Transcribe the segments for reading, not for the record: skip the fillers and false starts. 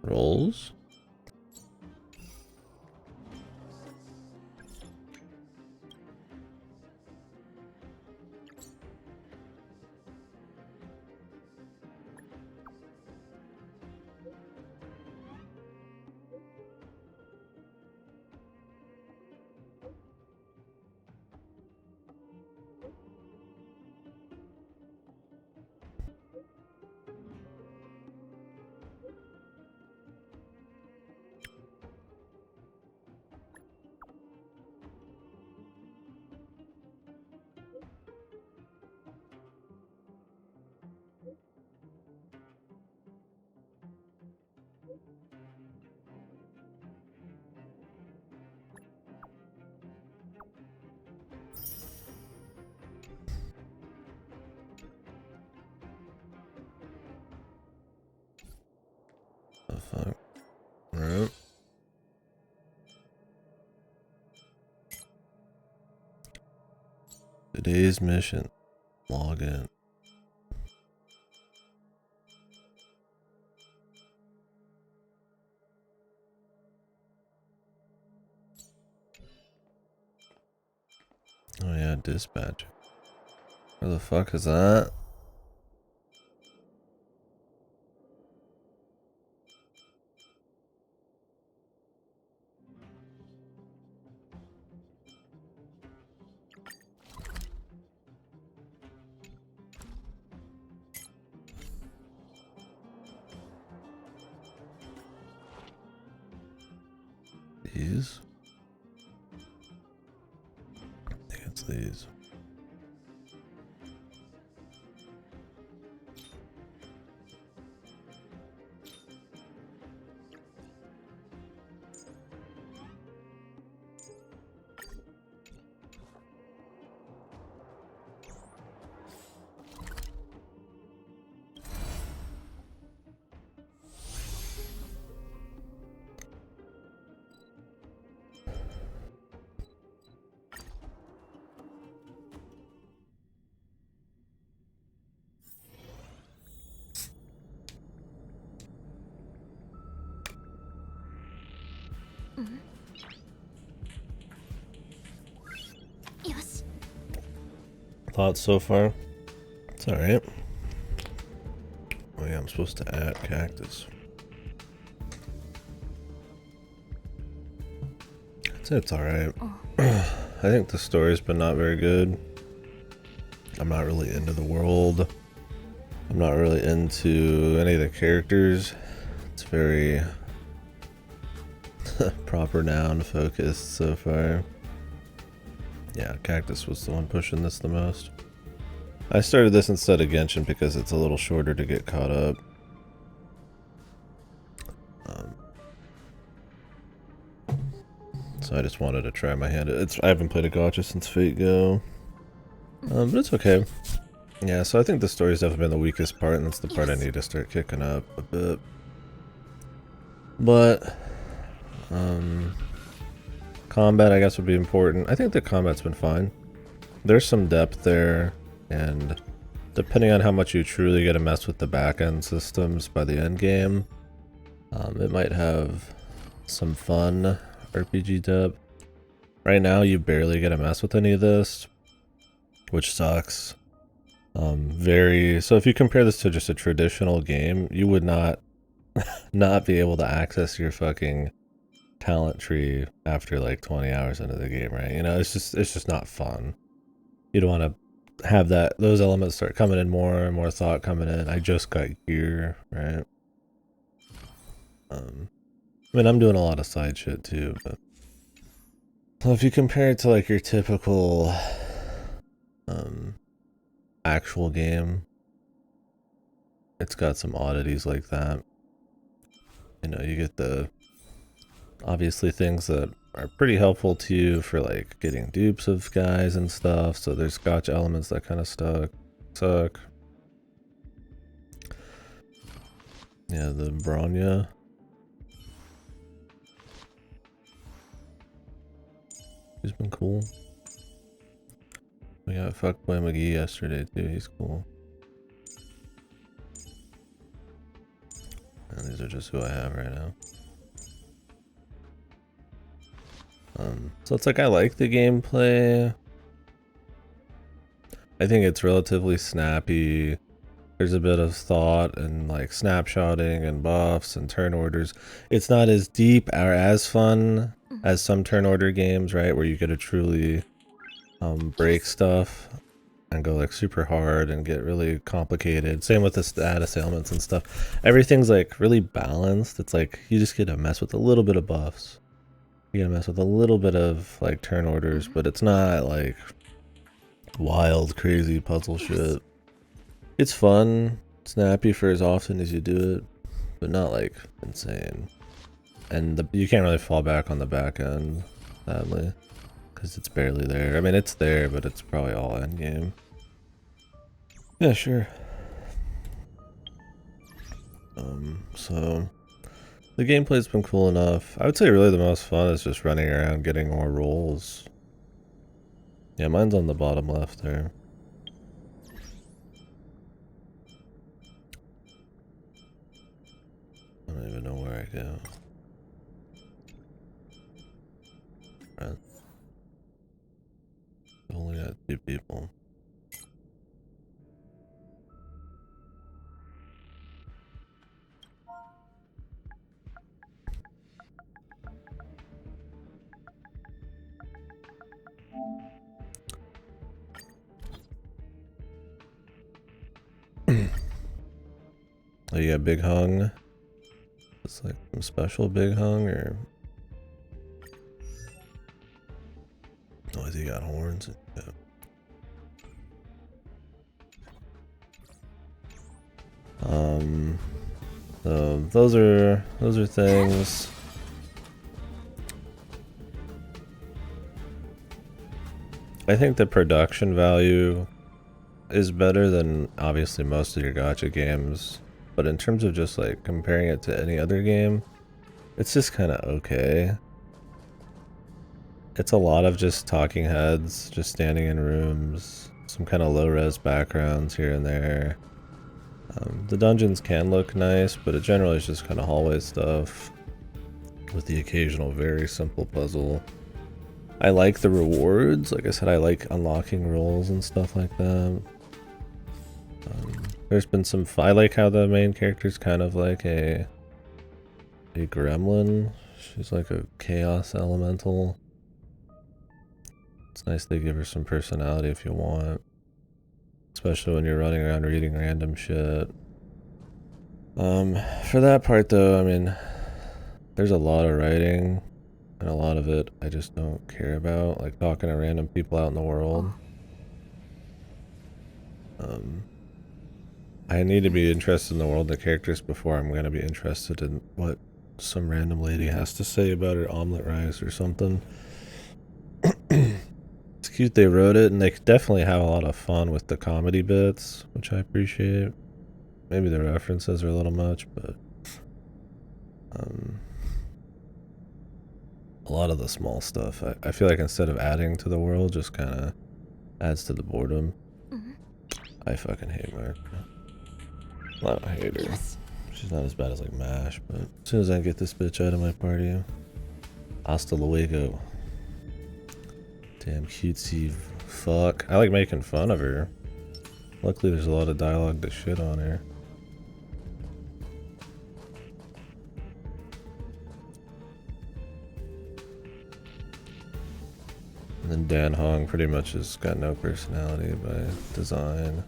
Rolls. Oh fuck. Alright. Today's mission. Log in. Oh yeah, dispatch. Where the fuck is that? These? I think it's these. Thoughts so far? It's alright. Oh yeah, I'm supposed to add cactus. I'd say it's alright. I think the story's been not very good. I'm not really into the world. I'm not really into any of the characters. It's very proper noun focused so far. Yeah, Cactus was the one pushing this the most. I started this instead of Genshin because it's a little shorter to get caught up. So I just wanted to try my hand. I haven't played a gacha since Fate Go. But it's okay. Yeah, so I think the story's definitely been the weakest part, and that's the part I need to start kicking up a bit. But, combat, I guess, would be important. I think the combat's been fine. There's some depth there, and depending on how much you truly get to mess with the back-end systems by the end game, it might have some fun RPG depth. Right now, you barely get to mess with any of this, which sucks. So if you compare this to just a traditional game, you would not be able to access your fucking talent tree after like 20 hours into the game, right? You know, it's just not fun. You don't want to have those elements start coming in more and more thought coming in. I just got gear, right? I mean, I'm doing a lot of side shit too, but if you compare it to like your typical actual game, it's got some oddities like that. You know, you get the obviously things that are pretty helpful to you for like getting dupes of guys and stuff. So there's gotcha elements that kind of suck. Yeah, the Bronya. He's been cool. We got Fuckboy McGee yesterday too, he's cool. And these are just who I have right now. So it's like I like the gameplay. I think it's relatively snappy. There's a bit of thought and like snapshotting and buffs and turn orders. It's not as deep or as fun as some turn order games, right? Where you get to truly break stuff and go like super hard and get really complicated. Same with the status ailments and stuff. Everything's like really balanced. It's like you just get to mess with a little bit of buffs. You get to mess with a little bit of like turn orders, but it's not like wild, crazy puzzle shit. It's fun, snappy for as often as you do it, but not like insane. And you can't really fall back on the back end, sadly, because it's barely there. I mean, it's there, but it's probably all end game. Yeah, sure. So the gameplay's been cool enough. I would say really the most fun is just running around getting more rolls. Yeah, mine's on the bottom left there. I don't even know where I go. Right. Only got 2 people. Oh, you got big hung? It's like some special big hung, or oh, he got horns. Yeah. So those are things. I think the production value is better than obviously most of your gacha games, but in terms of just like comparing it to any other game, it's just kind of okay. It's a lot of just talking heads, just standing in rooms, some kind of low-res backgrounds here and there. The dungeons can look nice, but it generally is just kind of hallway stuff with the occasional very simple puzzle. I like the rewards. Like I said, I like unlocking roles and stuff like that. There's been some... I like how the main character's kind of like a gremlin. She's like a chaos elemental. It's nice they give her some personality if you want. Especially when you're running around reading random shit. For that part though, I mean, there's a lot of writing, and a lot of it I just don't care about, like talking to random people out in the world. I need to be interested in the world and the characters before I'm gonna be interested in what some random lady has to say about her omelet rice or something. It's cute they wrote it, and they definitely have a lot of fun with the comedy bits, which I appreciate. Maybe the references are a little much, but a lot of the small stuff, I feel like instead of adding to the world, just kind of adds to the boredom. I fucking hate Mark. Well, I hate her. She's not as bad as like MASH, but as soon as I get this bitch out of my party, hasta luego. Damn cutesy fuck. I like making fun of her. Luckily there's a lot of dialogue to shit on her. And then Dan Hong pretty much has got no personality by design.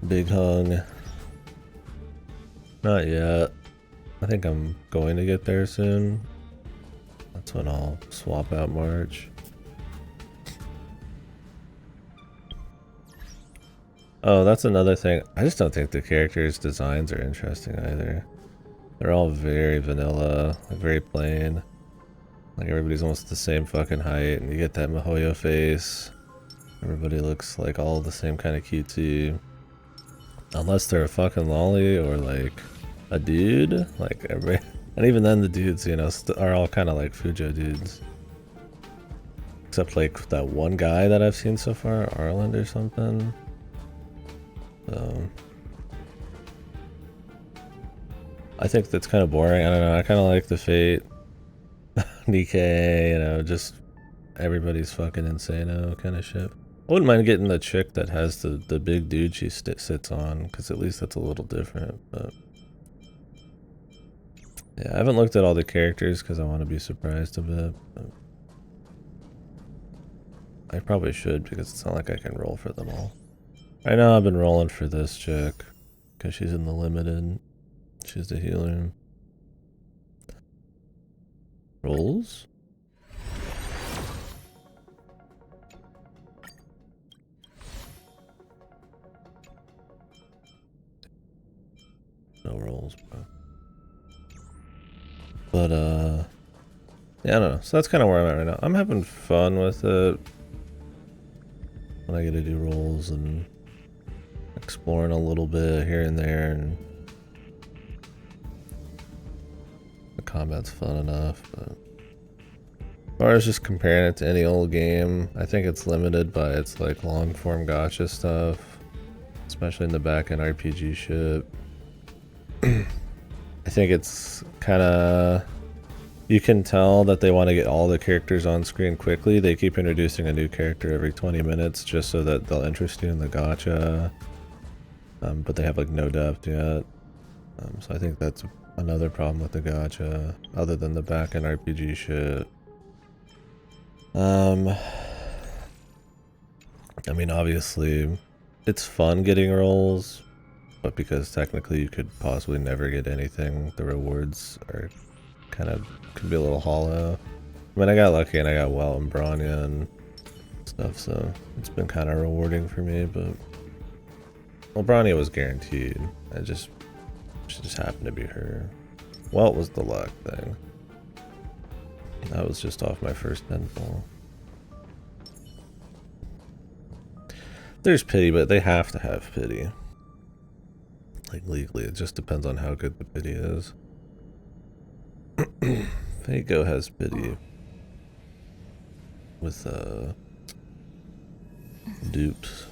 Big Hung. Not yet. I think I'm going to get there soon. That's when I'll swap out March. Oh, that's another thing. I just don't think the characters' designs are interesting either. They're all very vanilla, very plain. Like everybody's almost the same fucking height, and you get that Mihoyo face. Everybody looks like all the same kind of cutesy. Unless they're a fucking lolly or like a dude. Like everybody, and even then the dudes, you know, are all kind of like Fujo dudes. Except like that one guy that I've seen so far, Arland or something. So I think that's kind of boring. I don't know. I kind of like the Fate, Nikkei, you know, just everybody's fucking insano kind of shit. I wouldn't mind getting the chick that has the big dude she sits on, because at least that's a little different. But yeah, I haven't looked at all the characters because I want to be surprised a bit. But I probably should, because it's not like I can roll for them all. Right now I've been rolling for this chick because she's in the limited. She's the healer. Rolls? No rolls, bro. But yeah, I don't know. So that's kind of where I'm at right now. I'm having fun with it when I get to do rolls and exploring a little bit here and there, and the combat's fun enough. But as far as just comparing it to any old game, I think it's limited by its like long form gacha stuff, especially in the back end RPG shit. I think it's kind of, you can tell that they want to get all the characters on screen quickly. They keep introducing a new character every 20 minutes just so that they'll interest you in the gacha. But they have like no depth yet. So I think that's another problem with the gacha, other than the back-end RPG shit. I mean, obviously, it's fun getting rolls, but because technically you could possibly never get anything, the rewards are kind of, could be a little hollow. I mean, I got lucky and I got Welt and Bronya and stuff, so it's been kind of rewarding for me, but well, Bronya was guaranteed. She just happened to be her. Welt was the luck thing. That was just off my first pinfall. There's pity, but they have to have pity. Like legally, it just depends on how good the pity is. Fago has pity with dupes.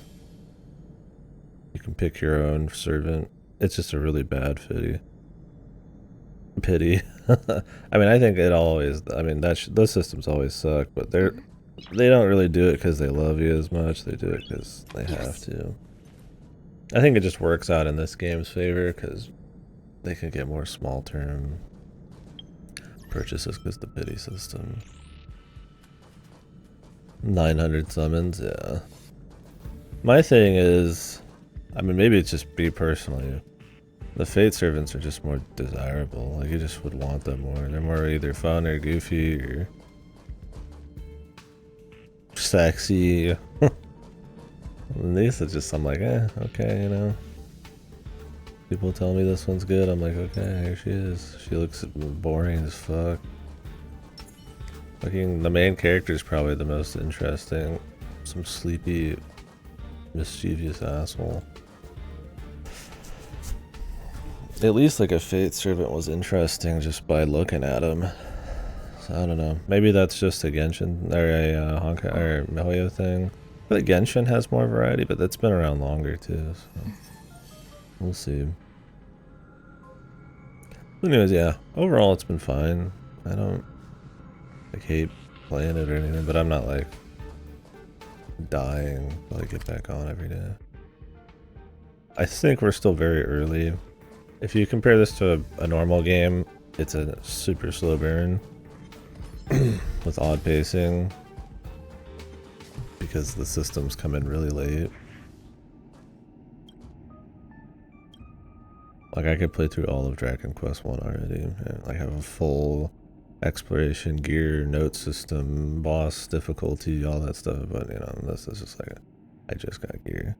You can pick your own servant. It's just a really bad pity. I mean, I think it always, I mean, those systems always suck, but they don't really do it because they love you as much. They do it because they have to. I think it just works out in this game's favor because they can get more small term purchases because the pity system. 900 summons, yeah. My thing is, I mean, maybe it's just me personally. The Fate servants are just more desirable. Like, you just would want them more. They're more either fun or goofy or sexy. And these are just, I'm like, okay, you know. People tell me this one's good. I'm like, okay, here she is. She looks boring as fuck. Looking, the main character is probably the most interesting. Some sleepy, mischievous asshole. At least like a Fate servant was interesting just by looking at him. So I don't know. Maybe that's just a Genshin or a Honkai or Mihoyo thing. I think Genshin has more variety, but that's been around longer too. So we'll see. But anyways, yeah. Overall, it's been fine. I don't like hate playing it or anything, but I'm not like dying till I get back on every day. I think we're still very early. If you compare this to a normal game, it's a super slow burn with odd pacing because the systems come in really late. Like I could play through all of Dragon Quest 1 already and like have a full exploration gear, note system, boss difficulty, all that stuff, but you know, this is just like I just got gear.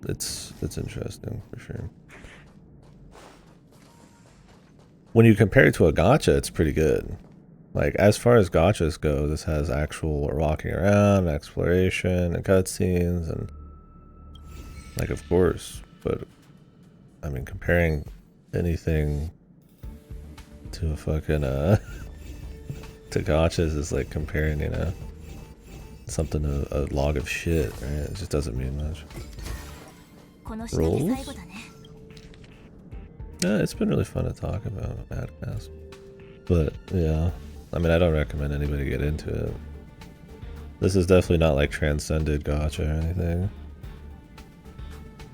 It's interesting for sure. when you compare it to a gacha, it's pretty good. Like, as far as gachas go, this has actual walking around, exploration, and cutscenes, and like, of course. But I mean, comparing anything to a fucking to gachas is like comparing, you know, something to a log of shit, right? It just doesn't mean much. Rolls? Yeah, it's been really fun to talk about a podcast. But yeah, I mean, I don't recommend anybody get into it. This is definitely not like transcended gacha or anything.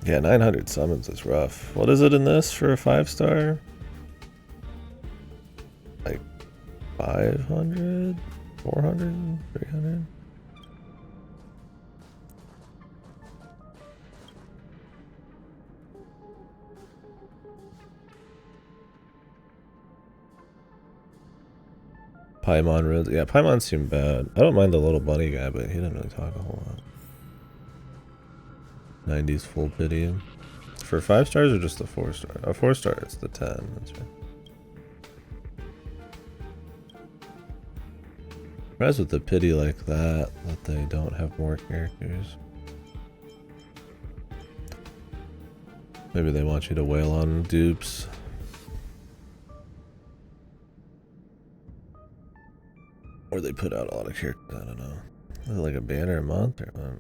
Yeah, 900 summons is rough. What is it in this for a 5-star? Like 500? 400? 300? Paimon runes. Yeah, Paimon seemed bad. I don't mind the little bunny guy, but he didn't really talk a whole lot. 90s full pity. For 5 stars or just the 4-star? A 4-star, it's the 10. That's right. Surprised with the pity like that they don't have more characters. Maybe they want you to wail on dupes. Or they put out a lot of characters, I don't know. Is it like a banner a month or what?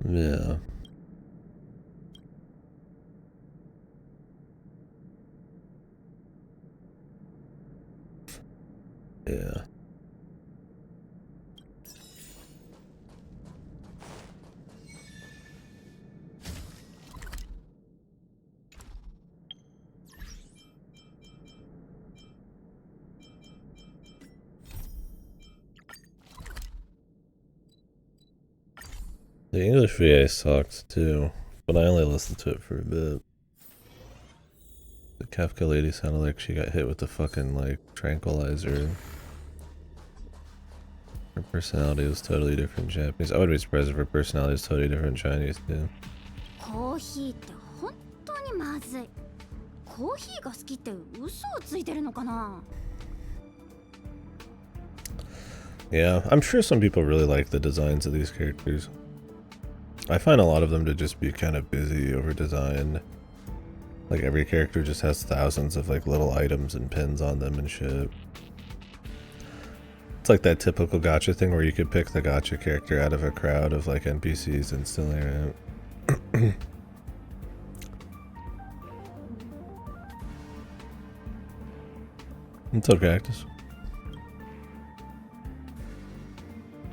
Yeah. Yeah. The English VA sucks too, but I only listened to it for a bit. The Kafka lady sounded like she got hit with the fucking, like, tranquilizer. Her personality was totally different in Japanese. I would be surprised if her personality was totally different in Chinese too. Yeah, I'm sure some people really like the designs of these characters. I find a lot of them to just be kind of busy, over-designed. Like, every character just has thousands of, like, little items and pins on them and shit. It's like that typical gacha thing where you could pick the gacha character out of a crowd of, like, NPCs instantly, right? What's up, Cactus?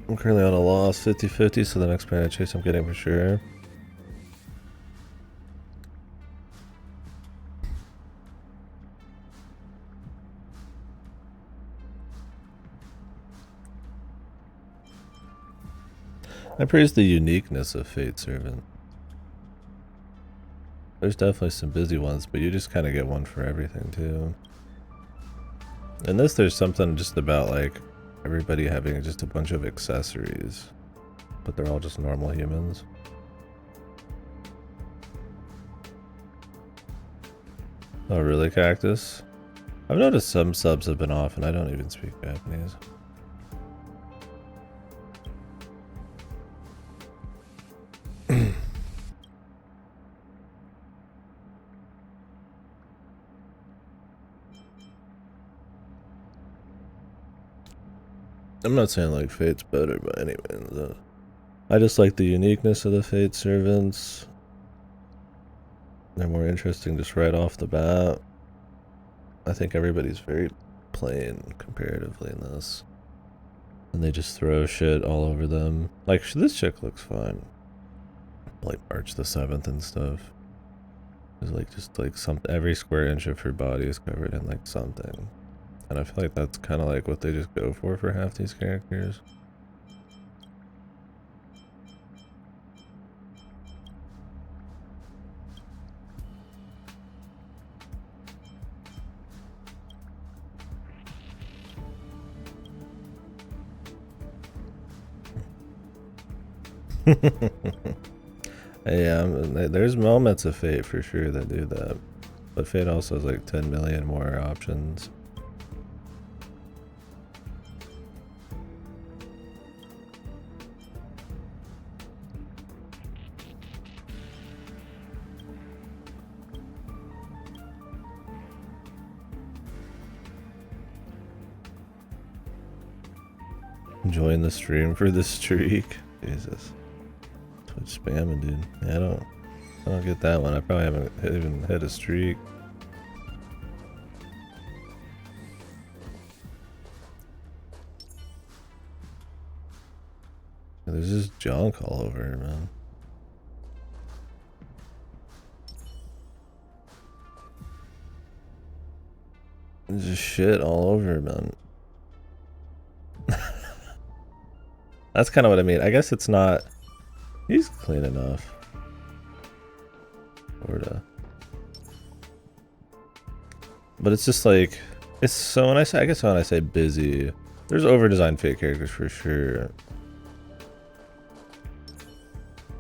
I'm currently on a loss, 50-50, so the next planet chase I'm getting for sure. I praise the uniqueness of Fate Servant. There's definitely some busy ones, but you just kind of get one for everything too. In this, there's something just about, like, everybody having just a bunch of accessories, but they're all just normal humans. Oh really, Cactus? I've noticed some subs have been off and I don't even speak Japanese. I'm not saying like Fate's better by any means. I just like the uniqueness of the Fate Servants. They're more interesting just right off the bat. I think everybody's very plain comparatively in this. And they just throw shit all over them. Like, this chick looks fine. Like March the 7th and stuff. There's like just like every square inch of her body is covered in like something. And I feel like that's kind of like what they just go for half these characters. Yeah, there's moments of Fate for sure that do that. But Fate also has like 10 million more options. Join the stream for the streak. Jesus. Twitch spamming, dude. Yeah, I don't get that one. I probably haven't even hit a streak. There's just junk all over here, man. There's just shit all over, man. That's kind of what I mean. I guess it's not... He's clean enough. Sorta. But it's just like... It's so when I say... I guess when I say busy... There's over-designed fake characters for sure.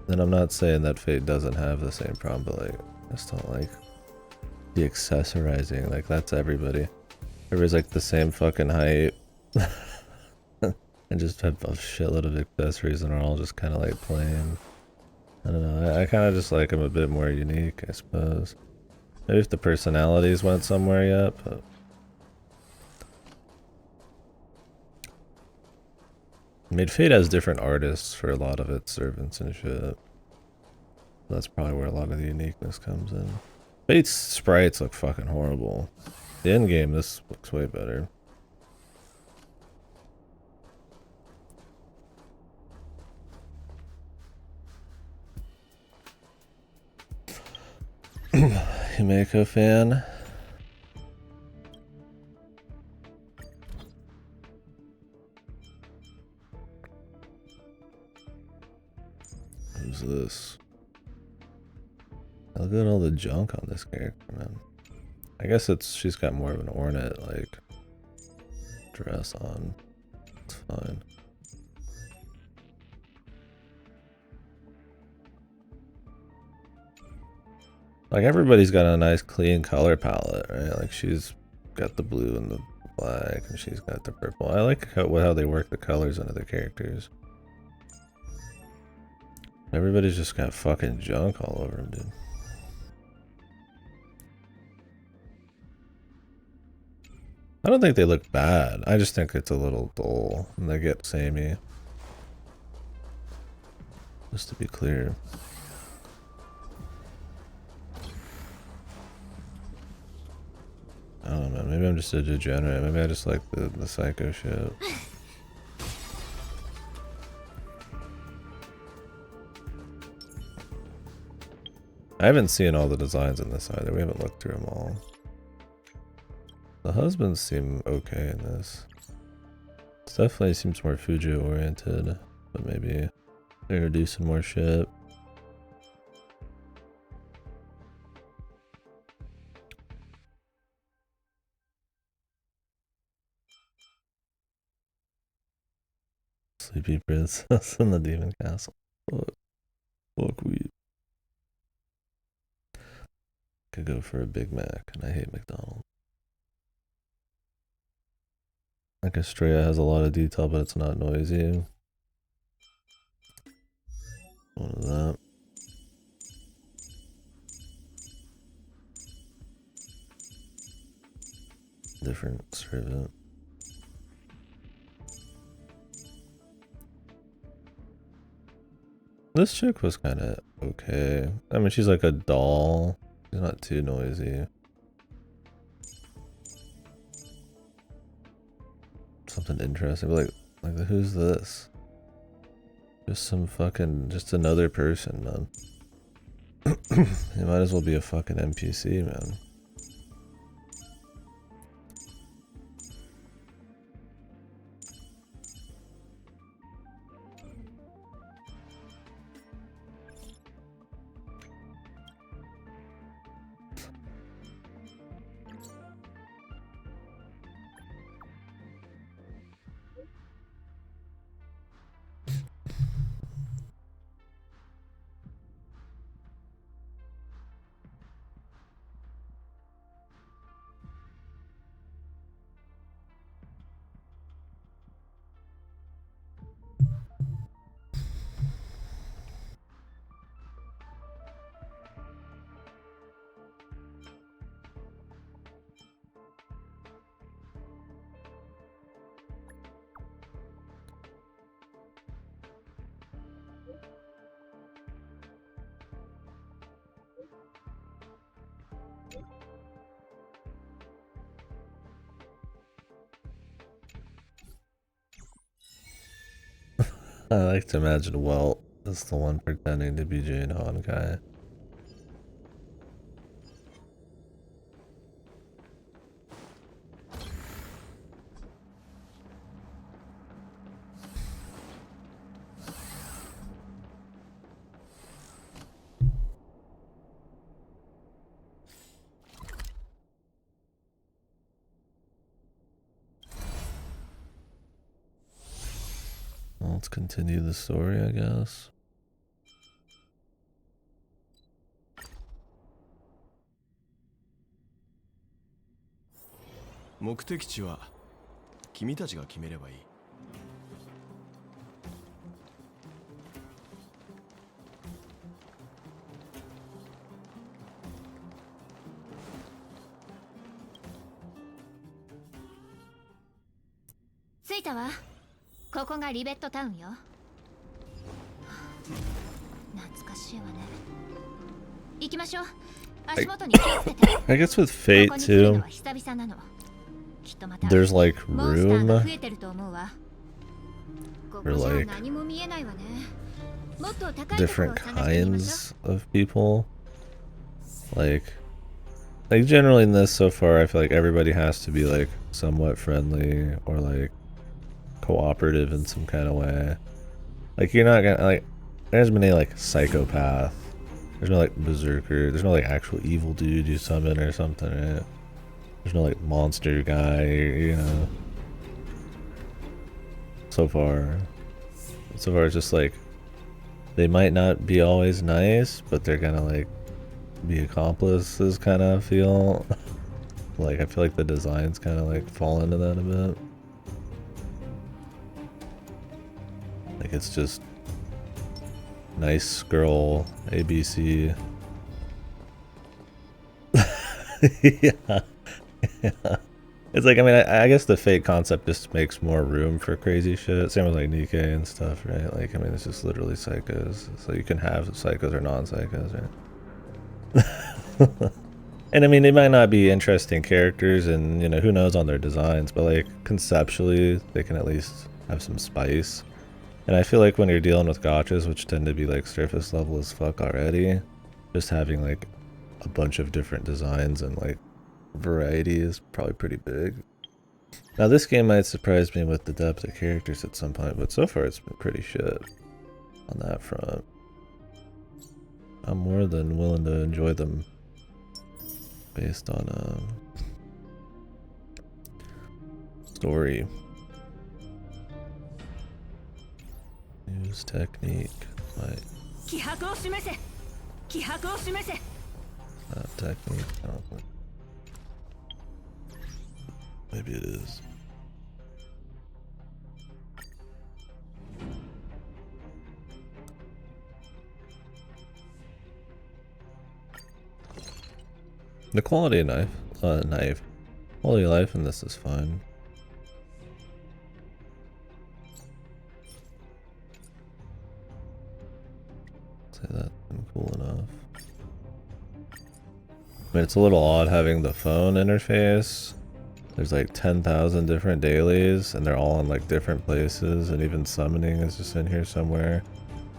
And I'm not saying that Fate doesn't have the same problem, but like... I just don't like... The accessorizing. Like, that's everybody. Everybody's like the same fucking height. And just have a shitload of accessories and are all just kind of like plain. I don't know, I kind of just like them a bit more unique, I suppose. Maybe if the personalities went somewhere yet, but... I mean, Fate has different artists for a lot of its servants and shit. That's probably where a lot of the uniqueness comes in. Fate's sprites look fucking horrible. The end game, this looks way better. Himeko fan. Who's this? Look at all the junk on this character, man. I guess she's got more of an ornate like dress on. It's fine. Like everybody's got a nice clean color palette, right? Like she's got the blue and the black, and she's got the purple. I like how they work the colors into the characters. Everybody's just got fucking junk all over them, dude. I don't think they look bad. I just think it's a little dull and they get samey. Just to be clear. I don't know, maybe I'm just a degenerate. Maybe I just like the psycho shit. I haven't seen all the designs in this either. We haven't looked through them all. The husbands seem okay in this. It definitely seems more Fuji oriented, but maybe they're introducing more shit. Sleepy princess in the demon castle. Fuck weed. Could go for a Big Mac, and I hate McDonald's. Like Estrella has a lot of detail, but it's not noisy. What is that? Different servant. This chick was kind of okay. I mean, she's like a doll. She's not too noisy. Something interesting, but like who's this? Just some fucking, just another person, man. He might as well be a fucking NPC, man. I like to imagine Welt as the one pretending to be Jane Honkai. Well, let's continue the story, I guess. I guess with Fate too, there's like room for like different kinds of people. Like generally in this so far, I feel like everybody has to be like somewhat friendly or like cooperative in some kind of way. Like you're not gonna like. There's many like psychopath. There's no like berserker. There's no like actual evil dude you summon or something, right? There's no like monster guy, you know. So far it's just like they might not be always nice, but they're gonna like be accomplices kind of feel. Like I feel like the designs kind of like fall into that a bit. Like it's just nice girl ABC. Yeah. It's like, I mean, I guess the Fate concept just makes more room for crazy shit. Same with like Nikkei and stuff, right? Like, I mean, it's just literally psychos. So you can have psychos or non-psychos, right? And I mean, they might not be interesting characters and, you know, who knows on their designs, but like conceptually, they can at least have some spice. And I feel like when you're dealing with gachas, which tend to be like surface level as fuck already, just having like a bunch of different designs and like variety is probably pretty big. Now this game might surprise me with the depth of characters at some point, but so far it's been pretty shit on that front. I'm more than willing to enjoy them based on story. Use technique. Right. Not technique. Oh. Maybe it is. The quality of quality of life in this is fine. Say that's cool enough. I mean, it's a little odd having the phone interface. There's like 10,000 different dailies and they're all in like different places, and even summoning is just in here somewhere.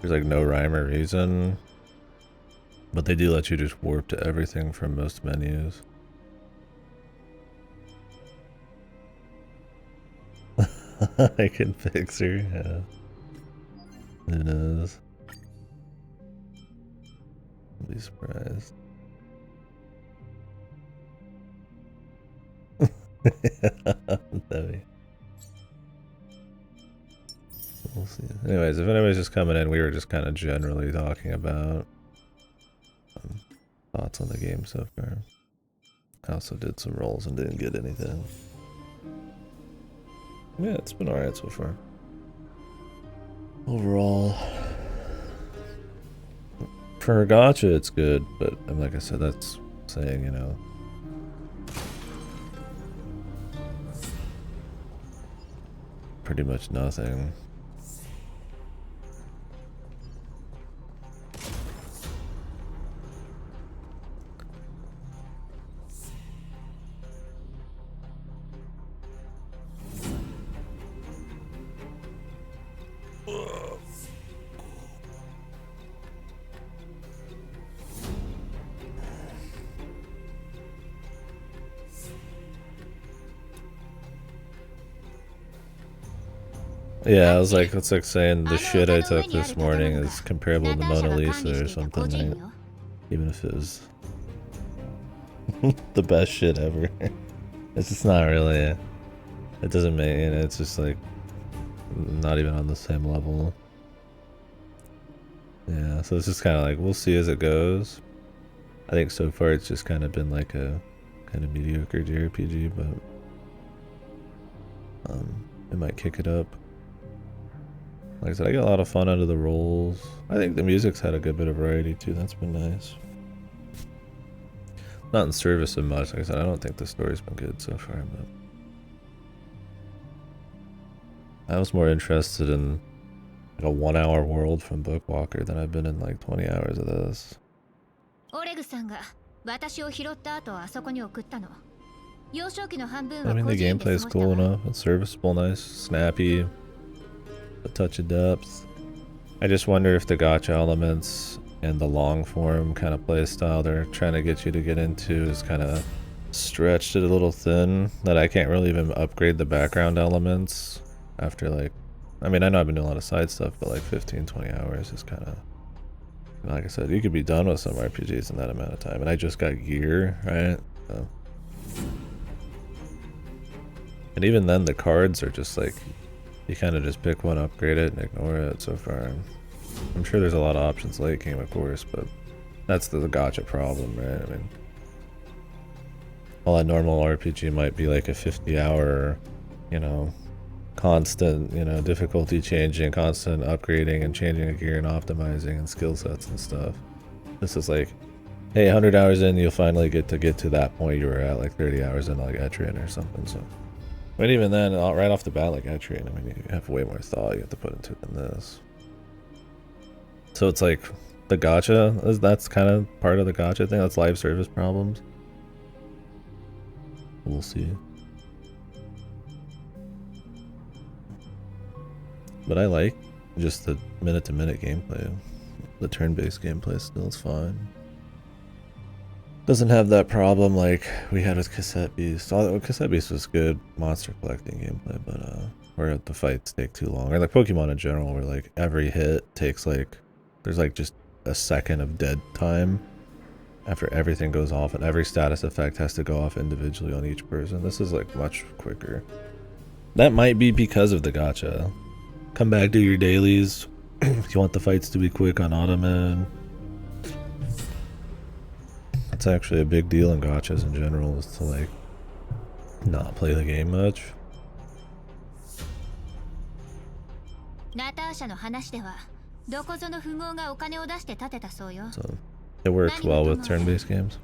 There's like no rhyme or reason. But they do let you just warp to everything from most menus. I can fix her, yeah. Who knows? I'll be surprised. We'll see. Anyways, if anybody's just coming in, we were just kind of generally talking about thoughts on the game so far. I also did some rolls and didn't get anything. Yeah, it's been alright so far. Overall, for a gacha, it's good, but like I said, that's saying, you know, pretty much nothing. Yeah, I was like, it's like saying the shit I took this morning is comparable to Mona Lisa or something, right? Even if it was the best shit ever. It's just not really, it doesn't make, you know, it's just like not even on the same level. Yeah, so it's just kind of like, we'll see as it goes. I think so far it's just kind of been like a kind of mediocre JRPG, but it might kick it up. Like I said, I got a lot of fun out of the rolls. I think the music's had a good bit of variety too. That's been nice. Not in service so much. Like I said, I don't think the story's been good so far, but I was more interested in like a 1 hour world from Bookwalker than I've been in like 20 hours of this. I mean, the gameplay's cool enough. It's serviceable, nice, snappy, a touch of depth. I just wonder if the gacha elements and the long form kind of play style they're trying to get you to get into is kind of stretched it a little thin, that I can't really even upgrade the background elements after like, I mean, I know I've been doing a lot of side stuff, but like 15-20 hours is kind of, like I said, you could be done with some RPGs in that amount of time, and I just got gear, right? So. And even then the cards are just like, you kind of just pick one, upgrade it, and ignore it so far. I'm sure there's a lot of options late game, of course, but that's the gacha problem, right? I mean, while a normal RPG might be like a 50-hour, you know, constant, you know, difficulty changing, constant upgrading and changing a gear and optimizing and skill sets and stuff. This is like, hey, 100 hours in, you'll finally get to that point you were at like 30 hours in like Etrian or something, so. But even then, right off the bat, like Etrian, I mean, you have way more thought you have to put into it than this. So it's like, the gacha, that's kind of part of the gacha thing, that's live service problems. We'll see. But I like just the minute-to-minute gameplay. The turn-based gameplay still is fine. Doesn't have that problem like we had with Cassette Beast. Although Cassette Beast was good monster collecting gameplay, but where the fights take too long. Or like Pokemon in general, where like every hit takes like, there's like just a second of dead time after everything goes off, and every status effect has to go off individually on each person. This is like much quicker. That might be because of the gacha. Come back, do your dailies. If you want the fights to be quick on Ottoman. It's actually a big deal in gachas in general, is to like not play the game much. So it works well with turn-based games.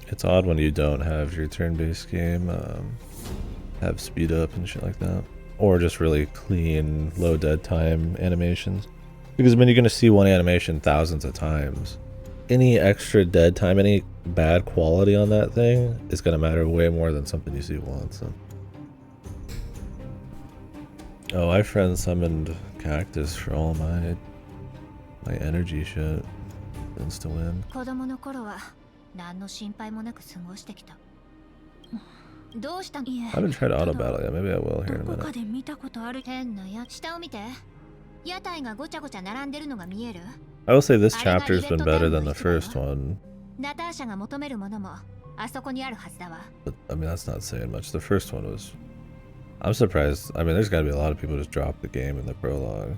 It's odd when you don't have your turn-based game have speed up and shit like that, or just really clean, low dead time animations. Because when you're gonna see one animation thousands of times, any extra dead time, any bad quality on that thing is gonna matter way more than something you see once. So. Oh, I friend summoned Cactus for all my energy shit. Insta win. I haven't tried auto battle yet. Maybe I will here in a minute. I will say this chapter's been better than the first one. But I mean, that's not saying much. The first one was... I'm surprised. I mean, there's gotta be a lot of people just drop the game in the prologue.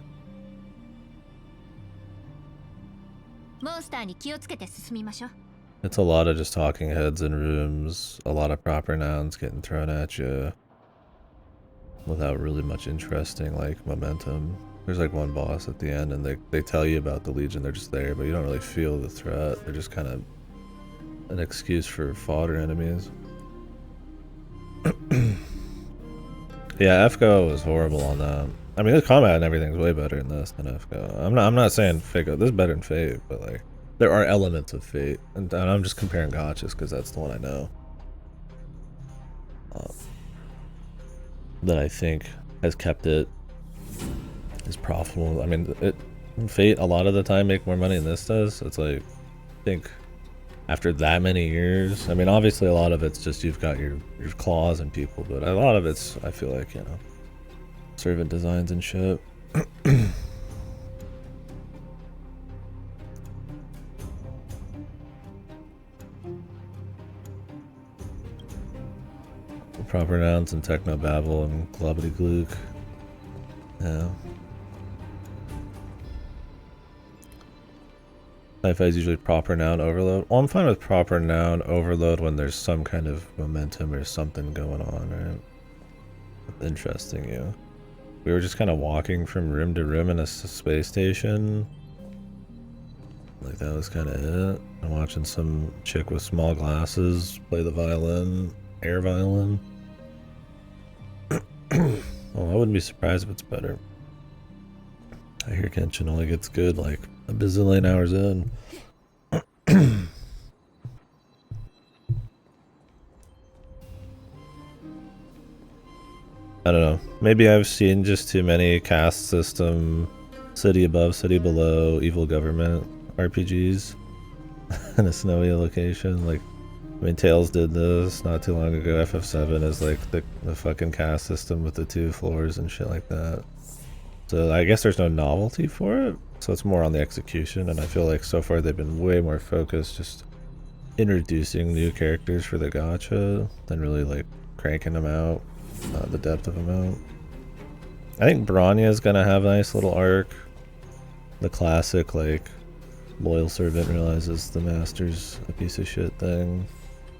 It's a lot of just talking heads in rooms, a lot of proper nouns getting thrown at you without really much interesting like momentum. There's like one boss at the end and they tell you about the Legion, they're just there, but you don't really feel the threat. They're just kind of an excuse for fodder enemies. Yeah, FGO was horrible on that. I mean, the combat and everything's way better in this than FGO. I'm not saying Fate, this is better than Fate, but like, there are elements of Fate, and I'm just comparing gachas because that's the one I know. That I think has kept it as profitable. I mean, Fate a lot of the time make more money than this does. It's like, I think after that many years. I mean, obviously a lot of it's just you've got your claws in people, but a lot of it's, I feel like, you know, servant designs and shit. Proper nouns and techno babble and globbity glook. Yeah. Sci-fi is usually proper noun overload. Well, I'm fine with proper noun overload when there's some kind of momentum or something going on, right? Interesting, you. We were just kind of walking from room to room in a space station. Like, that was kind of it. I'm watching some chick with small glasses play the violin, air violin. Well, I wouldn't be surprised if it's better. I hear Kenshin only gets good like a bazillion hours in. I don't know. Maybe I've seen just too many caste system, city above, city below, evil government RPGs in a snowy location. Like, I mean, Tales did this not too long ago. FF7 is like the fucking caste system with the 2 floors and shit like that. So I guess there's no novelty for it. So it's more on the execution, and I feel like so far they've been way more focused just introducing new characters for the gacha than really like cranking them out, the depth of them out. I think Bronya's gonna have a nice little arc. The classic like loyal servant realizes the master's a piece of shit thing,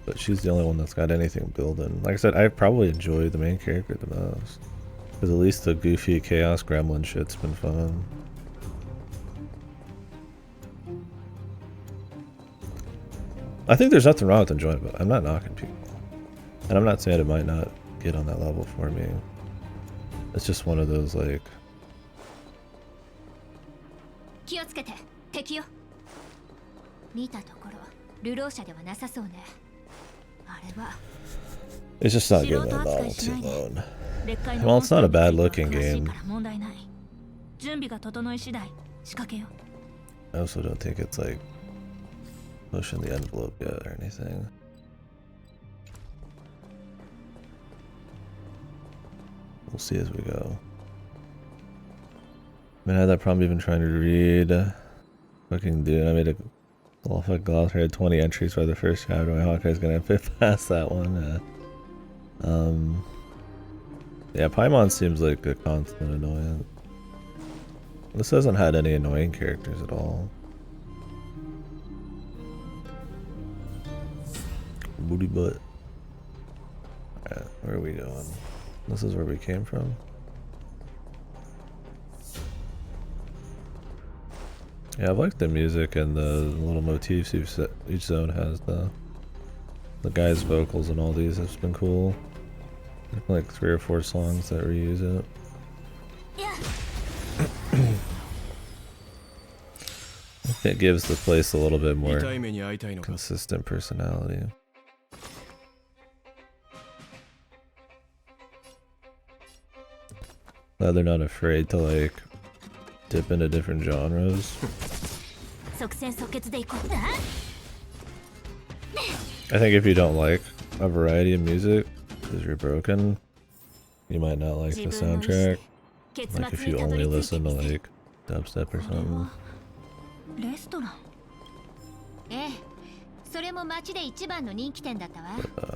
but she's the only one that's got anything building. Like I said, I probably enjoy the main character the most, because at least the goofy chaos gremlin shit's been fun. I think there's nothing wrong with enjoying it, but I'm not knocking people. And I'm not saying it might not get on that level for me. It's just one of those like... It's just not getting that novelty alone. Well, it's not a bad looking game. I also don't think it's like pushing the envelope yet or anything. We'll see as we go. I mean, I had that problem even trying to read fucking Dune. I made a little fucking gloss. I had 20 entries by the first chapter. My Honkai's gonna fit past that one. Yeah, Paimon seems like a constant annoyance. This hasn't had any annoying characters at all. Booty butt. Alright, where are we going? This is where we came from. Yeah, I've liked the music and the little motifs each zone has. The guy's vocals and all these has been cool. Like 3 or 4 songs that reuse it. It gives the place a little bit more consistent personality. Glad they're not afraid to like dip into different genres. I think if you don't like a variety of music because you're broken, you might not like the soundtrack. Like if you only listen to like dubstep or something. But,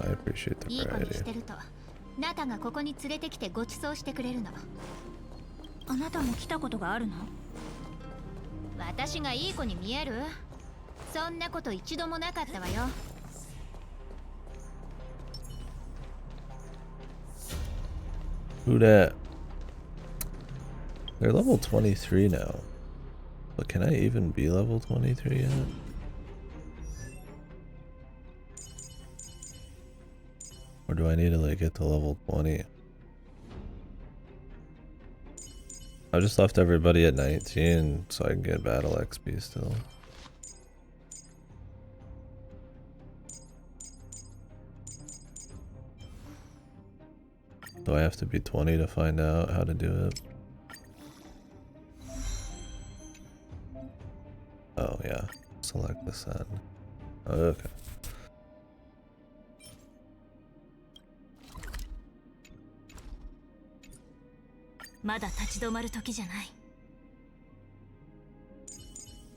I appreciate the variety. ナタがここに連れてきてご馳走してくれるの。あなたも来たことがあるの？私がいい子に見える？そんなこと一度もなかったわよ。Who dat? They're level 23 now. But can I even be level 23 yet? Or do I need to like get to level 20? I just left everybody at 19 so I can get battle XP still. Do I have to be 20 to find out how to do it? Oh yeah, select this then. Okay.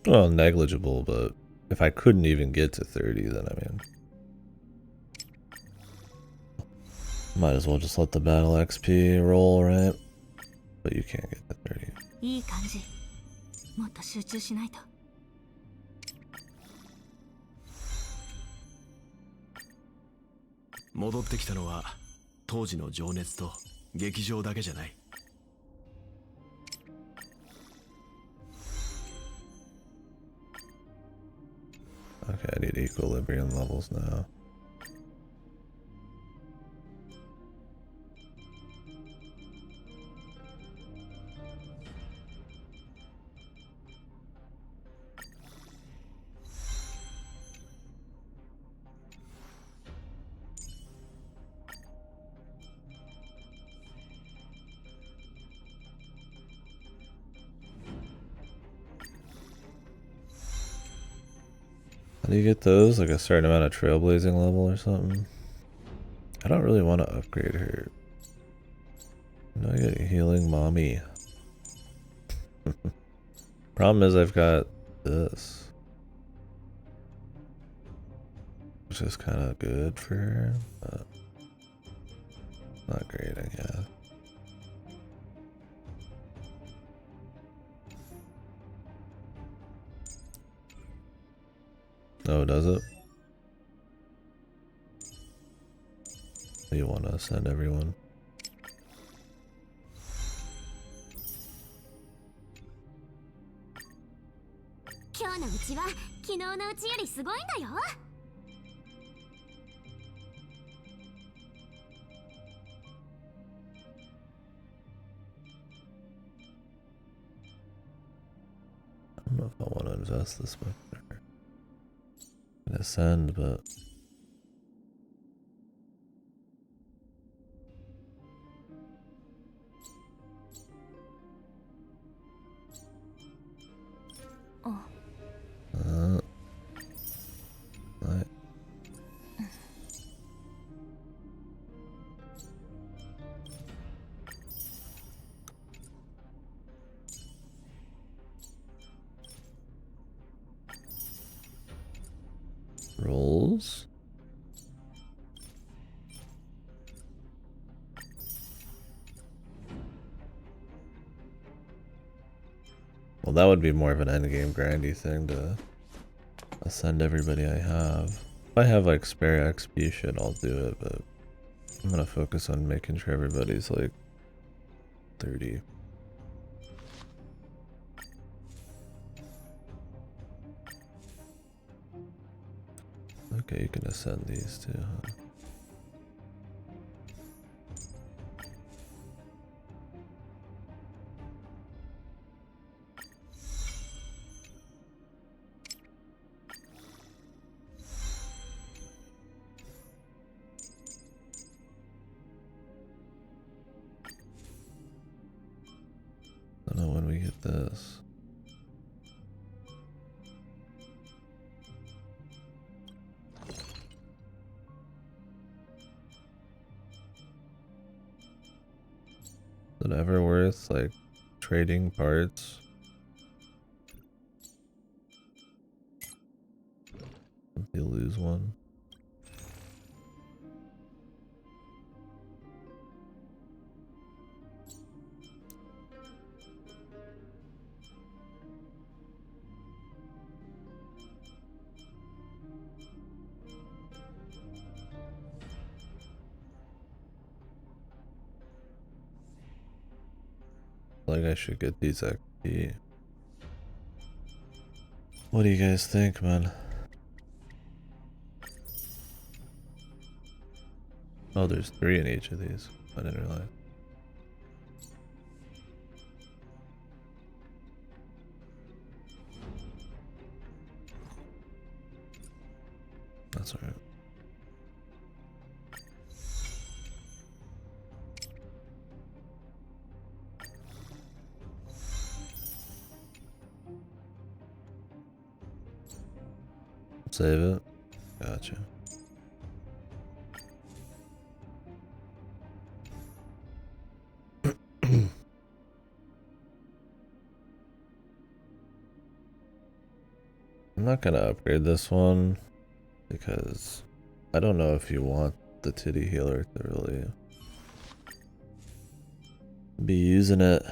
Well, negligible, but if I couldn't even get to 30, then I mean, might as well just let the battle XP roll, right? But you can't get to 30. いい感じ。もっと集中しないと。戻ってきたのは当時の情熱と劇場だけじゃない。Okay, I need equilibrium levels now. How do you get those? Like a certain amount of trailblazing level or something? I don't really want to upgrade her. No, I get healing mommy. Problem is I've got this, which is kind of good for her, but not great, I guess. Oh, does it? You want to send everyone? 今日のうちは昨日のうちよりすごいんだよ。I don't know if I want to invest this much. I'm gonna send, but right. Rolls. Well, that would be more of an endgame grindy thing to ascend everybody I have. If I have like spare XP shit, I'll do it, but I'm gonna focus on making sure everybody's like 30. Okay, you can ascend these too, huh? I don't know when we get this. Is it ever worth like trading parts? If you lose one. Like I should get these XP. What do you guys think, man? Oh, there's 3 in each of these. I didn't realize. That's alright. Save it. Gotcha. I'm not gonna upgrade this one because I don't know if you want the titty healer to really be using it.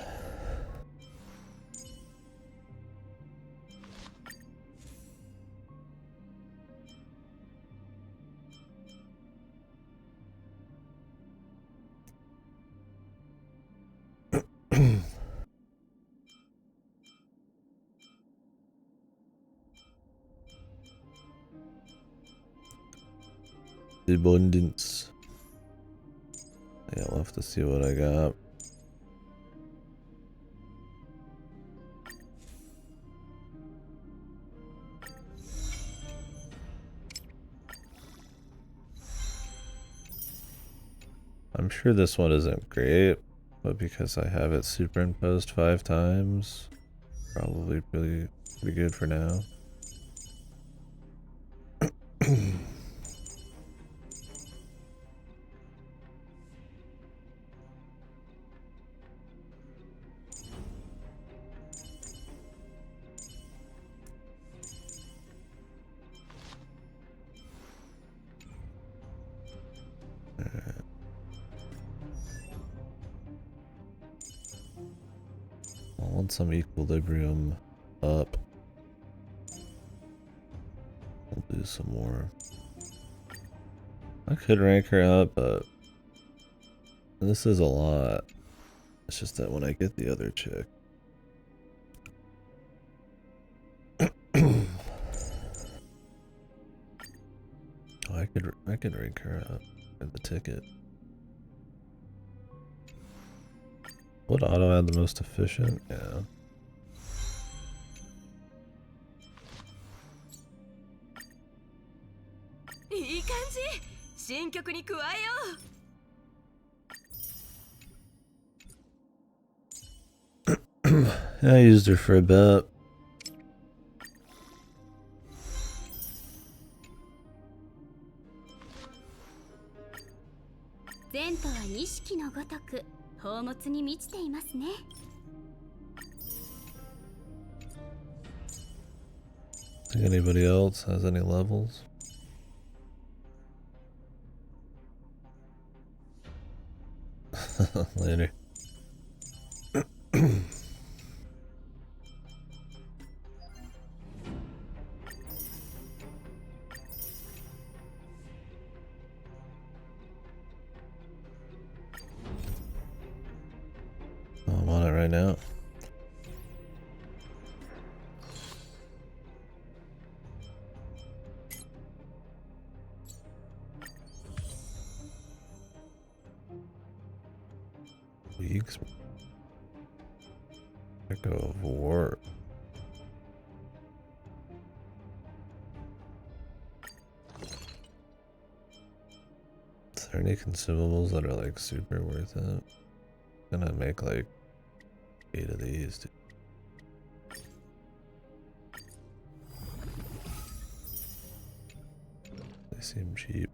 Abundance. Yeah, I'll have to see what I got. I'm sure this one isn't great, but because I have it superimposed 5 times, probably pretty good for now. I want some equilibrium up. We'll do some more. I could rank her up, but this is a lot. It's just that when I get the other chick. Oh, I could rank her up at the ticket. Would auto add the most efficient? Yeah. I used her for a bit. 前途は錦のごとく宝物に満ちていますね。Think anybody else has any levels? Later. Oh, I'm on it right now. Weeks. Echo of War. Is there any consumables that are like super worth it? I'm gonna make like 8 of these. Dude. They seem cheap.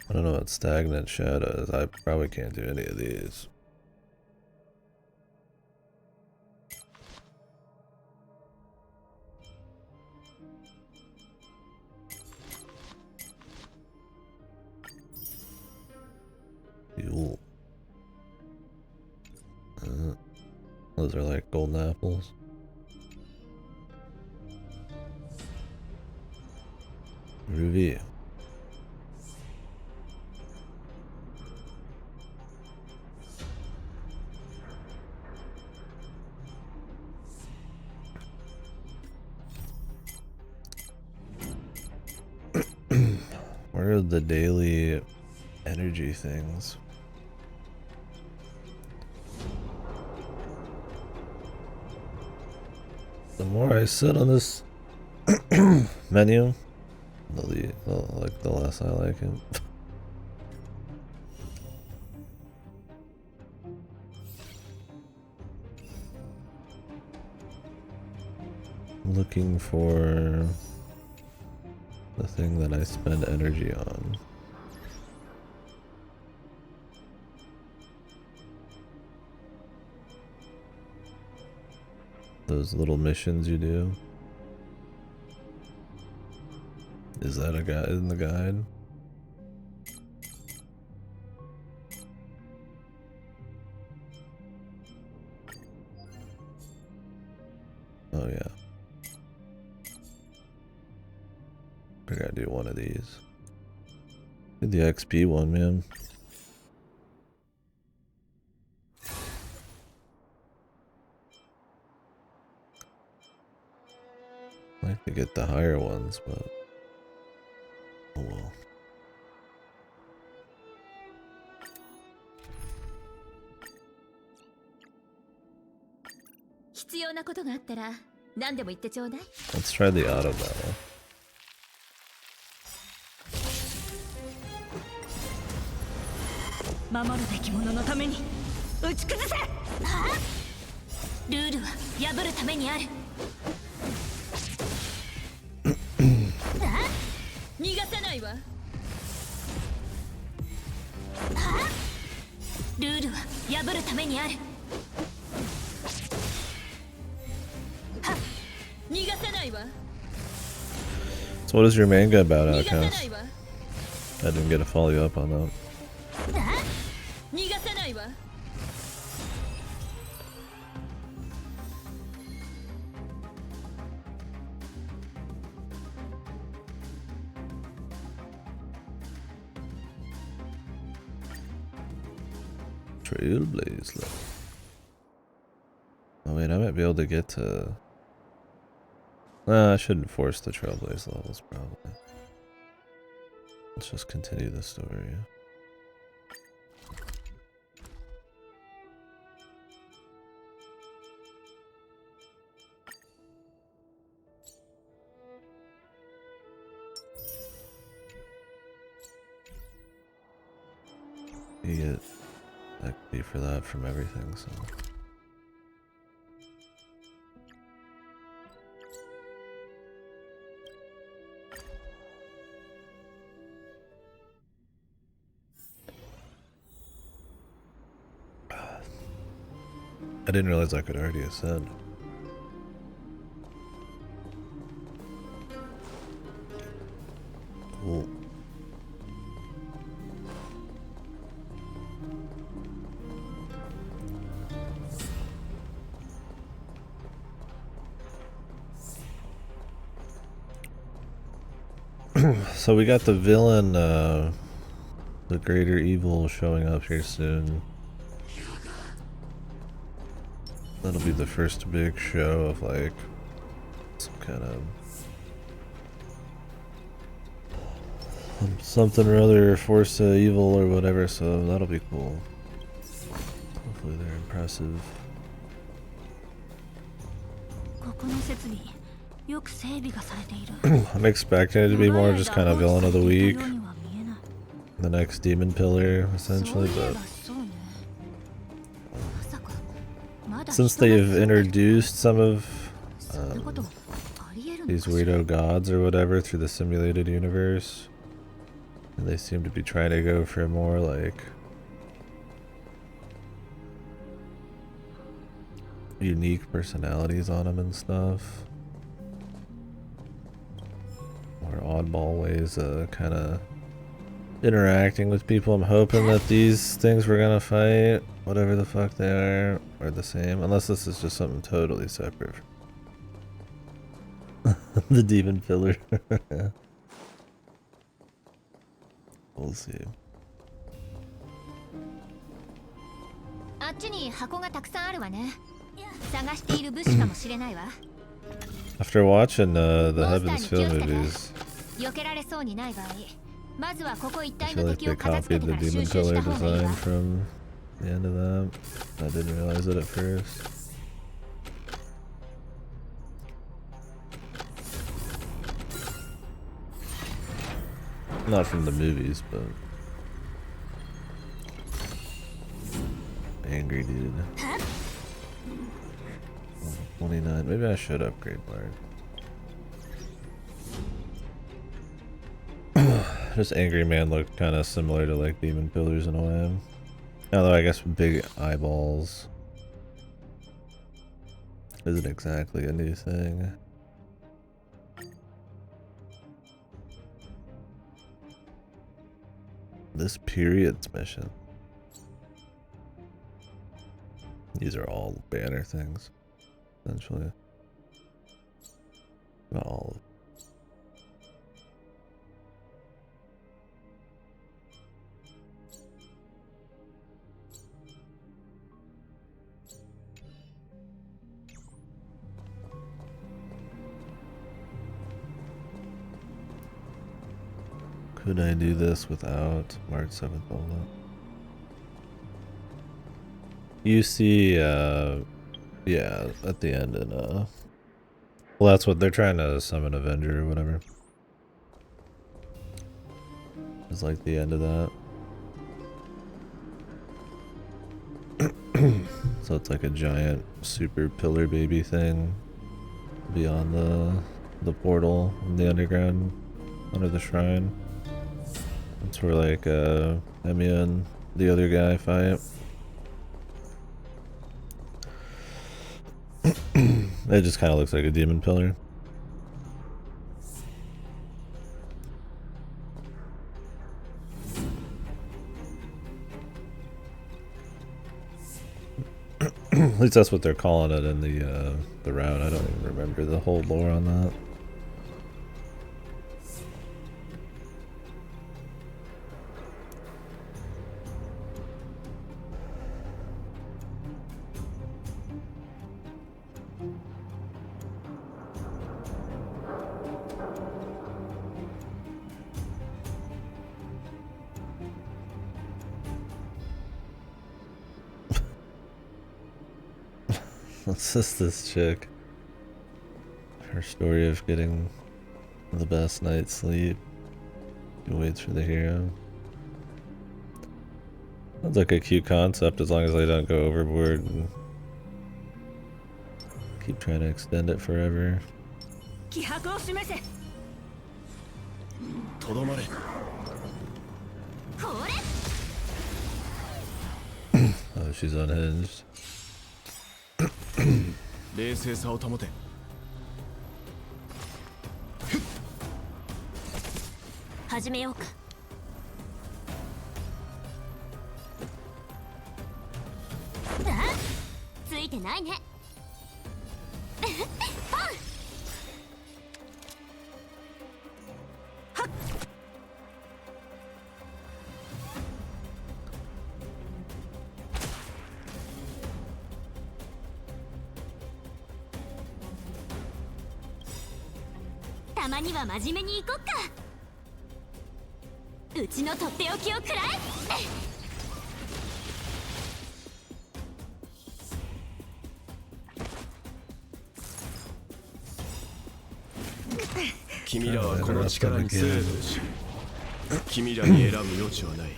I don't know what stagnant shadow is. I probably can't do any of these. Fuel. Those are like golden apples. Review. Where are the daily energy things? The more I sit on this menu, the less I like it. looking for the thing that I spend energy on. Those little missions you do. Is that a guide in the guide? Oh yeah. I gotta do one of these. Do the XP one, man. I like to get the higher ones, but oh well. 必要なことがあったら何でも言ってちょうだい。Let's try the auto battle. 守るべき者のために打ち崩せ。ルールは破るためにある。逃がさないわ。ルールは破るためにある。逃がさないわ。 So what is your manga about, Outcast? I didn't get to follow you up on that. 逃がさないわ。 Trailblaze level. Oh wait, I might be able to get to... Nah, I shouldn't force the Trailblaze levels, probably. Let's just continue the story. You get XP for that from everything, so... I didn't realize I could already ascend. Cool. So we got the villain, the greater evil showing up here soon. That'll be the first big show of like some kind of something or other, force evil or whatever, so that'll be cool. Hopefully they're impressive. I'm expecting it to be more just kind of villain of the week, the next demon pillar essentially, but since they've introduced some of these weirdo gods or whatever through the simulated universe, and they seem to be trying to go for more like unique personalities on them and stuff, or oddball ways of kind of interacting with people. I'm hoping that these things we're gonna fight, whatever the fuck they are the same, unless this is just something totally separate. The demon pillar. We'll see. After watching the Heaven's Feel movies, I feel like they copied the demon pillar design from the end of that. I didn't realize it at first. Not from the movies, but angry dude. 29. Maybe I should upgrade Bard. Just Angry Man looked kind of similar to like Demon Pillars in a way. Although I guess big eyeballs isn't exactly a new thing. This period's mission. These are all banner things, essentially. Not all of them. Could I do this without March 7th Bola? You see, yeah, at the end in, well, that's what they're trying to summon Avenger or whatever. It's like the end of that. So it's like a giant super pillar baby thing beyond the portal in the underground under the shrine. That's where like Emiya and the other guy fight. It just kind of looks like a demon pillar. At least that's what they're calling it in the route. I don't even remember the whole lore on that. What's this chick? Her story of getting the best night's sleep. She waits for the hero. Sounds like a cute concept as long as they don't go overboard and keep trying to extend it forever. とどまれ。 Oh, she's unhinged. 冷静さを保て。始めようか。あ、ついてないね。ポン。はっ。たまには真面目に行こっか。うちのとっておきを食らえ。君らはこの力に精度し、君らに選ぶ余地はない。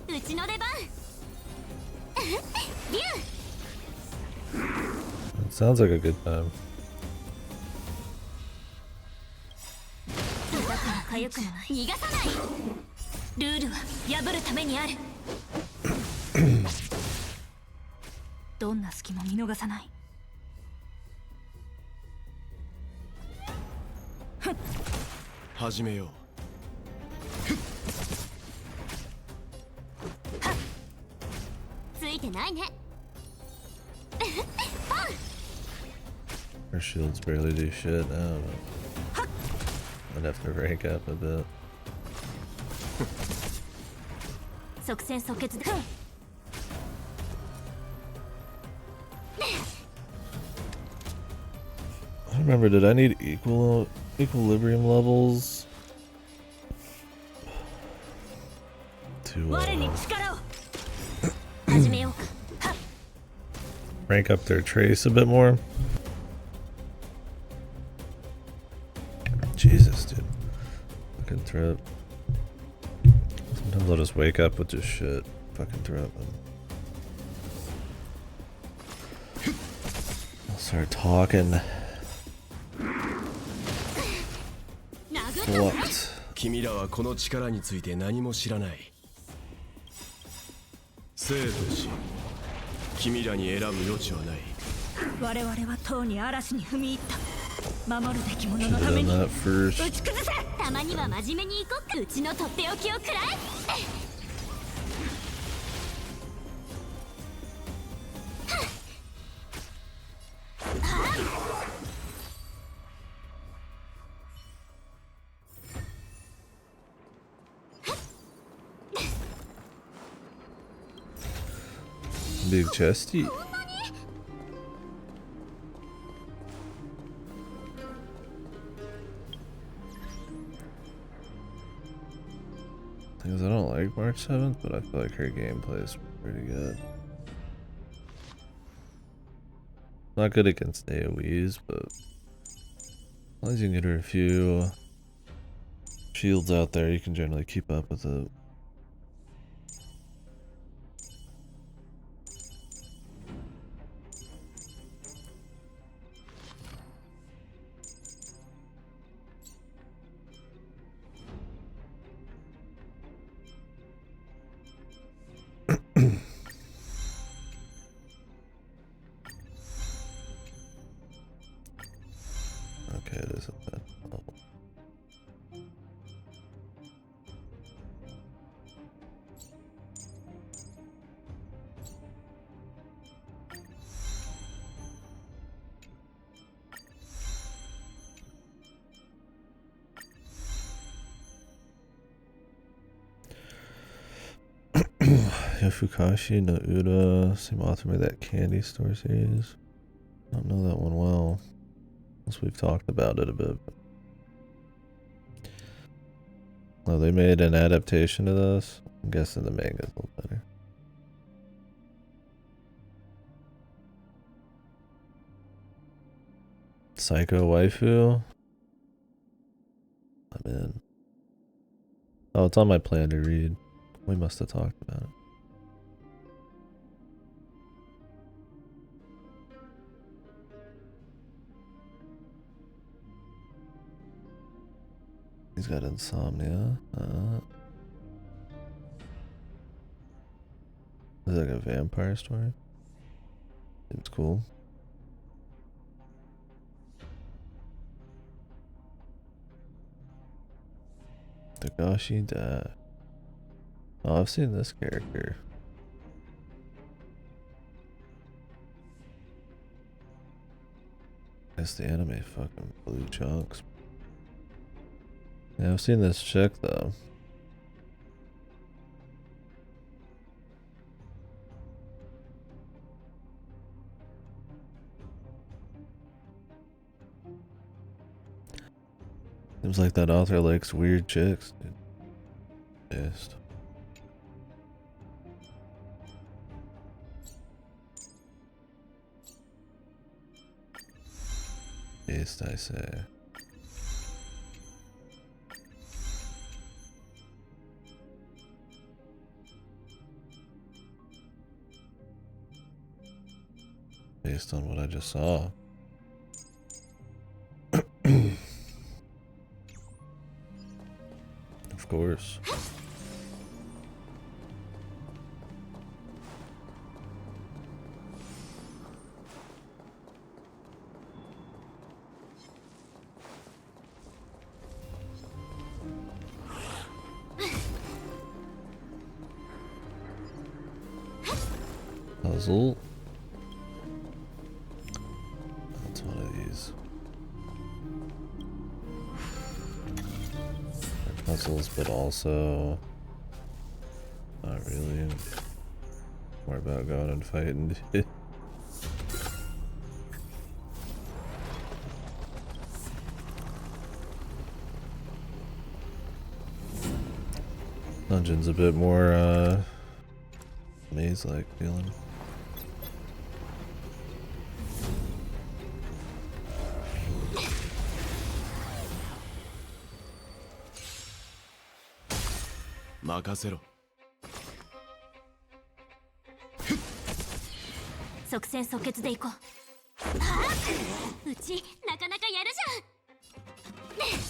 うちの出番。It sounds like a good time. だからかゆくない。逃がさない。ルールは破るためにある。どんな隙も見逃さない。始めよう。ついてないね。 Her shields barely do shit. I don't know. I'd have to rank up a bit. 即戦即決で。I don't remember, did I need equilibrium levels to 我に力を。始めようか。 rank up their trace a bit more? Jesus, dude. Fucking throat. Sometimes I'll just wake up with just shit. Fucking throat. Start talking. What? 君らはこの力について何も知らない。生と死、君らに選ぶ余地はない。我々はとうに嵐に踏み入った。守るべき者のために打ち崩せ。たまには真面目に行こう。うちのとっておきを食らえ。Big chesty. Thing is, I don't like March 7th, but I feel like her gameplay is pretty good. Not good against AoEs, but as long as you can get her a few shields out there, you can generally keep up with it. Okay, it isn't that level. Yofukashi no Ura, same author made that candy store series. I don't know that one well. Unless we've talked about it a bit. Oh, they made an adaptation of this? I'm guessing the manga's a little better. Psycho Waifu? I'm in. Oh, it's on my plan to read. We must have talked about it. He's got insomnia. Is it like a vampire story? It's cool. Dagashi Da. Oh, I've seen this character. Guess the anime fucking blue chunks. Yeah, I've seen this chick though. Seems like that author likes weird chicks, dude. Pissed. Pissed, I say. Based on what I just saw. Of course. Puzzle. That's one of these. They're puzzles, but also not really. More about going and fighting. Dungeon's a bit more maze-like feeling. Makasero. 即戦即決でいこう。うちなかなかやるじゃん。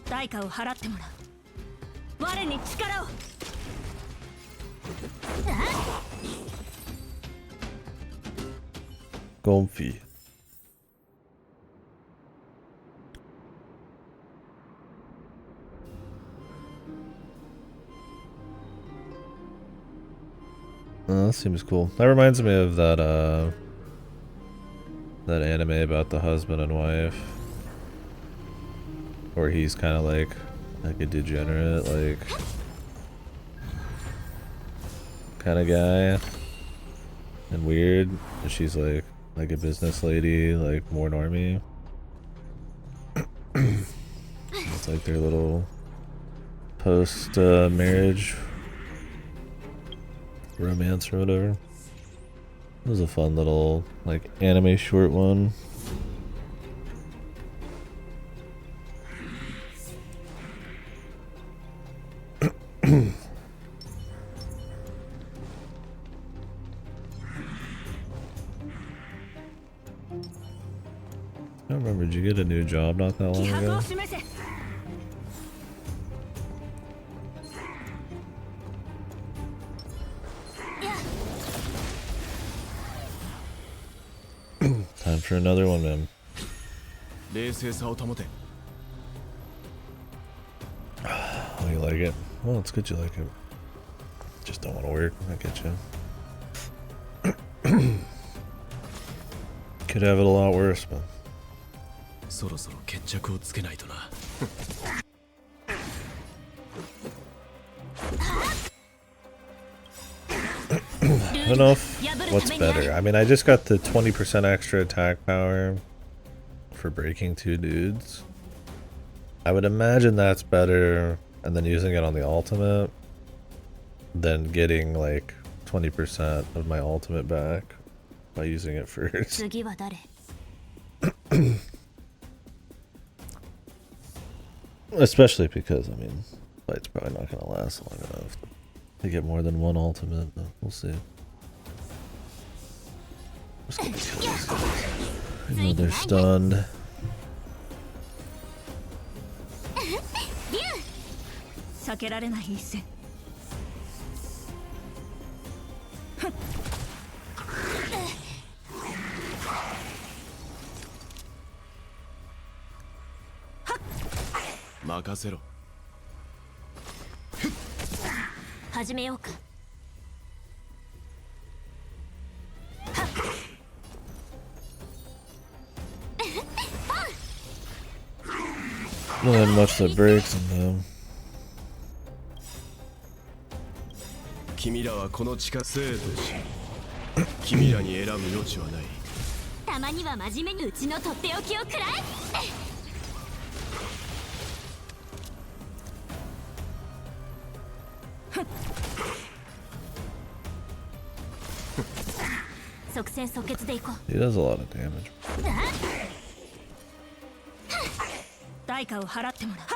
対価を払ってもらう。我に力を。Comfy. That seems cool. That reminds me of that that anime about the husband and wife, where he's kind of like a degenerate, like kind of guy, and weird, and she's like a business lady, like more normie. It's like their little post marriage romance or whatever. It was a fun little like anime short one. I don't remember, did you get a new job not that long ago? Time for another one, man. Oh, you like it? Well, it's good you like it. Just don't want to work. I get you. Could have it a lot worse, but. I don't know if what's better. I mean, I just got the 20% extra attack power for breaking 2 dudes. I would imagine that's better, and then using it on the ultimate than getting like 20% of my ultimate back by using it first. Especially because, I mean, the fight's probably not going to last long enough to get more than 1 ultimate, but we'll see. Just gonna kill these guys. I know they're stunned. Not much that breaks them though. 君らはこの力生とし君らに選ぶ余地はない。たまには真面目にうちのとっておきをくらえ。即戦即決でいこう。 He does a lot of damage. 代価を払ってもらう。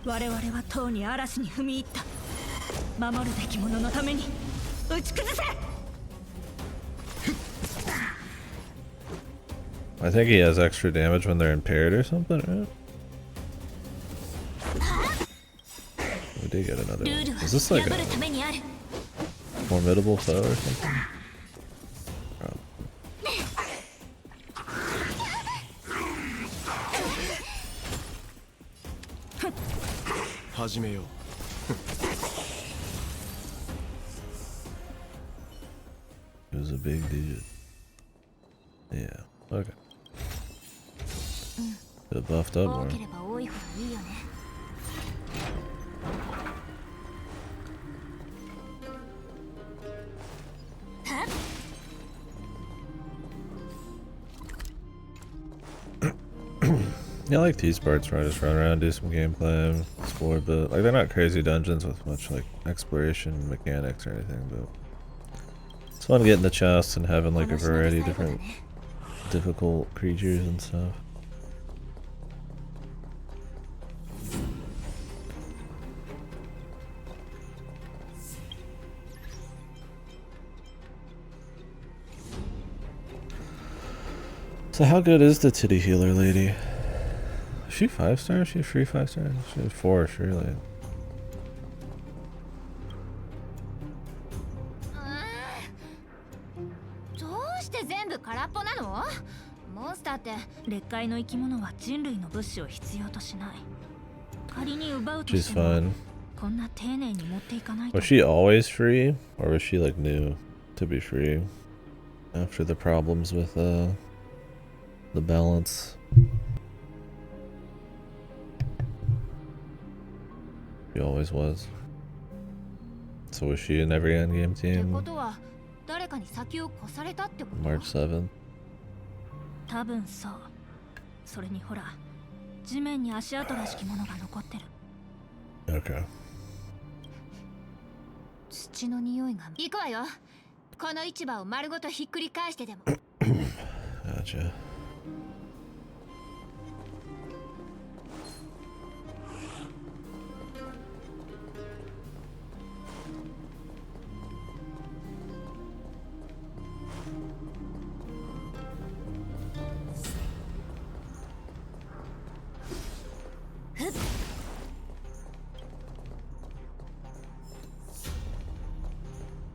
我々はとうに嵐に踏み入った。守るべき者のために打ち崩せ。 I think he has extra damage when they're impaired or something, right? We did get another one. Is this like a formidable foe or something? It was a big digit. Yeah, okay. Bit buffed up more. Yeah, I like these parts where I just run around, do some gameplay, explore a bit. Like, they're not crazy dungeons with much, like, exploration mechanics or anything, but it's fun getting the chests and having, like, a variety of different difficult creatures and stuff. So how good is the titty healer lady? Is she 5-star? Is she a free 5-star? She's 4, surely. She's fine. Was she always free? Or was she like new to be free? After the problems with the balance. She always was. So was she in every endgame team? March 7th. 多分そう。それにほら、地面に足跡らしきものが残ってる。Okay. 土の匂いが。行くわよ。この市場を丸ごとひっくり返してでも。Gotcha.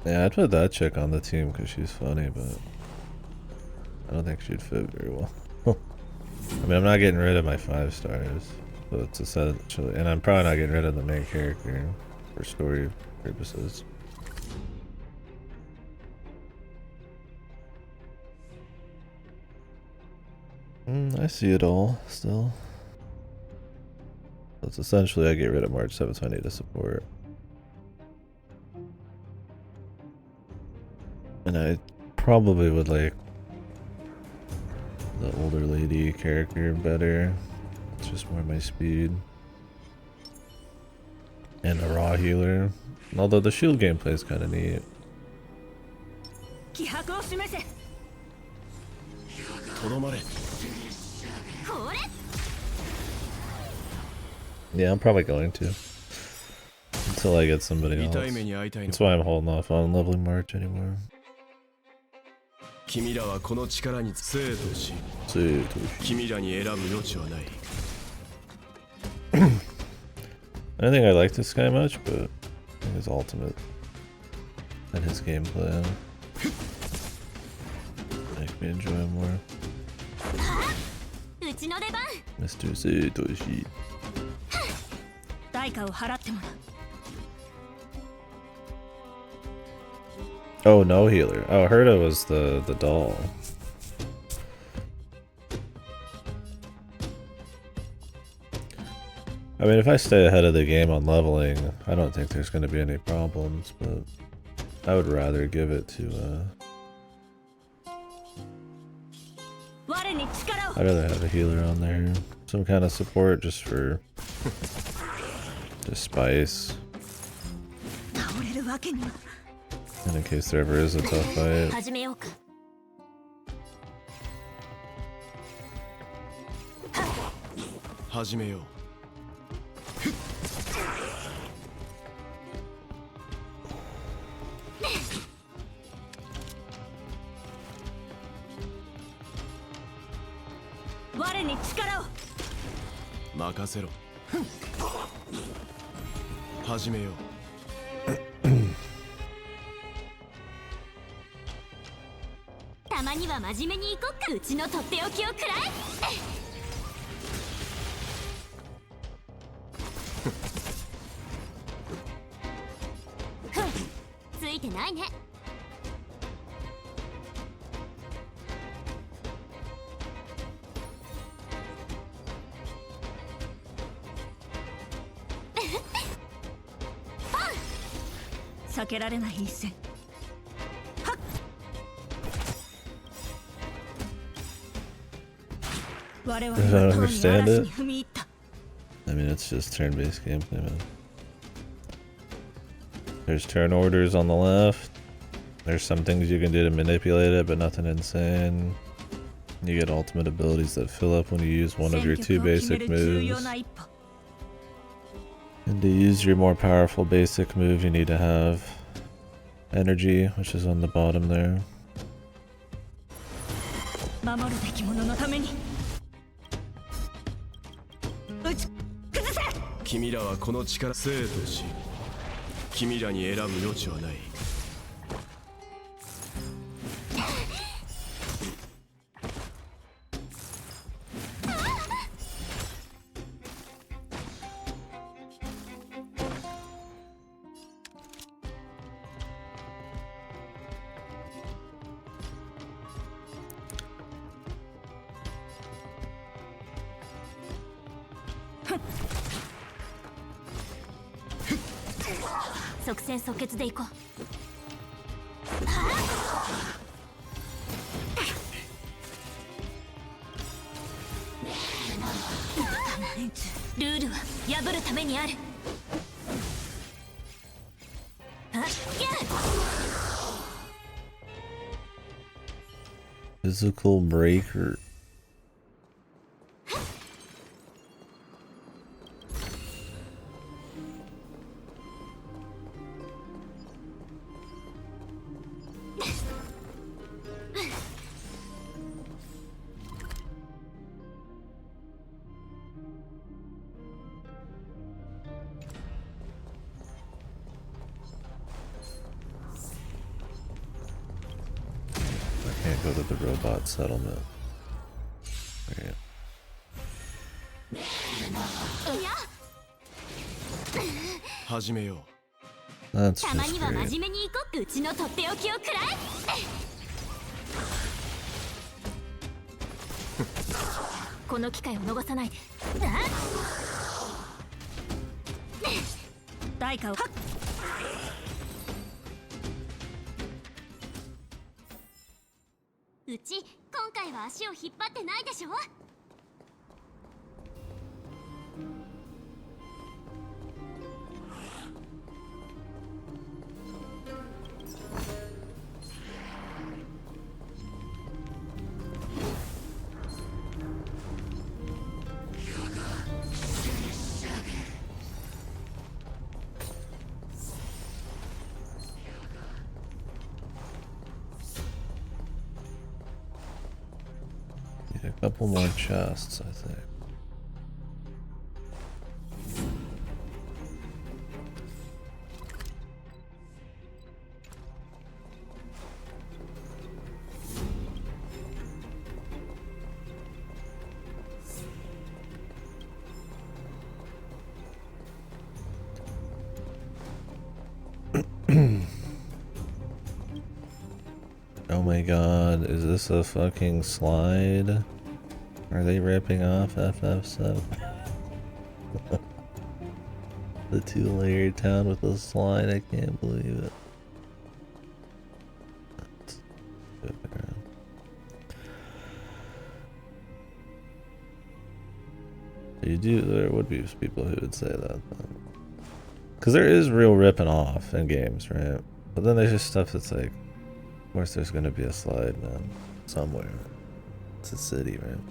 Yeah, I'd put that chick on the team because she's funny, but I don't think she'd fit very well. I mean, I'm not getting rid of my 5 stars, but it's essentially, and I'm probably not getting rid of the main character for story purposes. I see it all still. So it's essentially I get rid of March 7th, so I need a support. And I probably would like the older lady character better. It's just more my speed. And a raw healer. Although the shield gameplay is kind of neat. Yeah, I'm probably going to. Until I get somebody else. That's why I'm holding off on leveling March anymore. I don't think I like this guy much, but I think his ultimate and his gameplay make me enjoy him more. Mr. Satoshi. Oh, no healer. Oh, Herta was the doll. I mean, if I stay ahead of the game on leveling, I don't think there's going to be any problems, but I would rather give it to, I'd rather have a healer on there. Some kind of support just for just spice. And in case there ever is a tough fight. I don't understand it. I mean, it's just turn-based gameplay, man. There's turn orders on the left. There's some things you can do to manipulate it, but nothing insane. You get ultimate abilities that fill up when you use one of your 2 basic moves. And to use your more powerful basic move, you need to have energy, which is on the bottom there. 守るべき者のために打ち崩せ。君らはこの力生と死、君らに選ぶ余地はない。即戦即決でいこう。ルールは破るためにある。Physical breaker. Can't go to the robot settlement. Okay. That's just great. うちのとっておきをくらえ。この機会を逃さないで。代価を。うち今回は足を引っ張ってないでしょ。A couple more chests, I think. Oh my god, is this a fucking slide? Are they ripping off FF7? The two-layered town with a slide, I can't believe it. There would be people who would say that. Because there is real ripping off in games, right? But then there's just stuff that's like, of course there's gonna be a slide, man. Somewhere. It's a city, man.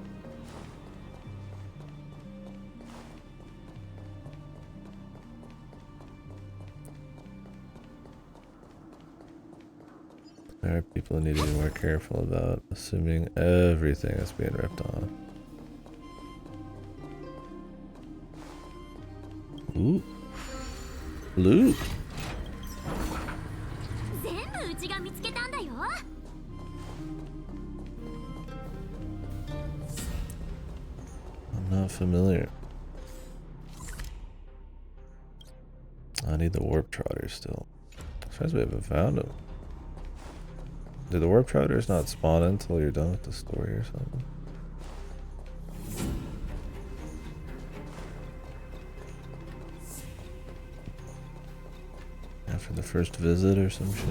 There are people who need to be more careful about assuming everything is being ripped off. Ooh. Loot. I'm not familiar. I need the warp trotter still. I'm surprised we haven't found him. Did the warp trotters not spawn until you're done with the story or something? After the first visit or some shit?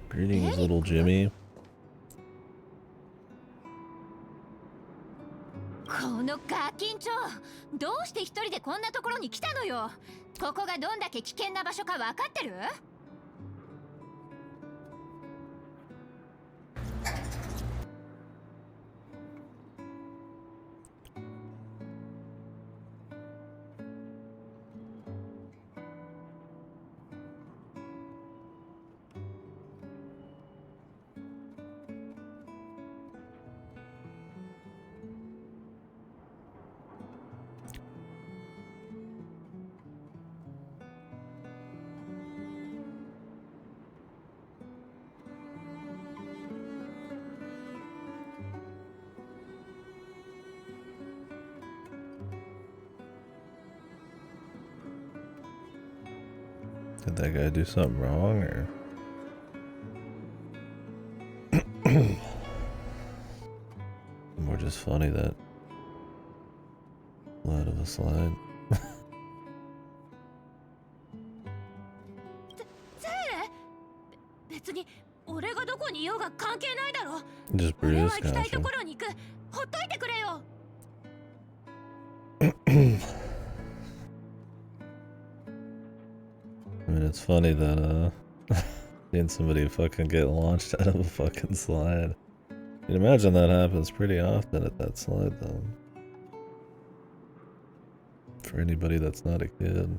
Greetings, little Jimmy. このガキンチョ、どうして一人でこんなところに来たのよ。ここがどんだけ危険な場所か分かってる？ Did that guy do something wrong, or? Or just funny that slide of a slide. Just bruise, gotcha. I mean, it's funny that, seeing somebody fucking get launched out of a fucking slide. You'd imagine that happens pretty often at that slide, though. For anybody that's not a kid.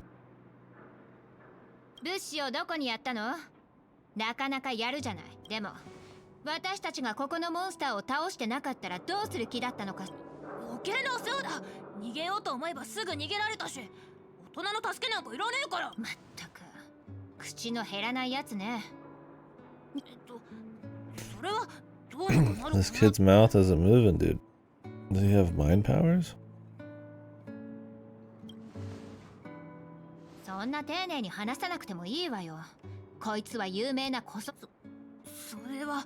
物資をどこにやったの？なかなかやるじゃない。でも、私たちがここのモンスターを倒してなかったらどうする気だったのか。余計なお世話だ。逃げようと思えばすぐ逃げられたし、大人の助けなんかいらねえから。まったく、口の減らないやつね。それはどうにかなるかな。This kid's mouth isn't moving, dude. Does he have mind powers? そんな丁寧に話さなくてもいいわよ。こいつは有名なこそ。それは。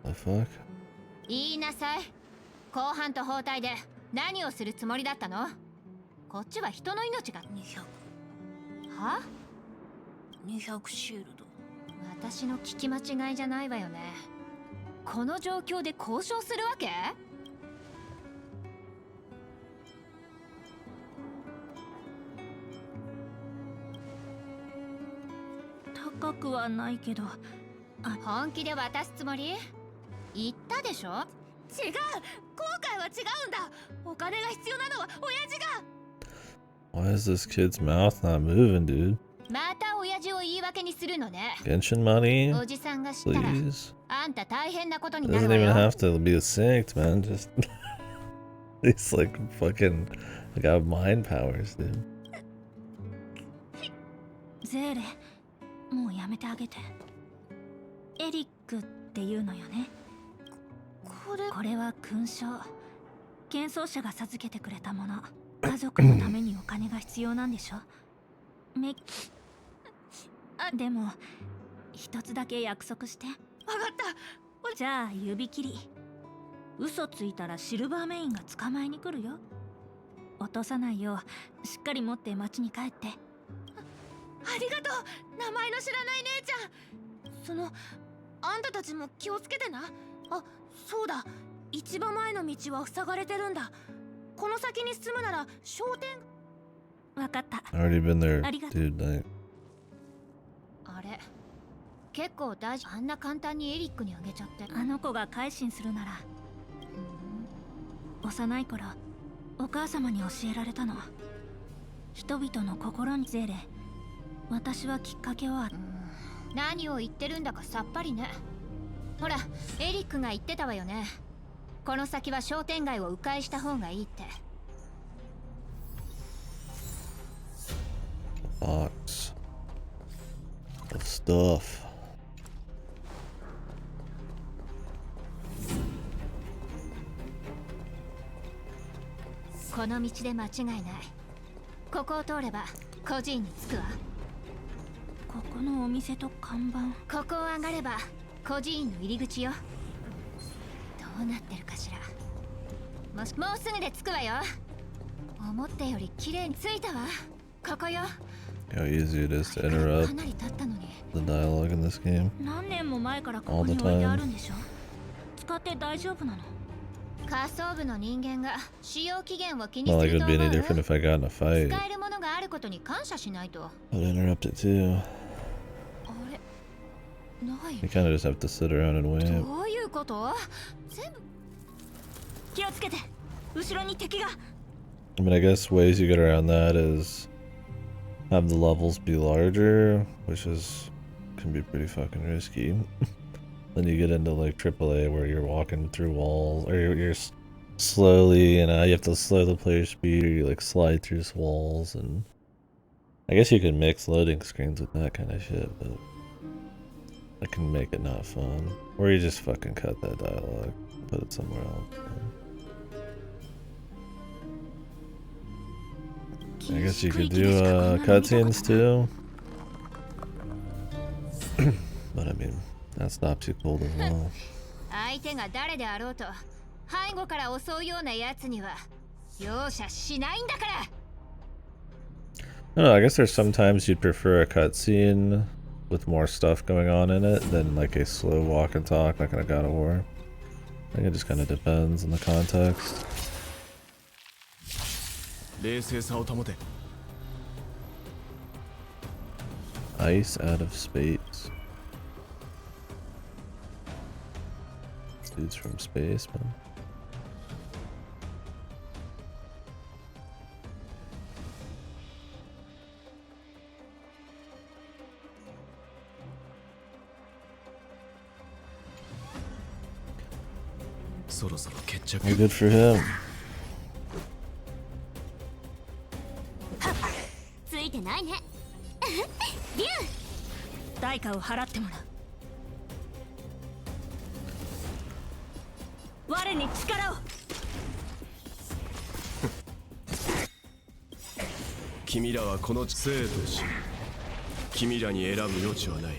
The fuck? 言いなさい。後半と包帯で何をするつもりだったの？こっちは人の命が200。は？200シールド。私の聞き間違いじゃないわよね。この状況で交渉するわけ？高くはないけど、本気で渡すつもり？言ったでしょ？違う、今回は違うんだ。お金が必要なのは親父が。Why is this kid's mouth not moving, dude? また親父を言い訳にするのね。Genshin money? おじさんが知ったら、 Please? あんた大変なことに It なる doesn't わ even よ。 have to be synced, man. Just he's like fucking got mind powers, dude. ゼーレ、もうやめてあげて。エリックっていうのよね。これは勲章。剣奏者が授けてくれたもの。家族のためにお金が必要なんでしょ。でも一つだけ約束して。わかった。じゃあ指切り。嘘ついたらシルバーメインが捕まえに来るよ。落とさないようしっかり持って町に帰って。ありがとう。名前の知らない姉ちゃん。あんたたちも気をつけてな。あ、そうだ。一番前の道は塞がれてるんだ。この先に進むなら商店。わかった。 Already been there, dude. Like... あれ、結構大事。あんな簡単にエリックにあげちゃって。あの子が改心するなら。幼い頃、お母様に教えられたの。人々の心にゼーレ。私はきっかけは。何を言ってるんだかさっぱりね。ほら、エリックが言ってたわよね。この先は商店街を迂回した方がいいって。Box of stuff. この道で間違いない。ここを通れば個人に着くわ。ここのお店と看板。ここを上がれば孤児院の入り口よ。どうなってるかしら。もうすぐで着くわよ。思ったより綺麗に着いたわ。ここよ。How easy it is to interrupt the dialogue in this game. 何年も前からここに置いてあるんでしょ。使って大丈夫なの？仮想部の人間が使用期限を気にす Not る like と it'd 思 be う。 any different if I got in a fight. 使えるものがあることに感謝しないと。I'd interrupt it too. あれ、ない。 You kind of just have to sit around and wait. どういうこと？全部。気をつけて。後ろに敵が。I mean, I guess ways you get around that is have the levels be larger, which can be pretty fucking risky. Then you get into like AAA where you're walking through walls, or you're slowly, you have to slow the player speed, or you like slide through walls, and I guess you can mix loading screens with that kind of shit, but that can make it not fun. Or you just fucking cut that dialogue, put it somewhere else. I guess you could do cutscenes too. But I mean, that stops you cold as well. 相手が誰であろうと背後から襲うようなやつには容赦しないんだから。 I don't know, I guess there's sometimes you'd prefer a cutscene with more stuff going on in it than like a slow walk and talk like in a God of War. I think it just kind of depends on the context. 冷静さを保て。 Ice out of space. Dudes from space, man. Well, good for him. ついてないね。リュウ。代価を払ってもらう。我に力を。君らはこの生と死。君らに選ぶ余地はない。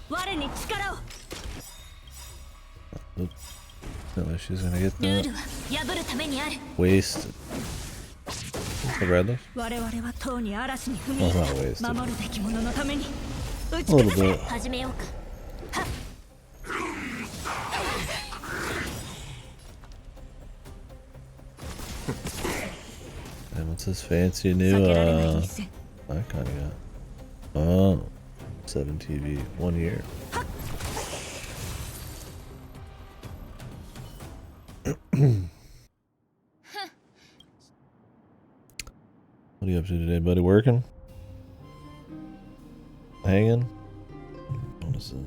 我に力を。 No, she's gonna get ルー that. ルは破るためにある。 Wasted. The red leaf? 我々はとうに嵐に踏み Well, 入 not れ wasted. 守るべきもののために打ち A little 勝 bit. て。始めようか。 And what's this fancy new 避けられない一戦。 I kinda got. Oh. 7TV. 1 year. What are you up to today, buddy? Working? Hanging? What is this?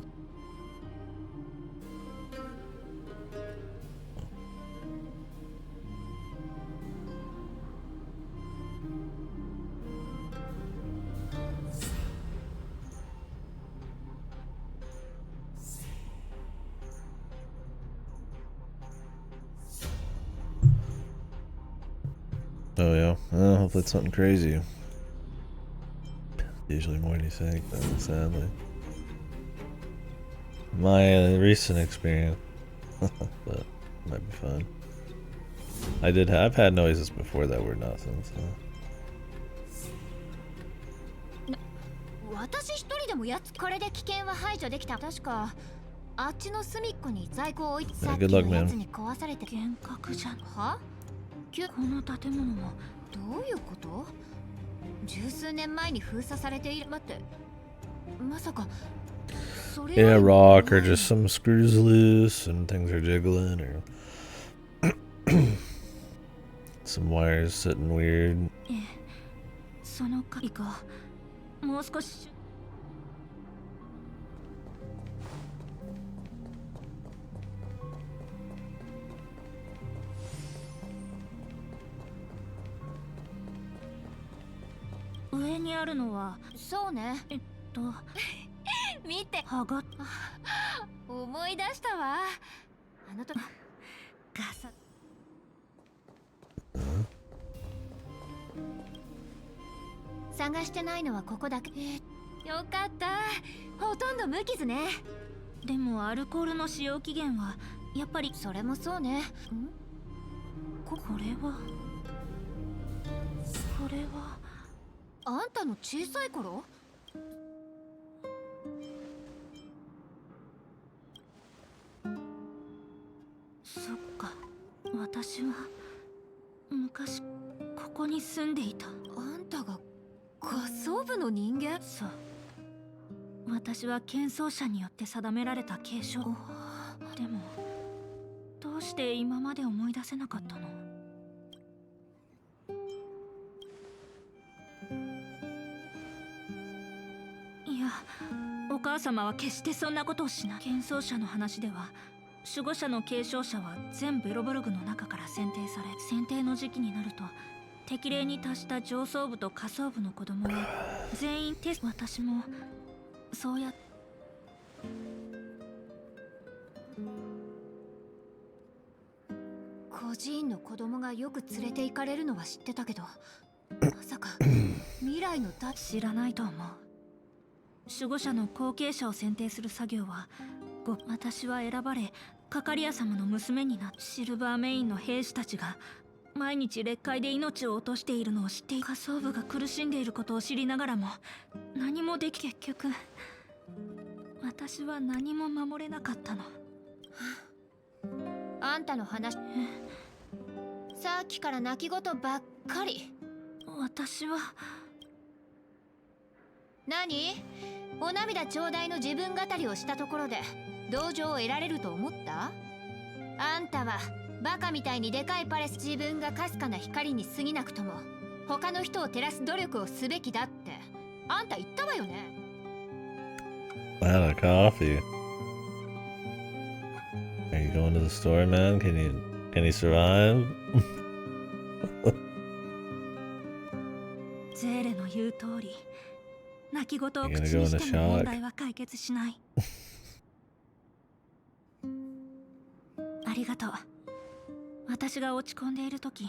Oh yeah. Hopefully it's something crazy. Usually more than you think, though, sadly. My recent experience, but might be fun. I've had noises before that were nothing. So. 私一人でもやつこれで危険は排除できた。確かあっちの隅っこに在庫を置いてさっき Good luck, のや man. つに壊されて。幻覚じゃん。は？この建物もどういうこと？十数年前に封鎖されている。待って、まさかそれ Yeah, rock or just some screws loose and things are jiggling or some wires sitting weird. ええ、その鍵がもう少し。上にあるのはそうね。見て、剥がっ思い出したわ。あの時ガサ。探してないのはここだけ。よかった。ほとんど無傷ね。でもアルコールの使用期限はやっぱり。それもそうね。これはあんたの小さい頃？そっか、私は昔ここに住んでいた。あんたが仮想部の人間？そう、私は剣奏者によって定められた継承。でもどうして今まで思い出せなかったの？いや、お母様は決してそんなことをしない。剣奏者の話では守護者の継承者は全ベロブルグの中から選定され、選定の時期になると適齢に達した上層部と下層部の子供は全員テスト。私もそうやって孤児院の子供がよく連れて行かれるのは知ってたけど、まさか未来の知らないと思う。守護者の後継者を選定する作業は私は選ばれ、カカリア様の娘になって、シルバーメインの兵士たちが毎日劣界で命を落としているのを知って、下層部が苦しんでいることを知りながらも何もでき、結局私は何も守れなかったの。あんたの話、さっきから泣き言ばっかり。私は何？お涙ちょうだいの自分語りをしたところで同情を得られると思った？あんたはバカみたいにでかいパレス、自分がかすかな光に過ぎなくとも他の人を照らす努力をすべきだってあんた言ったわよね。Out of coffee. Are you going to the store, man? Can you survive? ゼーレの言う通り、泣き言を口 You're に gonna go し into ても shock. 問題は解決しない。ありがとう。私が落ち込んでいる時、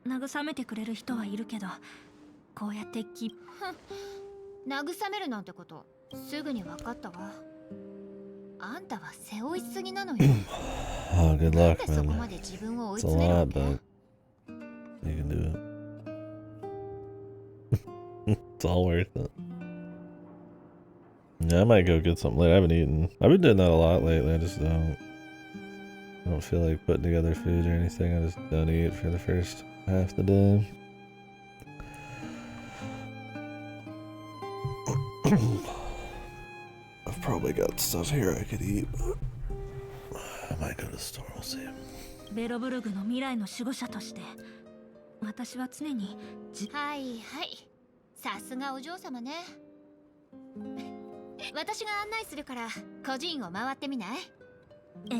慰めてくれる人はいるけど、こうやって慰めるなんてことすぐに分かったわ。あんたは背負いすぎなのよ。Oh, good なん luck, でそこ man. まで自分を追い It's a 詰めるわ lot, け？ but you can do it. It's all worth it. Yeah, I might go get something later. I haven't eaten. I've been doing that a lot lately. I just don't feel like putting together food or anything. I just don't eat for the first half the day. I've probably got stuff here I could eat, but I might go to the store. We'll see. ベロブルグの未来の守護者として、私は常にはいはい、さすがお嬢様ね。私が案内するから孤児院を回ってみない？え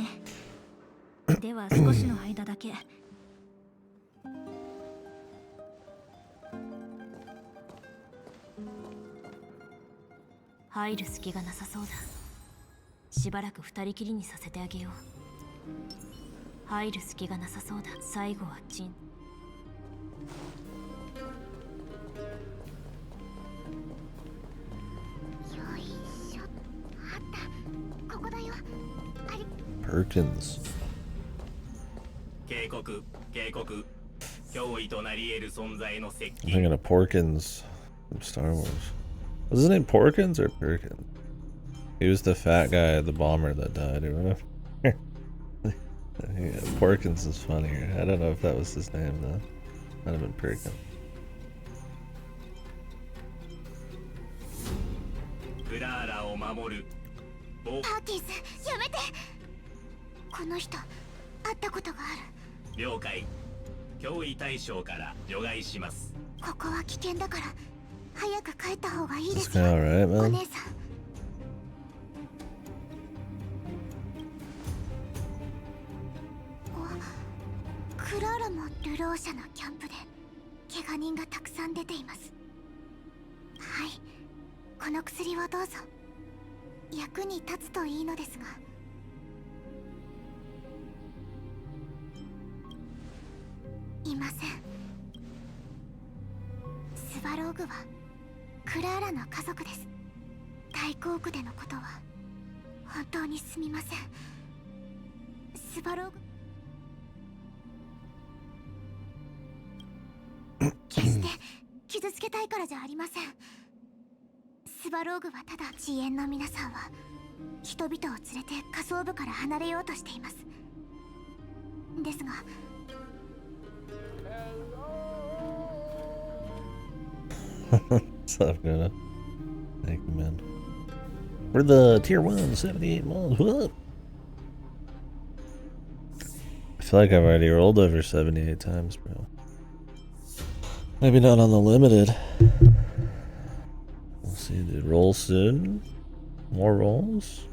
え。では少しの間だけ。入る隙がなさそうだ。しばらく二人きりにさせてあげよう。入る隙がなさそうだ。最後はチン。よいしょ。あった。ここだよ。Perkins. 警告、警告。脅威となり得る存在の接 I'm 近。 thinking of Porkins from Star Wars. Was his name Porkins or Perkins? He was the fat guy, the bomber that died or whatever. Yeah, Porkins is funnier. I don't know if that was his name though. Might have been Perkins. クラーラを守る。パーキンス、やめて。この人、会ったことがある。了解。脅威対象から除外します。ここは危険だから早く帰った方がいいで Is す this よ。 guy alright, お man? 姉さん。クラーラも流浪者のキャンプで怪我人がたくさん出ています。はい、この薬をどうぞ。役に立つといいのですが。いません。スワローグはクラーラの家族です。大航空でのことは本当にすみません。スワローグ決して傷つけたいからじゃありません。スワローグはただ遅延の皆さんは人々を連れて下層部から離れようとしています。ですがWhat's up, Gonna? Thank you, man. We're the tier 1, 78 mods. What up? I feel like I've already rolled over 78 times, bro. Maybe not on the limited. We'll see, dude. Roll soon. More rolls.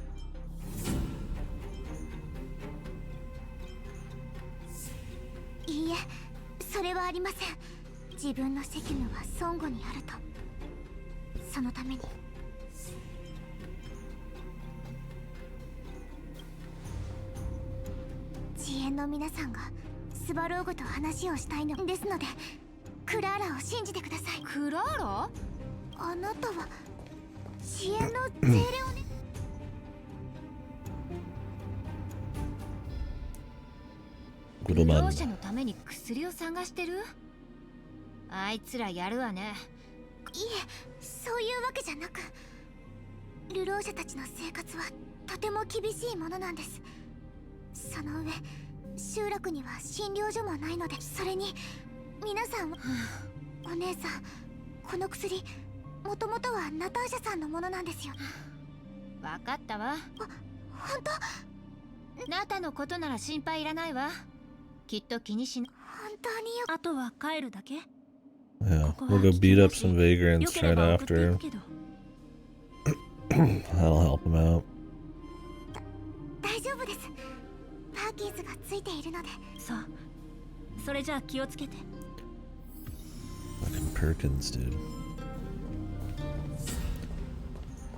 いいえ、それはありません。自分の責務は孫悟にあると。そのために遅延の皆さんがスバローグと話をしたいのですので、クラーラを信じてください。クラーラ？あなたは遅延の精霊をね。不老者のために薬を探してる？あいつらやるわね。いえ、そういうわけじゃなく、流浪者たちの生活はとても厳しいものなんです。その上、集落には診療所もないので、それに皆さんはお姉さん、この薬もともとはナターシャさんのものなんですよ。わかったわ。本当？ナタのことなら心配いらないわ。きっと気にしな。本当によ。あとは帰るだけ。 Yeah, we'll go beat up some vagrants よけれ right ば送ってい after. くけど。 That'll help them out. 大丈夫です。パーキンスがついているので。さあ、それじゃあ気をつけて。 Fucking Perkins, dude.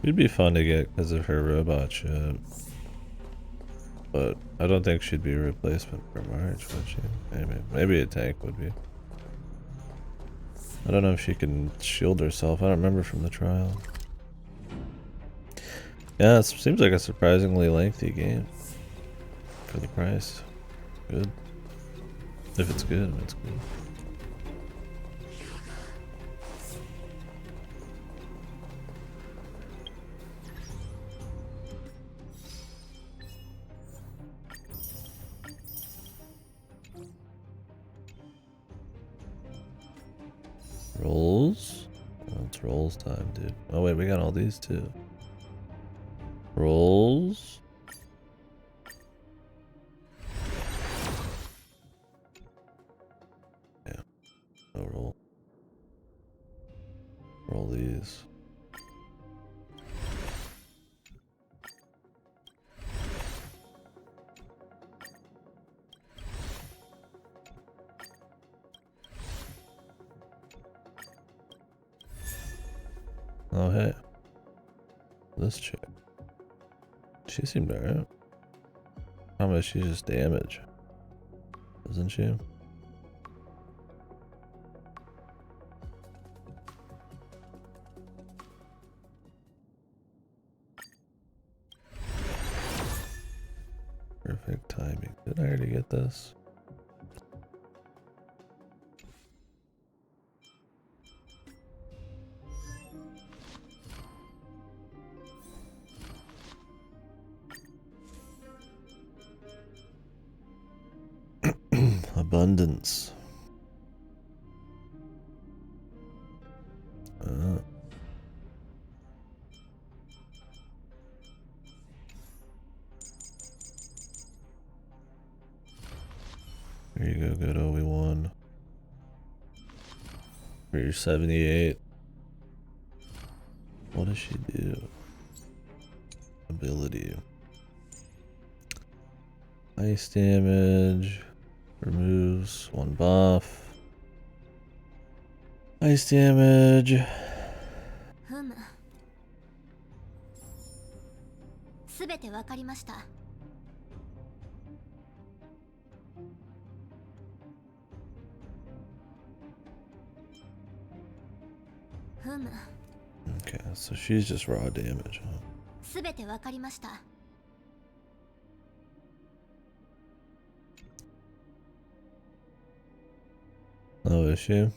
It'd be fun to get because of her robot shit. But I don't think she'd be a replacement for March, would she? Maybe a tank would be. I don't know if she can shield herself. I don't remember from the trial. Yeah, it seems like a surprisingly lengthy game for the price. Good. If it's good, it's good. Rolls? Oh, it's rolls time, dude. Oh wait, we got all these too. Rolls? Yeah. No roll. Roll these. Oh hey, this chick. She seemed alright. How much she just damage, doesn't she? Perfect timing. Did I already get this? Abundance. There you go, good Obi-Wan. For your 78. What does she do? Ability. Ice damage. Removes one buff. Ice damage. ふむ。すべてわかりました。ふむ。Okay, so she's just raw damage, huh? すべてわかりました。No issue.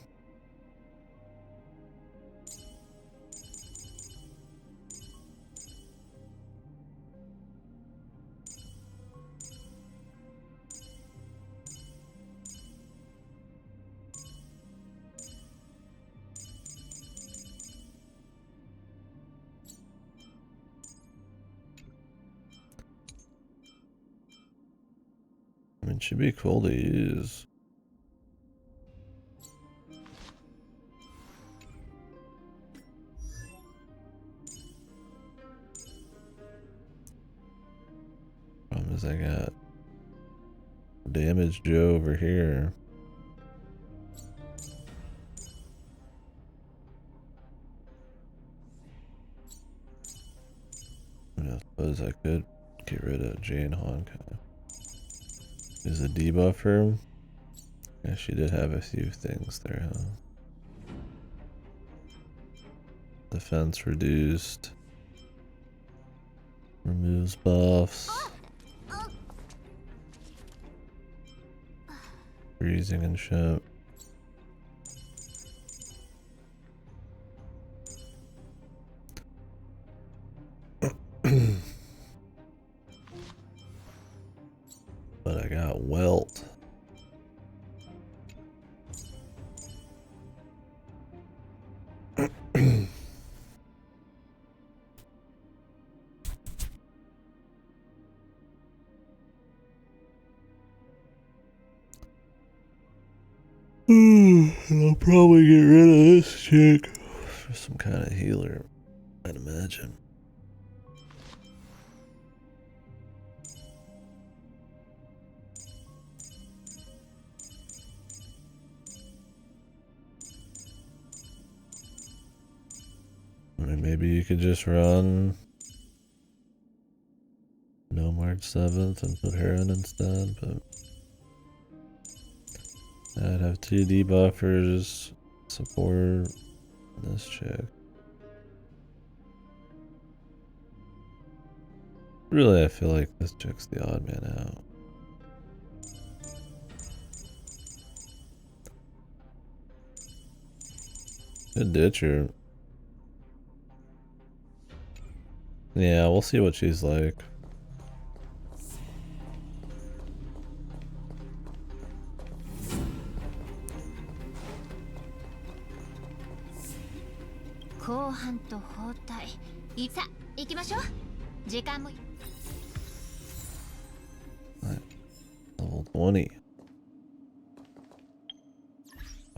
I mean, she'd be cool to use. Problem is I got damage Joe over here. I suppose I could get rid of Jane Honkai. Is a debuffer. Yeah, she did have a few things there, huh? Defense reduced. Removes buffs. Freezing and shit. But I got Welt. I'll probably get rid of this chick for some kind of healer, I'd imagine. I mean, maybe you could just run no March 7th and put her in instead, but I'd have 2 debuffers, support this chick. Really, I feel like this chick's the odd man out. Good ditcher. Yeah, we'll see what she's like. Level 20.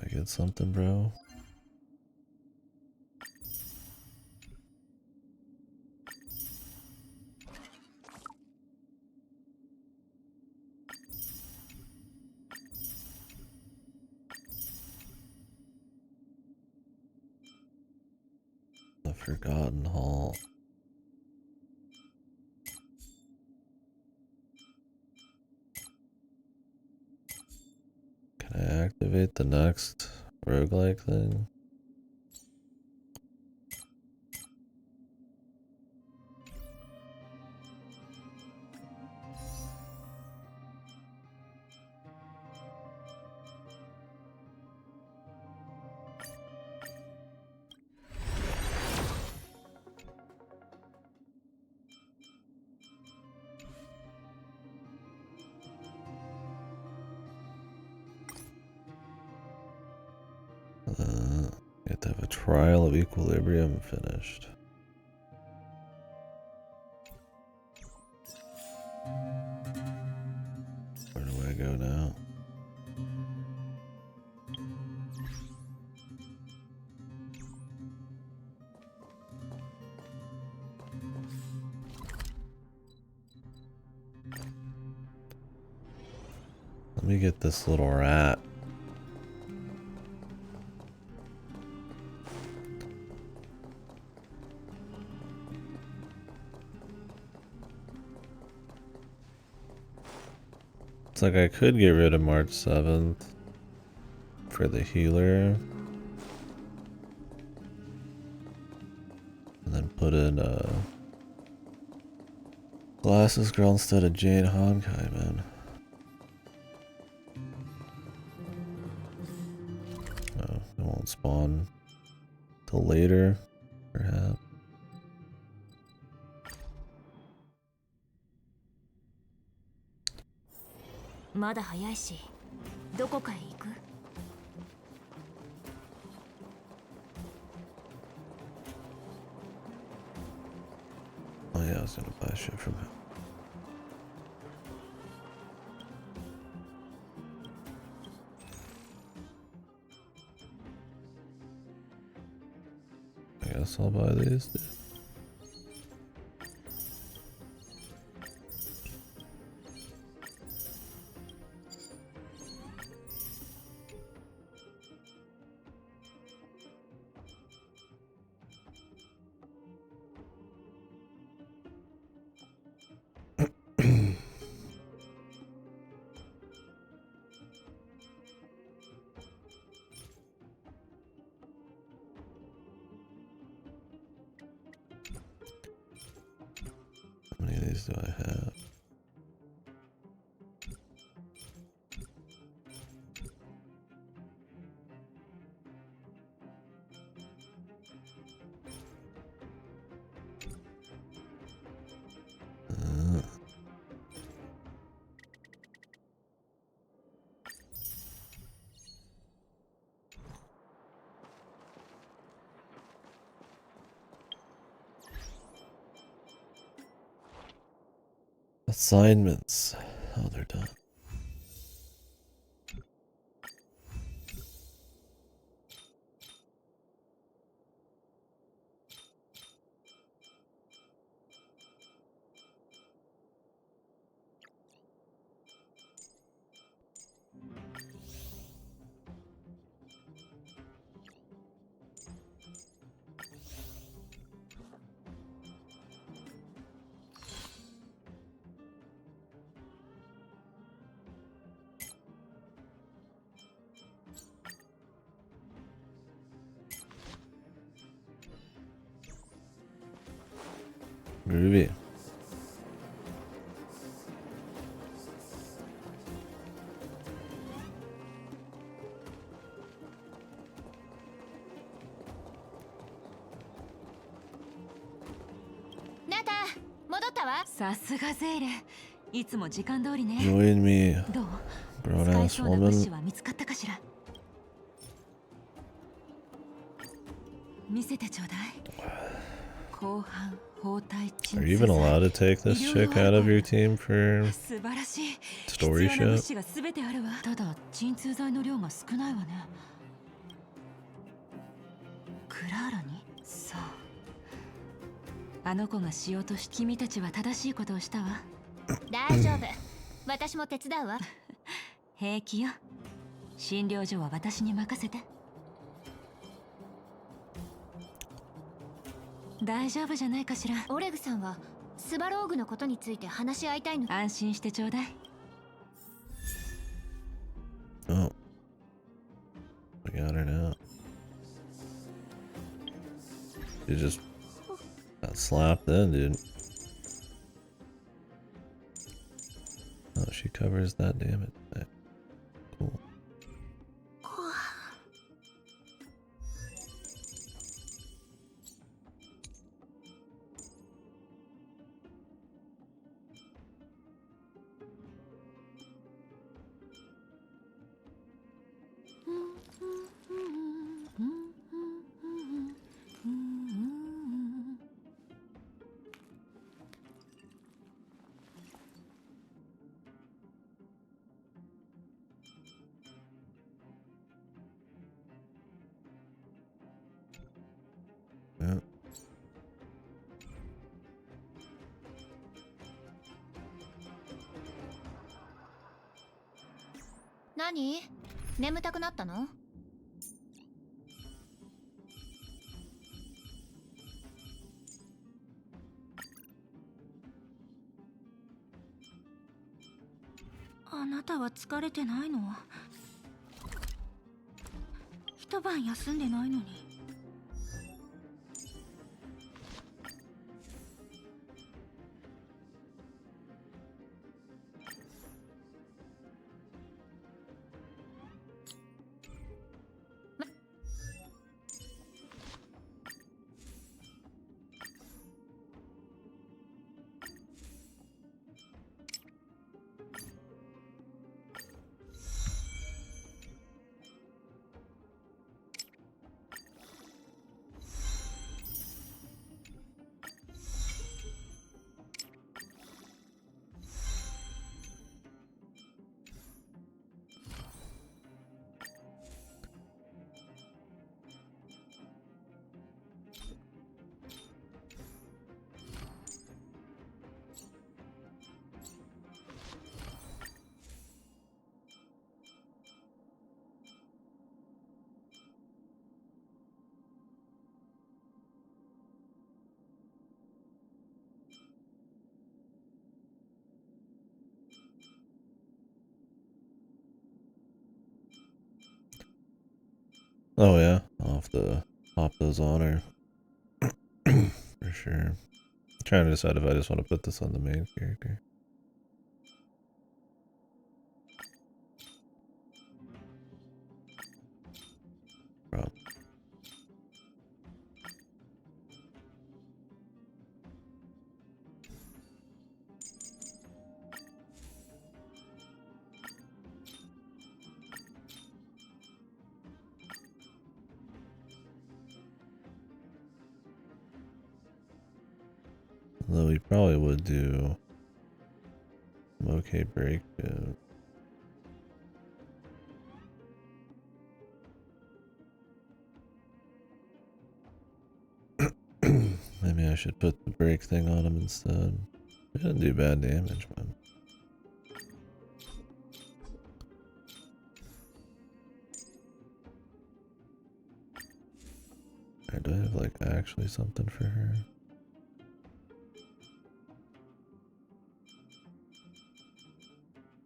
I get something, bro. The Forgotten Hall. Can I activate the next roguelike thing? You have to have a trial of equilibrium finished. Where do I go now? Let me get this little rat. It's like I could get rid of March 7th for the healer. And then put in Glasses Girl instead of Jane Honkai, man. Oh, it won't spawn till later, perhaps. Oh yeah, I was gonna buy shit from him. I guess I'll buy these. these do I have? Assignments. Oh, they're done. Groovy.さすがゼーレ、いつも時間通りね。 Join me, どう？ grown 使え ass そうな物資 woman. は見つかったかしら。見せてちょうだい。後半包帯鎮 Are you even allowed to take this chick out of your team for 素晴らしい。 story 必要な物 shit? 資が全てあるわ。ただ鎮痛剤の量が少ないわね。クラーラに？さあ。あの子がしようとし、君たちは正しいことをしたわ。大丈夫。私も手伝うわ。平気よ。診療所は私に任せて。大丈夫じゃないかしら。オレグさんはスバローグのことについて話し合いたいの。安心してちょうだい。 Oh. I got her now. You just got slapped in, dude. Oh, she covers that damage. Cool. Yeah. 何？眠たくなったの？あなたは疲れてないの？一晩休んでないのに。Oh yeah, I'll have to pop those on her for sure. trying to decide if I just want to put this on the main character. Problem. Though we probably would do okay break. Maybe I should put the break thing on him instead. It didn't do bad damage, man. Alright, do I have like actually something for her?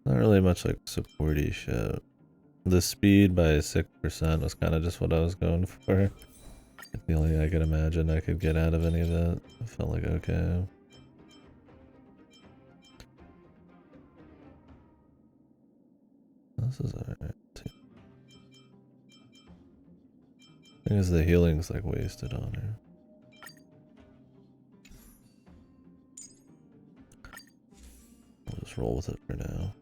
Not really much like supporty shit. The speed by 6% was kind of just what I was going for. The only thing I could imagine I could get out of any of that. I felt like okay. This is alright too. Thing is the healing's like wasted on her. I'll just roll with it for now.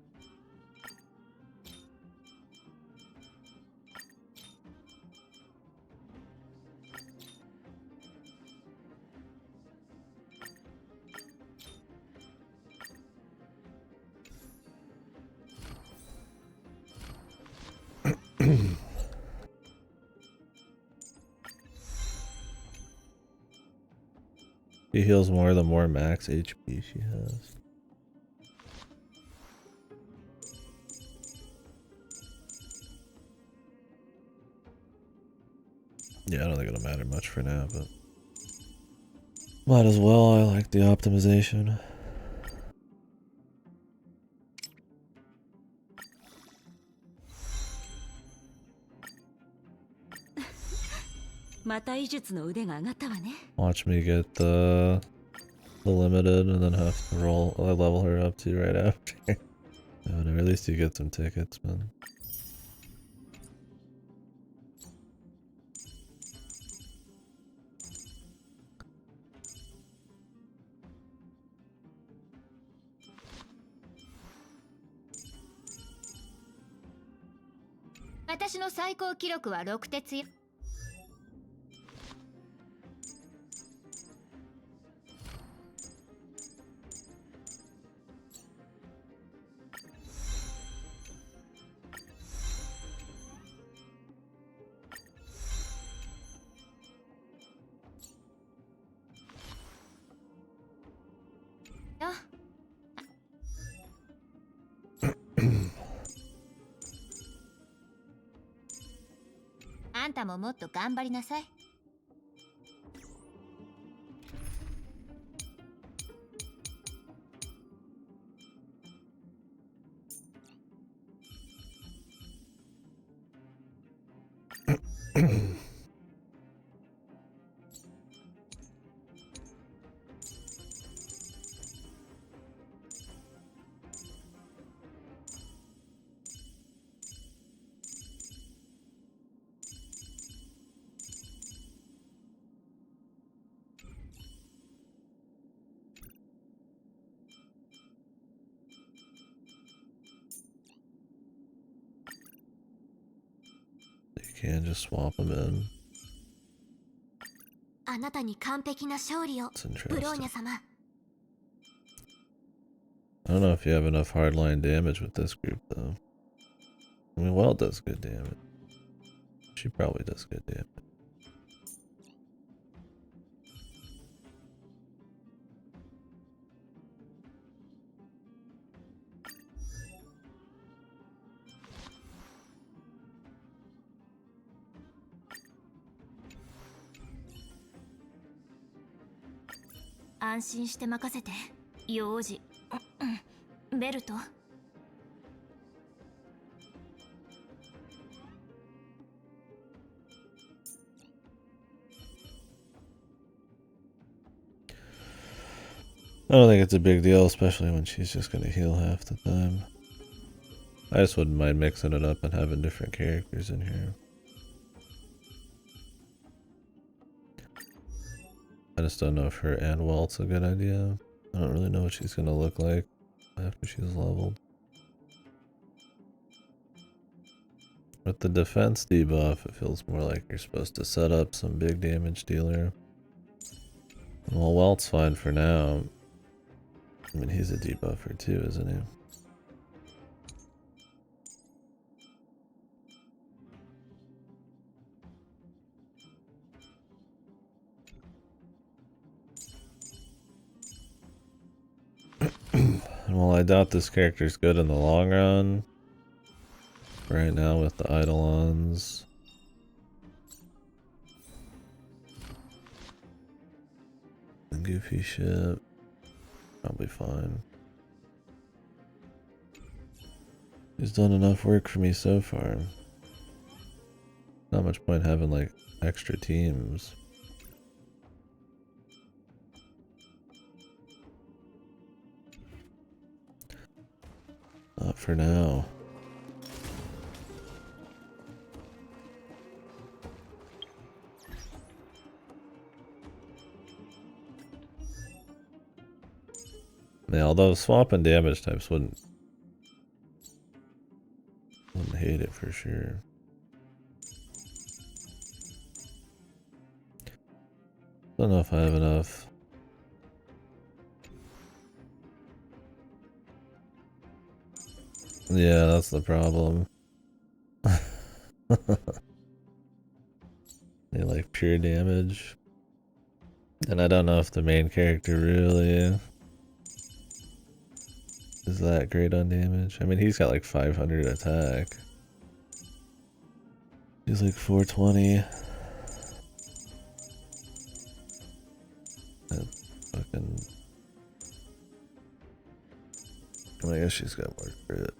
She heals more the more max HP she has. Yeah, I don't think it'll matter much for now, but might as well. I like the optimization. Watch me get the limited and then have to roll level her up to right after. Whatever, at least you get some tickets, man.私の最高記録は6鉄よ。あんたももっと頑張りなさい。You can just swap them in. あなたに完璧な勝利を、 It's ブロー interesting. ニャ様。 I don't know if you have enough hardline damage with this group, though. I mean, Well does good damage. She probably does good damage.「安心して任せて幼児ベルト」I don't think it's a big deal, especially when she's just gonna heal half the time. I just wouldn't mind mixing it up and having different characters in here. I just don't know if her and Walt's a good idea. I don't really know what she's gonna look like after she's leveled. With the defense debuff, it feels more like you're supposed to set up some big damage dealer. Well, Walt's fine for now. I mean, he's a debuffer too, isn't he? Well, I doubt this character's good in the long run. Right now with the Eidolons. The goofy shit. Probably fine. He's done enough work for me so far. Not much point having like extra teams. Not for now. Yeah, although swapping damage types wouldn't hate it for sure. Don't know if I have enough. Yeah, that's the problem. They like pure damage. And I don't know if the main character really is that great on damage. I mean, he's got like 500 attack. He's like 420. And fucking... I guess she's got more crit.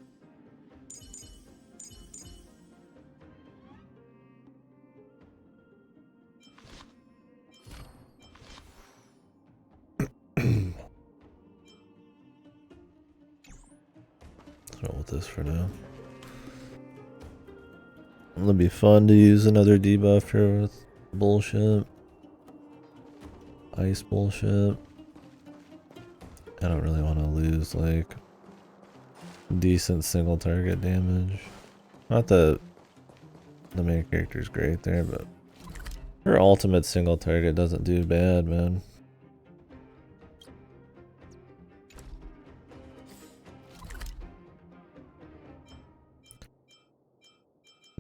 Let's roll with this for now. It'll be fun to use another debuff here with bullshit. Ice bullshit. I don't really want to lose like decent single target damage. Not that the main character's great there, but her ultimate single target doesn't do bad, man.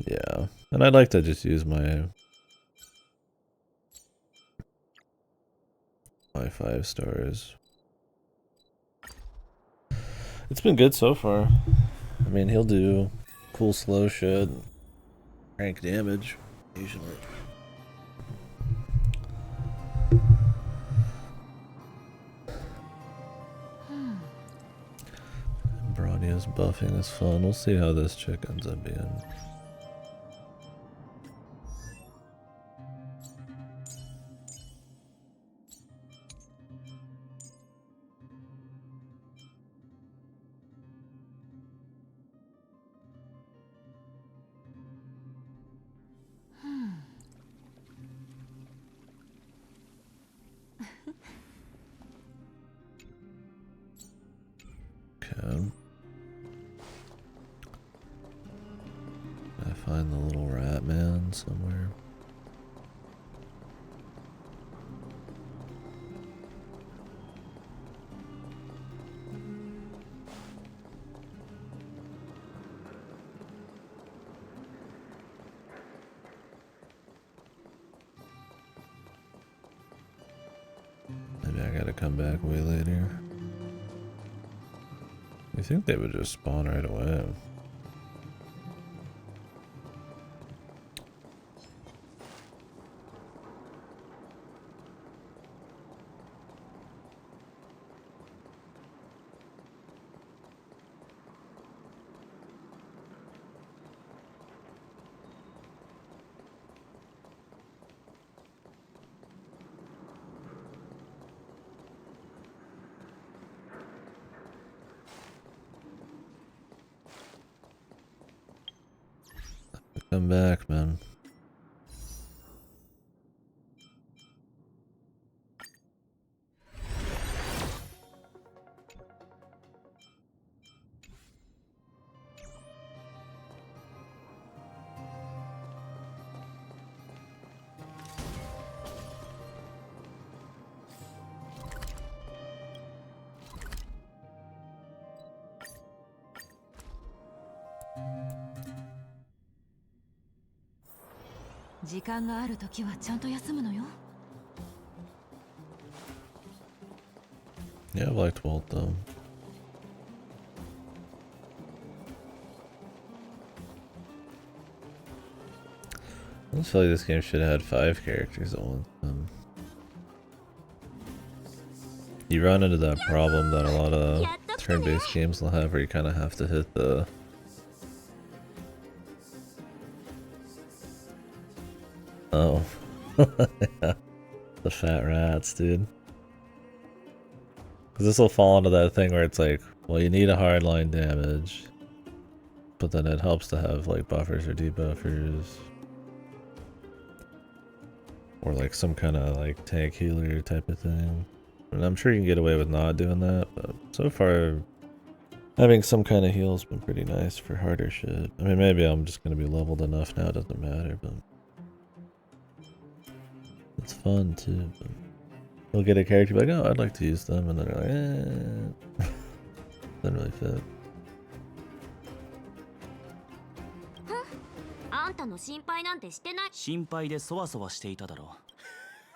Yeah, and I'd like to just use my 5 stars. It's been good so far. I mean, he'll do cool slow shit, rank damage, usually. Bronia's buffing is fun. We'll see how this chick ends up being. Okay. I find the little rat man somewhere. Maybe I gotta come back way later. You think they would just spawn right away? Come back, man.時間があるときはちゃんと休むのよ。 Yeah, I liked Walt though. I just feel like this game should have had 5 characters at once. You run into that problem that a lot of turn-based games will have where you kind of have to hit the yeah. The fat rats, dude. Because this will fall into that thing where it's like, well, you need a hardline damage, but then it helps to have like buffers or debuffers, or like some kind of like tank healer type of thing. And I'm sure you can get away with not doing that, but so far having some kind of heal has been pretty nice for harder shit. I mean, maybe I'm just going to be leveled enough now, it doesn't matter, but it's fun too. But you'll get a character like, oh, I'd like to use them, and then you're like, doesn't really fit. あんたの心配なんてしてない。心配でそわそわしていただろ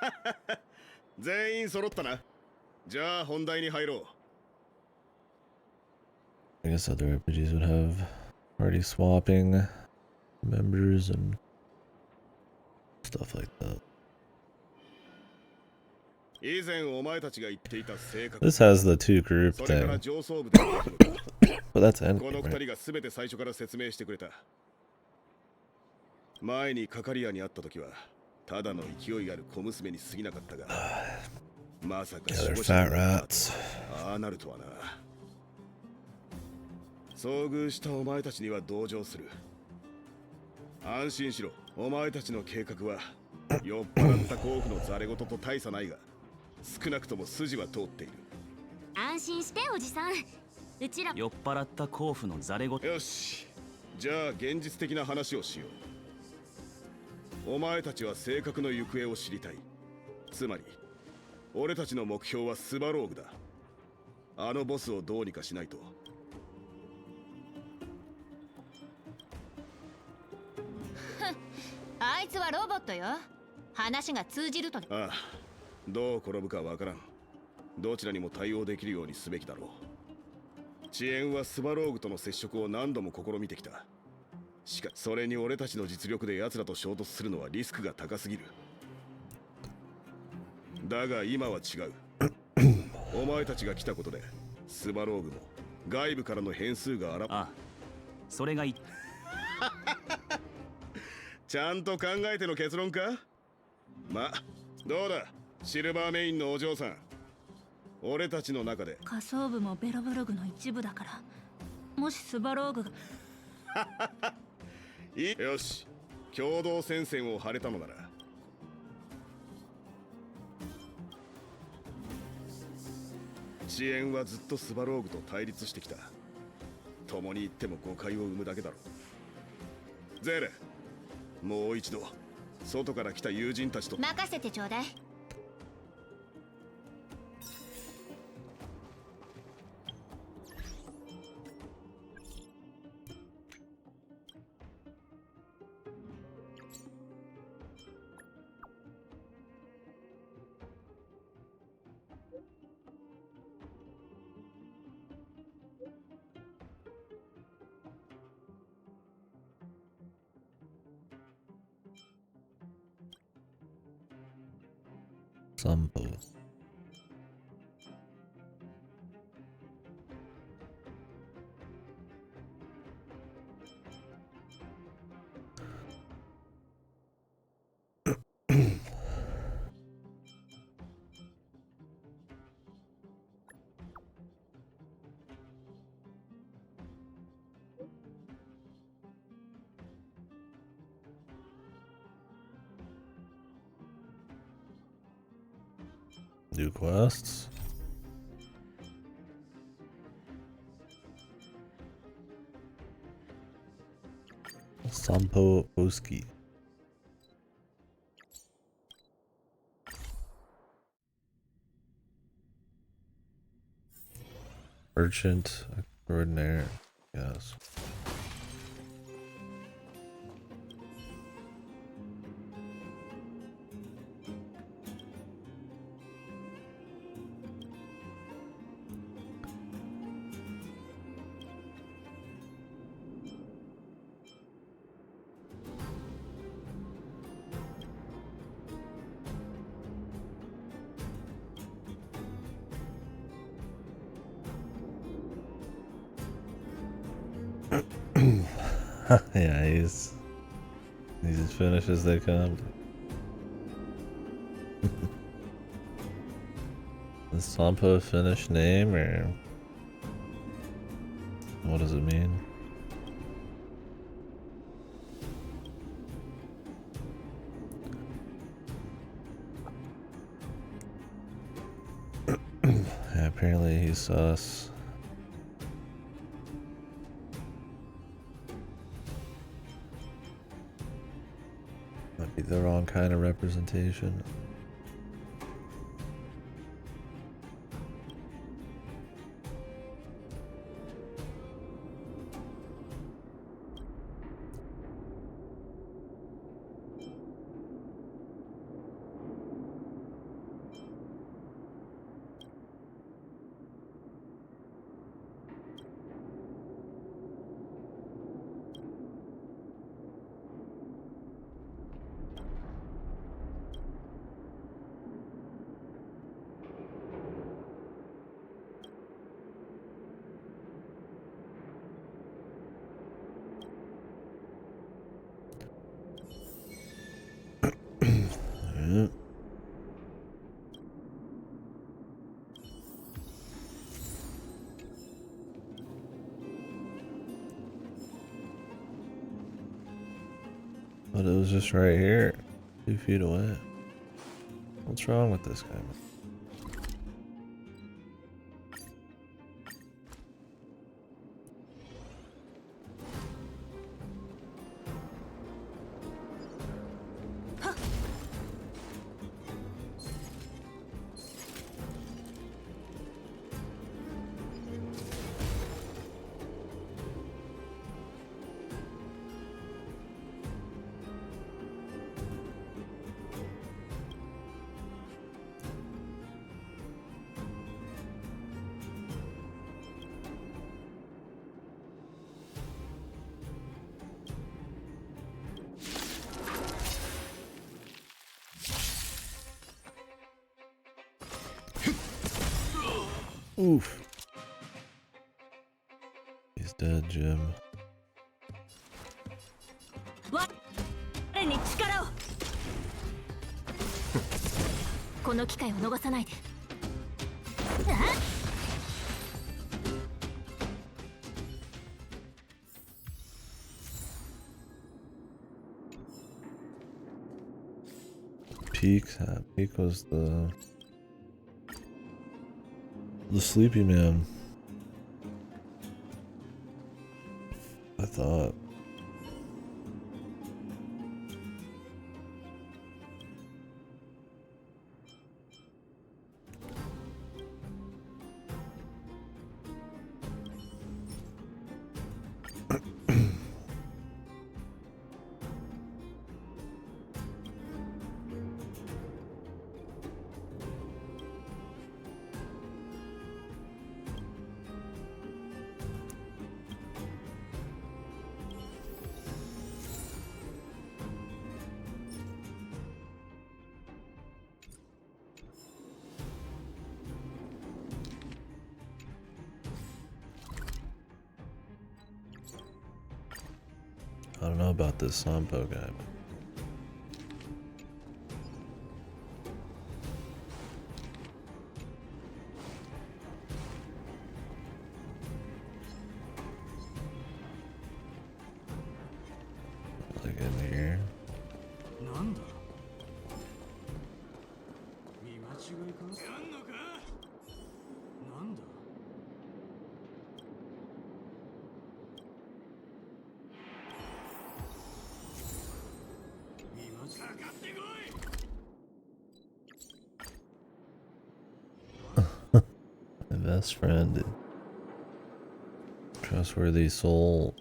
う。全員揃ったな。じゃあ本題に入ろう。I guess other RPGs would have party swapping members and stuff like that. This has the 2 group thing. But that's endgame, right? 前にカカリアに会った時はただの勢いがある小娘に過ぎなかったがまさか Yeah, they're fat rats. ああなるとはな。遭遇したお前たちには同情する。安心しろ、お前たちの計画は酔っ払った甲府のザレ言と大差ないが少なくとも筋は通っている。安心しておじさん、うちら酔っ払った甲府のザレ言。よし、じゃあ現実的な話をしよう。お前たちは正確の行方を知りたい。つまり俺たちの目標はスバローグだ。あのボスをどうにかしないと。あいつはロボットよ。話が通じると。ああ、どう転ぶかわからん。どちらにも対応できるようにすべきだろう。遅延はスバローグとの接触を何度も試みてきた。しかしそれに俺たちの実力で奴らと衝突するのはリスクが高すぎる。だが今は違う。お前たちが来たことでスバローグも外部からの変数が現れ。ああ、それがいい。ちゃんと考えての結論か。ま、どうだシルバーメインのお嬢さん。俺たちの中で下層部もベロブルグの一部だから、もしスバローグがよし、共同戦線を張れたのなら。遅延はずっとスバローグと対立してきた。共に言っても誤解を生むだけだろう。ゼーレ、もう一度外から来た友人たちと任せてちょうだい。Some both. New quests. Sampo Oski. Merchant extraordinaire. Yes. Yeah, he's as finished as they come. Is Sampo a Finnish name, or what does it mean? Yeah, apparently he's sus. Might be the wrong kind of representation. Yeah. But it was just right here, 2 feet away. What's wrong with this guy? Oof. He's dead, Jim. What? 我に力を。この機会を逃さないで。Peak was the sleepy man. I thought. I don't know about this Sampo guy, but like in here. なんだ見間違んのか。なんだ。今かかってこい。 My best friend. Trustworthy soul.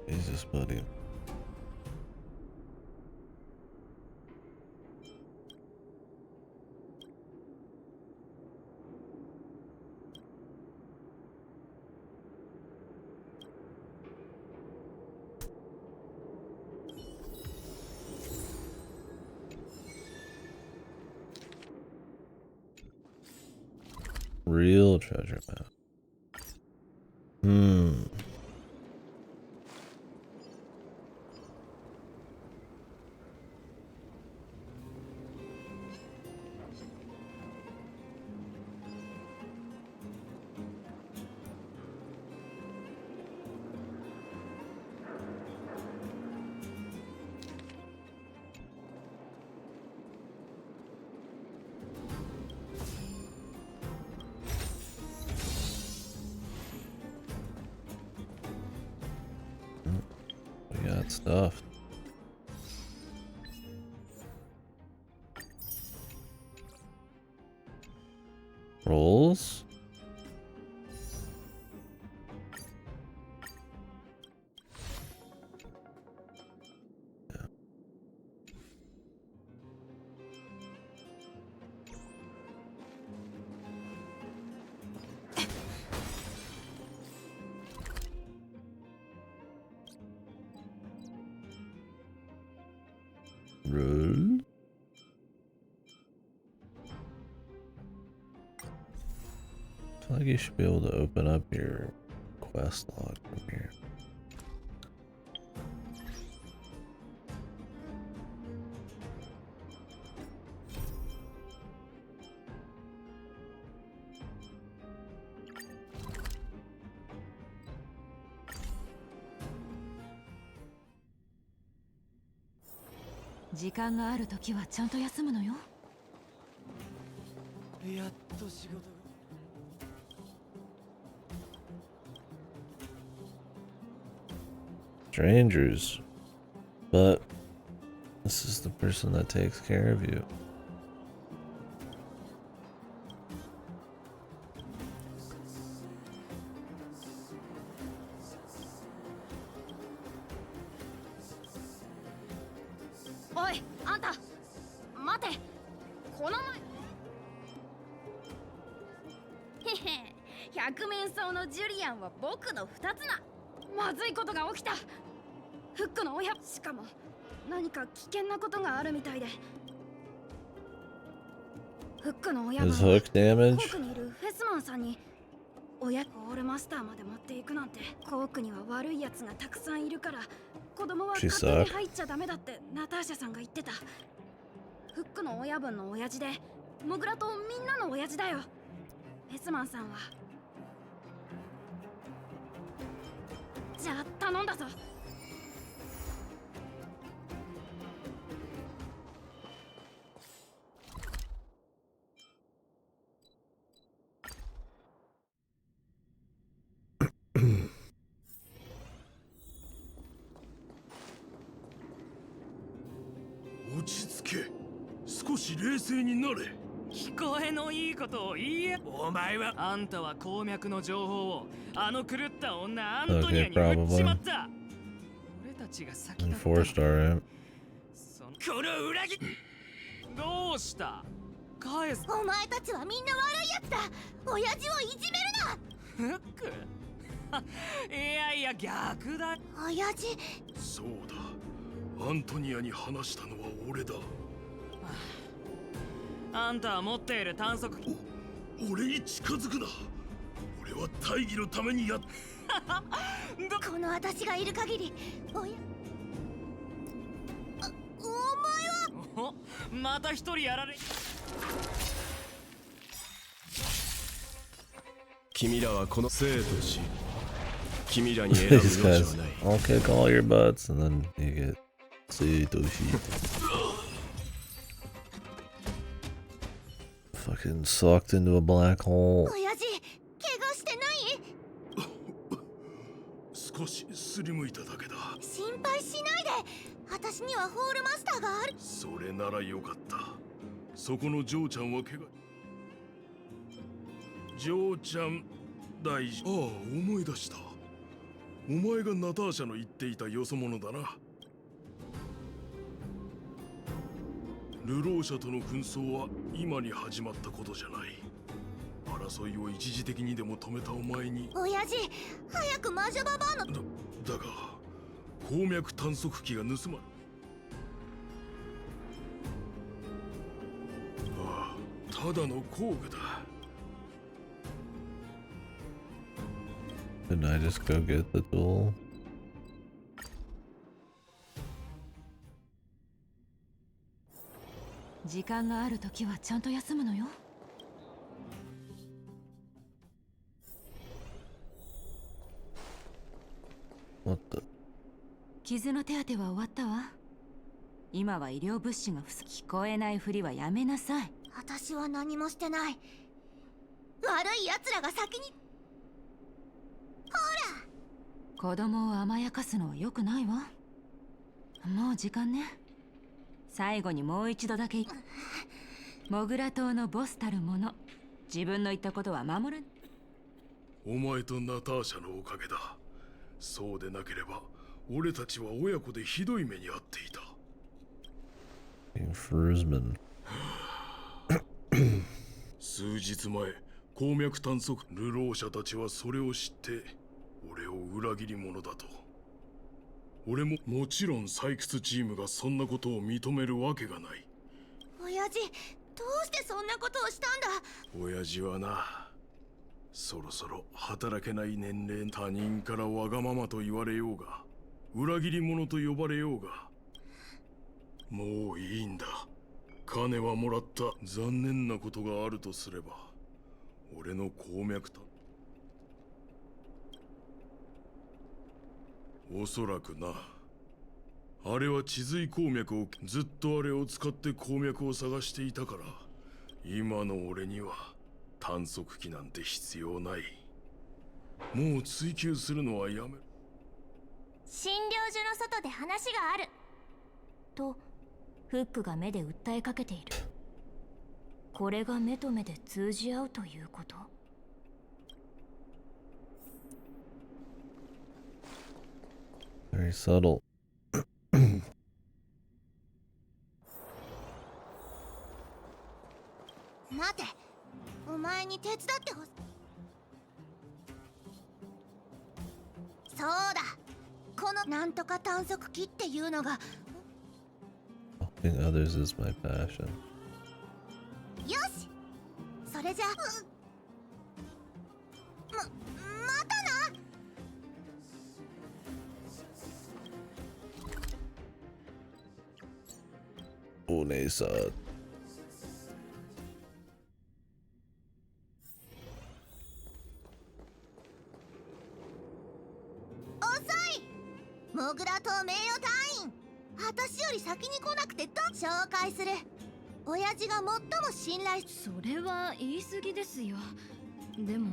Jesus, buddy. Real treasure map. We got stuff. Rolls? Yeah. Roll? I feel like you should be able to open up your quest log from here. Strangers, but this is the person that takes care of you. Oi, あんた待てこの前へへ百面相のジュリアンは僕の二つなまずいことが起きたフックの親しかも何か危険なことがあるみたいでフックの親が His コ hook ー damage? クにいるフェスマンさんに親オールマスターまで持っていくなんてコークには悪いやつがたくさんいるから子供は She 勝手に sucked. 入っちゃダメだってナターシャさんが言ってたフックの親分の親父でモグラとみんなの親父だよ。エスマンさんは。じゃあ頼んだぞ。落ち着け。少し冷静になれ。聞こえのいいことを言え。お前はあんたは鉱脈の情報をあの狂った女アントニアに売っちまった。俺たちが先だった。Enforced, alright. この裏切り。どうした？返す。お前たちはみんな悪いやつだ。親父をいじめるな。フックいやいや逆だ。親父。そうだ、アントニアに話したのは俺だ。あんたは持っている探索機。俺に近づくな。俺は大義のためにやっこの私がいる限りお前はまた一人やられ。君らはこの生と死、君らに選ぶ These 余 guys, 地はない。 I'll kick all your butts, and then you get Satoshi. Fucking sucked into a black hole. 親父怪我してない？少しすりむいただけだ。心配しないで。私にはホールマスターがある。それならよかった。そこのジョーちゃんは怪我。ジョーちゃん大事。ああ、思い出した。お前がナターシャの言っていたよそ者だな。流浪者との紛争は今に始まったことじゃない。争いを一時的にでも止めたお前に。親父、早く魔女ババアの。だが鉱脈探測機が盗まれ。ああ、ただの工具だ。Didn't I just go get the tool? 時間があるときはちゃんと休むのよ。What the? 傷の手当ては終わったわ。今は医療物資が聞こえないふりはやめなさい。私は何もしてない。悪い奴らが先に。子供を甘やかすのは良くないわ。もう時間ね。最後にもう一度だけ。モグラ島のボスたる者、自分の言ったことは守らん。お前とナターシャのおかげだ。そうでなければ俺たちは親子でひどい目に遭っていた。Fruzman. 数日前、鉱脈探測流浪者たちはそれを知って俺を裏切り者だと。俺ももちろん採掘チームがそんなことを認めるわけがない。親父、どうしてそんなことをしたんだ？親父はな、そろそろ働けない年齢、他人からわがままと言われようが裏切り者と呼ばれようがもういいんだ。金はもらった。残念なことがあるとすれば俺の鉱脈探。おそらくな。あれは地髄鉱脈をずっとあれを使って鉱脈を探していたから、今の俺には探測機なんて必要ない。もう追求するのはやめる。診療所の外で話があるとフックが目で訴えかけている。これが目と目で通じ合うということ？Very subtle. 待て、お前に手伝ってほしい。そうだ、このなんとか探測機っていうのが。 Helping others is my passion. よし、それじゃまたな。お姉さん。モグラ島名誉隊員。私より先に来なくて紹介する。親父が最も信頼それは言い過ぎですよ。でも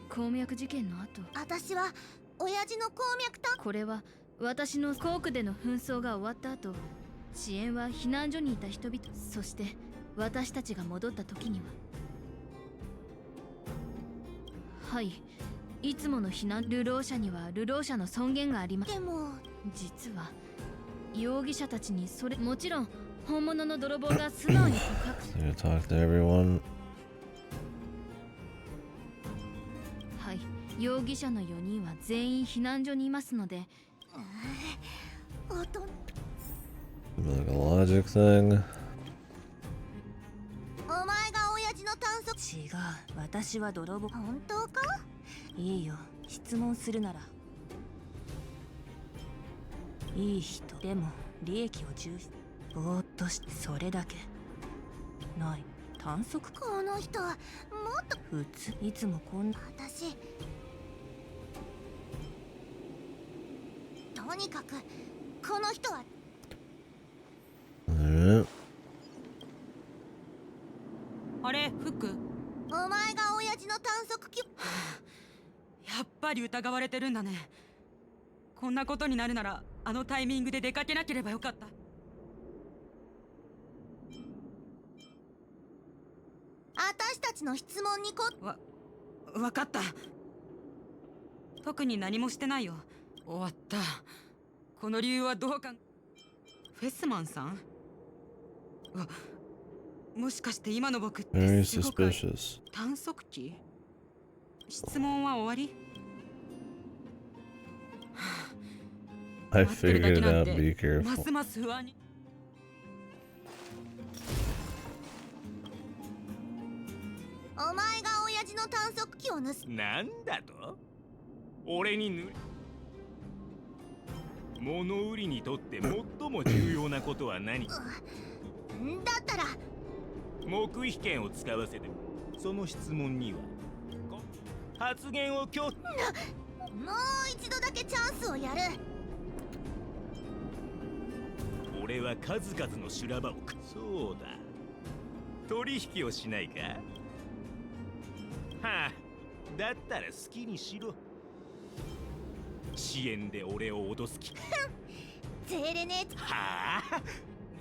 鉱脈事件の後、私は親父の鉱脈これは私の航空での紛争が終わった後、支援は避難所にいた人々、そして私たちが戻った時には、はい、いつもの避難流浪者には流浪者の尊厳があります。でも実は容疑者たちにもちろん本物の泥棒が素直に告白し You talk to everyone. はい、容疑者の4人は全員避難所にいますので、おと Like a logic thing. お前が親父の探索。違う、私は泥棒。本当か？いいよ、質問するなら。いい人でも利益を重視。ぼーっとしてそれだけ。ない。探索か。この人はもっと普通。いつもこんな。私とにかくこの人は Alright. あれフック、お前が親父の探索機。やっぱり疑われてるんだね。こんなことになるならあのタイミングで出かけなければよかった。私たちの質問にわかった。特に何もしてないよ。終わった。この理由はどうか。フェスマンさん、もしかして今の僕って Very すごく suspicious. 探索機？質問は終わり？ I 待ってるだ figured け it なん out. て Be careful. ますます不安に。お前が親父の探索機を盗む。なんだと？俺に物売りにとって最も重要なことは何？だったら黙秘権を使わせて。その質問には発言を拒否。もう一度だけチャンスをやる。俺は数々の修羅場を。そうだ、取引をしないか？はあ、だったら好きにしろ。支援で俺を脅す気か？ゼーレネ。はあ、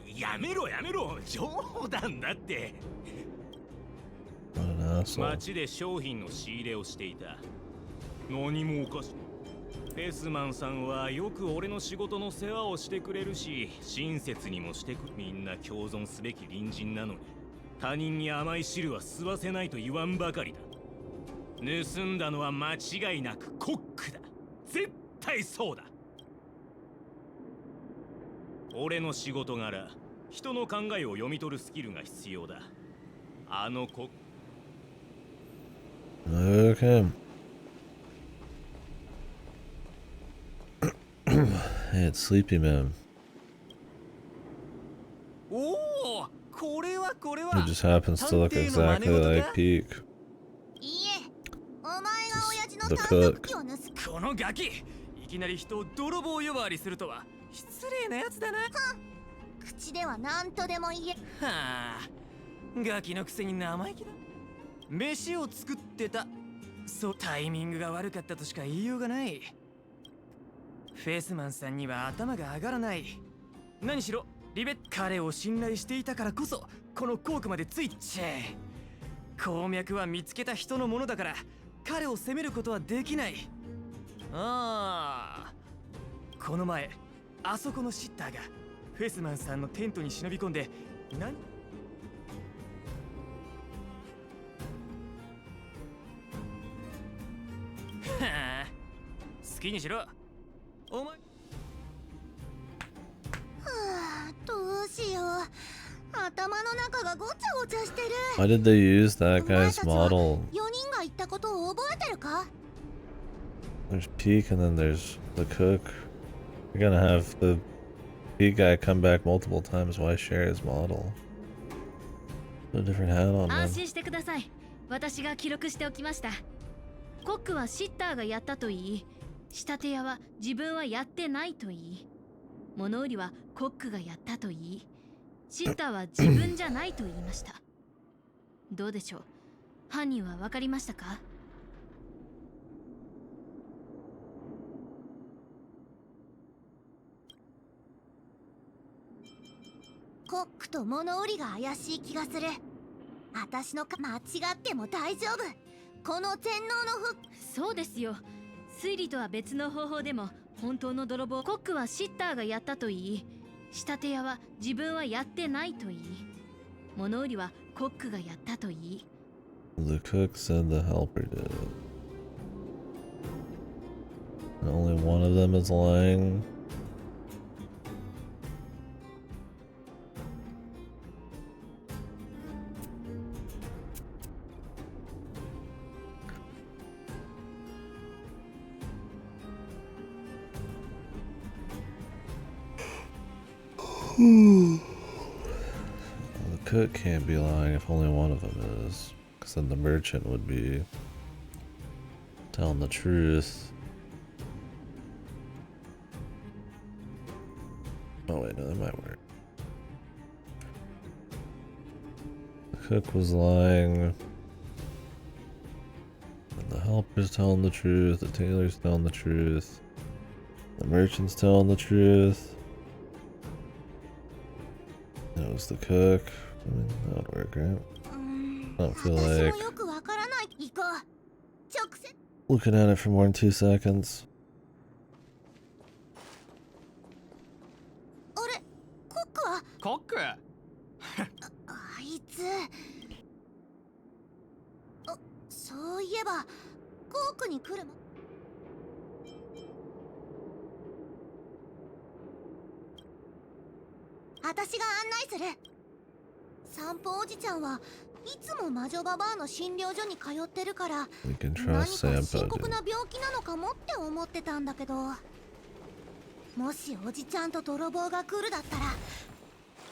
やめろやめろ、冗談だって。 What an asshole. 街で商品の仕入れをしていた。何もおかしい。フェスマンさんはよく俺の仕事の世話をしてくれるし、親切にもしてく。みんな共存すべき隣人なのに、他人に甘い汁は吸わせないと言わんばかりだ。盗んだのは間違いなくコックだ。絶対そうだ。俺の仕事柄、人の考えを読み取るスキルが必要だ。あのコック。 Okay. Hey, it's Sleepy Man. おお、これはこれは。 He just happens to look exactly like Peak. いいえ、お前が親父の The 探 cook. 索機を盗む。このガキ、いきなり人を泥棒呼ばわりするとは失礼なやつだな。口では何とでも言え。はあ、ガキのくせに生意気だ。飯を作ってた。そう、タイミングが悪かったとしか言いようがない。フェスマンさんには頭が上がらない。何しろ彼を信頼していたからこそこのコークまでついちゃえ。鉱脈は見つけた人のものだから彼を責めることはできない。ああ、この前あそこのシッターがフェスマンさんのテントに忍び込んで何？はあ、好きにしろ。お前。はあ、どうしよう。頭の中がごちゃごちゃしてる。 Why did they use that お前 guy's たちは model? 4人が言ったことを覚えてるか？ There's Peak and then there's the cook. You're gonna have the Peak guy come back multiple times. Why share his model? Put a different hat on, 安 man. 心してください。私が記録しておきました。コックはシッターがやったと言い、仕立て屋は自分はやってないと言い、物売りはコックがやったと言い、シッターは自分じゃないと言いました。どうでしょう、犯人は分かりましたか？コックと物売りが怪しい気がする。私の間違っても大丈夫。この全能の服。そうですよ。推理とは別の方法でも本当の泥棒コックはシッターがやったと言い、仕立て屋は自分はやってないと言い、物売りはコックがやったと言い。 The cook said the helper did. And only one of them is lying. The cook can't be lying if only one of them is, because then the merchant would be telling the truth. Oh wait, no, that might work. The cook was lying, and the helper's telling the truth, the tailor's telling the truth, the merchant's telling the truth. It was the cook. I mean, that would work, right? I don't feel like looking at it for more than 2 seconds. コックあいつ。そういえばコークに来るも。私が案内する。散歩おじちゃんはいつも魔女ババアの診療所に通ってるから、 We can 何 trust か Sampo. 深刻な病気なのかもって思ってたんだけど、もしおじちゃんと泥棒が来るだったら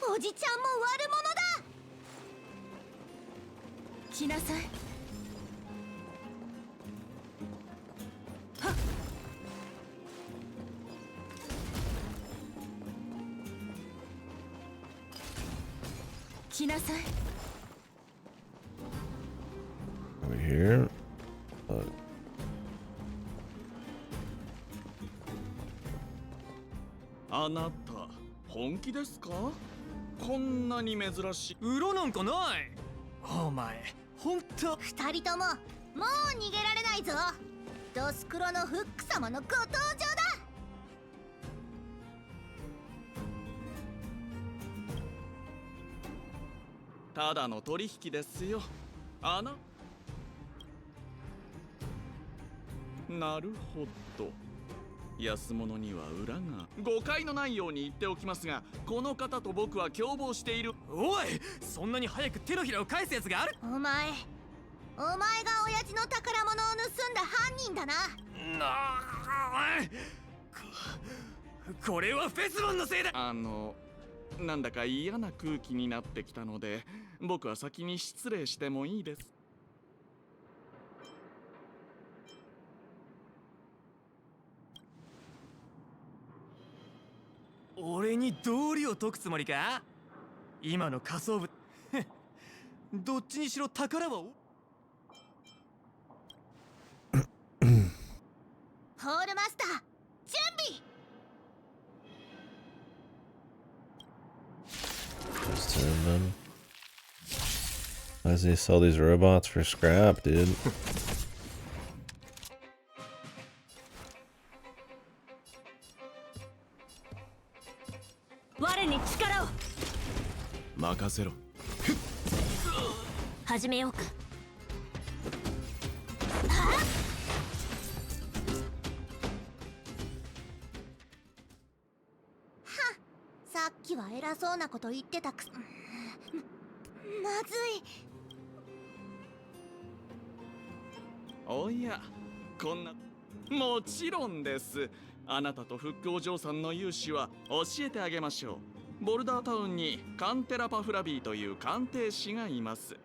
おじちゃんも悪者だ。来なさい。はっ。来なさい。 Are we here? But あなた本気ですか？こんなに珍しい。裏なんかない。お前ほんと。二人とももう逃げられないぞ。ドスクロのフック様のご登場だ。ただの取引ですよ。なるほど。安物には裏が。誤解のないように言っておきますが、この方と僕は共謀している。おい、そんなに早く手のひらを返すやつがある。お前が親父の宝物を盗んだ犯人だな。これはフェスマンのせいだ。なんだか嫌な空気になってきたので、僕は先に失礼してもいいです。俺に道理を解くつもりか？今の仮想部どっちにしろ宝はホールマスター準備。 just in them. Why does he sell these robots for scrap, dude? 我に力を。任せろ。始めようか。さっきは偉そうなこと言ってたくす。まずい。おや、こんな。もちろんです。あなたとフックお嬢さんの融資は教えてあげましょう。ボルダータウンにカンテラパフラビーという鑑定士がいます。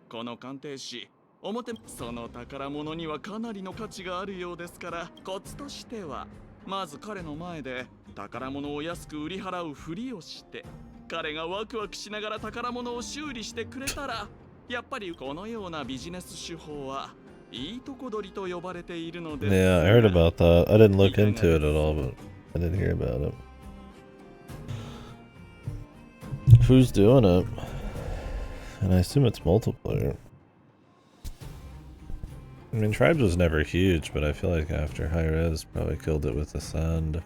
この鑑定士、表その宝物にはかなりの価値があるようですから、コツとしてはまず彼の前で宝物を安く売り払うふりをして、彼がワクワクしながら宝物を修理してくれたら、やっぱりこのようなビジネス手法はいいとこ取りと呼ばれているのです。 Yeah, I heard about that. I didn't look into it at all, but I did hear about it. Who's doing it? And I assume it's multiplayer. I mean, Tribes was never huge, but I feel like after High Res probably killed it with Ascend.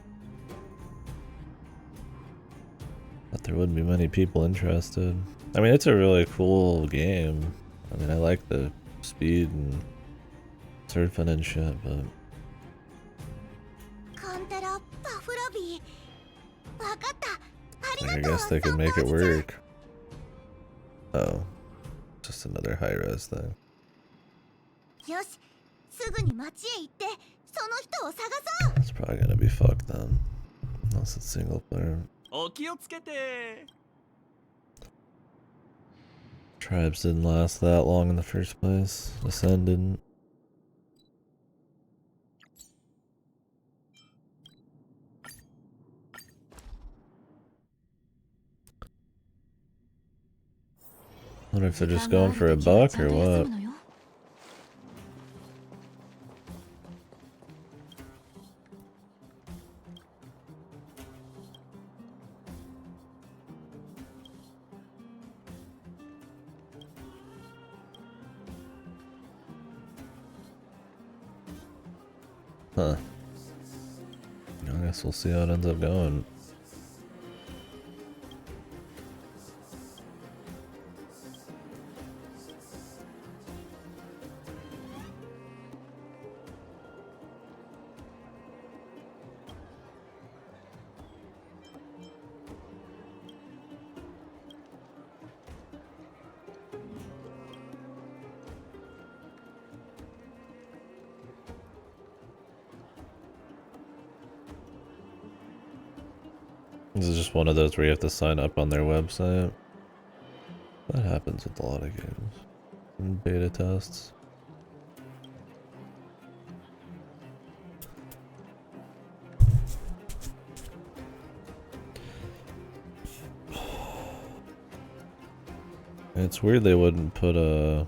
But there wouldn't be many people interested. I mean, it's a really cool game. I mean, I like the speed and surfing and shit, but カンテラ、バフラビー。わかった。あり I がとう。 guess they could make it サンタおじちゃん。 work. Oh, just another high res thing. よし、すぐに町へ行ってその人を探そう。 It's probably gonna be fucked then, unless it's single player. お気をつけて。 Tribes didn't last that long in the first place. Ascend didn't. Wonder if they're just going for a buck or what. Huh. I guess we'll see how it ends up going. This is just one of those where you have to sign up on their website. That happens with a lot of games. And beta tests. It's weird they wouldn't put a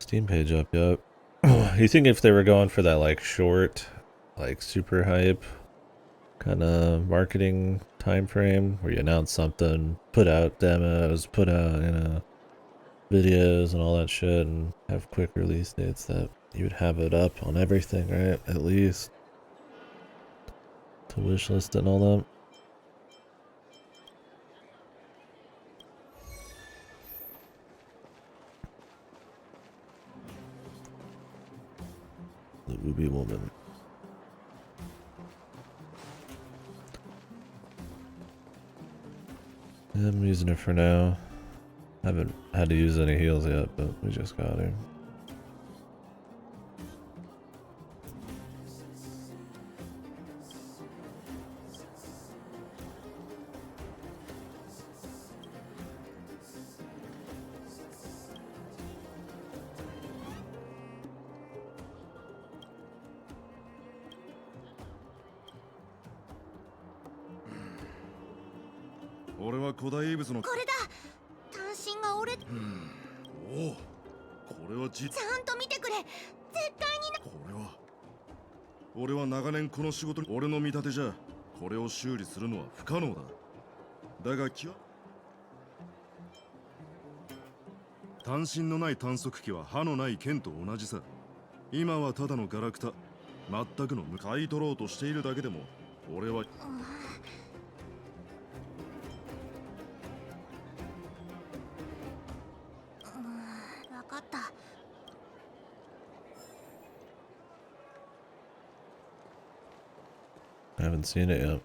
Steam page up yet. You think if they were going for that like short, like super hype kind of marketing time frame where you announce something, put out demos, put out, you know, videos and all that shit and have quick release dates, that you would have it up on everything, right? At least to wishlist and all that. The Ruby Woman. Yeah, I'm using it for now. Haven't had to use any heals yet, but we just got her.これだ。単身が折れ。おお、これはちゃんと見てくれ。絶対にな。これは俺は長年この仕事に、俺の見立てじゃこれを修理するのは不可能だ。だが単身のない短足機は刃のない剣と同じさ。今はただのガラクタ、全くの買い取ろうとしているだけでも俺は。わかった。I haven't seen it yet.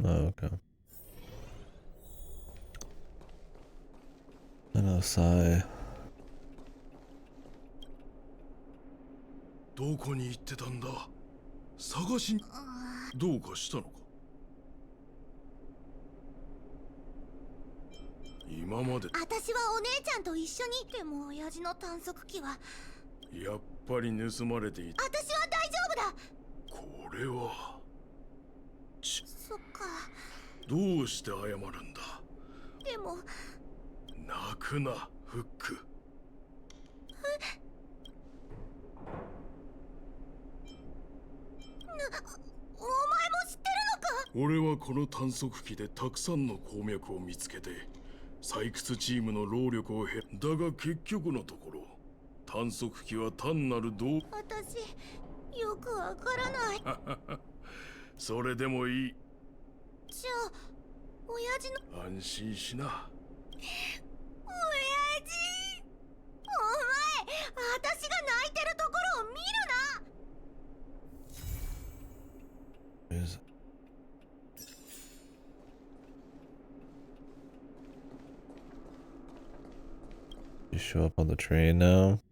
Oh, okay. I know, sigh. どこに行ってたんだ探しどうかしたのか今まで私はお姉ちゃんと一緒に。でも親父の探索機は。やっぱり盗まれていた私は大丈夫だ。これはそっか。どうして謝るんだでも泣くなフックお前も知ってるのか。俺はこの探索機でたくさんの鉱脈を見つけて採掘チームの労力を減だが結局のところ探索機は単なる私よくわからないそれでもいいじゃあ親父の安心しな親父お前私が泣いてるところを見るな Is you show up on the train now?「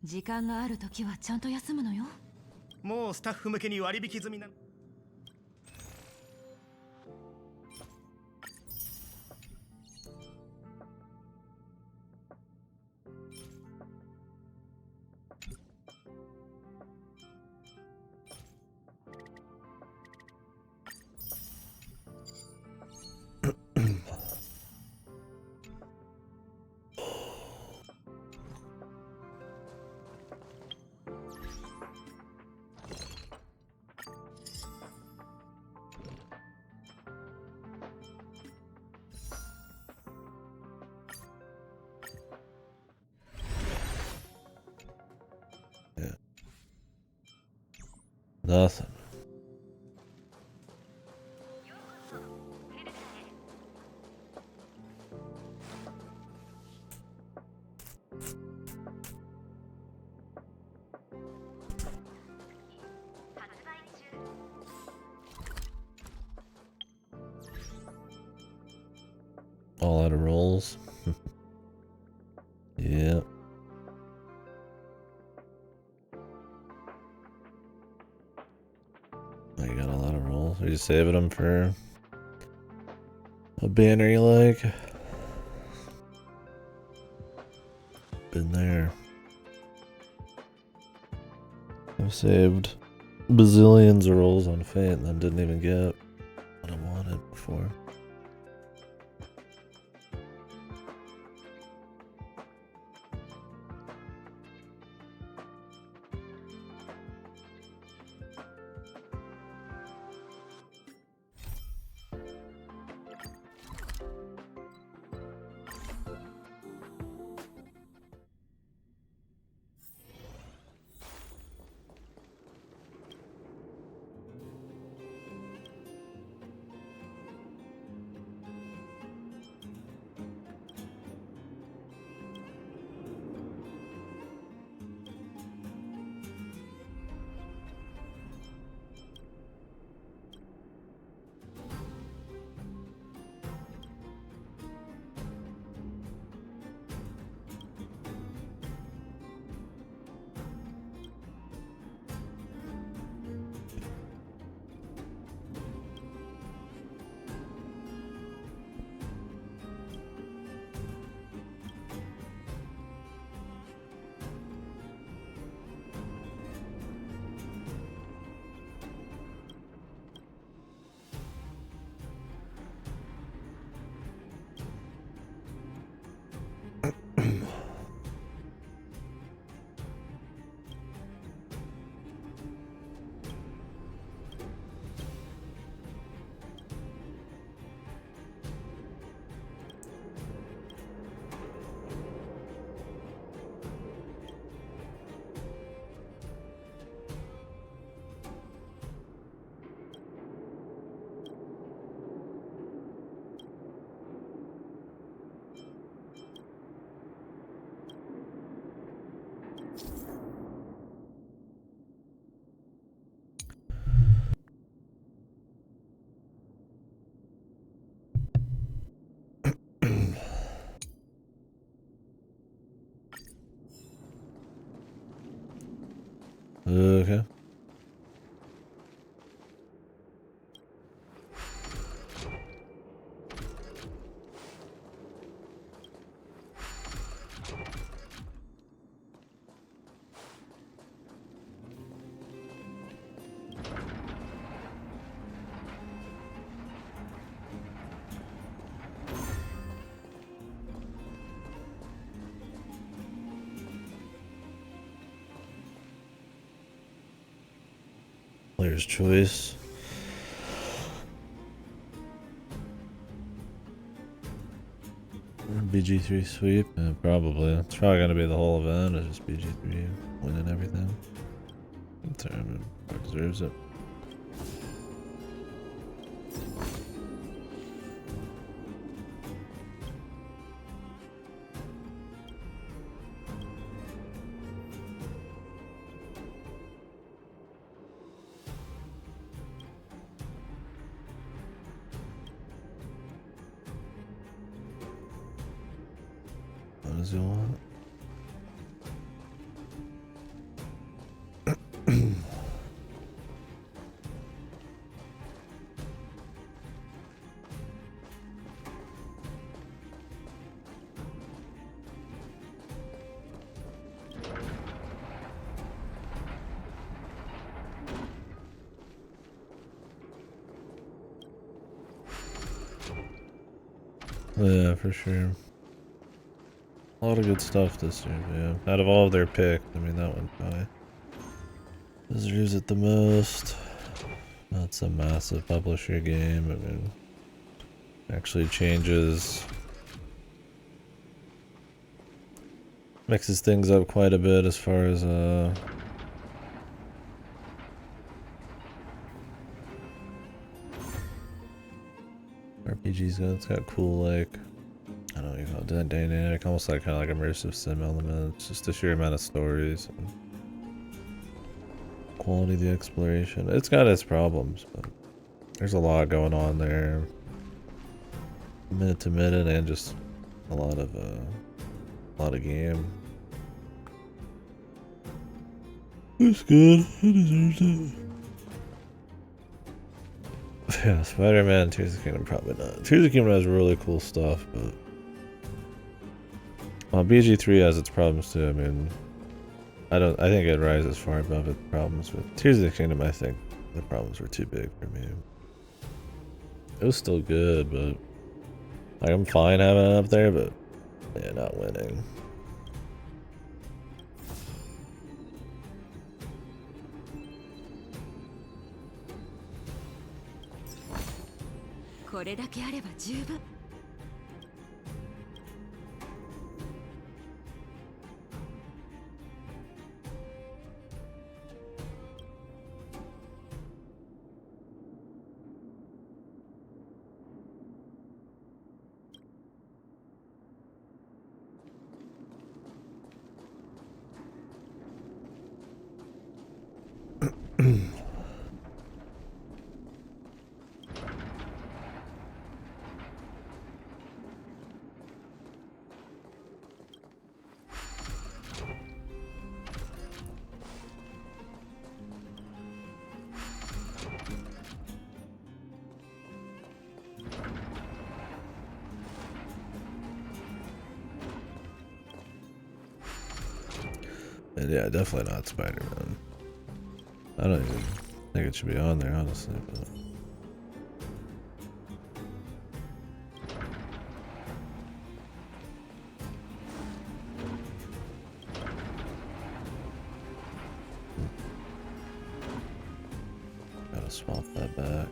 時間がある時はちゃんと休むのよ」もうスタッフ向けに割引済みな。Nothing. All out of rolls. Yeah. Oh, you got a lot of rolls. Are you saving them for a banner you like? Been there. I've saved bazillions of rolls on Fate and then didn't even get what I wanted before. Player's choice. BG3 sweep? Yeah, probably. It's probably gonna be the whole event. It's just BG3 winning everything. It deserves it. What does he want? Yeah, for sure. A lot of good stuff this year, yeah. Out of all of their pick, I mean, that one probably deserves it the most. That's a massive publisher game. I mean, actually changes, mixes things up quite a bit as far as RPGs go. It's got cool, like, I don't know, you call it dynamic, almost like kind of like immersive sim elements. Just the sheer amount of stories and quality of the exploration. It's got its problems, but there's a lot going on there, minute to minute, and just a lot of game. It's good. It deserves it. Yeah, Spider-Man, Tears of the Kingdom, probably not. Tears of the Kingdom has really cool stuff, but BG3 has its problems too. I mean, I think it rises far above its problems. With Tears of the Kingdom, I think the problems were too big for me. It was still good, but like, I'm fine having it up there, but yeah, not winning. And yeah, definitely not Spider-Man. I don't even think it should be on there, honestly, but gotta swap that back.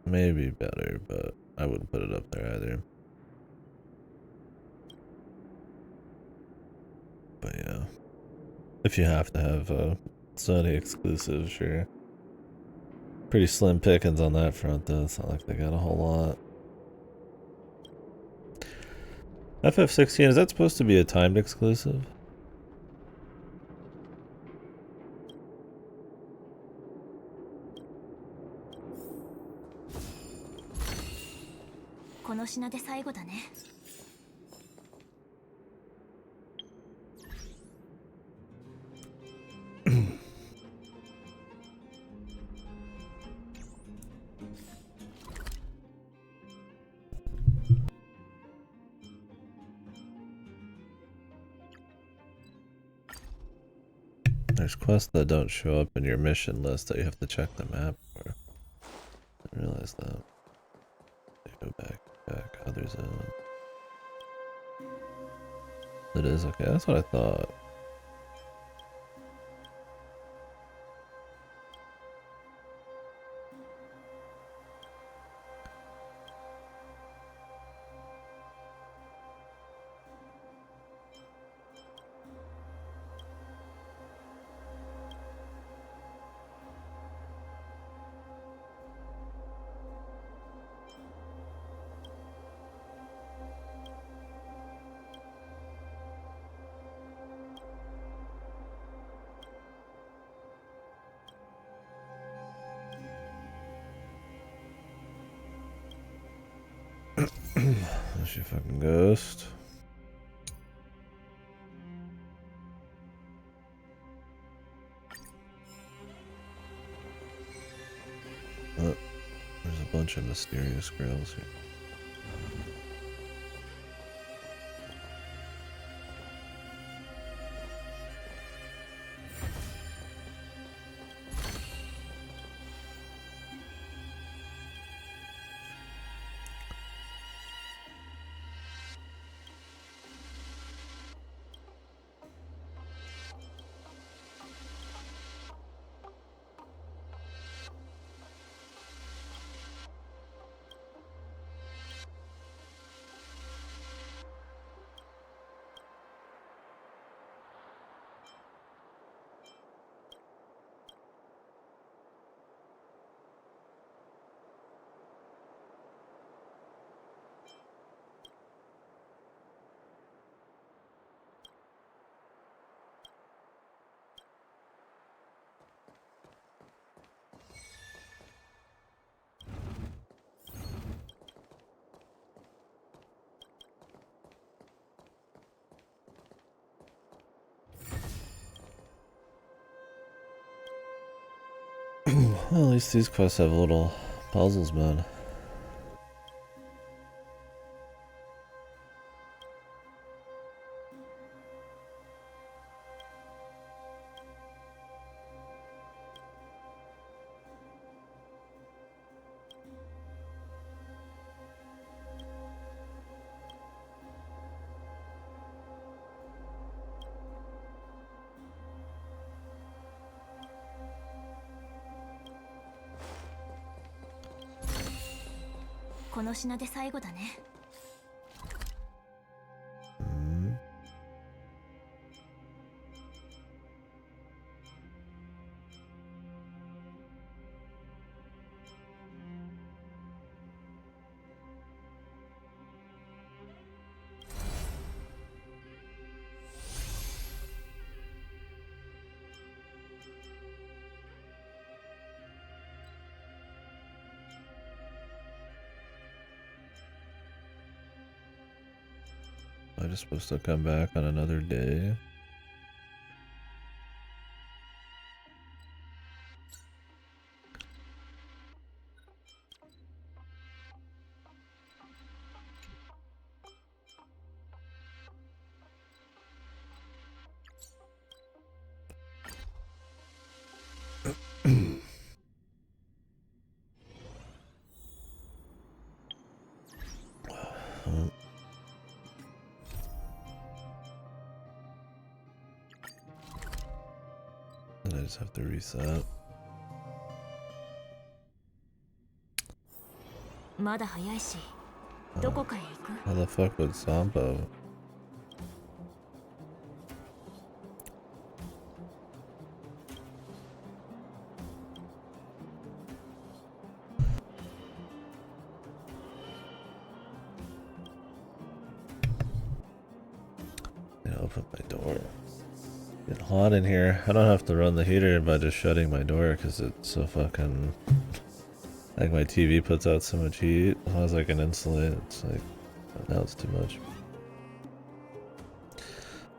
Maybe better, but I wouldn't put it up there either. But yeah, if you have to have a Sony exclusive, sure. Pretty slim pickings on that front, though. It's not like they got a whole lot. FF16, is that supposed to be a timed exclusive? 品で最後だね。There's quests that don't show up in your mission list that you have to check the map for. I didn't realize that. Go back. Oh, there's a... It is, okay, that's what I thought. There's your fucking ghost. Oh, there's a bunch of mysterious grills here. Well, at least these quests have little puzzles, man.この品で最後だね。I'm just supposed to come back on another day. And I just have to reset. まだ早いし、どこかへ行く？ How the fuck would Sambo? Yeah, open my door. It's hot in here. I don't have to run the heater by just shutting my door because it's so fucking Like my TV puts out so much heat. As long as I can insulate, it's like, now it's too much.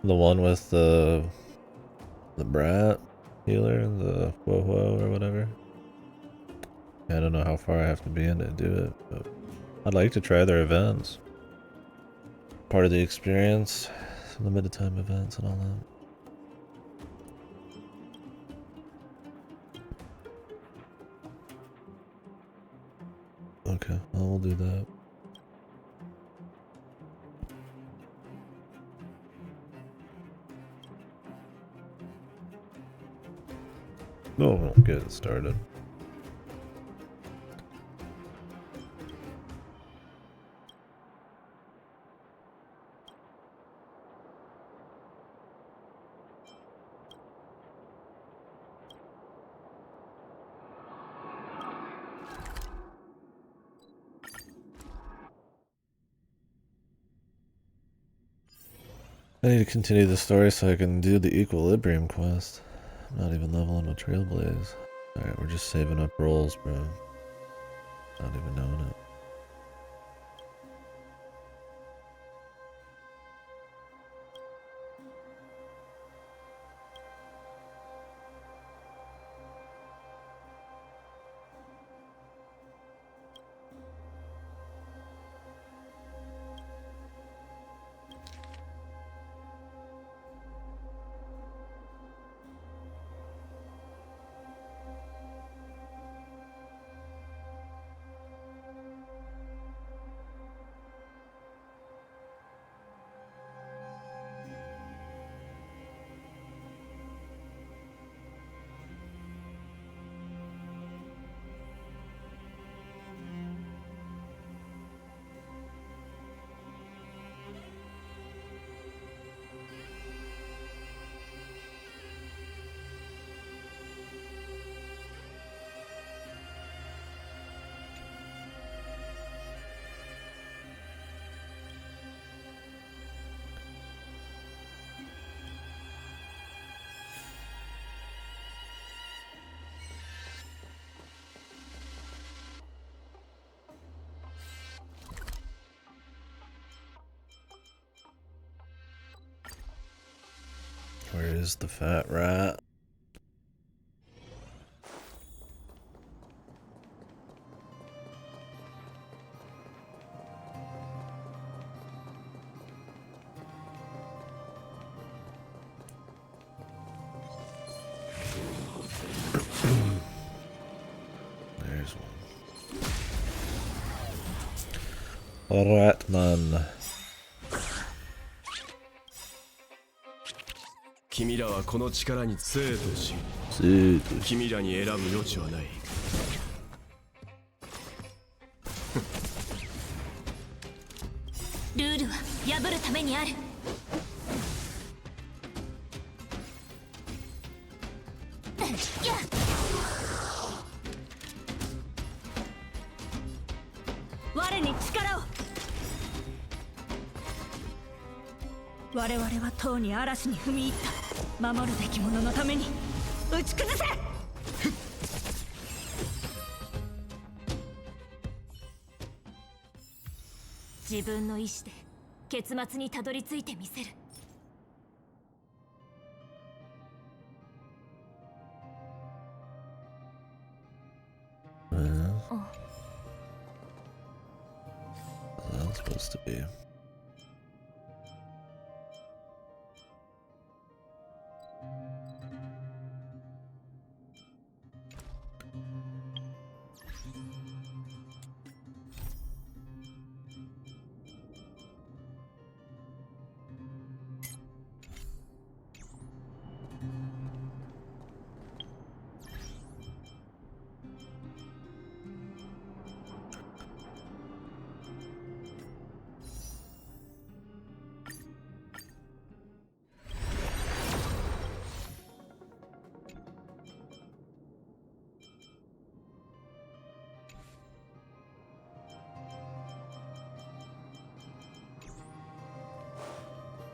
The one with the brat healer, the whoa or whatever. I don't know how far I have to be in to do it, but I'd like to try their events. Part of the experience, limited time events and all that. Okay, well, we'll do that. Oh, we'll get it started. I need to continue the story so I can do the Equilibrium quest. I'm not even leveling with Trailblaze. Alright, we're just saving up rolls, bro. Not even knowing it. Where is the fat rat? There's one. Rat man. 君らはこの力に生と死。君らに選ぶ余地はない。ルールは破るためにある。我に力を。我々はとうに嵐に踏み入った。守るべき者のために打ち崩せ。自分の意志で結末にたどり着いてみせる。That's supposed to be.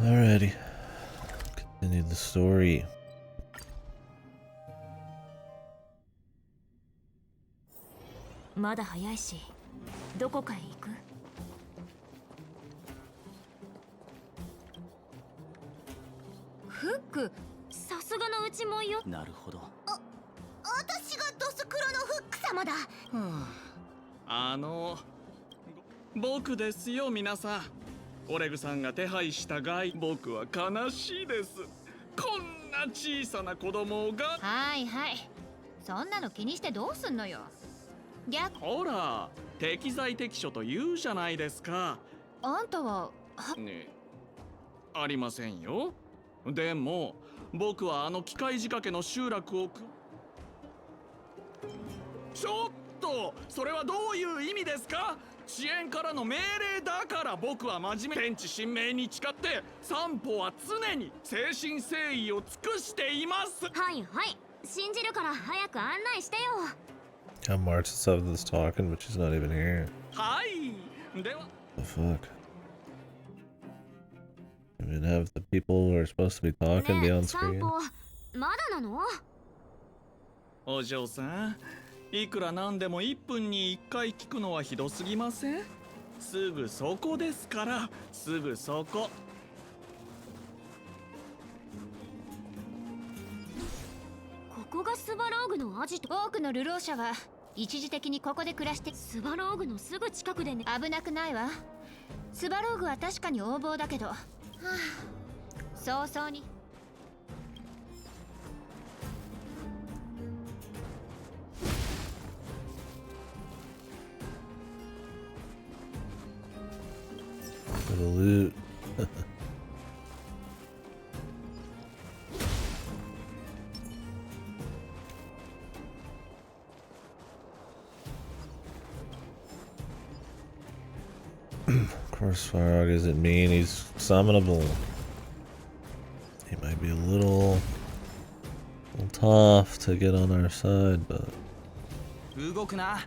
Alrighty. Continue the story. まだ早いし、どこかへ行く？フック、さすがのうちもよ。なるほど。私がドスクロのフック様だ。僕ですよ皆さん。オレグさんが手配した僕は悲しいです。こんな小さな子供が。はいはい、そんなの気にしてどうすんのよ。ほら、適材適所と言うじゃないですか。あんたはね、ありませんよ。でも僕はあの機械仕掛けの集落をちょっと、それはどういう意味ですか？遅延からの命令だから僕は真面目。天地神明に誓って三歩は常に誠心誠意を尽くしています。はいはい、信じるから早く案内してよ。How Martin's of this talking, but she's not even here. はい、では。 The fuck? We didn't have the people who are supposed to be talking be on 散 screen. 歩まだなの？お嬢さん、いくらなんでも1分に1回聞くのはひどすぎません？すぐそこですから、すぐそこ。ここがスバローグのアジト。多くの流浪者は一時的にここで暮らして。スバローグのすぐ近くでね。危なくないわ。スバローグは確かに横暴だけど、早々に。For the loot. Of course, Farog isn't mean. He's summonable. He might be a little tough to get on our side, but 動くな。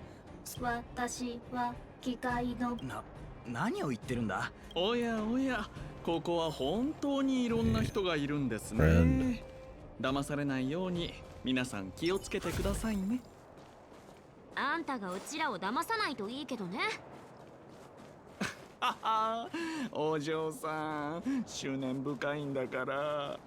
私は機械の。何を言ってるんだ？おやおや、ここは本当にいろんな人がいるんですね。Friend. 騙されないように皆さん気をつけてくださいね。あんたがうちらを騙さないといいけどね。はは、お嬢さん、執念深いんだから。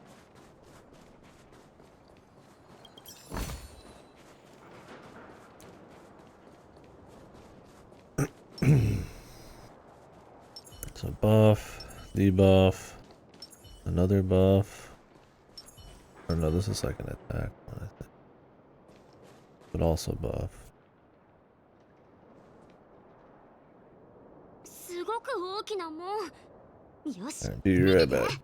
it's a buff, debuff, another buff. Oh no, this is like an attack one, I think. But also buff. すごく大きなもん。よし。 Alright, be right back.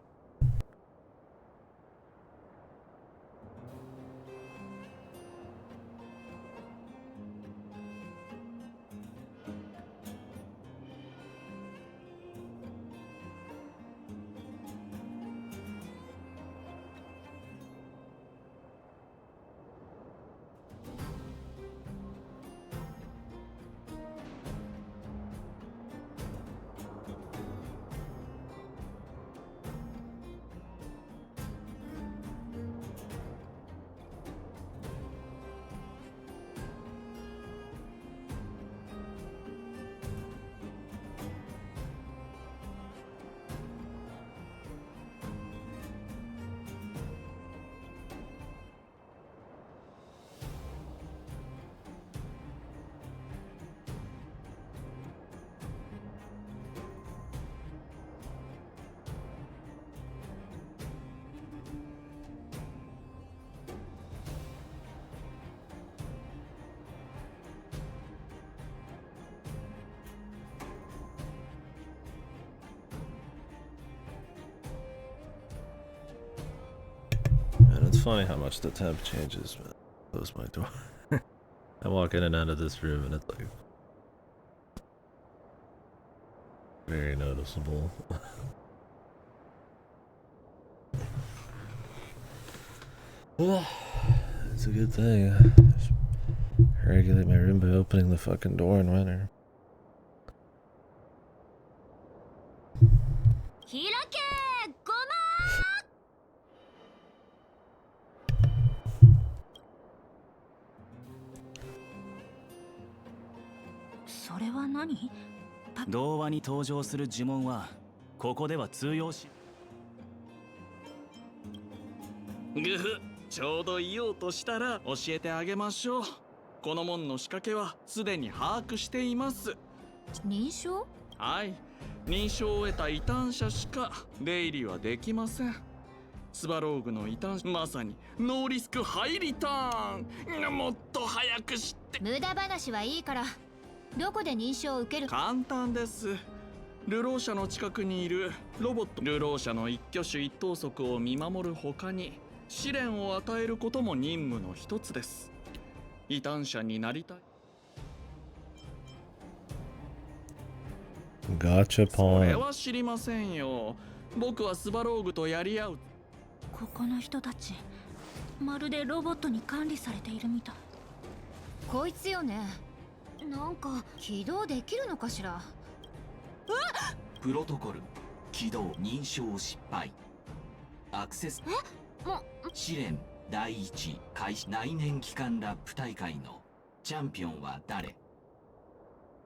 Man, it's funny how much the temp changes, man. Close my door. I walk in and out of this room and it's like very noticeable. It's a good thing. Just regulate my room by opening the fucking door in winter. 開けごま何？童話に登場する呪文はここでは通用し。ぐふ、ちょうど言おうとしたら教えてあげましょう。この門の仕掛けはすでに把握しています。認証？はい、認証を得た異端者しか出入りはできません。スバローグの異端者、まさにノーリスクハイリターン。もっと早く知って。無駄話はいいから、どこで認証を受ける？簡単です。流浪者の近くにいるロボット。流浪者の一挙手一投足を見守る他に試練を与えることも任務の一つです。異端者になりたい。Gotcha それ pawn. は知りませんよ。僕はスバローグとやり合う。ここの人たち、まるでロボットに管理されているみたい。こいつよね。なんか起動できるのかしら。プロトコル起動認証失敗。アクセス試練第1開始。内燃機関ラップ大会のチャンピオンは誰？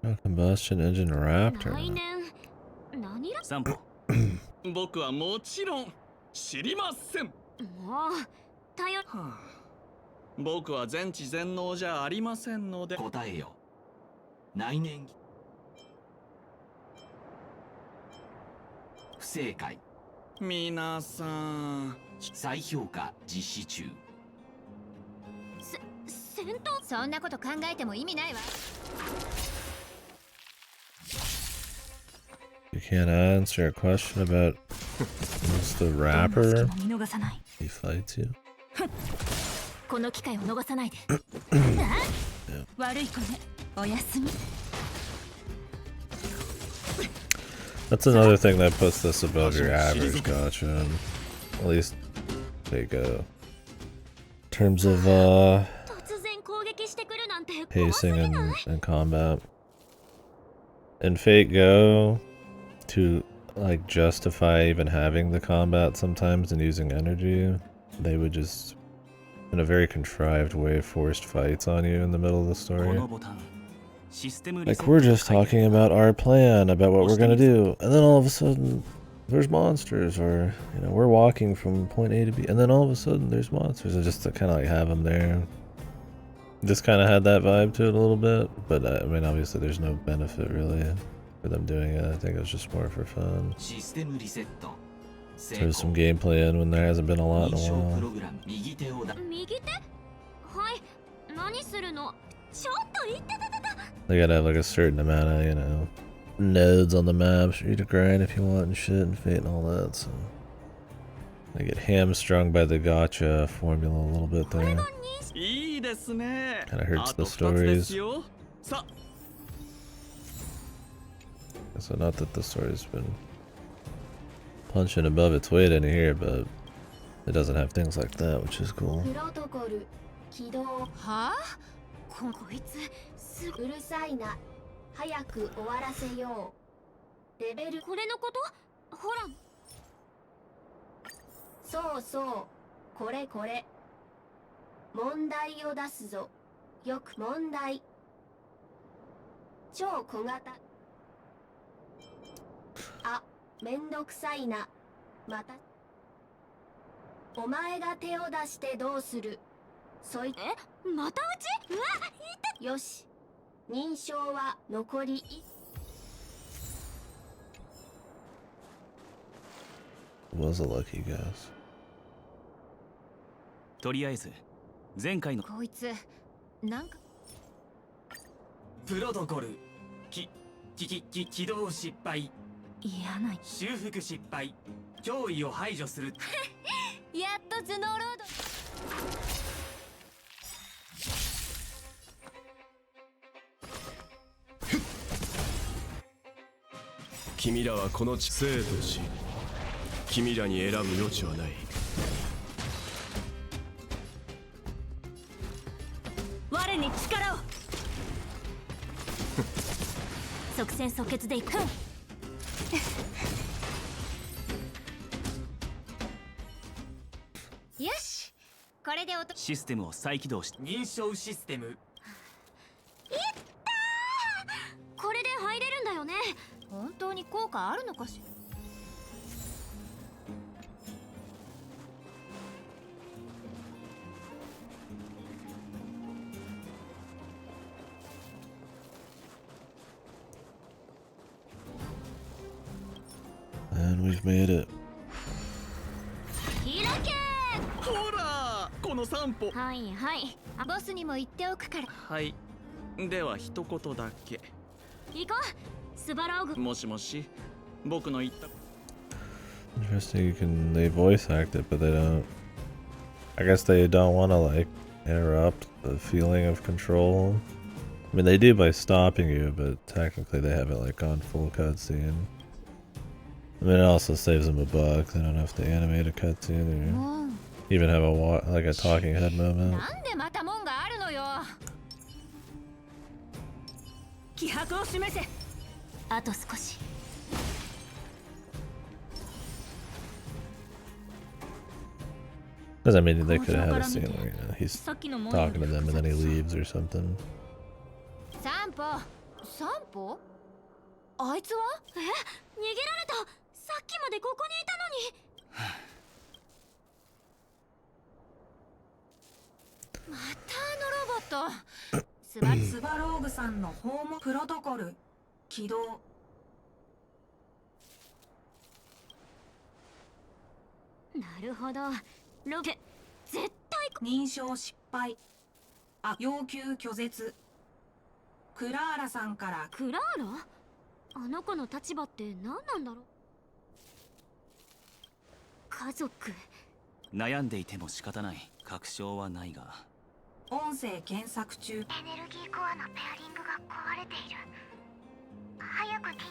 Combustion engine raptor. 来年何ら散歩。僕はもちろん知りません。もう頼る。僕は全知全能じゃありませんので。答えよ。内燃不正解。皆さん再評価実施中。戦闘？そんなこと考えても意味ないわ。You can't answer a question about who's the rapper? 見逃さない。 He fights you. この機会を逃さないで。悪い子ね。おやすみ。 That's another thing that puts this above your average gacha. At least there you go. In terms of 突然攻撃してくるなんて pacing and combat. In Fate Go, to like justify even having the combat sometimes and using energy, they would just in a very contrived way forced fights on you in the middle of the story. Like, we're just talking about our plan, about what we're gonna do, and then all of a sudden there's monsters, or you know, we're walking from point A to B, and then all of a sudden there's monsters, and just to kind of like have them there. This kind of had that vibe to it a little bit, but I mean, obviously there's no benefit really for them doing it. I think it was just more for fun. There's some gameplay in when there hasn't been a lot in a while. 右手？はい。何するの？ちょっと言ってた。 They gotta have like a certain amount of, you know, nodes on the map for you to grind if you want and shit and Fate and all that, so they get hamstrung by the gacha formula a little bit there. Kinda hurts the stories. So not that the story's been punching above its weight in here, but it doesn't have things like that, which is cool. はあ？こいつうるさいな。早く終わらせよう。レベルこれのこと？ほら。そうそう。これ。問題を出すぞ。よく問題。超小型。あ、めんどくさいな。また。お前が手を出してどうする？またうち？うわ、よし。認証は残りWas a lucky guess. とりあえず前回のこいつなんかプロトコル起動失敗。嫌な。修復失敗。脅威を排除する。やっと頭脳ロード。君らはこの生と死、君らに選ぶ余地はない。我に力を。即戦即決でいく。よし、これでシステムを再起動して。認証システム。これで効果あるのかしら。And we've made it. 開けほらこの散歩。はいはい。ボスにも言っておくから。はい。では一言だけ。行こう。スバラオグ。もしもし。僕の言った。Interesting, they voice act it, but they don't. I guess they don't want to like interrupt the feeling of control. I mean, they do by stopping you, but technically they haven't like gone full cutscene. I mean, it also saves them a buck. They don't have to animate a cutscene or even have like a talking head moment. なんでまた門があるのよ。気迫を示せ。あと少し。Because I mean, they could have had a scene where he's talking to them and then he leaves or something. 散歩。散歩？あいつは？え？逃げられた。さっきまでここにいたのに。またあのロボット。スバローグさんの訪問プロトコル起動。なるほど。ロケ絶対認証失敗。要求拒絶。クラーラさんから。クラーラ？あの子の立場って何なんだろう。家族。悩んでいても仕方ない。確証はないが。音声検索中。エネルギーコアのペアリングが壊れている。早く手に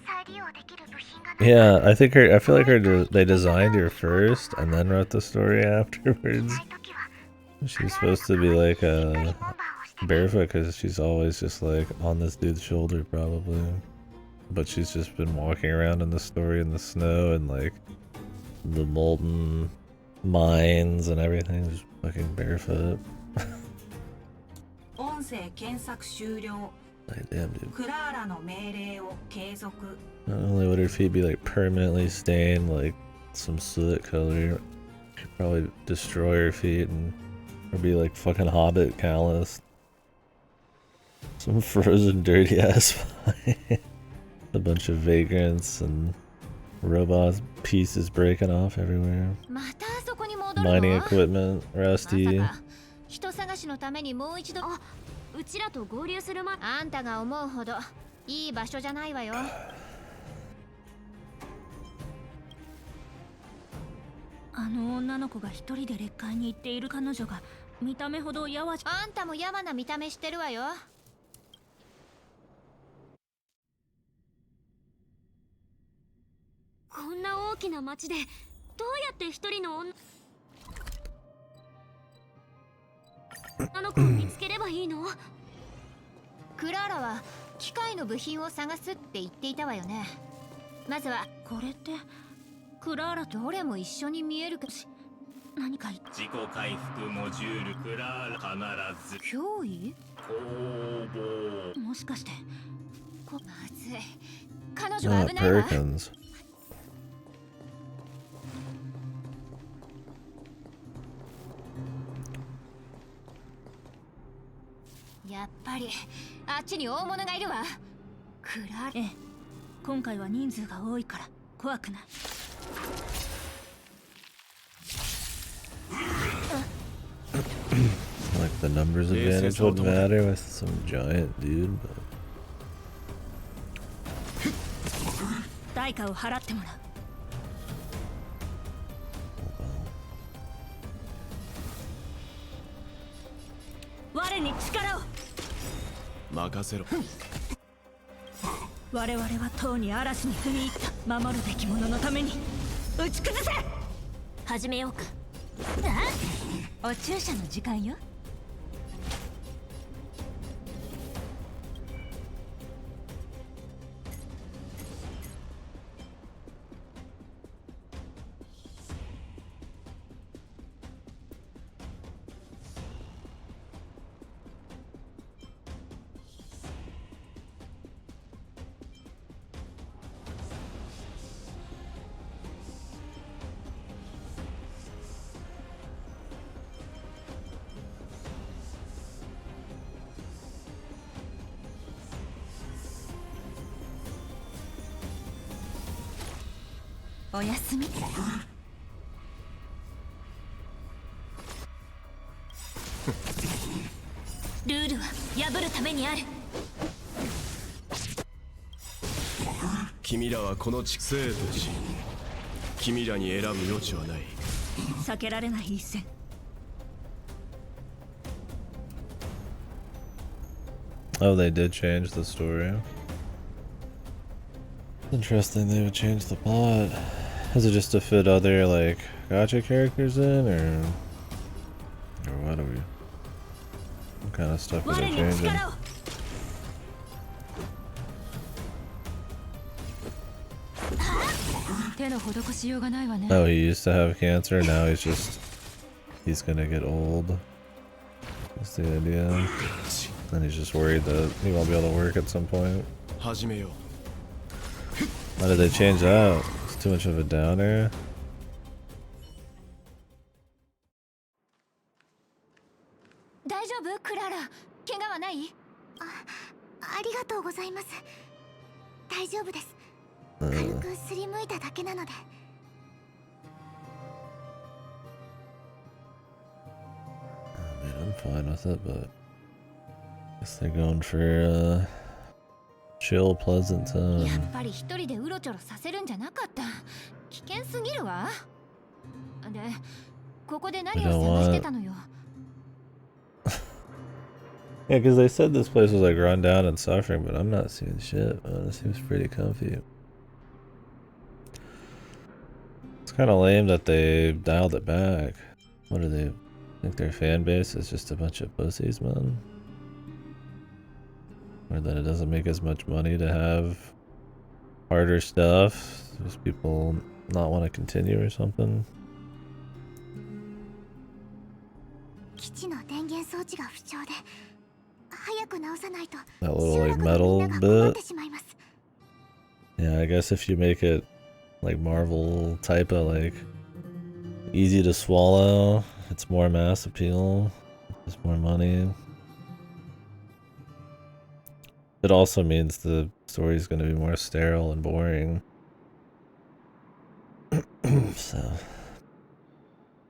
再利用できる部品がない。Yeah, I feel like they designed her first and then wrote the story afterwards. She's supposed to be like barefoot because she's always just like on this dude's shoulder probably. But she's just been walking around in the story in the snow and like the molten mines and everything, just fucking barefoot. 音声検索終了。 Like, damn, dude. クラーラの命令を継続。 Not only would her feet be like permanently stained like some soot color, she'd probably destroy her feet and or be like fucking Hobbit callous. Some frozen dirty ass fight. A bunch of vagrants and robots pieces breaking off everywhere. Mining equipment, rusty. 人探しのためにもう一度。あ、うちらと合流するま。あんたが思うほどいい場所じゃないわよ。あの女の子が一人で劣化に行っている彼女が見た目ほどやわじ。あんたもやわな見た目してるわよ。こんな大きな町でどうやって一人の女の子を見つければいいの？クラーラは機械の部品を探すって言っていたわよね。まずはこれってクラーラとどれも一緒に見えるけど何か自己回復モジュールクラーラ必ず脅威？工房もしかしてまずい彼女は危ないわ。やっぱりあっちに大物がいるわ。クラーラ。ええ、今回は人数が多いから怖くない。Like the numbers advantage would matter with some giant dude, but 代価を払ってもらう。我に力を任せろ。我々はとうに嵐に踏み入った。守るべき者のために打ち崩せ。始めようか。お注射の時間よ。おやすみ。ルールは破るためにある。君らはこの生と死、君らに選ぶ余地はない。避けられない一戦。Oh, they did change the story. Interesting, they would change the plot. Is it just to fit other, like, gacha characters in, or what are we? What kind of stuff are they changing? Oh, he used to have cancer, now he's gonna get old. That's the idea. And he's just worried that he won't be able to work at some point. Why did they change that? It's too much of a downer. 大丈夫クララ、怪我はない？ありがとうございます。大丈夫です。軽くすりむいただけなので。I mean, I'm fine with it, but I guess they're going for chill, pleasant time. やっぱり一人でうろちょろさせるんじゃなかった。危険すぎるわ。で、ここで何を探してたのよ。Yeah, because they said this place was like run down and suffering, but I'm not seeing shit, man. It seems pretty comfy. It's kind of lame that they dialed it back. What do they think their fan base is just a bunch of pussies, man? Or that it doesn't make as much money to have harder stuff? Just people not want to continue or something? 基地の電源装置が不調で。 That little like metal bit. Yeah, I guess if you make it like Marvel type of like easy to swallow, it's more mass appeal, it's more money. It also means the story is going to be more sterile and boring. So,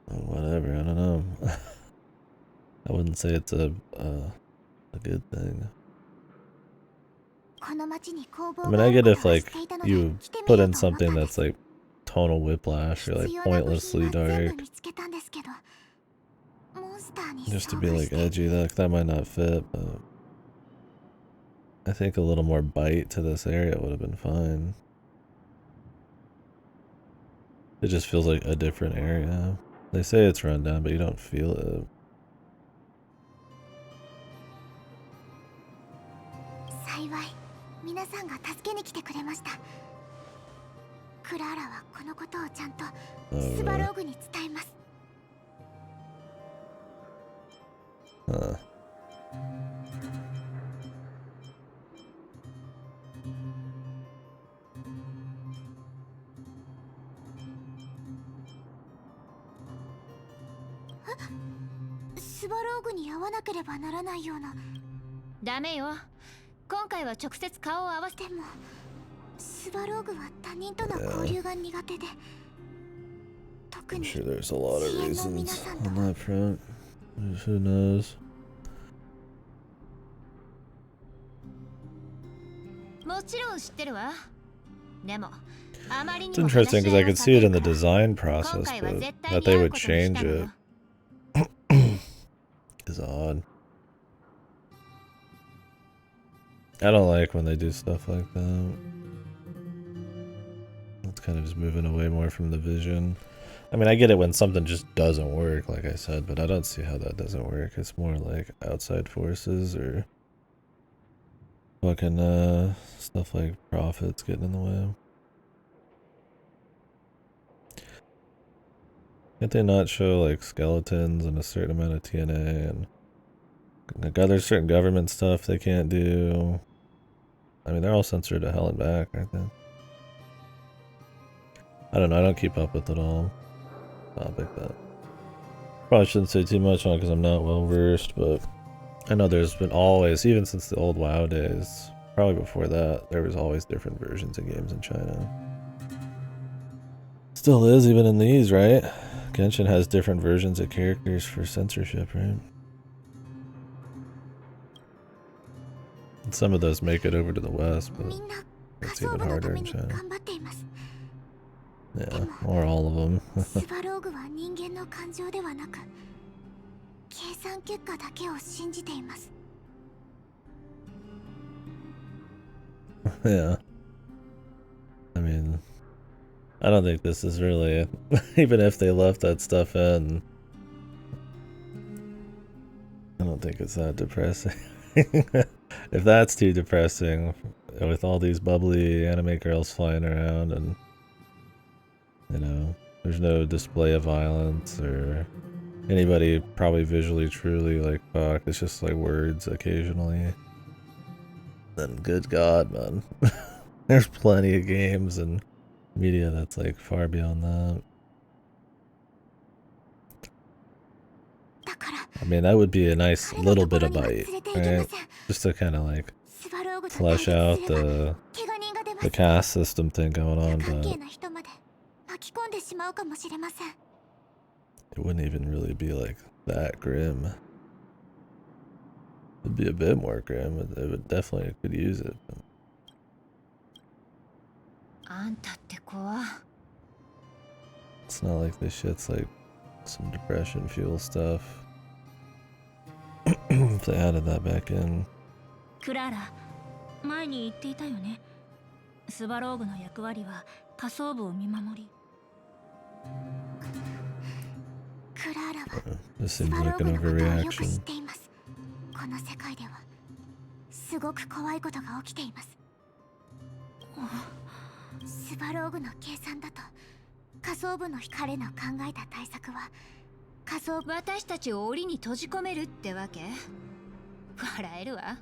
whatever, I don't know. I wouldn't say it's a good thing. I mean, I get if like you put in something that's like tonal whiplash or like pointlessly dark, just to be like edgy, that might not fit, but I think a little more bite to this area would have been fine. It just feels like a different area. They say it's run down, but you don't feel it. 幸い皆さんが助けに来てくれました。クラーラはこのことをちゃんとスバローグに伝えます。スバローグに会わなければならないような。ダメよ。 今回は直接顔を合わせてもスバローグは他人との交流が苦手で I'm sure there's a lot of reasons on that front. Who knows? もちろん知ってるわ。でも It's interesting because I could see it in the design process, but that they would change it is odd. I don't like when they do stuff like that. It's kind of just moving away more from the vision. I mean, I get it when something just doesn't work, like I said, but I don't see how that doesn't work. It's more like outside forces or fucking stuff like profits getting in the way. Can't they not show like skeletons and a certain amount of TNA and like other certain government stuff they can't do? I mean, they're all censored to hell and back, aren't they? I don't know, I don't keep up with it all. Topic that. Probably shouldn't say too much on it because I'm not well versed, but I know there's been always, even since the old WoW days, probably before that, there was always different versions of games in China. Still is, even in these, right? Genshin has different versions of characters for censorship, right? And some of those make it over to the West, but it's even harder in China. Yeah, or all of them. スバローグは人間の感情ではなく計算結果だけを信じています。 Yeah. I mean, I don't think this is really, even if they left that stuff in, I don't think it's that depressing. If that's too depressing, with all these bubbly anime girls flying around and, you know, there's no display of violence or anybody probably visually truly like, fuck, it's just like words occasionally. Then good God, man. There's plenty of games and media that's like far beyond that. I mean, that would be a nice little bit of bite, right? Just to kind of like flesh out the caste system thing going on, but it wouldn't even really be like that grim. It'd be a bit more grim. It would definitely could use it. But. あんたって怖。 It's not like this shit's like some depression fuel stuff. If they added that back in. クララ、前に言っていたよね。スバローグの役割は下層部を見守り。クララは This seems like an overreaction. この世界ではすごく怖いことが起きています。スバローグの計算だと下層部の彼の考えた対策は私たちを檻に閉じ込めるってわけ？笑えるわ。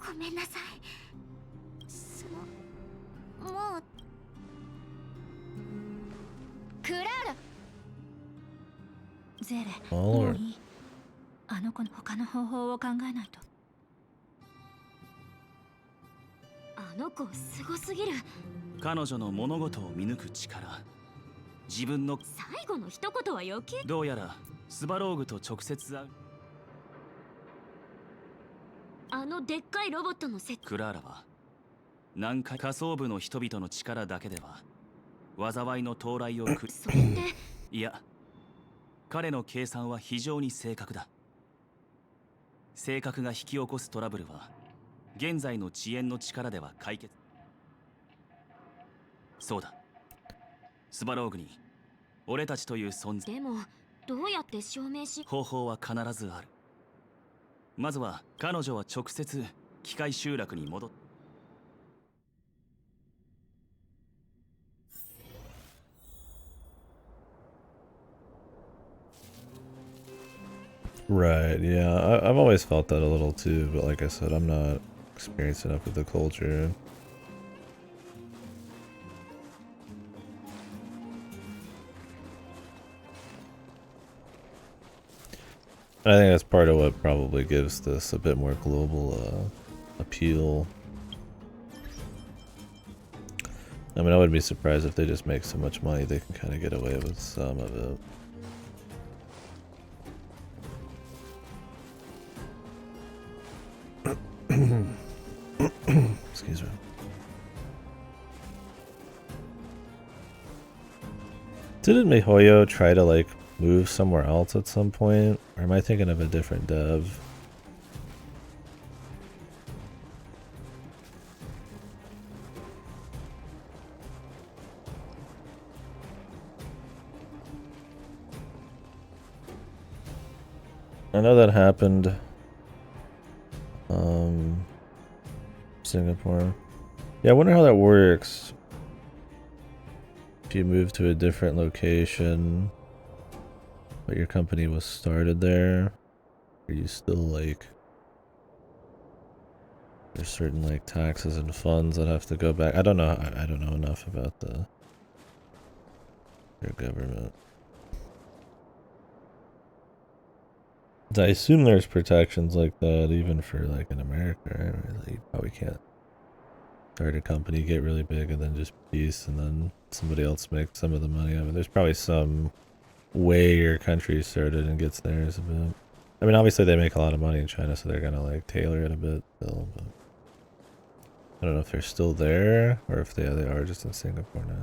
ごめんなさい。もうクラーラ。ゼレ、Oh, もういい。あの子の他の方法を考えないと。あの子すごすぎる。彼女の物事を見抜く力、自分の最後の一言は余計。どうやらスバローグと直接会う。あのでっかいロボットのクラーラは南海下層部の人々の力だけでは災いの到来をそれっていや、彼の計算は非常に正確だ。性格が引き起こすトラブルは現在の遅延の力では解決。そうだ、スバローグに俺たちという存在。でもどうやって証明し。方法は必ずある。まずは彼女は直接機械集落に戻っ。Right, yeah, I've always felt that a little too, but like I said, I'm not experienced enough with the culture. I think that's part of what probably gives this a bit more global appeal. I mean, I wouldn't be surprised if they just make so much money they can kind of get away with some of it. Excuse me. Didn't Mihoyo try to like move somewhere else at some point? Or am I thinking of a different dev? I know that happened. Singapore. Yeah, I wonder how that works. If you move to a different location, but your company was started there, are you still like, there's certain like taxes and funds that have to go back? I don't know. I don't know enough about their government. I assume there's protections like that even for like in America, right? Like, you probably can't start a company, get really big, and then just peace, and then somebody else makes some of the money. I mean, there's probably some way your country started and gets theirs a bit. I mean, obviously they make a lot of money in China, so they're gonna like tailor it a bit still, but I don't know if they're still there or if they are just in Singapore now.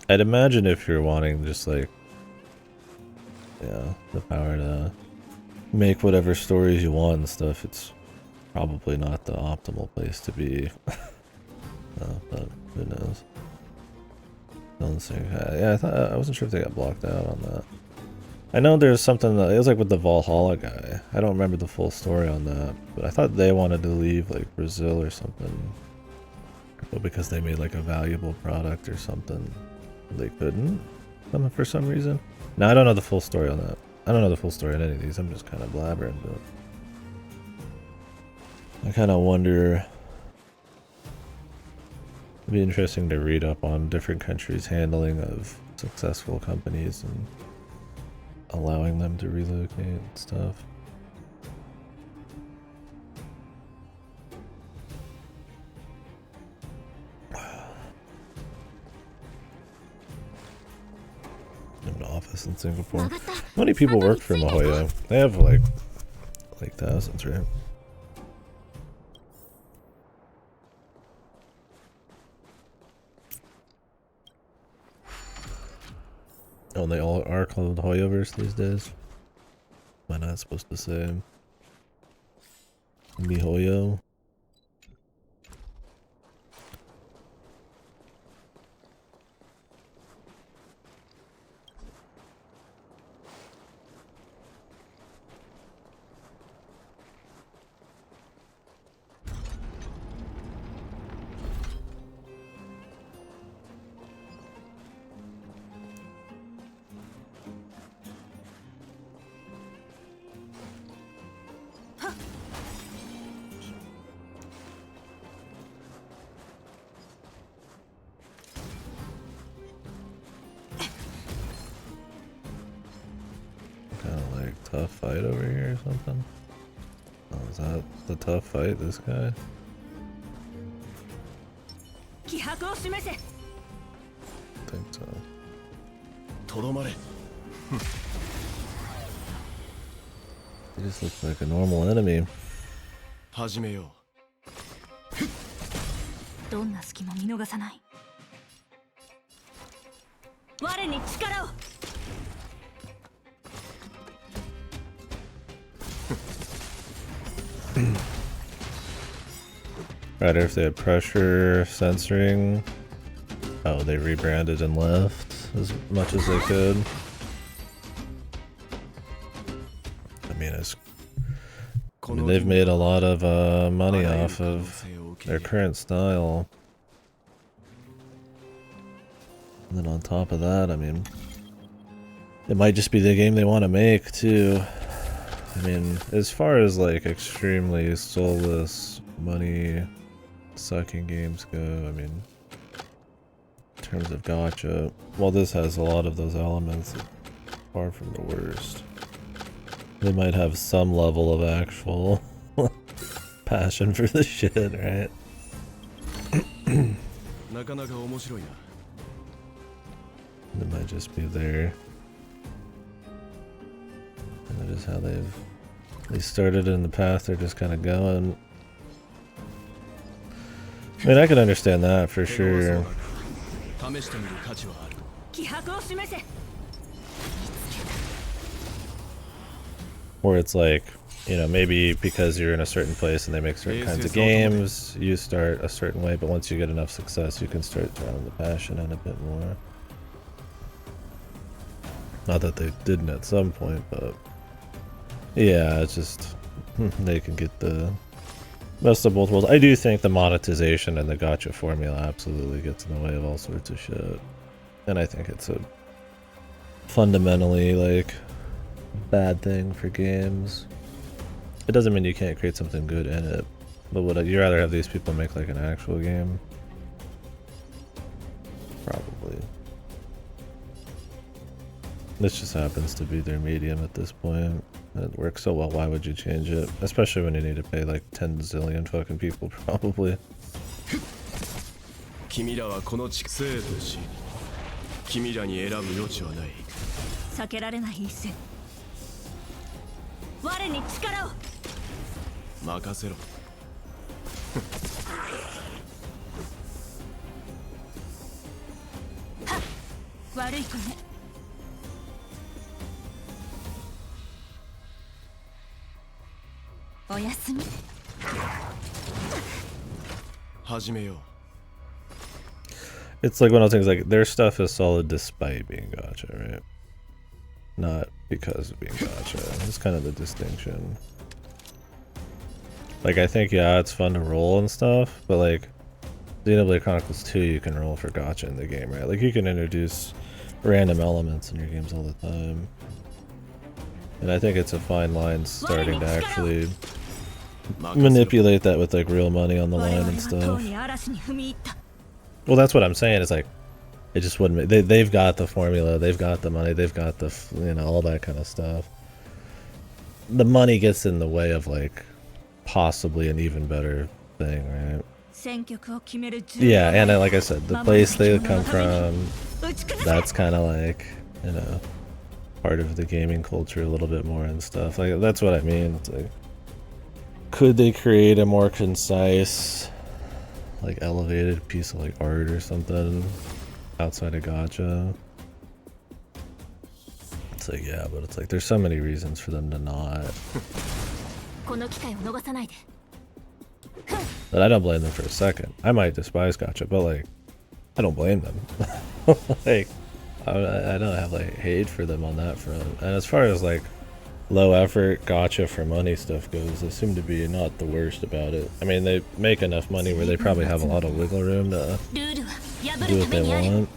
I'd imagine if you're wanting just like, yeah, the power to make whatever stories you want and stuff, it's probably not the optimal place to be. But who knows? Yeah, I wasn't sure if they got blocked out on that. I know there's something that, it was like with the Valhalla guy. I don't remember the full story on that, but I thought they wanted to leave like Brazil or something. But because they made like a valuable product or something, they couldn't for some reason. Now I don't know the full story on that. I don't know the full story on any of these. I'm just kind of blabbering, but I kind of wonder. It'd be interesting to read up on different countries' handling of successful companies and allowing them to relocate and stuff. An office in Singapore. How many people work for Mihoyo? They have like thousands, right? Oh, and they all are called Hoyoverse these days. Am I not supposed to say Mihoyo? Tough fight over here or something? Oh, is that the tough fight, this guy? I think so. He just looks like a normal enemy. 始めよう。どんな隙も見逃さない。我に力を。Right, if they had pressure censoring. Oh, they rebranded and left as much as they could. I mean, they've made a lot of money off of their current style. And then on top of that, I mean, it might just be the game they want to make too. I mean, as far as like extremely soulless money sucking games go, I mean, in terms of gacha, well, this has a lot of those elements, far from the worst. They might have some level of actual passion for the shit, right? It might just be there. And that is how they started in the path they're just kind of going. I mean, I can understand that for sure. Or it's like, you know, maybe because you're in a certain place and they make certain kinds of games, you start a certain way, but once you get enough success, you can start throwing the passion in a bit more. Not that they didn't at some point, but yeah, it's just they can get the best of both worlds. I do think the monetization and the gacha formula absolutely gets in the way of all sorts of shit. And I think it's a fundamentally, like, bad thing for games. It doesn't mean you can't create something good in it, but would you rather have these people make like an actual game? This just happens to be their medium at this point. It works so well, why would you change it? Especially when you need to pay like 10 zillion fucking people, probably. 君らはこの地生と死君らに選ぶ余地はない。避けられない一戦。我に力を。任せろ。悪い子ね。おやすみ。始めよう。 It's like one of those things, like their stuff is solid despite being gacha, right? Not because of being gacha. It's kind of the distinction. Like I think, yeah, it's fun to roll and stuff, but like Xenoblade Chronicles 2, you can roll for gacha in the game, right? Like you can introduce random elements in your games all the time. And I think it's a fine line starting to actually manipulate that with like real money on the line and stuff. Well, that's what I'm saying. It's like it just wouldn't. They've got the formula. They've got the money. They've got the all that kind of stuff. The money gets in the way of like possibly an even better thing, right? Yeah, and like I said, the place they come from, that's kind of like, you know, part of the gaming culture a little bit more and stuff. Like that's what I mean. It's like, could they create a more concise, like elevated piece of like art or something outside of gacha? It's like, yeah, but it's like there's so many reasons for them to not. But I don't blame them for a second. I might despise gacha, but like I don't blame them. Like I don't have like hate for them on that front. And as far as like low effort gacha for money stuff goes, they seem to be not the worst about it. I mean, they make enough money where they probably have a lot of wiggle room to do what they want.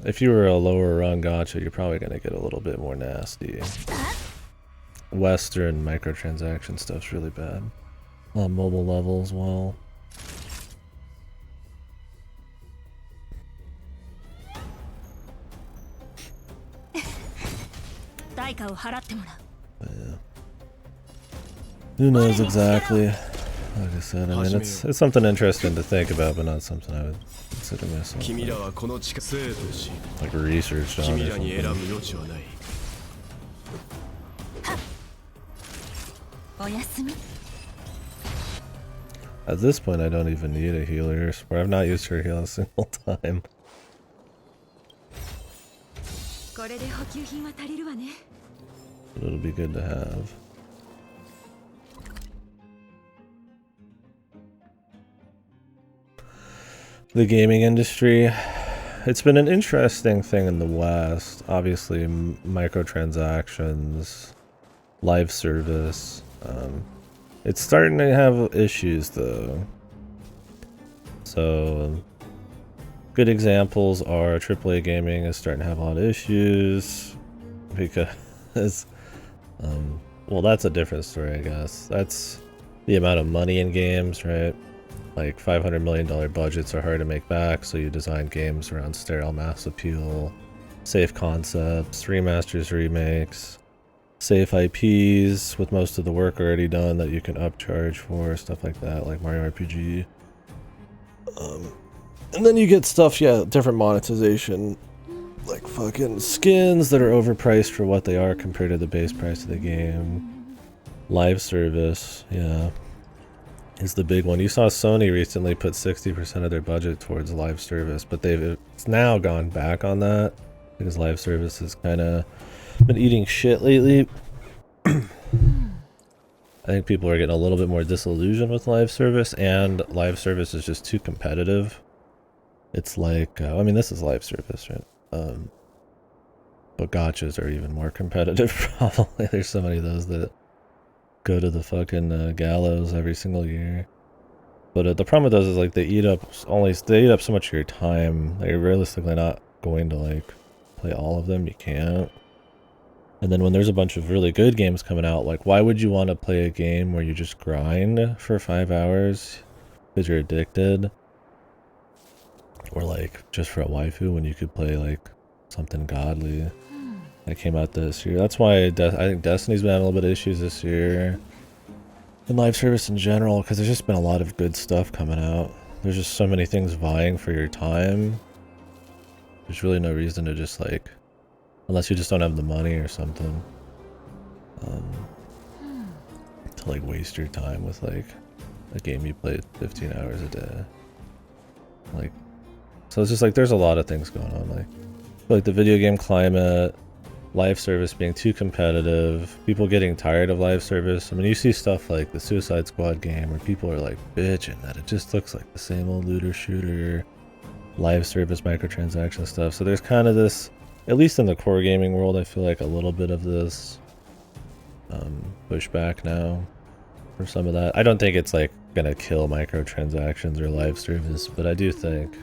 If you were a lower run gacha, you're probably gonna get a little bit more nasty. Western microtransaction stuff's really bad. On mobile level as well. Yeah. Who knows exactly? Like I said, I mean, it's something interesting to think about, but not something I would consider myself like research on or something. At this point, I don't even need a healer, or I've not used her heal a single time. But it'll be good to have. The gaming industry, it's been an interesting thing in the West. Obviously, microtransactions, live service. It's starting to have issues though. So, good examples are AAA gaming is starting to have a lot of issues because, well, that's a different story, I guess. That's the amount of money in games, right? Like $500 million budgets are hard to make back, so you design games around sterile mass appeal, safe concepts, remasters, remakes, safe IPs with most of the work already done that you can upcharge for, stuff like that, like Mario RPG. And then you get stuff, yeah, different monetization, like fucking skins that are overpriced for what they are compared to the base price of the game. Live service, yeah, is the big one. You saw Sony recently put 60% of their budget towards live service, but it's now gone back on that because live service has kind of been eating shit lately. I think people are getting a little bit more disillusioned with live service, and live service is just too competitive. It's like, I mean, this is live service, right? But gachas are even more competitive, probably. There's so many of those that go to the fucking gallows every single year. But the problem with those is like they eat up so much of your time. Like, you're realistically not going to like play all of them. You can't. And then when there's a bunch of really good games coming out, like why would you want to play a game where you just grind for 5 hours because you're addicted? Or like just for a waifu when you could play like something godly. that came out this year. That's why I think Destiny's been having a little bit of issues this year. And live service in general, because there's just been a lot of good stuff coming out. There's just so many things vying for your time. There's really no reason to just like, unless you just don't have the money or something, to like waste your time with like a game you played 15 hours a day. Like, so it's just like there's a lot of things going on. Like the video game climate, live service being too competitive, people getting tired of live service. I mean, you see stuff like the Suicide Squad game where people are like bitching that it just looks like the same old looter shooter, live service microtransaction stuff. So there's kind of this, at least in the core gaming world, I feel like a little bit of this pushback now for some of that. I don't think it's like gonna kill microtransactions or live service, but I do think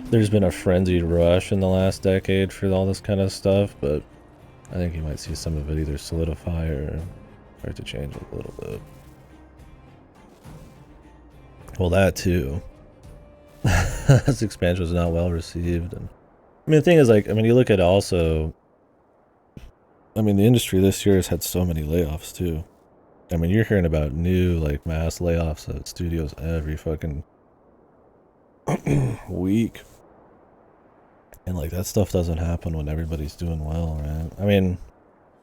there's been a frenzied rush in the last decade for all this kind of stuff, but I think you might see some of it either solidify or start to change a little bit. Well, that too. This expansion was not well received. And I mean, the thing is, like, I mean, you look at also, I mean, the industry this year has had so many layoffs too. I mean, you're hearing about new, like, mass layoffs at studios every fucking week. And like that stuff doesn't happen when everybody's doing well, right? I mean,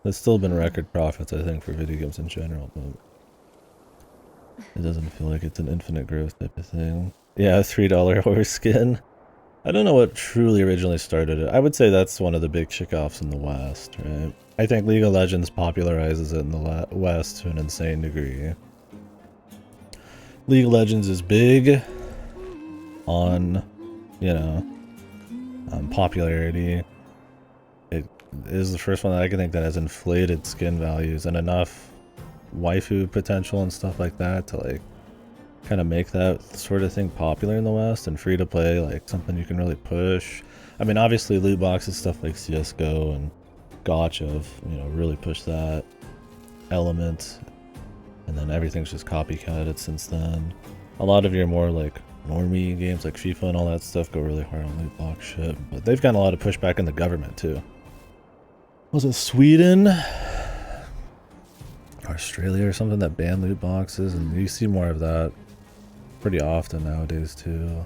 there's still been record profits, I think, for video games in general, but it doesn't feel like it's an infinite growth type of thing. Yeah, $3 horse skin. I don't know what truly originally started it. I would say that's one of the big kickoffs in the West, right? I think League of Legends popularizes it in the West to an insane degree. League of Legends is big on, you know, popularity. It is the first one that I can think that has inflated skin values and enough waifu potential and stuff like that to like kind of make that sort of thing popular in the West and free to play, like something you can really push. I mean, obviously loot boxes, stuff like CSGO and Gacha have, you know, really pushed that element, and then everything's just copycatted since then. A lot of your more like normie games like FIFA and all that stuff go really hard on loot box shit, but they've gotten a lot of pushback in the government too. Was it Sweden? Australia or something that banned loot boxes, and you see more of that pretty often nowadays too.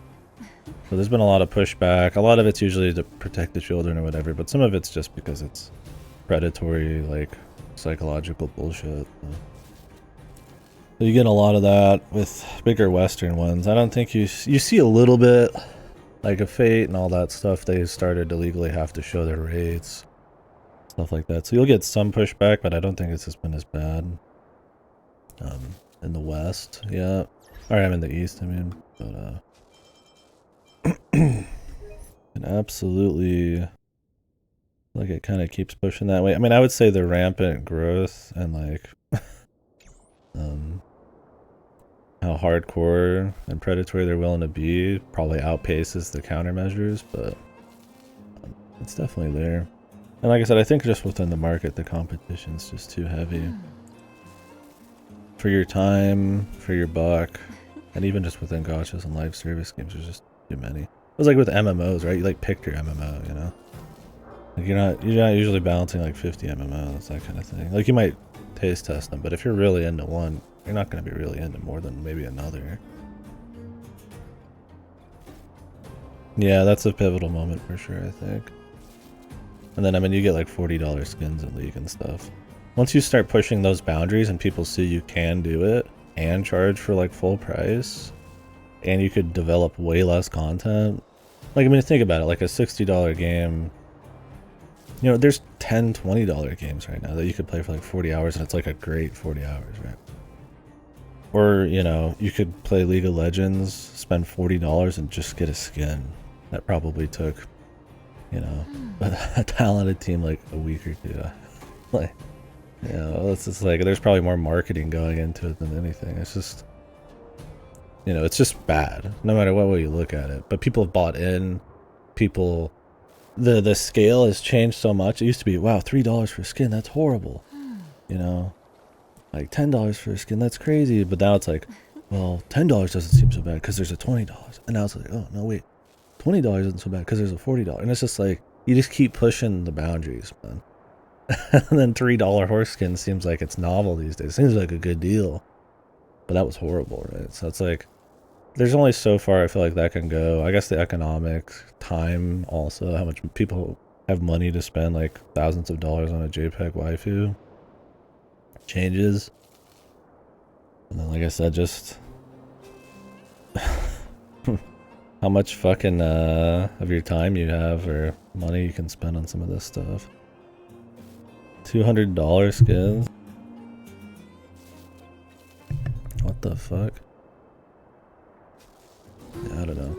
So there's been a lot of pushback. A lot of it's usually to protect the children or whatever, but some of it's just because it's predatory, like psychological bullshit. So you get a lot of that with bigger Western ones. I don't think you see a little bit, like a Fate and all that stuff. They started to legally have to show their rates, stuff like that. So you'll get some pushback, but I don't think it's just been as bad in the West. Yeah, or I'm in the East. I mean, but and absolutely, like it kind of keeps pushing that way. I mean, I would say the rampant growth and like how hardcore and predatory they're willing to be probably outpaces the countermeasures, but it's definitely there. And like I said, I think just within the market, the competition's just too heavy. For your time, for your buck, and even just within gachas and live service games, there's just too many. It was like with MMOs, right? You like picked your MMO, you know? Like you're not usually balancing like 50 MMOs, that kind of thing. Like you might taste test them, but if you're really into one, you're not going to be really into more than maybe another. Yeah, that's a pivotal moment for sure, I think. And then, I mean, you get like $40 skins in League and stuff. Once you start pushing those boundaries and people see you can do it and charge for like full price, and you could develop way less content. Like, I mean, think about it, like a $60 game, you know, there's $10, $20 games right now that you could play for like 40 hours and it's like a great 40 hours, right? Or, you know, you could play League of Legends, spend $40 and just get a skin. That probably took, you know, a talented team like a week or two. Like, you know, it's just like, there's probably more marketing going into it than anything. It's just, you know, it's just bad, no matter what way you look at it. But people have bought in, people, the scale has changed so much. It used to be, wow, $3 for a skin, that's horrible. You know? Like $10 for a skin, that's crazy. But now it's like, well, $10 doesn't seem so bad because there's a $20. And now it's like, oh no, wait, $20 isn't so bad because there's a $40. And it's just like, You just keep pushing the boundaries, man. And then $3 horse skin seems like it's novel these days. Seems like a good deal. But that was horrible, right? So it's like, there's only so far I feel like that can go. I guess the economic time also, how much people have money to spend, like thousands of dollars on a JPEG waifu changes. And then, like I said, just how much fucking of your time you have or money you can spend on some of this stuff. $200 skins? What the fuck? Yeah, I don't know.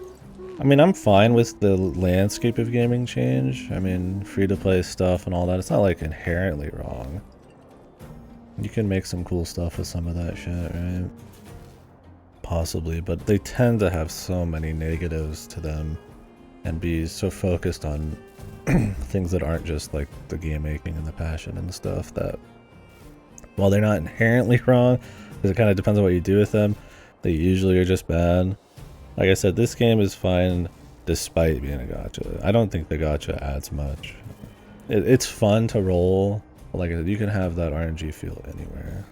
I mean, I'm fine with the landscape of gaming change. I mean, free-to-play stuff and all that. It's not, like, inherently wrong. You can make some cool stuff with some of that shit, right? Possibly, but they tend to have so many negatives to them and be so focused on things that aren't just, like, the game making and the passion and stuff that, while they're not inherently wrong, because it kind of depends on what you do with them, they usually are just bad. Like I said, this game is fine despite being a gacha. I don't think the gacha adds much. It's fun to roll. Like I said, you can have that RNG feel anywhere.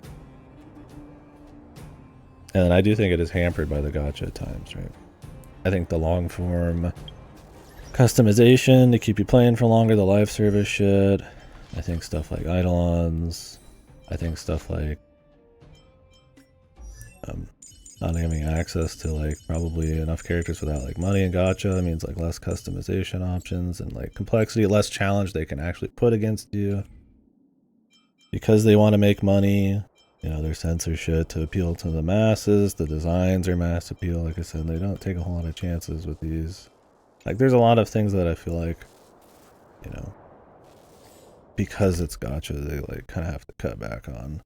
And I do think it is hampered by the gacha at times, right? I think the long form customization to keep you playing for longer, the live service shit. I think stuff like Eidolons. I think stuff like not having access to like probably enough characters without like money and gacha. That means like less customization options and like complexity, less challenge they can actually put against you. Because they want to make money, you know, their censor shit to appeal to the masses. The designs are mass appeal. Like I said, they don't take a whole lot of chances with these. Like there's a lot of things that I feel like, you know, because it's gacha, they like kind of have to cut back on.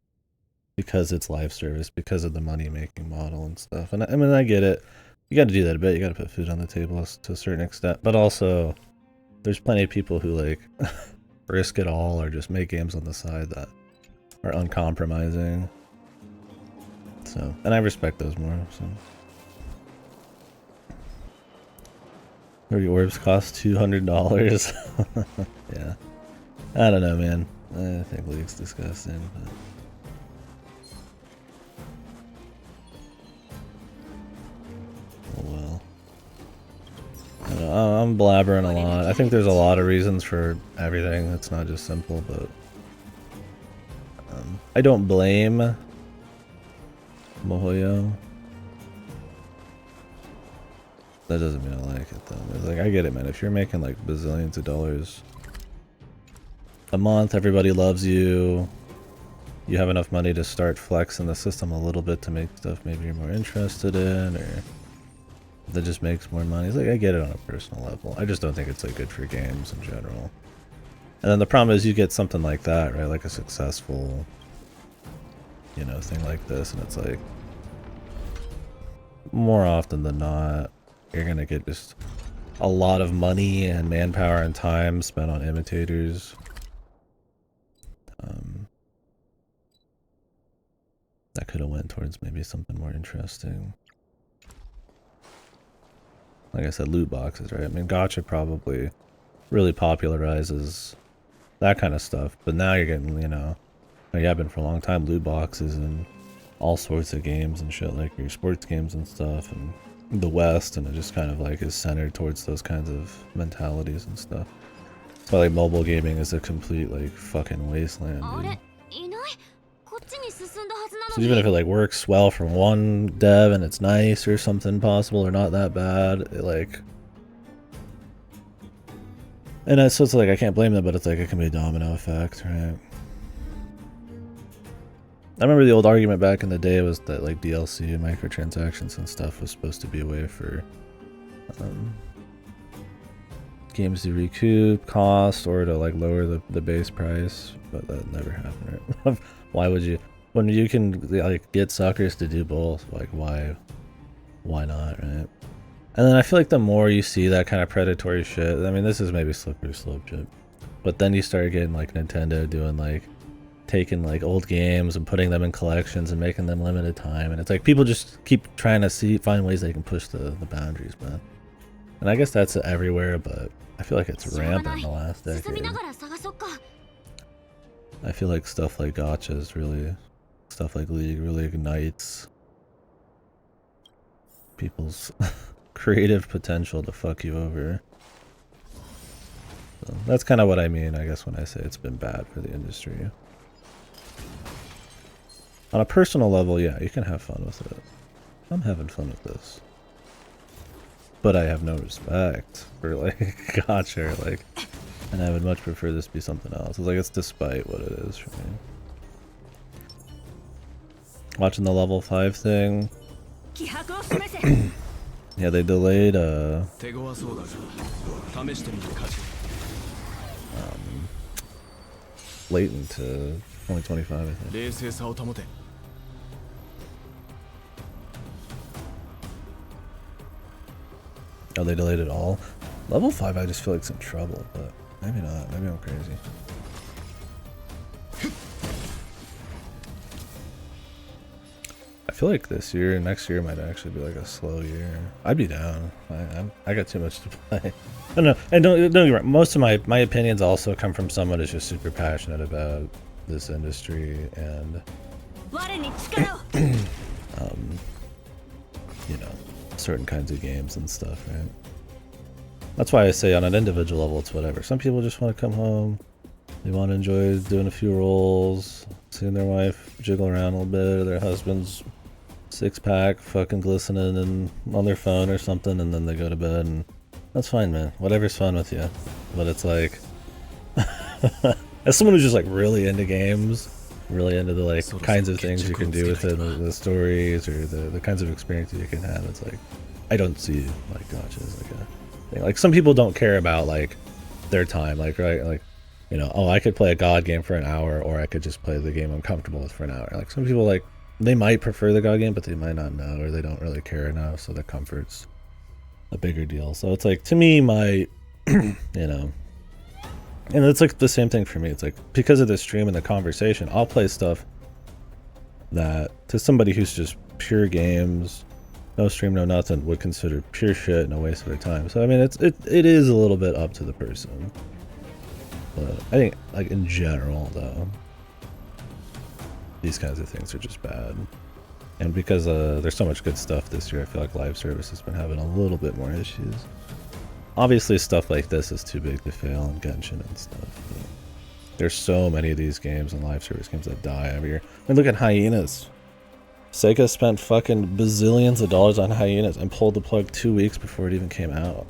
Because it's live service, because of the money making model and stuff. And I mean, I get it. You got to do that a bit. You got to put food on the table to a certain extent. But also, there's plenty of people who like risk it all or just make games on the side that are uncompromising. So, and I respect those more. So, 30 orbs cost $200. Yeah, I don't know, man. I think League's disgusting. But oh well. I don't know, I'm blabbering a lot. I think there's a lot of reasons for everything. It's not just simple, but I don't blame Mihoyo. That doesn't mean I like it though. It's like, I get it, man. If you're making like bazillions of dollars a month, everybody loves you. You have enough money to start flexing the system a little bit to make stuff maybe you're more interested in, or that just makes more money. It's like, I get it on a personal level. I just don't think it's like good for games in general. And then the problem is you get something like that, right? Like a successful, you know, thing like this, and it's like more often than not, you're gonna get just a lot of money and manpower and time spent on imitators. That could have went towards maybe something more interesting. Like I said, loot boxes, right? I mean, gacha probably really popularizes that kind of stuff, but now you're getting, you know, like I've been for a long time, loot boxes and all sorts of games and shit, like your sports games and stuff, and the West, and it just kind of like is centered towards those kinds of mentalities and stuff. That's why like mobile gaming is a complete like fucking wasteland, dude. So even if it like works well for one dev and it's nice or something possible or not that bad, it like, and so it's like I can't blame them, but it's like it can be a domino effect, right? I remember the old argument back in the day was that like DLC and microtransactions and stuff was supposed to be a way for games to recoup cost or to like lower the base price, but that never happened, right? Why would you, when you can like get suckers to do both, like why not, right? And then I feel like the more you see that kind of predatory shit, I mean, this is maybe slippery slope shit, but then you start getting like Nintendo doing like taking like old games and putting them in collections and making them limited time, and it's like people just keep trying to find ways they can push the boundaries, man. And I guess that's everywhere, but I feel like it's rampant in the last decade. I feel like stuff like gachas really, stuff like League really ignites people's creative potential to fuck you over. So that's kind of what I mean, I guess, when I say it's been bad for the industry. On a personal level, yeah, you can have fun with it. I'm having fun with this. But I have no respect for, like, gacha, like, and I would much prefer this be something else. It's like, it's despite what it is for me. Watching the level 5 thing. Yeah, they delayed, Latent to 2025, I think. Oh, they delayed it all? Level 5 I just feel like it's in trouble, but maybe not. Maybe I'm crazy. I feel like this year, next year might actually be like a slow year. I'd be down. I got too much to play. No, and don't get me wrong. Most of my opinions also come from someone who's just super passionate about this industry and you know, certain kinds of games and stuff, right? That's why I say on an individual level it's whatever. Some people just want to come home, they want to enjoy doing a few rolls, seeing their wife jiggle around a little bit, or their husband's six-pack fucking glistening and on their phone or something, and then they go to bed, and that's fine, man. Whatever's fun with you. But it's like, as someone who's just like really into games, really into the like kinds of things you can do with it, the stories or the kinds of experiences you can have, it's like, I don't see like gotcha as like a thing. Like some people don't care about like their time, like, right, like, you know, oh, I could play a God game for an hour, or I could just play the game I'm comfortable with for an hour. Like some people, like, they might prefer the God game, but they might not know, or they don't really care enough, so the comfort's a bigger deal. So it's like, to me, my, you know, and it's like the same thing for me. It's like, because of the stream and the conversation, I'll play stuff that to somebody who's just pure games, no stream, no nothing, would consider pure shit and a waste of their time. So I mean, it is a little bit up to the person. But I think, like, in general, though, these kinds of things are just bad. And because there's so much good stuff this year, I feel like live service has been having a little bit more issues. Obviously, stuff like this is too big to fail in Genshin and stuff. But there's so many of these games and live service games that die every year. I mean, look at Hyenas. Sega spent fucking bazillions of dollars on Hyenas and pulled the plug 2 weeks before it even came out.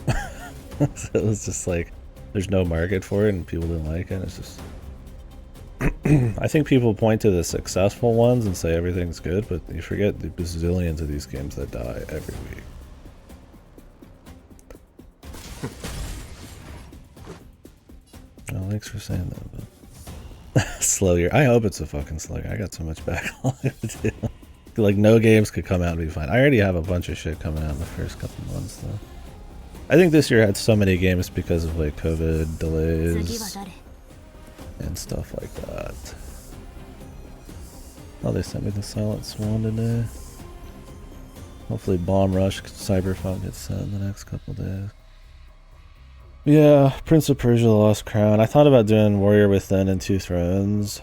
So it was just like, there's no market for it and people didn't like it. It's just... I think people point to the successful ones and say everything's good, but you forget the bazillions of these games that die every week. Oh, thanks for saying that, but slow year. I hope it's a fucking slow year. I got so much backlog to do. Like, no games could come out and be fine. I already have a bunch of shit coming out in the first couple months, though. I think this year had so many games because of, like, COVID delays and stuff like that. Oh, they sent me the Silent Swan today. Hopefully Bomb Rush Cyberpunk gets sent in the next couple days. Yeah, Prince of Persia: The Lost Crown. I thought about doing Warrior Within and Two Thrones.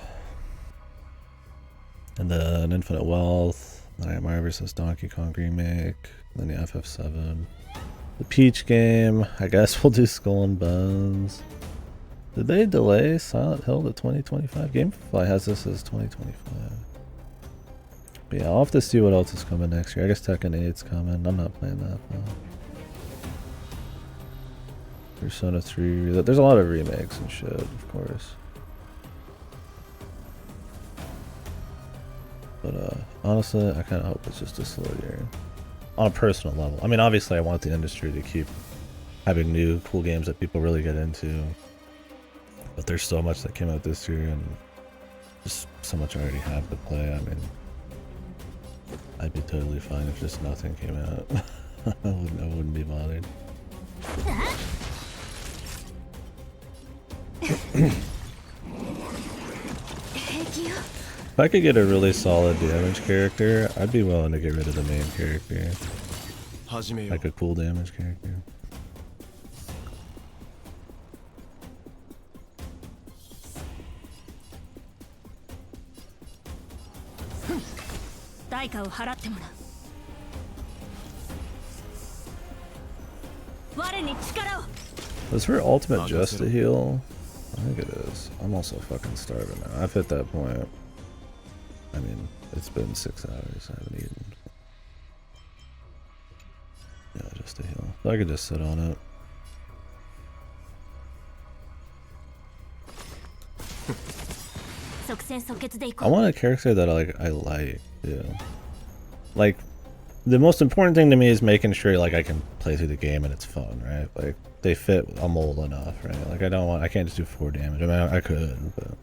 And then Infinite Wealth. Then I got Mario vs. Donkey Kong Remake. Then the FF7. The Peach game. I guess we'll do Skull and Bones. Did they delay Silent Hill to 2025? Gamefly has this as 2025. But yeah, I'll have to see what else is coming next year. I guess Tekken 8's coming. I'm not playing that though. Persona 3. There's a lot of remakes and shit, of course. But honestly, I kind of hope it's just a slow year. On a personal level. I mean, obviously I want the industry to keep having new cool games that people really get into. But there's so much that came out this year and just so much I already have to play. I mean, I'd be totally fine if just nothing came out. I wouldn't be bothered. If I could get a really solid damage character, I'd be willing to get rid of the main character. Like a cool damage character. 代価を払ってもらう。我に力を。 Was her ultimate just a heal? I think it is. I'm also fucking starving now. I've hit that point. I mean, it's been 6 hours. I haven't eaten. Yeah, just a heal. I could just sit on it. I want a character that I like, yeah. Like, the most important thing to me is making sure like I can play through the game and it's fun, right? Like they fit a mold enough, right? Like I can't just do 4 damage. I mean I could, but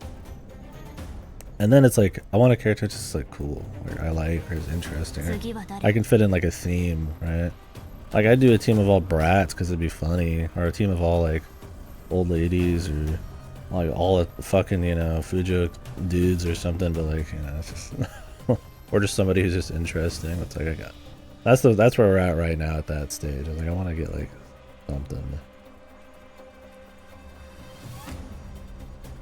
and then it's like I want a character that's just like cool, or I like, or is interesting. Or I can fit in like a theme, right? Like I'd do a team of all brats because it'd be funny, or a team of all like old ladies, or like all the fucking, you know, Fujo dudes or something, but like, you know, it's just or just somebody who's just interesting. It's like I got that's where we're at right now at that stage. I'm like I want to get like something.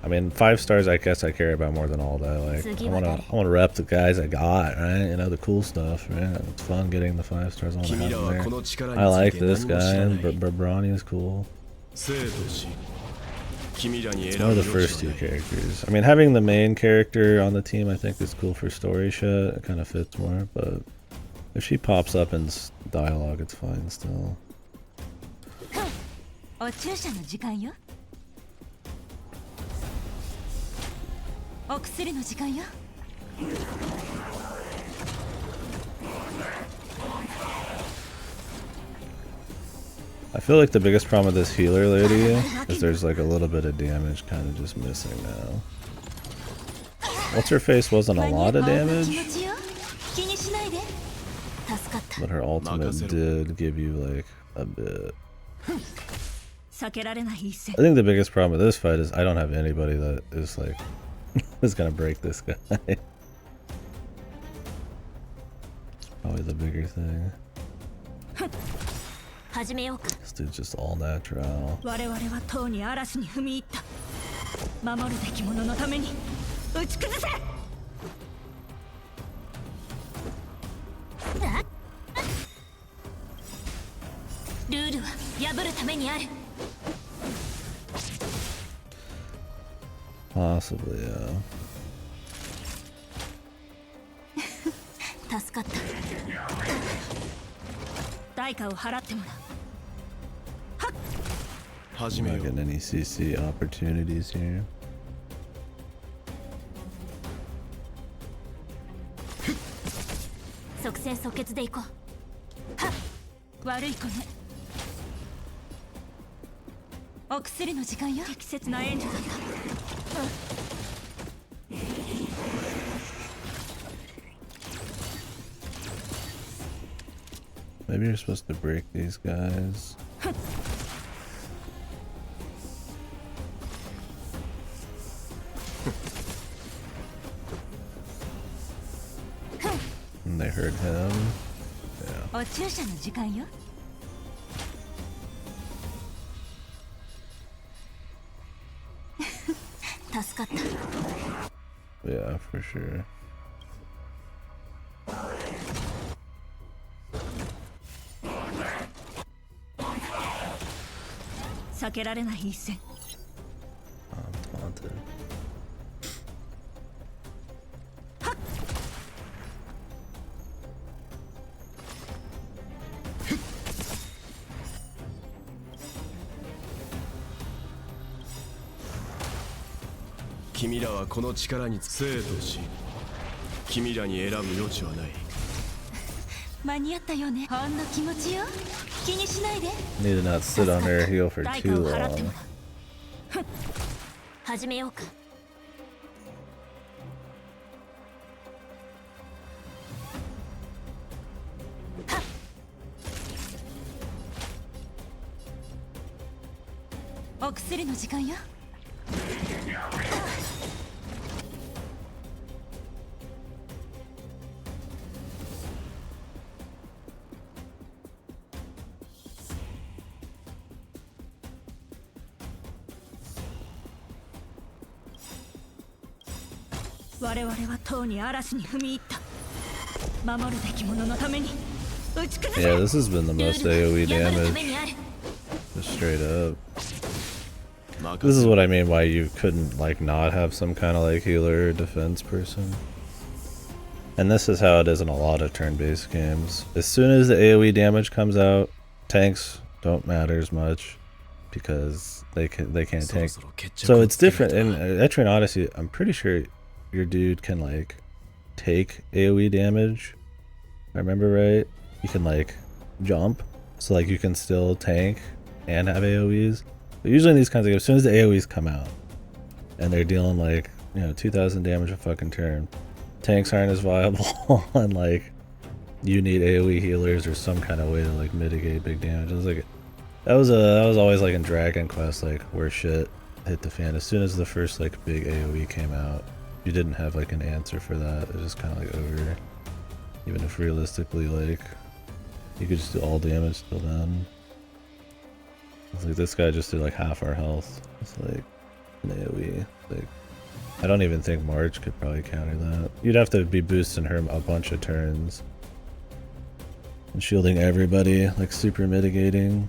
I mean, 5 stars I guess I care about more than all that. Like I wanna rep the guys I got, right? You know, the cool stuff, right? It's fun getting the 5 stars on there. I like this guy, and Brawny is cool. It's one of the first 2 characters. I mean, having the main character on the team I think is cool for story shit. It kind of fits more, but if she pops up in dialogue, it's fine still. I feel like the biggest problem with this healer lady is there's like a little bit of damage kind of just missing now. What's her face wasn't a lot of damage, but her ultimate did give you like a bit. I think the biggest problem with this fight is I don't have anybody that is like is gonna break this guy. Probably the bigger thing. This dude's just all natural. Possibly, yeah. I'm not getting any CC opportunities here. Maybe you're supposed to break these guys. And they heard him. Yeah. Yeah, for sure. I'm taunted. Need to not sit on her heel for too long. Yeah, this has been the most AoE damage. Just straight up. This is what I mean why you couldn't like not have some kind of like healer or defense person. And this is how it is in a lot of turn-based games. As soon as the AoE damage comes out, tanks don't matter as much because they can't tank. So it's different. In Etrian Odyssey, I'm pretty sure your dude can like take AoE damage. If I remember right, you can like jump, so like you can still tank and have AoEs. But usually in these kinds of games, as soon as the AoEs come out and they're dealing like, you know, 2,000 damage a fucking turn, tanks aren't as viable and like you need AoE healers or some kind of way to like mitigate big damage. It was like that was always like in Dragon Quest, like where shit hit the fan. As soon as the first like big AoE came out, you didn't have like an answer for that. It was just kind of like over. Even if realistically like you could just do all damage till then. It's like this guy just did like half our health. It's like an AoE. Like I don't even think March could probably counter that. You'd have to be boosting her a bunch of turns and shielding everybody, like super mitigating.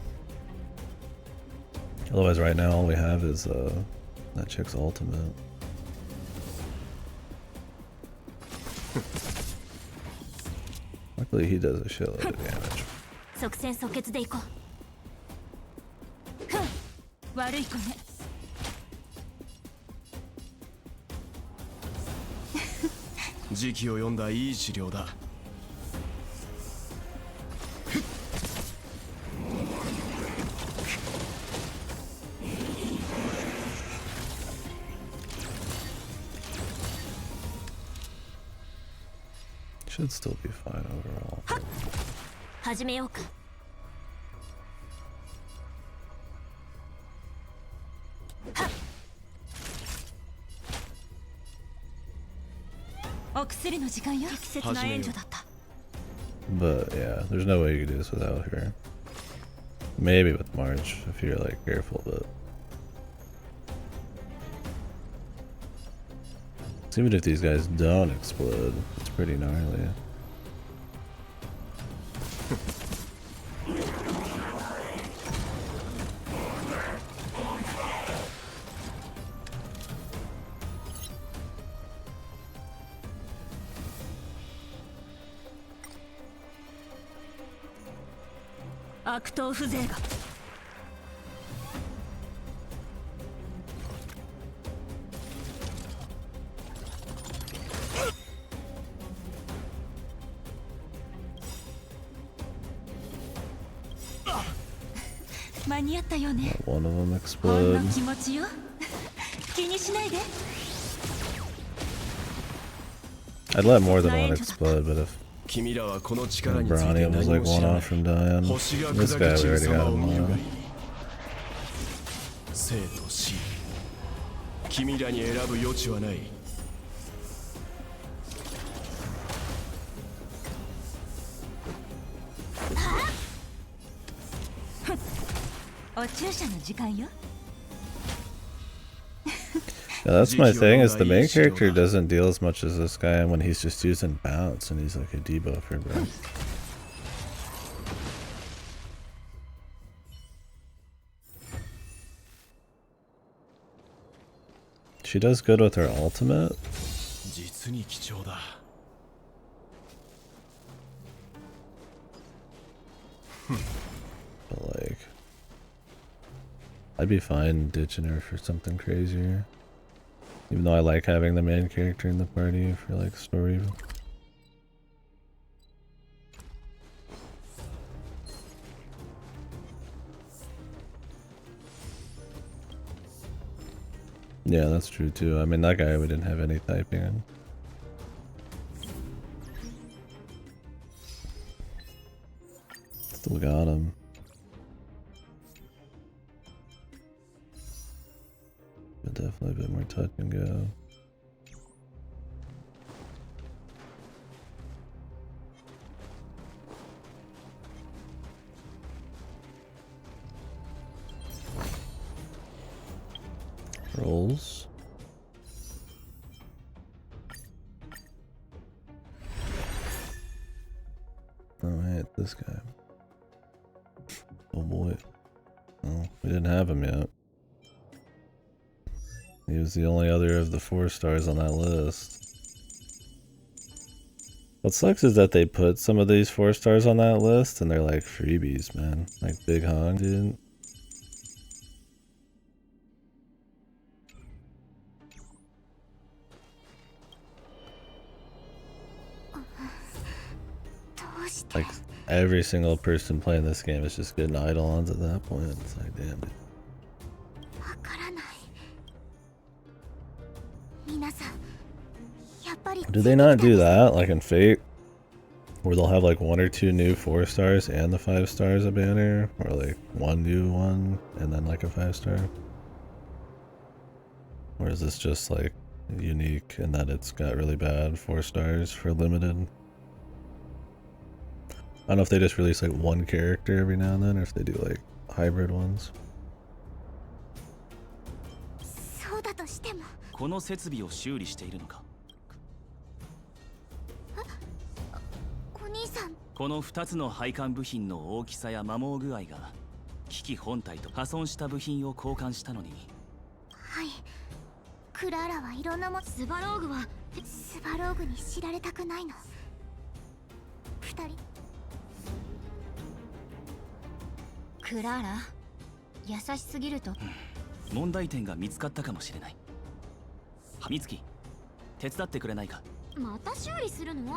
Otherwise, right now all we have is that chick's ultimate. Luckily, he does a shitload of damage. 悪い子ね。時期を読んだいい治療だ。Should still be fine overall. 始めようか。お薬の時間よ。適切な援助だった。 But yeah, there's no way you could do this without her. Maybe with March if you're like careful, but even if these guys don't explode, it's pretty gnarly. One of them explode. I'd let more than one explode, but if Brownium was like one off from dying, this guy we already got him on. 生と死、君らに選ぶ余地はない。お注射の時間よ。 Yeah, that's my thing, is the main character doesn't deal as much as this guy when he's just using bounce and he's like a debuffer, bro. She does good with her ultimate. But like, I'd be fine ditching her for something crazier. Even though I like having the main character in the party for like story. Yeah, that's true too. I mean, that guy we didn't have any typing in. Still got him. But definitely a bit more touch and go. Rolls. Alright, this guy. Oh boy. Well, we didn't have him yet. He was the only other of the 4 stars on that list. What sucks is that they put some of these 4 stars on that list and they're like freebies, man. Like Big Hong, dude. Like every single person playing this game is just getting eidolons at that point. It's like, damn it. Do they not do that like in Fate? Where they'll have like 1 or 2 new 4 stars and the 5 stars a banner? Or like 1 new one and then like a 5 star? Or is this just like unique in that it's got really bad 4 stars for limited? I don't know if they just release like 1 character every now and then or if they do like hybrid ones. この設備を修理しているのか。この2つの配管部品の大きさや摩耗具合が機器本体と破損した部品を交換したのに。はい。クラーラはいろんなもスバローグはスバローグに知られたくないの。2人。クラーラ、優しすぎると。問題点が見つかったかもしれない。美月、手伝ってくれないか。また修理するの？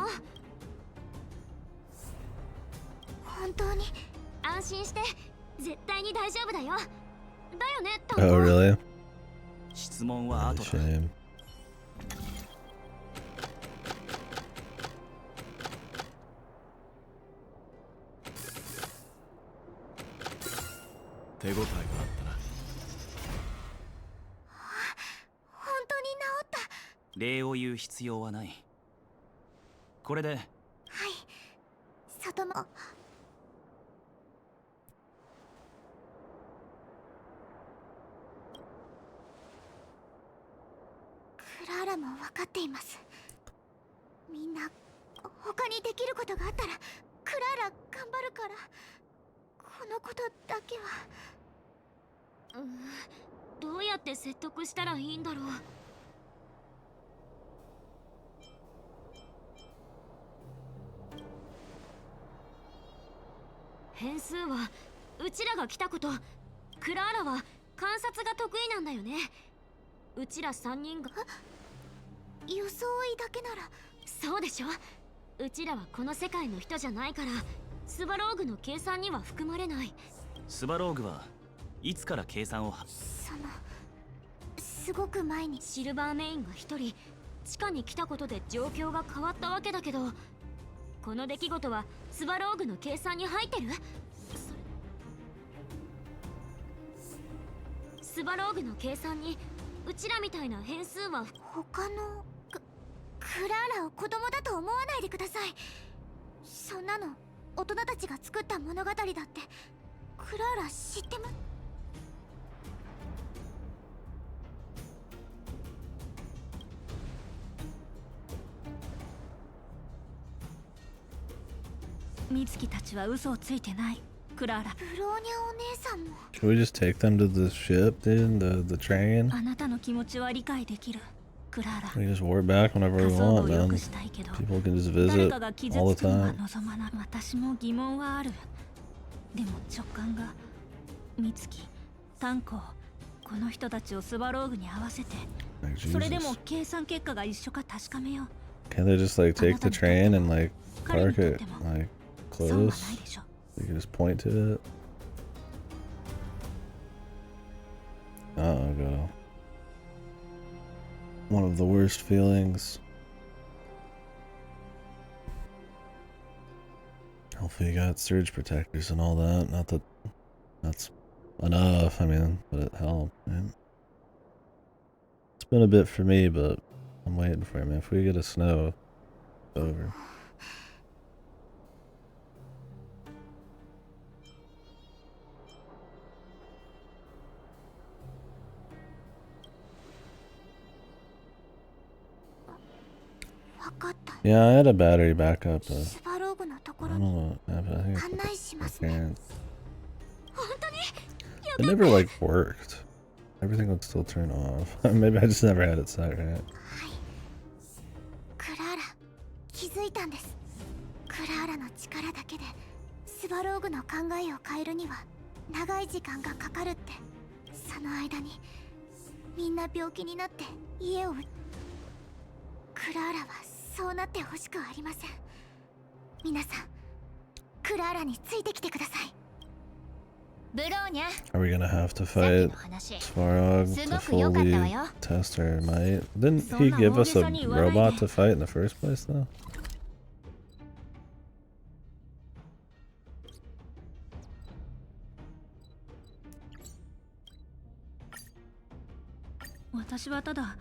本当に安心して絶対に大丈夫だよ。だよね、タンコ。Oh, really? 質問は後だ。Shame. 手応えがあったな。本当に治った。礼を言う必要はない。これで。はい。外も。クラーラも分かっています。みんな他にできることがあったらクラーラ頑張るから。このことだけは。どうやって説得したらいいんだろう。変数はうちらが来たこと。クラーラは観察が得意なんだよね。うちら3人が装いだけなら。そうでしょ。うちらはこの世界の人じゃないからスバローグの計算には含まれない。スバローグはいつから計算を。すごく前にシルバーメインが一人地下に来たことで状況が変わったわけだけど、この出来事はスバローグの計算に入ってる？スバローグの計算にうちらみたいな変数は他のクラーラを子供だと思わないでください。そんなの大人たちが作った物語だってクラーラ知ってます。美月たちは嘘をついてない。クラーラ。ブローニャお姉さんも。Can we just take them to the ship, dude? The train? あなたの気持ちは理解できる。クラーラ。We can just warp back whenever we want, man. People can just visit all the time. 私も疑問はある。でも直感が美月、タンコ、この人たちをスバローグに合わせて、それでも計算結果が一緒か確かめよう。Can't they just like take the train and like park it like close? You can just point to it. Go. One of the worst feelings. Hopefully you got surge protectors and all that. Not that that's enough, I mean, but it helped, man. It's been a bit for me, but I'm waiting for it, man. If we get a snow, it's over. Yeah, I had a battery backup. I don't know what happened. I parents. It never like worked. Everything would still turn off. Maybe I just never had it set right. クラーラ、気づいたんです。クラーラの力だけでスバローグの考えを変えるには長い時間がかかるって。その間にみんな病気になって家を。クラーラはそうなってほしくありません。皆さん、クラーラについてきてください。ブローニャ。 Are we gonna have to fight Svarog to fully test her might? Didn't he give us a robot to fight in the first place though? 私はただ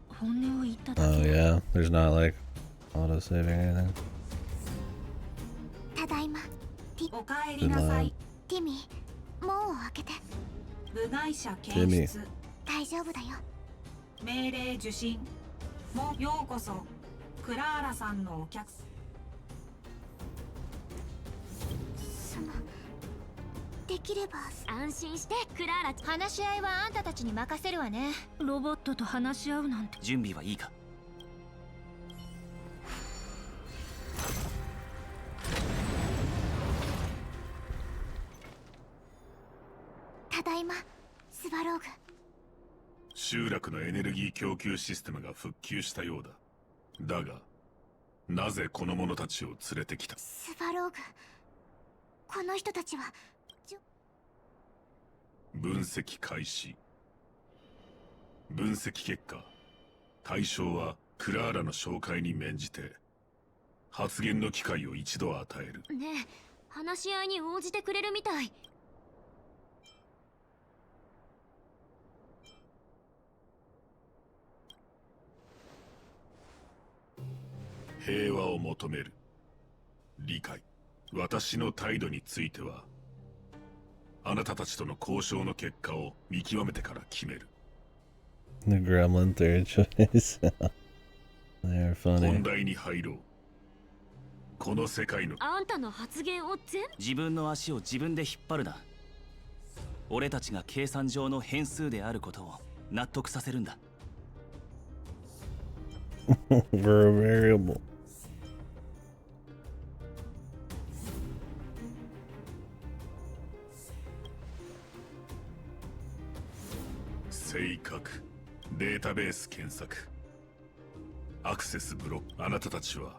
本音を言っただけ。 Oh yeah, there's not like auto saving or anything. ただいま。おかえりなさい。ティミー、門を開けて。部外者検出。大丈夫だよ。命令受信。もうようこそ。クラーラさんのお客。そのできれば安心してクラーラ。話し合いはあんたたちに任せるわね。ロボットと話し合うなんて。準備はいいか？ただいま、スバローグ。集落のエネルギー供給システムが復旧したようだ。だが、なぜこの者たちを連れてきた？スバローグ、この人たちは分析開始。分析結果、対象はクラーラの紹介に免じて発言の機会を一度与える。ねえ、話し合いに応じてくれるみたい。平和を求める。理解。私の態度についてはあなたたちとの交渉の結果を見極めてから決める。The gremlin third choice. They're funny. 本題に入ろう。この世界のあんたの発言を自分の足を自分で引っ張るな。俺たちが計算上の変数であることを納得させるんだ。We're a variable. 正確。データベース検索。アクセスブロック。あなたたちは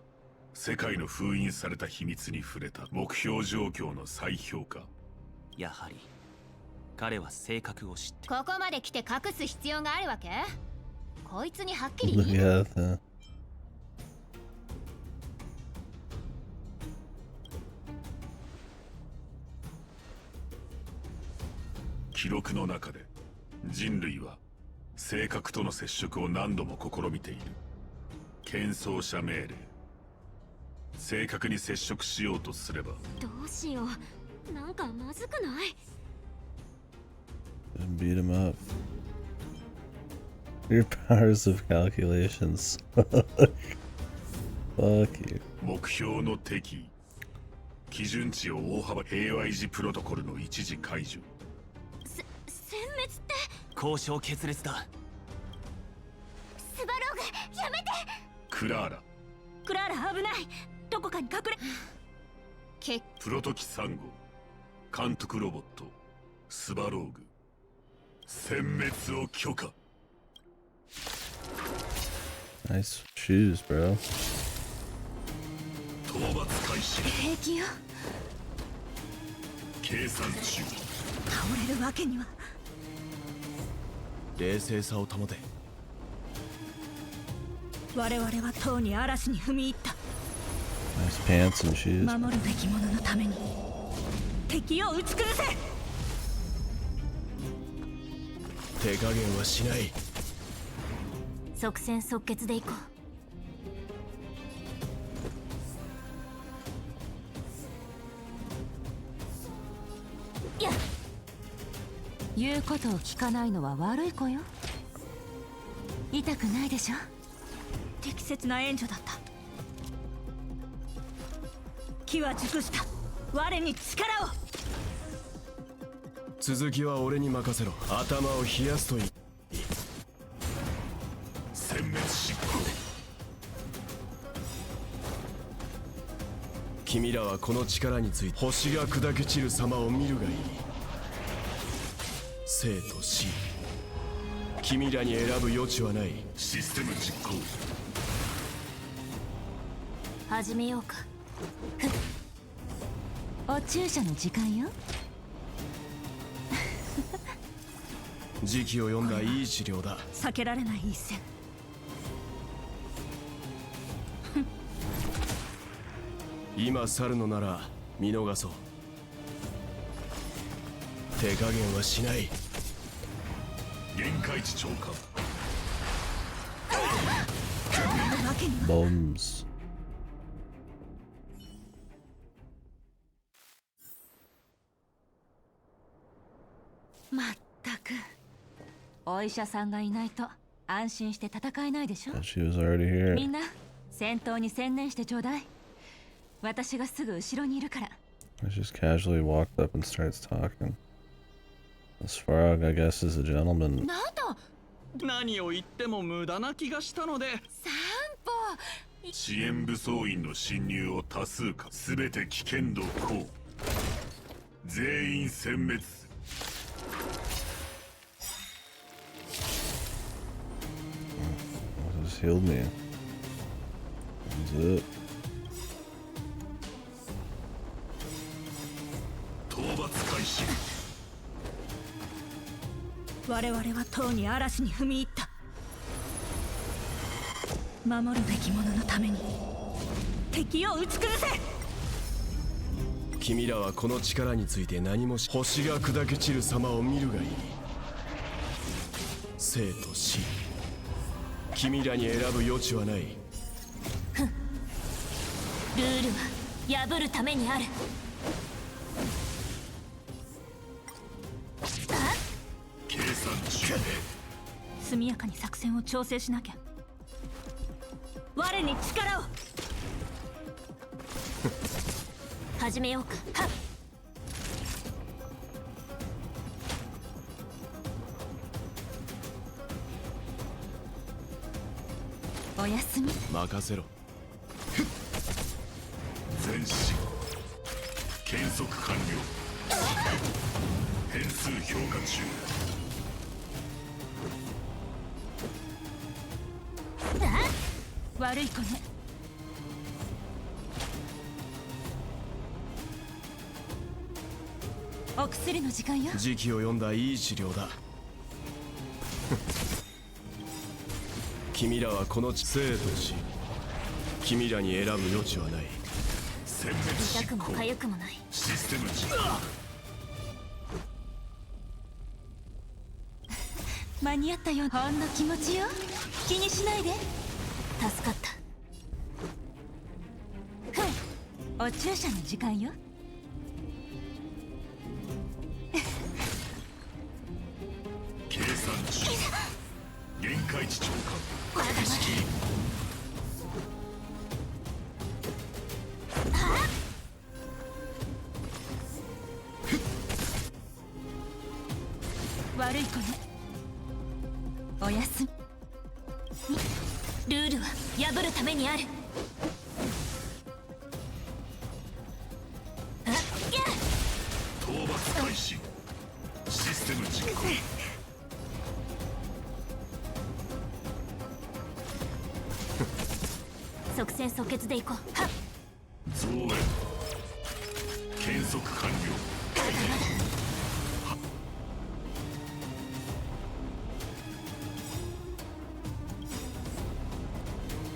世界の封印された秘密に触れた。目標状況の再評価。やはり彼は性格を知って。ここまで来て隠す必要があるわけ？こいつにはっきり Yeah. 記録の中で人類は性格との接触を何度も試みている。検証者命令。正確に接触しようとすれば。どうしよう。なんかまずくない？ Beat him up. Your powers of calculations. Fuck you. 目標の敵意。基準値を大幅。平和維持プロトコルの一時解除。殲滅って。交渉決裂だ。スバローグ、やめて。クラーラ。クラーラ危ない。どこかに隠れ。プロト機3号。監督ロボットスバローグ。殲滅を許可。Nice shoes, bro. 討伐開始。平気よ。計算中。倒れるわけには。冷静さを保て。我々はとうに嵐に踏み入った。Nice pants and shoes. 守るべき者のために敵を打ち崩せ。手加減はしない。即戦即決でいこう。言うことを聞かないのは悪い子よ。痛くないでしょ。適切な援助だった。機は熟した。我に力を。続きは俺に任せろ。頭を冷やすといい。殲滅執行。君らはこの力について星が砕け散る様を見るがいい。生と死、君らに選ぶ余地はない。システム実行。始めようか。お注射の時間よ。時期を読んだいい治療だ。避けられない一戦。今去るのなら見逃そう。手加減はしない。限界値超過。Bombs. まったく、お医者さんがいないと安心して戦えないでしょ。 She was already here. みんな戦闘に専念してちょうだい。私がすぐ後ろにいるから。 I just casually walked up and starts talking. This Farag, I guess, is a gentleman. なんだ。何を言っても無駄な気がしたので。散歩。支援武装員の侵入を多数か。すべて危険度高。全員殲滅。Just healed me. That's it. 討伐開始。我々はとうに嵐に踏み入った。守るべき者のために敵を打ち崩せ。君らはこの力について何もし、星が砕け散る様を見るがいい。生と死、君らに選ぶ余地はない。ルールは破るためにある。計算中。速やかに作戦を調整しなきゃ。我に力を。始めようか。はっ。おやすみ。任せろ。前進。検測完了。変数評価中。悪い子ね。お薬の時間よ。時期を読んだいい治療だ。君らはこの生と死、君らに選ぶ余地はない。殲滅痛くも痒くもない。システム実行。間に合ったよ。ほんの気持ちよ。気にしないで。助かった。お注射の時間よ。計算中。限界値超過。意識。悪い子ね。おやすみ。ルールは破るためにある。討伐開始。システム実行。即戦即決でいこう。はっ。増援。検測完了。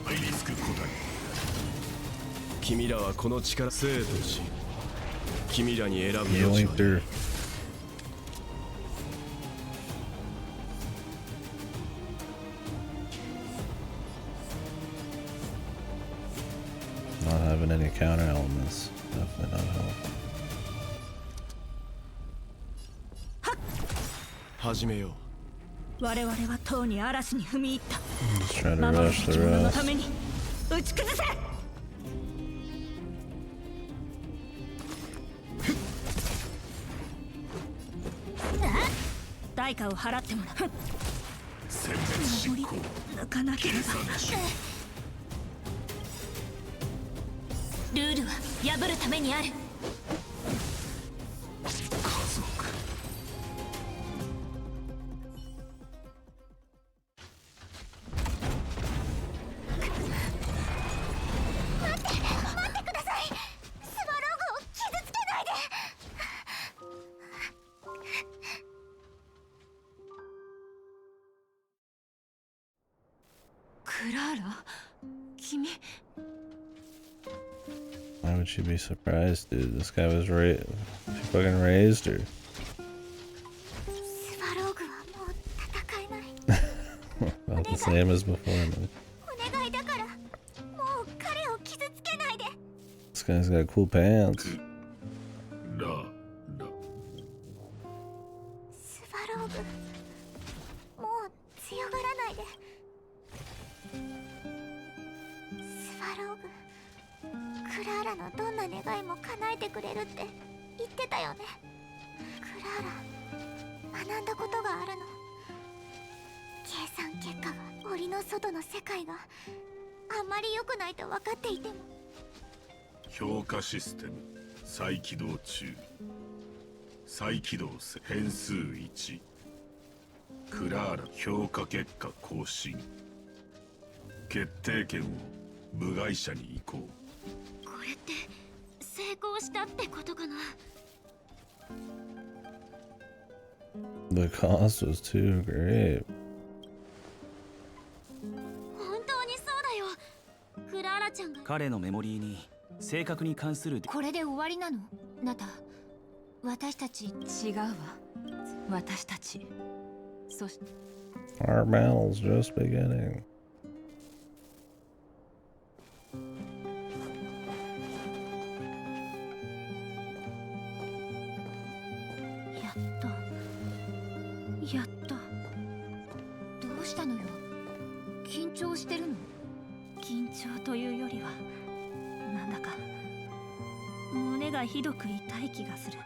ハイリスク個体。君らはこの力、生と死、君らに選ぶ You 余地 ain't は there. Not having any counter elements. Definitely not helpful. 始めよう。我々はとうに嵐に踏み入った。 Just trying to 守るべ rush き the 者の rest. ために打ち崩せ。対価を払ってもらう。殲滅執行抜かなければ。ルールは破るためにある。家族待ってください。スワローグを傷つけないで。クラーラ、君。Why would she be surprised, dude? This guy was she fucking raised her. スワローグはもう戦えない。 About the same as before, man. お願いだから、もう彼を傷つけないで。 This guy's got cool pants. スワローグ、もう強がらないで。スワローグ、クラーラのどんな願いも叶えてくれるって言ってたよね。クラーラ、学んだことがあるの。計算結果が檻の外の世界があんまり良くないと分かっていても。評価システム再起動中。再起動せ変数1。クラーラ評価結果更新。決定権を部外者に移行。これって成功したってことかな。 The cost was too great. 本当にそうだよ。クラーラちゃんが。彼のメモリーに正確に関する。これで終わりなの？ナタ、私たち。違うわ。私たち。そして Our battle's just beginning. やっと。どうしたのよ？緊張してるの？緊張というよりは、なんだか胸がひどく痛い気がする。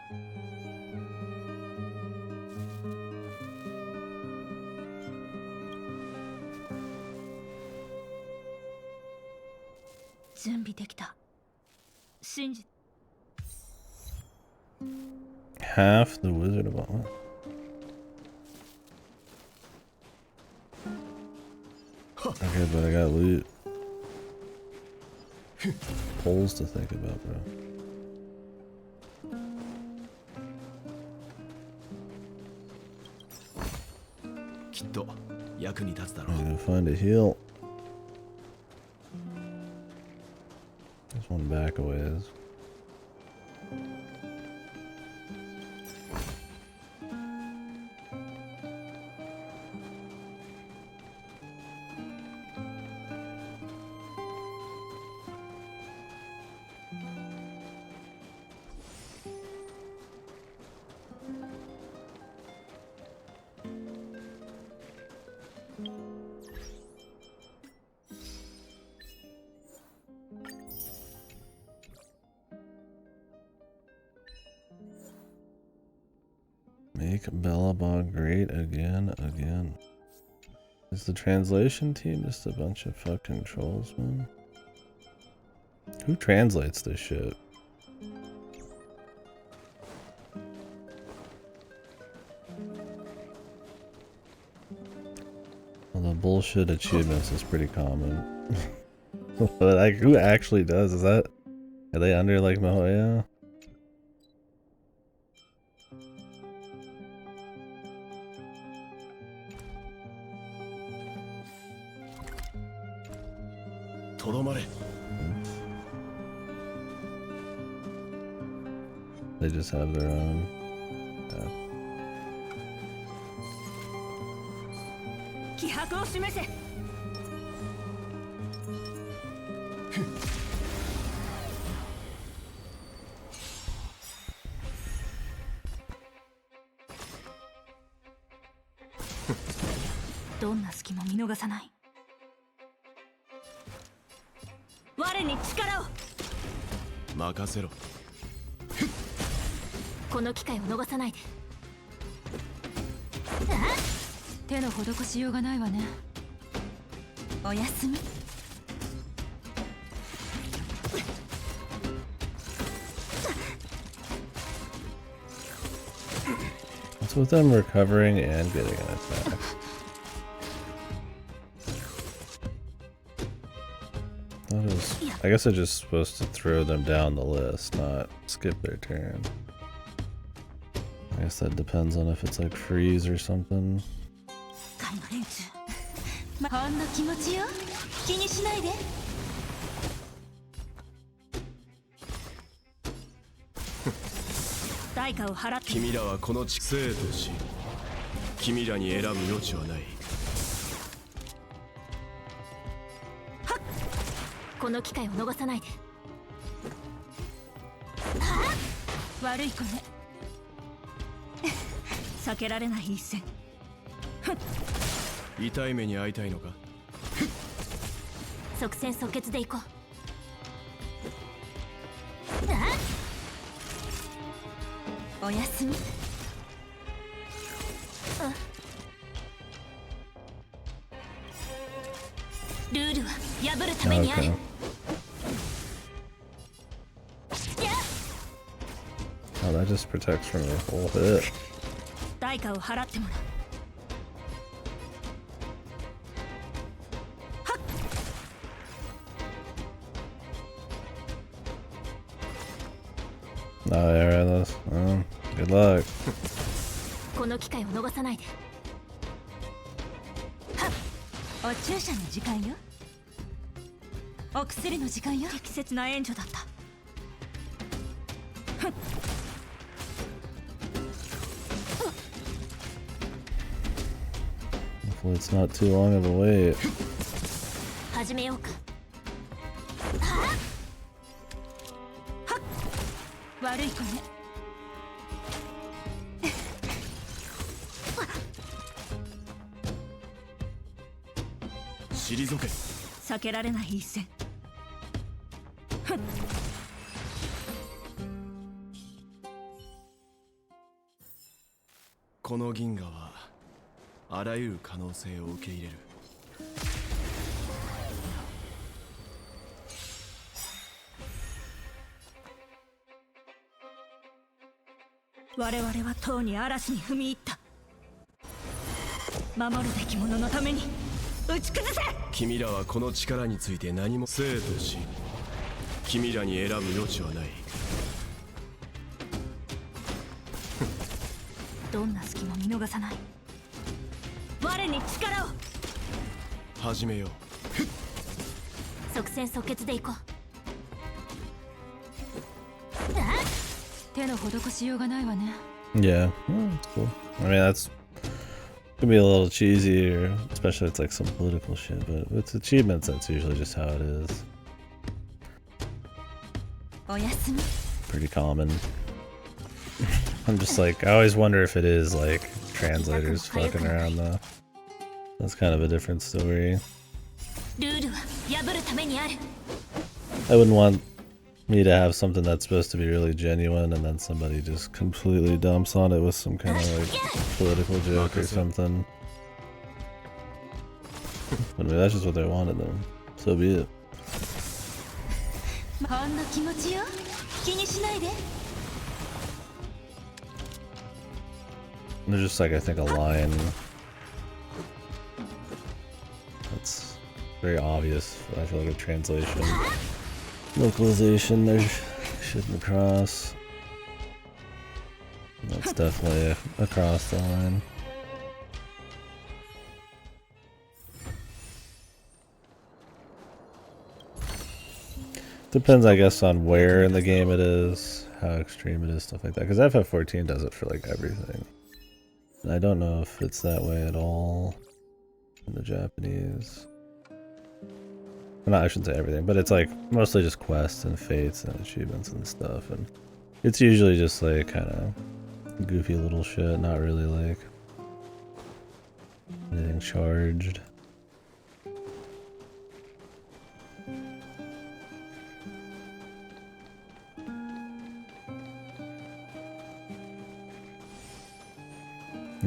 準備できた。信じ。 Half the Wizard of Oz. Okay, but I got loot. Polls to think about, bro. きっと役に立つだろ I'm gonna find a heal. There's one back a ways. Make Bellabog great again. Is the translation team just a bunch of fucking trolls, man? Who translates this shit? Well, the bullshit achievements is pretty common. But like, who actually does? Is that... Are they under like Mihoyo? They just have their own. Yeah. 気迫を示せ。どんな隙も見逃さない。我に力を。任せろ。この機会を逃さないで。手の施しようがないわね。おやすみ。What's with them recovering and getting an attack? I guess I'm just supposed to throw them down the list, not skip their turn. I guess that depends on if it's like freeze or something. ほんの気持ちよ。気にしないで。代価を払って。君らはこの地生と死、君らに選ぶ余地はない。この機会を逃さないで。悪い子ね。避けられない一戦。痛い目に遭いたいのか。即戦即決でいこう。おやすみ。ルールは破るためにある。Oh, that just protects from the whole hit. 代価を払ってもらう。Oh, yeah, that's, good luck. この機会を逃さないで。お注射の時間よ。お薬の時間よ。適切な援助だった。Hopefully it's not too long of a wait. 始めようか。悪い子ね。退け。避けられない一戦。この銀河はあらゆる可能性を受け入れる。我々はとうに嵐に踏み入った。守るべき者のために打ち崩せ。君らはこの力について何も生と死、君らに選ぶ余地はない。どんな隙も見逃さない。我に力を。始めよう。即戦即決でいこう。手の施しようがないわね。Yeah, that's cool. I mean, that's could be a little cheesy, or especially if it's like some political shit. But with achievements, that's usually just how it is. おやすみ。 Pretty common. I'm just like, I always wonder if it is like translators fucking around though. That's kind of a different story. ルールは破るためにある。 I wouldn't want me to have something that's supposed to be really genuine and then somebody just completely dumps on it with some kind of like political joke or something. But I mean, that's just what they wanted then. So be it. ほんの気持ちよ。気にしないで。 There's just like, I think, a line that's very obvious. I feel like a translation. Localization there shouldn't cross. That's definitely across the line. Depends, I guess, on where in the game it is, how extreme it is, stuff like that. Because FF14 does it for like everything. And I don't know if it's that way at all in the Japanese. Well, I shouldn't say everything, but it's like mostly just quests and fates and achievements and stuff. And it's usually just like kind of goofy little shit, not really like anything charged.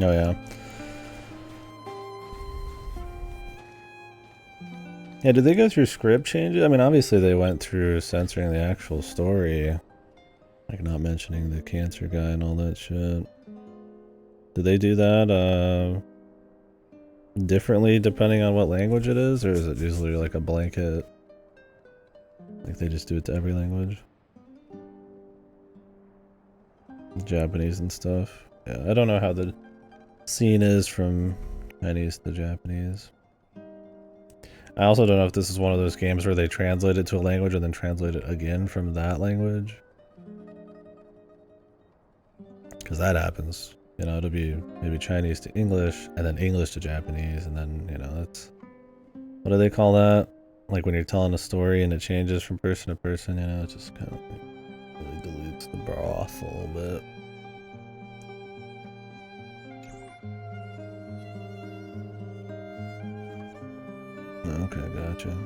Oh yeah. Yeah, did they go through script changes? I mean, obviously they went through censoring the actual story. Like not mentioning the cancer guy and all that shit. Did they do that differently depending on what language it is? Or is it usually like a blanket? Like they just do it to every language? Japanese and stuff. Yeah, I don't know how the scene is from Chinese to Japanese. I also don't know if this is one of those games where they translate it to a language and then translate it again from that language. Because that happens. You know, it'll be maybe Chinese to English and then English to Japanese and then, you know, that's... What do they call that? Like when you're telling a story and it changes from person to person, you know, it just kind of really dilutes the broth a little bit. Okay, gotcha.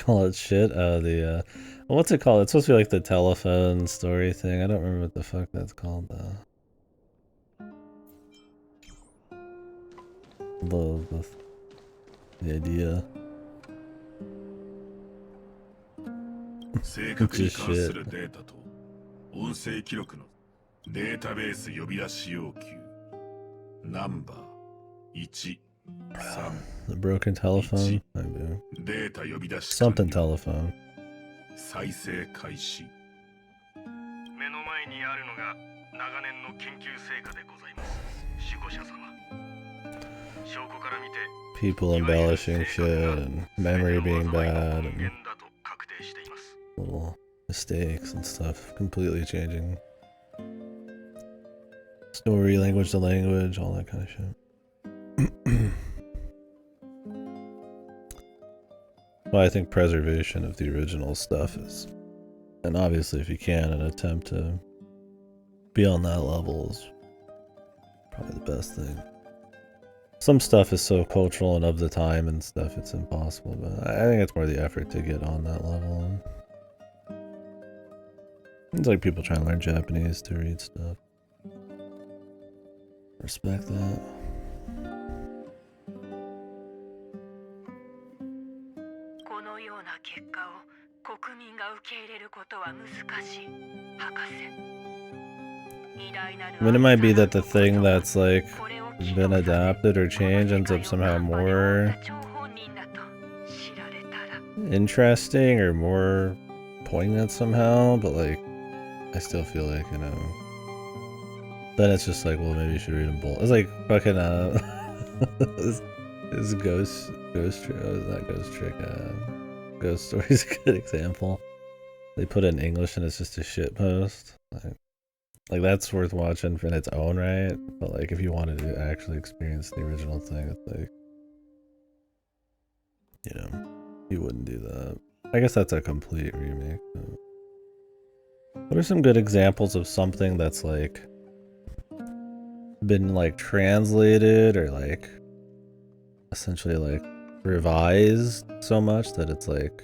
Call it shit. What's it called? It's supposed to be like the telephone story thing. I don't remember what the fuck that's called though. The idea. 正確に関するデータと音声記録のデータベース呼び出し要求ナンバー1 The broken telephone? I do. データ呼び出し Something telephone. 再生開始目の前にあるのが長年の研究成果でございます守護者様証拠から見て People embellishing shit and memory being bad and little mistakes and stuff. Completely changing story, language to language, all that kind of shit. Well, I think preservation of the original stuff is, and obviously if you can, an attempt to be on that level is probably the best thing. Some stuff is so cultural and of the time and stuff, it's impossible, but I think it's more the effort to get on that level. It's like people trying to learn Japanese to read stuff. Respect that. このような結果を国民が受け入れることは難しい、博士。 I mean, it might be that the thing that's like been adapted or changed ends up somehow more interesting or more poignant somehow, but like I still feel like, you know, then it's just like, well, maybe you should read them both. It's like fucking this ghost trick ghost story is a good example. They put it in English and it's just a shit post. Like that's worth watching in its own right, but like if you wanted to actually experience the original thing, it's like, you know, you wouldn't do that. I guess that's a complete remake. But what are some good examples of something that's like been like translated or like essentially like revised so much that it's like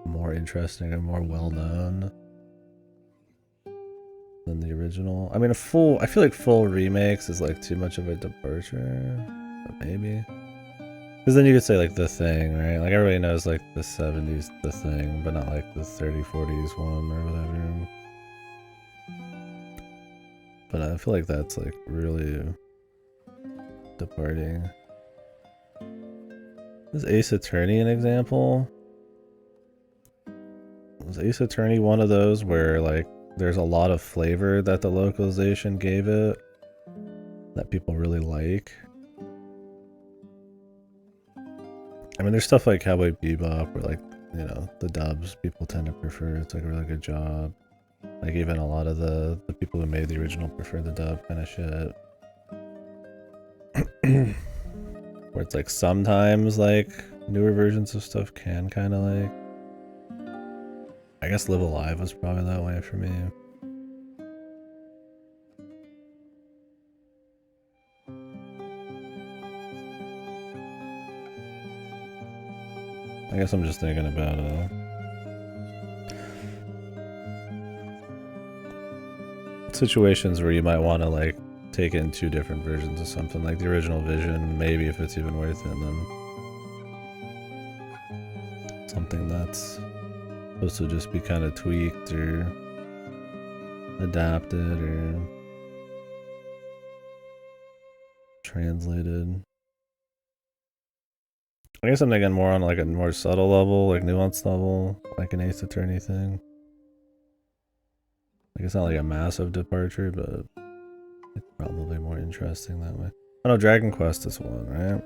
more interesting or more well known than the original? I mean, I feel like full remakes is like too much of a departure, but maybe. Because then you could say like The Thing, right? Like everybody knows like the 70s The Thing, but not like the 40s one or whatever. But I feel like that's like really departing. Is Ace Attorney an example? Was Ace Attorney one of those where like there's a lot of flavor that the localization gave it that people really like? I mean, there's stuff like Cowboy Bebop where like, you know, the dubs people tend to prefer. It's like a really good job. Like even a lot of the people who made the original prefer the dub kind of shit. Where it's like sometimes like newer versions of stuff can kind of like, I guess Live Alive was probably that way for me. I guess I'm just thinking about situations where you might want to like take in 2 different versions of something, like the original vision, maybe if it's even worth it, and then something that's supposed to just be kind of tweaked or adapted or translated. I guess I'm thinking more on like a more subtle level, like nuanced level, like an Ace Attorney thing. Like it's not like a massive departure, but it's probably more interesting that way. Oh no, Dragon Quest is one, right?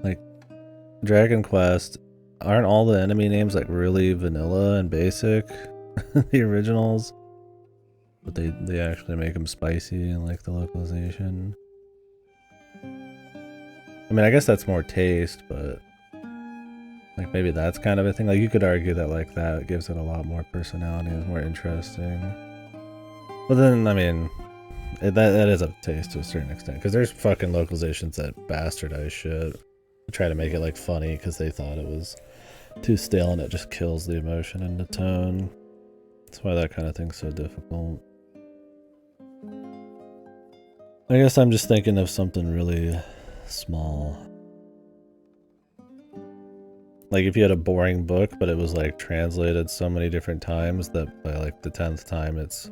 Like Dragon Quest, aren't all the enemy names like really vanilla and basic? The originals? But they actually make them spicy and like the localization. I mean, I guess that's more taste, but like maybe that's kind of a thing. Like you could argue that like that gives it a lot more personality and is more interesting. But then, I mean, that is a taste to a certain extent. Because there's fucking localizations that bastardize shit. Try to make it like funny because they thought it was too stale and it just kills the emotion and the tone. That's why that kind of thing's so difficult. I guess I'm just thinking of something really small. Like if you had a boring book, but it was like translated so many different times that by like the 10th time it's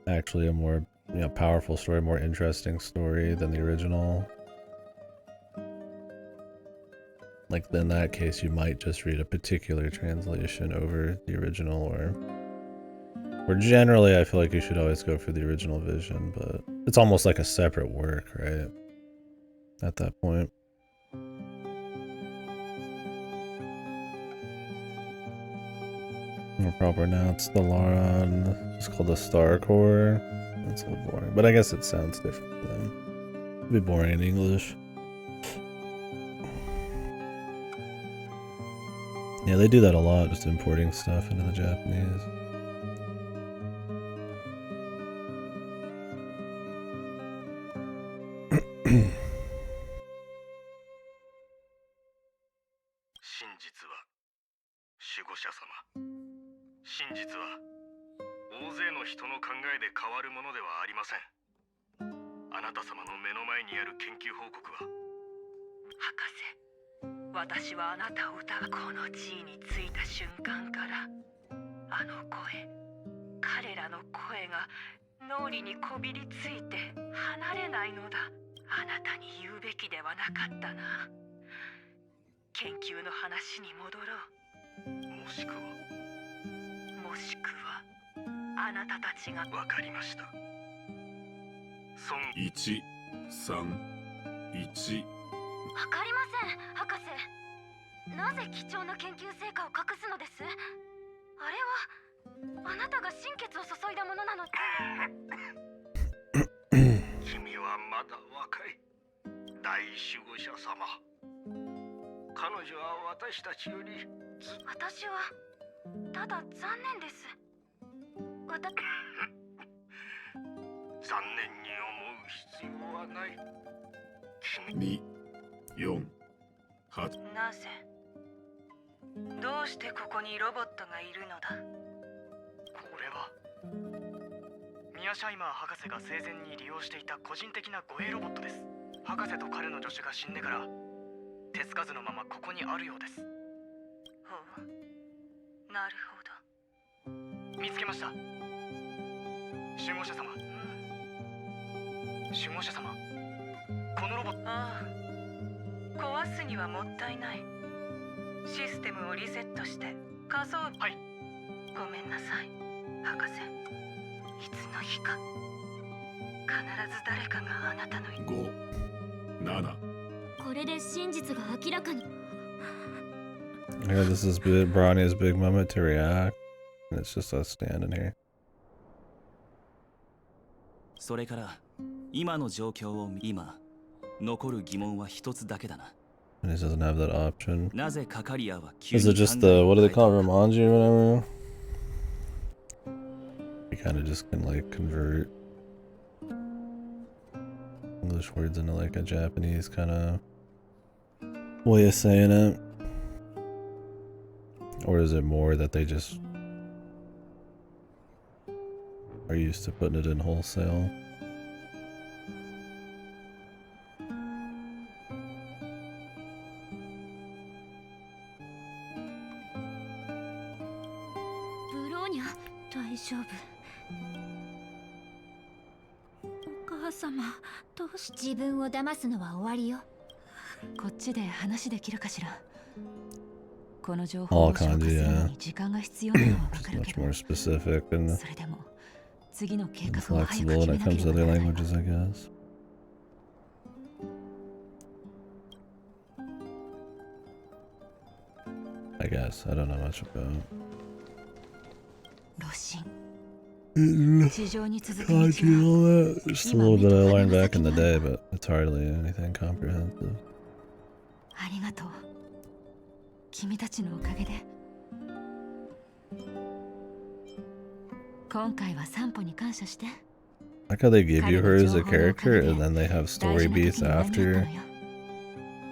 actually a more, you know, powerful story, more interesting story than the original. Like in that case you might just read a particular translation over the original, or generally I feel like you should always go for the original vision, but it's almost like a separate work, right? At that point. More proper now, it's the Lauron. It's called the Star Core. That's a little boring, but I guess it sounds different then. It'd be boring in English. Yeah, they do that a lot, just importing stuff into the Japanese. Yeah, this is Bronny's big moment to react, and it's just us standing here. それから今の状況を今残る疑問は一つだけだな。 And he doesn't have that option. なぜカカリアは急 Is に it just the, what do they call it, Romanji or whatever? You kind of just can like convert English words into like a Japanese kind of way of saying it. Or is it more that they just are used to putting it in wholesale? All kanji, yeah. It's much more specific and flexible when it comes to other languages, I guess. I don't know much about kanji and all that. Just a little bit I learned back in the day, but it's hardly anything comprehensive. 君たちのおかげで今回は散歩に感謝して Like how they give you her as a character and then they have story beats after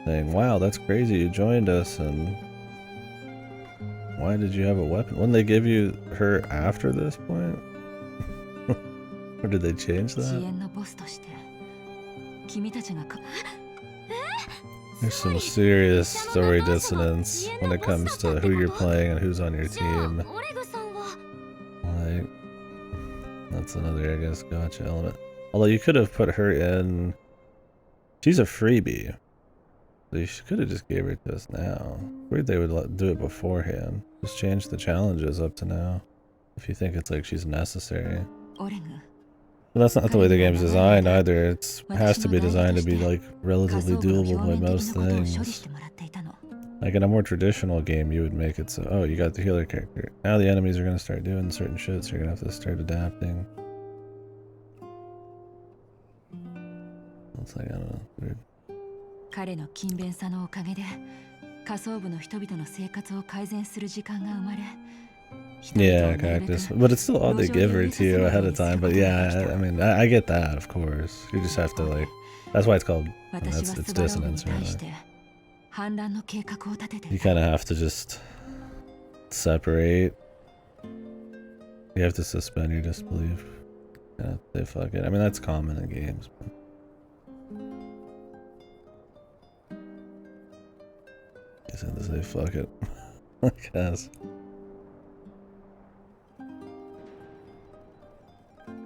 saying, wow, that's crazy, you joined us, and why did you have a weapon? Wouldn't they give you her after this point? Or did they change that? There's some serious story dissonance when it comes to who you're playing and who's on your team. Like, that's another, I guess, gotcha element. Although you could have put her in... She's a freebie. So you could have just gave her to us now. Weird they would do it beforehand. Just change the challenges up to now. If you think it's like she's necessary. But that's not the way the game's designed either. It has to be designed to be like relatively doable by most things. Like in a more traditional game, you would make it so, oh, you got the healer character. Now the enemies are going to start doing certain shit, so you're going to have to start adapting. It's like, I don't know, weird. 彼の勤勉さのおかげで仮想部の人々の生活を改善する時間が生まれ Yeah, cactus. But it's still odd they give her to you ahead of time. But yeah, I mean, I get that, of course. You just have to, like, that's why it's called, it's dissonance, really. You kind of have to just separate. You have to suspend your disbelief. Yeah, they fuck it. I mean, that's common in games. But... You said to say fuck it. I guess.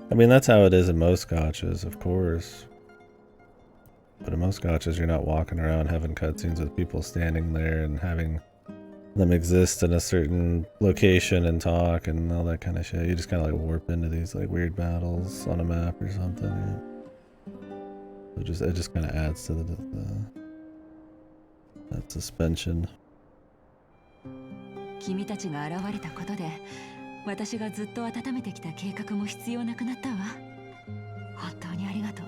I mean, that's how it is in most gachas, of course. But in most gachas, you're not walking around having cutscenes with people standing there and having them exist in a certain location and talk and all that kind of shit. You just kind of like warp into these like weird battles on a map or something. Yeah. It just kind of adds to that suspension. 君たちが現れたことで私がずっと温めてきた計画も必要なくなったわ。本当にありがとう。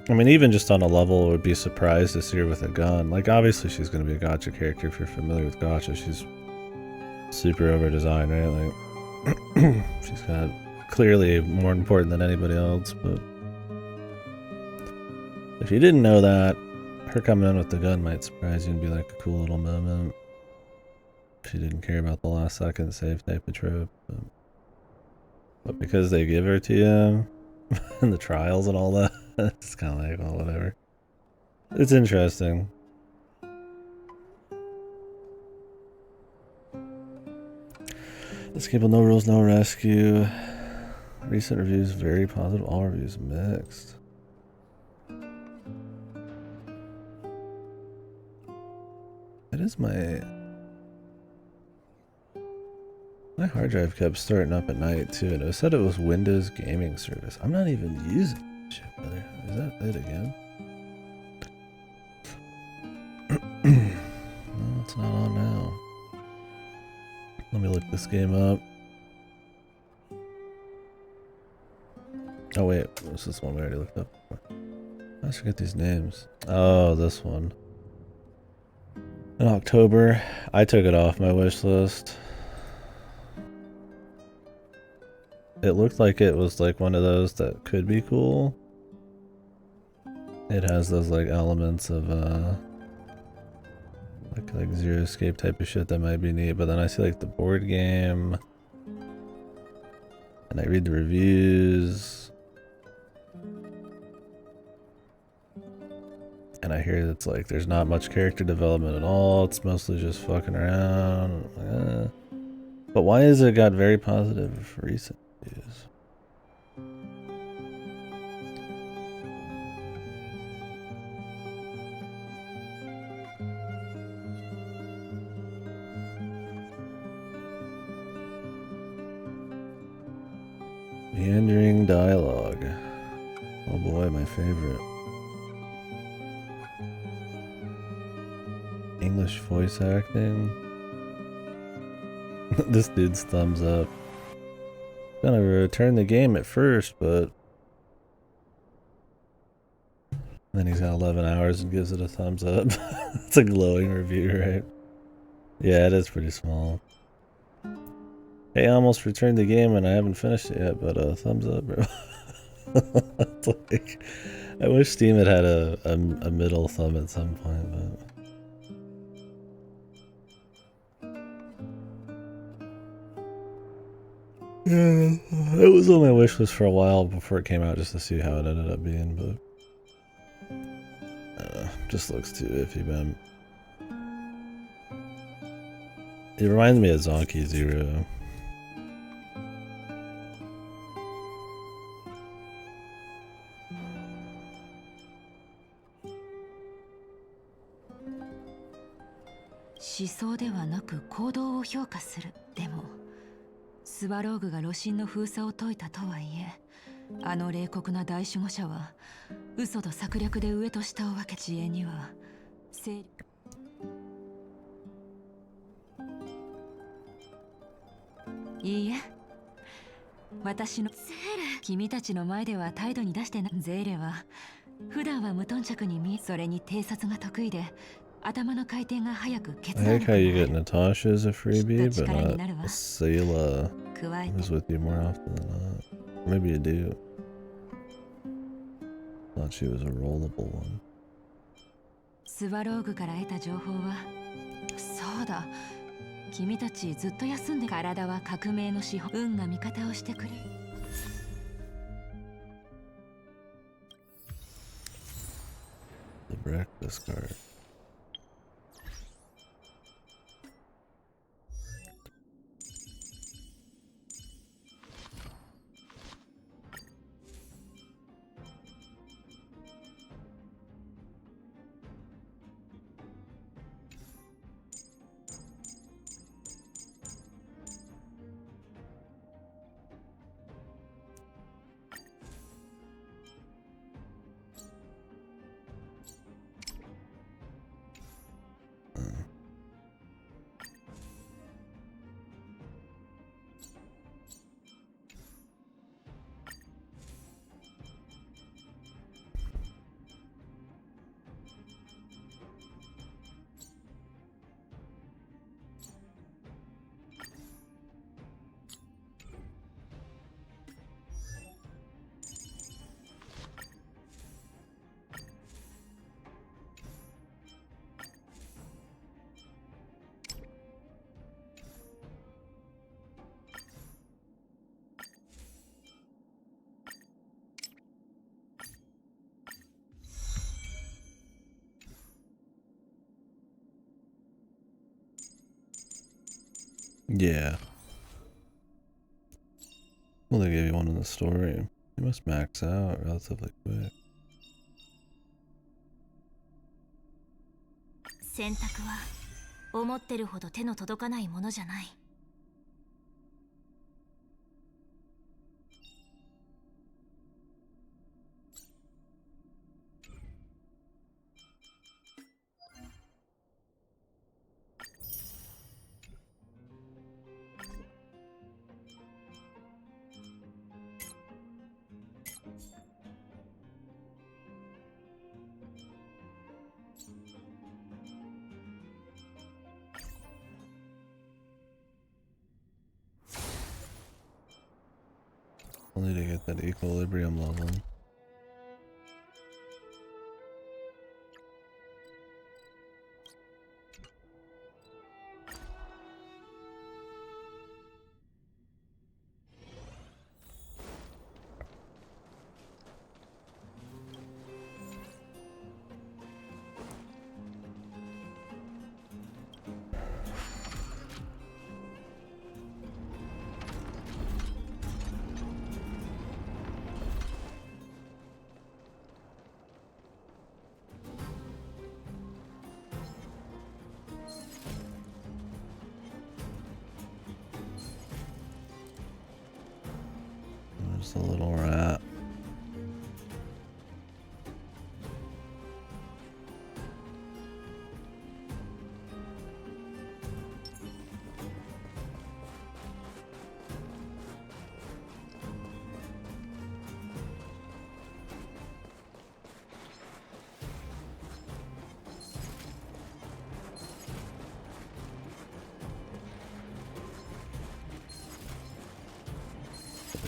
I mean, even just on a level, I would be surprised to see her with a gun. Like, obviously she's going to be a gacha character if you're familiar with gacha. She's super over-designed, right? Like, she's got clearly more important than anybody else, but... If you didn't know that, her coming in with the gun might surprise you and be like a cool little moment. If you didn't care about the last second save type of trip. But because they give her to you, and the trials and all that, it's kind of like, well, whatever. It's interesting. This game with no rules, no rescue. Recent reviews very positive, all reviews mixed. It is my hard drive kept starting up at night too, and it said it was Windows Gaming Service. I'm not even using that shit, brother. Is that it again? No, it's not on now. Let me look this game up. Oh wait, this is one we already looked up before. I always forget these names. Oh, this one. In October, I took it off my wish list. It looked like it was like one of those that could be cool. It has those like elements of Like Zero Escape type of shit that might be neat, but then I see like the board game and I read the reviews and I hear that's like there's not much character development at all. It's mostly just fucking around. But why has it got very positive recent reviews? Meandering dialogue. Oh boy, my favorite. English voice acting. This dude's thumbs up. Gonna return the game at first, but then he's got 11 hours and gives it a thumbs up. It's a glowing review, right? Yeah, it is pretty small. Hey, I almost returned the game and I haven't finished it yet, but thumbs up, bro. It's like, I wish Steam had a middle thumb at some point, but yeah, it was on my wish list for a while before it came out just to see how it ended up being, but just looks too iffy, man. It reminds me of Zonky Zero.思想ではなく行動を評価する。でもスワローグが露心の封鎖を解いたとはいえ、あの冷酷な大守護者は嘘と策略で上と下を分け、知恵には勢力。いいえ、私のゼーレ、君たちの前では態度に出してない。ゼーレは普段は無頓着に見え、それに偵察が得意で頭の回転が早く決断。 I like how you get Natasha as a freebie, but not Sayla, who's with you more often than not. Maybe you do. Thought she was a rollable one. スワローグから得た情報は、そうだ、君たちずっと休んで、体は革命の資本、運が味方をしてくれる。The breakfast card. Yeah. Well, they gave you one in the story. You must max out relatively quick. 選択は思ってるほど手の届かないものじゃない。Only to get that equilibrium level. There's the little rat.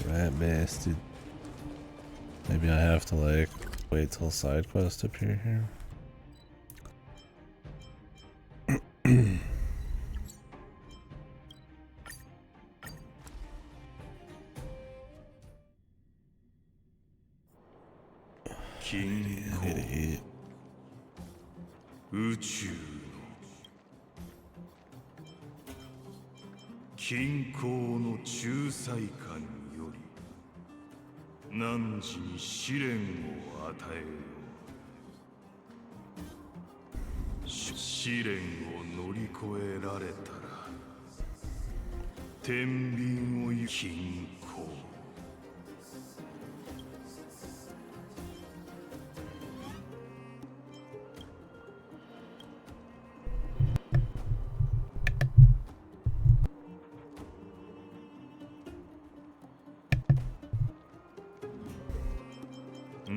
Rat bastard. Maybe I have to like wait till side quest appear here. I need to eat. 宇宙の均衡の仲裁官より汝に試練を与えよう。試練を乗り越えられたら天秤を均衡。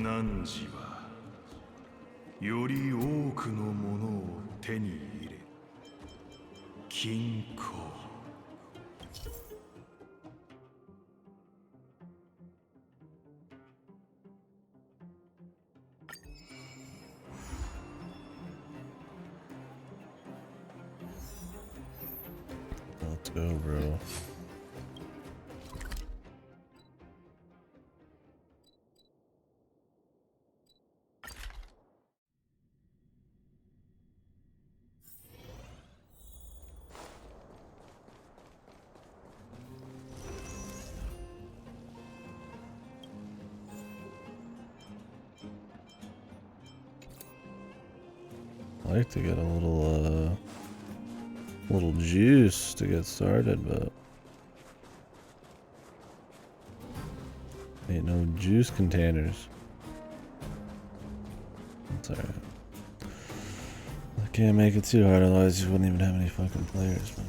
汝はより多くのものを手に入れ均衡。Let's go, bro. I like to get a little juice to get started, but ain't no juice containers. That's alright. I can't make it too hard, otherwise you wouldn't even have any fucking players, man.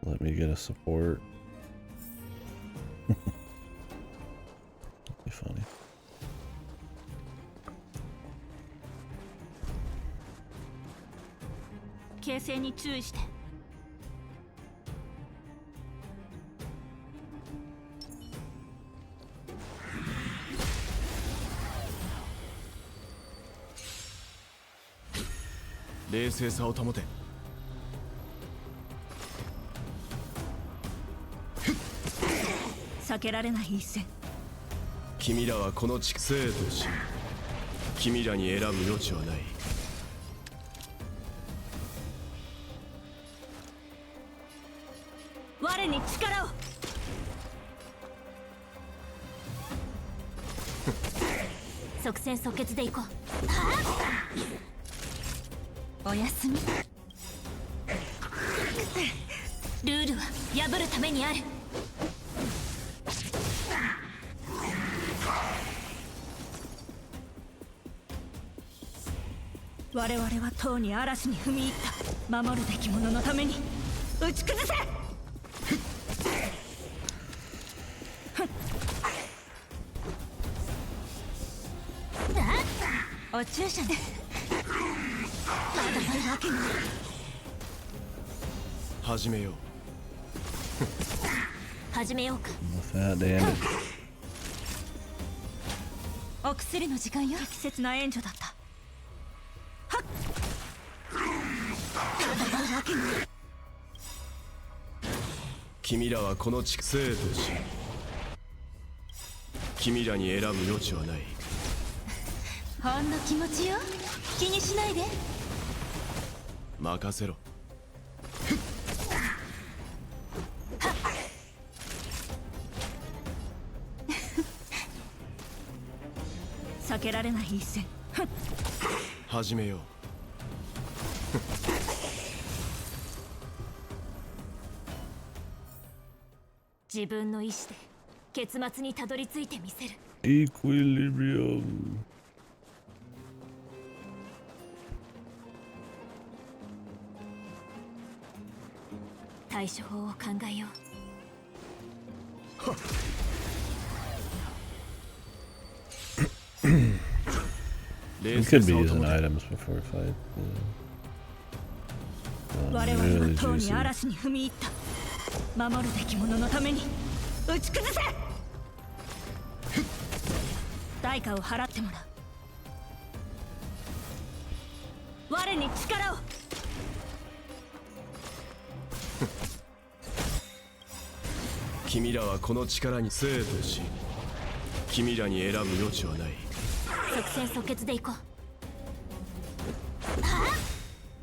Let me get a support. That'd be funny.避けられない一戦。君らはこの地生と死、君らに選ぶ余地はない。我に力を。即戦即決でいこう。おやすみ。ルールは破るためにある。我々はとうに嵐に踏み入った。守るべき者のために打ち崩せ。お注射でまだないわけに。始めよう。始めようか。お薬の時間よ。適切な援助だった。君らはこの地生と死、君らに選ぶ余地はない。ほんの気持ちよ。気にしないで。任せろ。避けられない一戦。始めよう。自分の意志で結末にたどり着いてみせる。Equilibrium。対処法を考えよう。You could be using items before a fight. 我々はとうに嵐に踏み入った。守るべき者のために打ち崩せ。代価を払ってもらう。我に力を。君らはこの力に生とし、君らに選ぶ余地はない。即戦即決でいこう。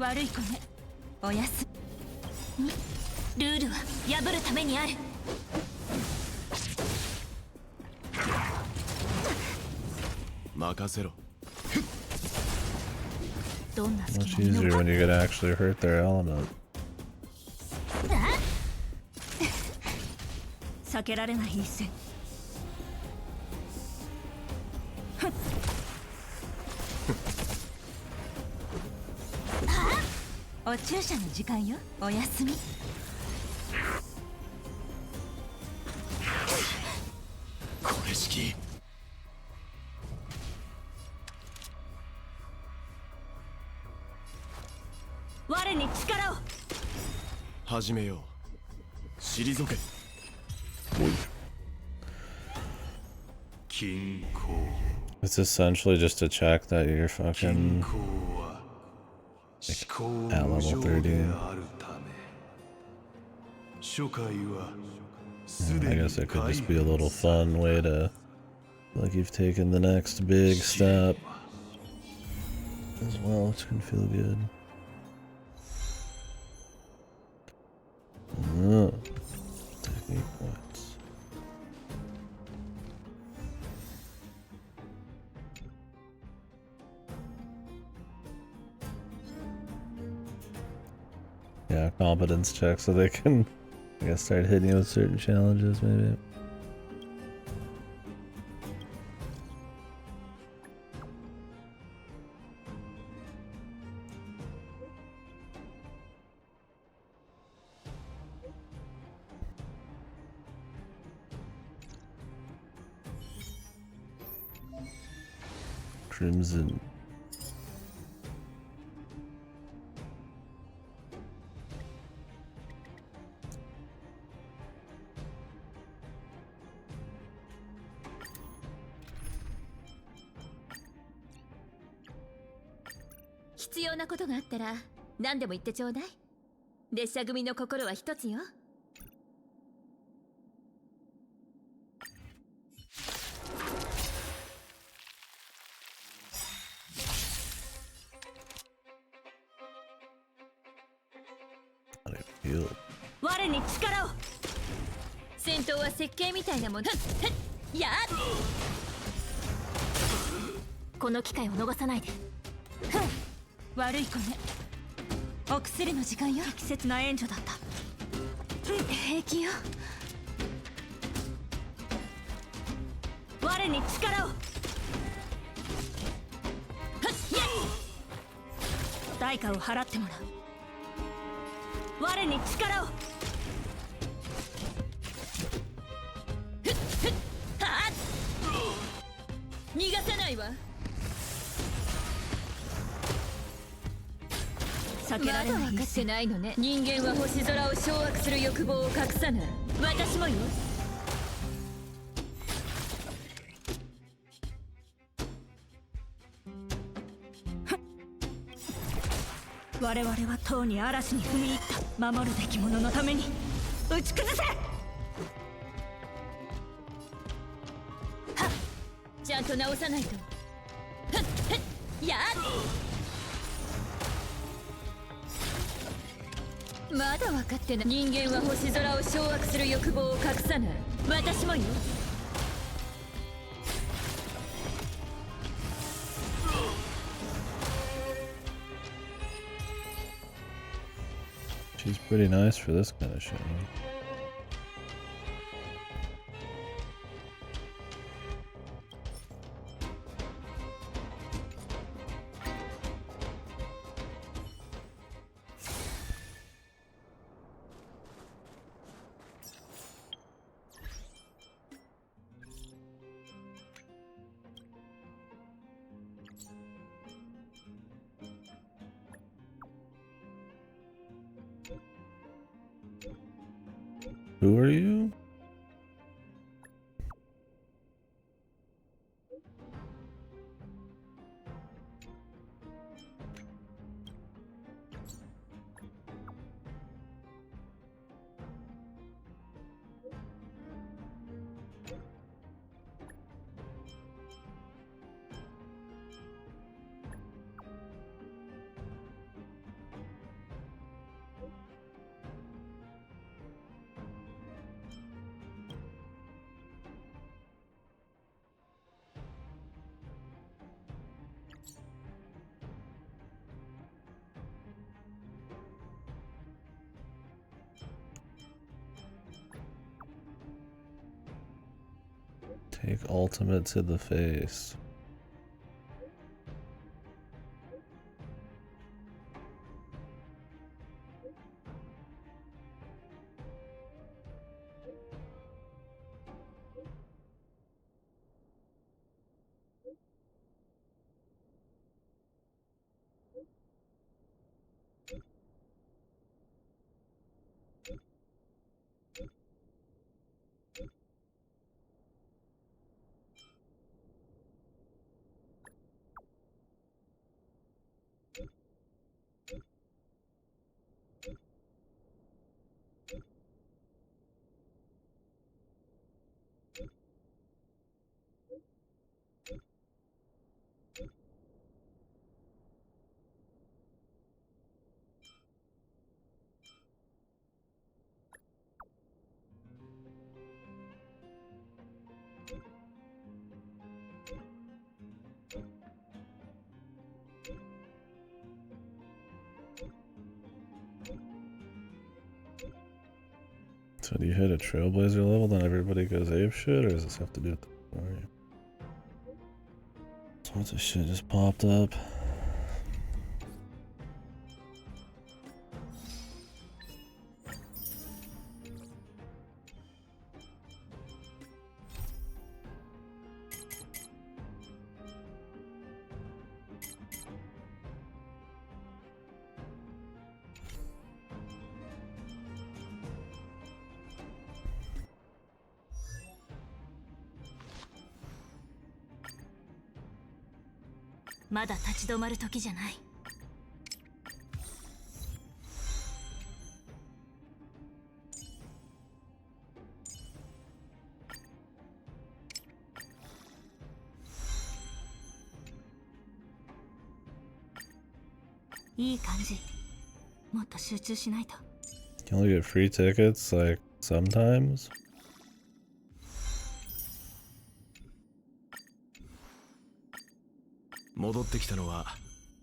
悪い子ね。おやすみ。ルールは破るためにある。任せろ。どんな Much easier when you get to actually hurt their element. 避けられない一戦。お注射の時間よ。おやすみ。これ式。我に力を。始めよう。退け。It's essentially just a check that you're fucking at level 30. I guess it could just be a little fun way to feel like you've taken the next big step as well, which can feel good. Technique points. Yeah, competence check so they can, I guess, start hitting you with certain challenges, maybe. Crimson. “必要なことがあったら何でも言ってちょうだい。列車組の心は一つよ。我に力を。戦闘は設計みたいなもの。やっこの機会を逃さないで。悪い子ね。お薬の時間よ。適切な援助だった。平気よ。我に力を。代価を払ってもらう。我に力を。逃がさないわ。避けられない。まだ分かってないのね。人間は星空を掌握する欲望を隠さない。私もよ。我々はとうに嵐に踏み入った。守るべき者のために打ち崩せ。ちゃんと直さないと。やっまだ分かってない。人間は星空を掌握する欲望を隠さない。私もよ。She's pretty nice for this kind of shit. Who are you? Take ultimate to the face. So do you hit a Trailblazer level, then everybody goes apeshit, or does this have to do with the story? Sorts of shit just popped up.まだ立ち止まる時じゃない。いい感じ。もっと集中しないと。You can only get free tickets, like, sometimes? 戻ってきたのは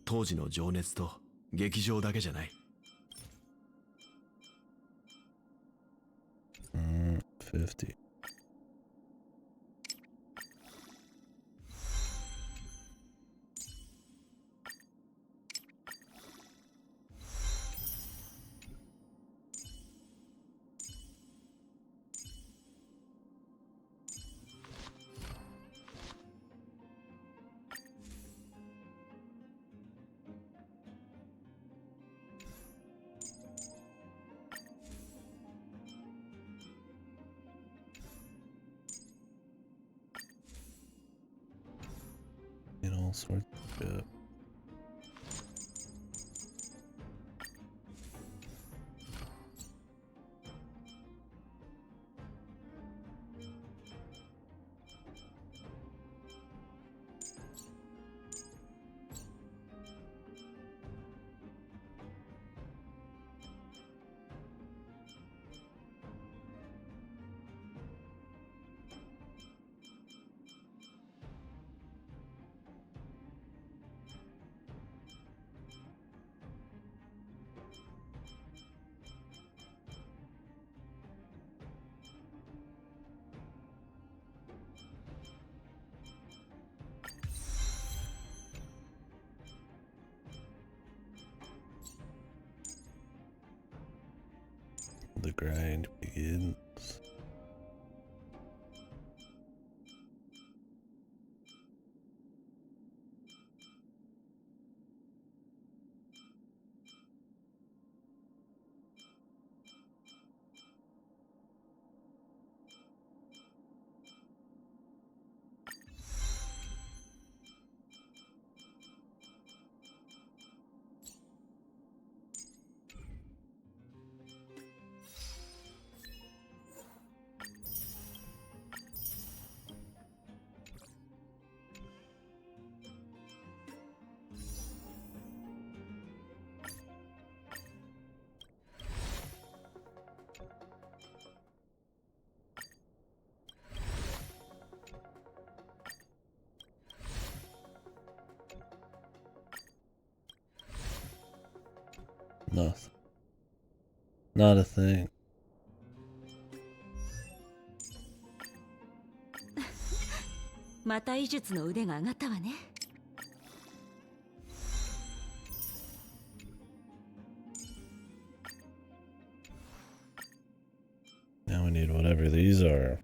当時の情熱と劇場だけじゃない。50. And all sorts of shit. The grind begins. Nothing. Not a thing. また医術の腕が上がったわね。Now we need whatever these are.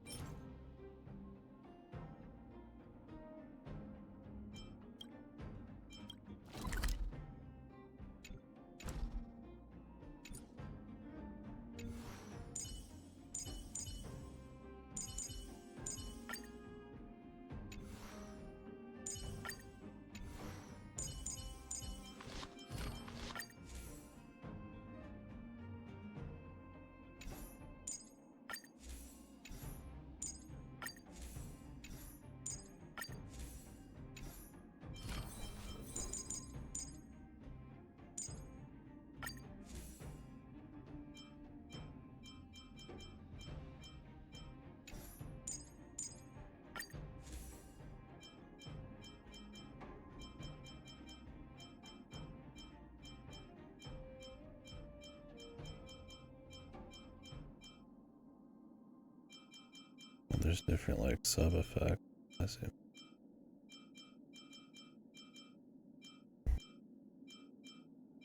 There's different like sub effects. I see.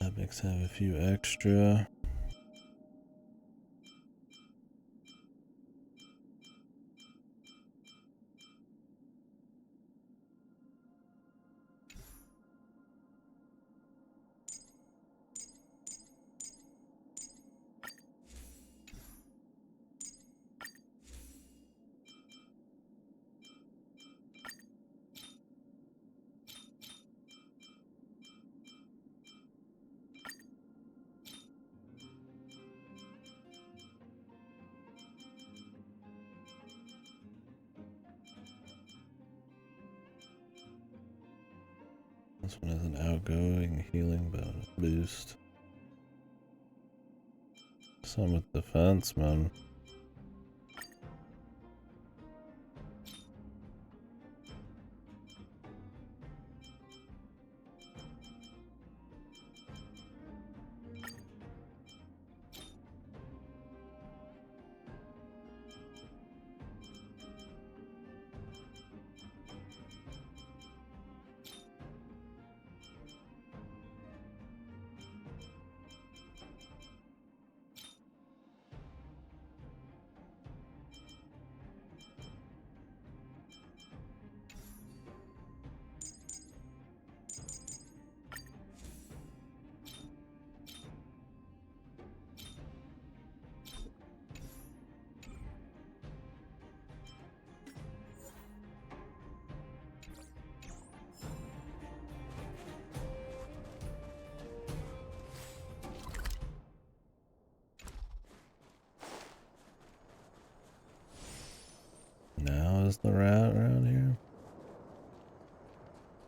Epics have a few extra. This one has an outgoing healing boost. Some with defense, man. Now is the rat around here?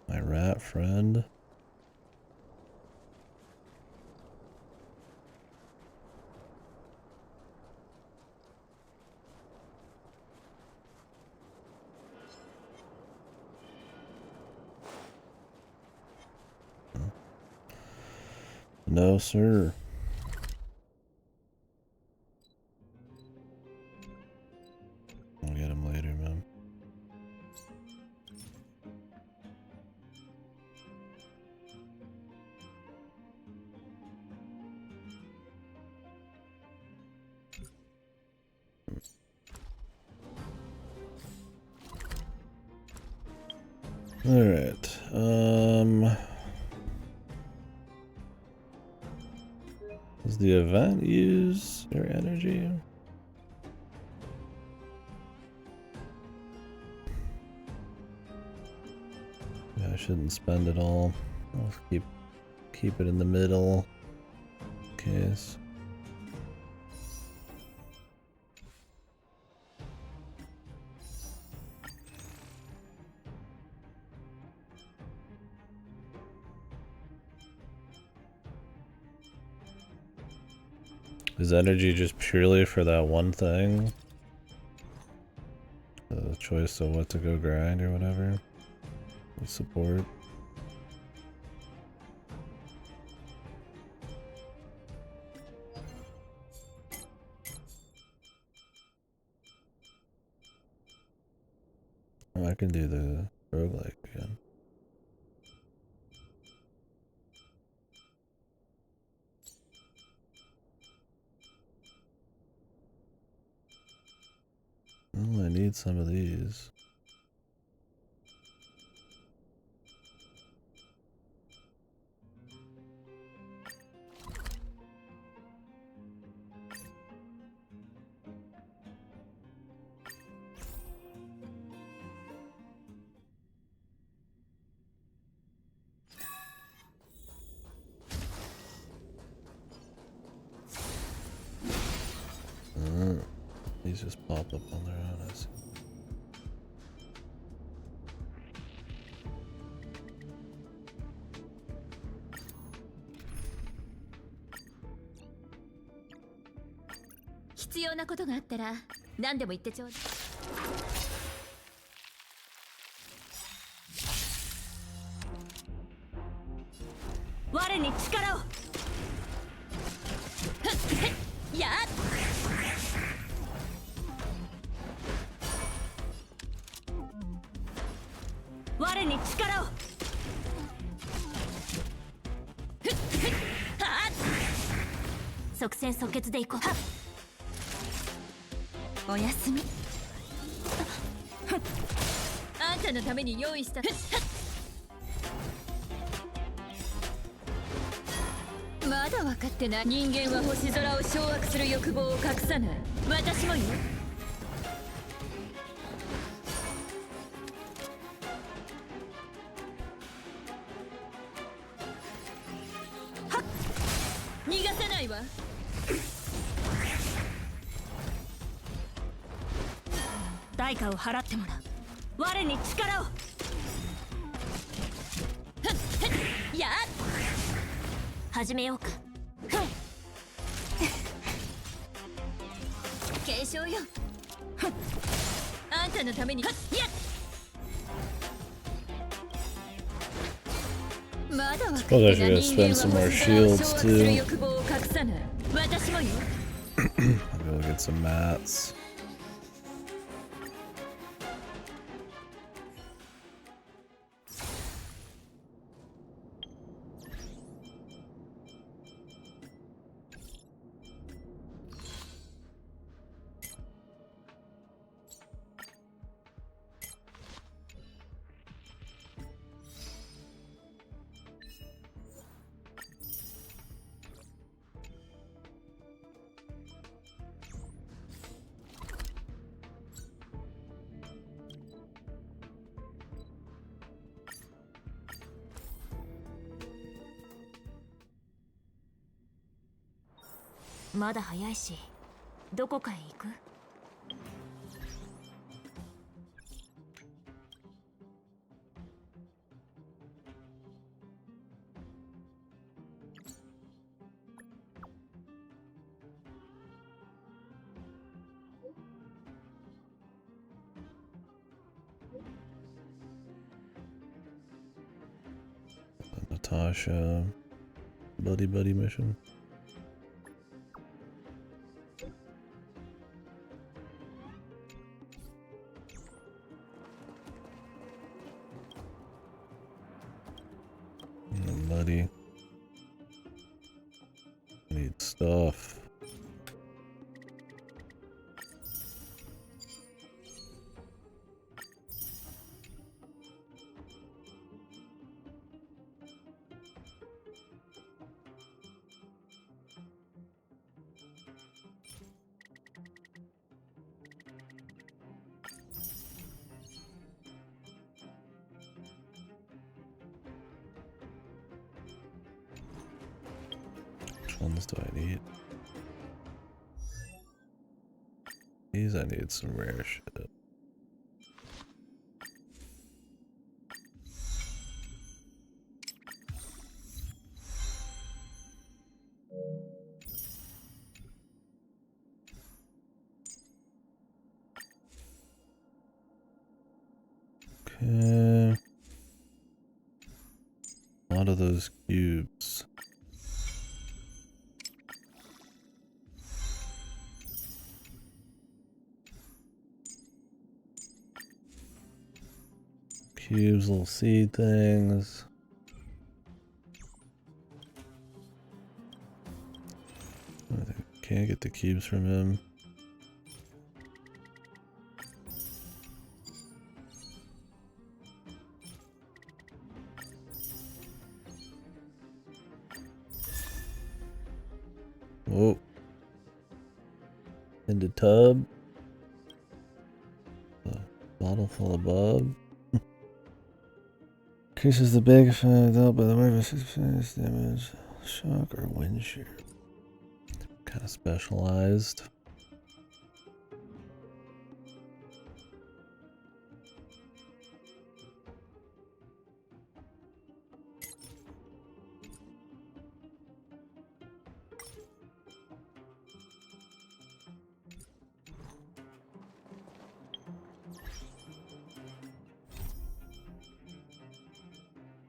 My rat friend? No, sir. I'll get him later, man. Alright. Does the event use your energy? Yeah, I shouldn't spend it all. I'll keep it in the middle. Case. Is energy just purely for that one thing? The choice of what to go grind or whatever? With support? Oh, I can do the roguelike again. Well, I need some of these. These just pop up on their own, I see.我に力をやっ我に力を即戦即決でいこう。おやすみ。あんたのために用意した。まだ分かってない。人間は星空を掌握する欲望を隠さない。私もよ。はっ逃がさないわ。代価を払ってもらう。我に力をやっ始めようか。継承よ。あんたのために。やっまだ分かってない。人間は星空を掌握する欲望を隠さない。私もよ。I'll go get some mats.まだ早いし、どこかへ行く？Natasha, buddy mission. Buddy, I need stuff. ones do I need? These I need some rare shit. Okay. A lot of those cubes. Cubes, little seed things. I think I can't get the cubes from him. Oh. In the tub. A bottle full of bub. Increases the big effect dealt by the wave of 6 damage. Shock or wind shear. Kind of specialized.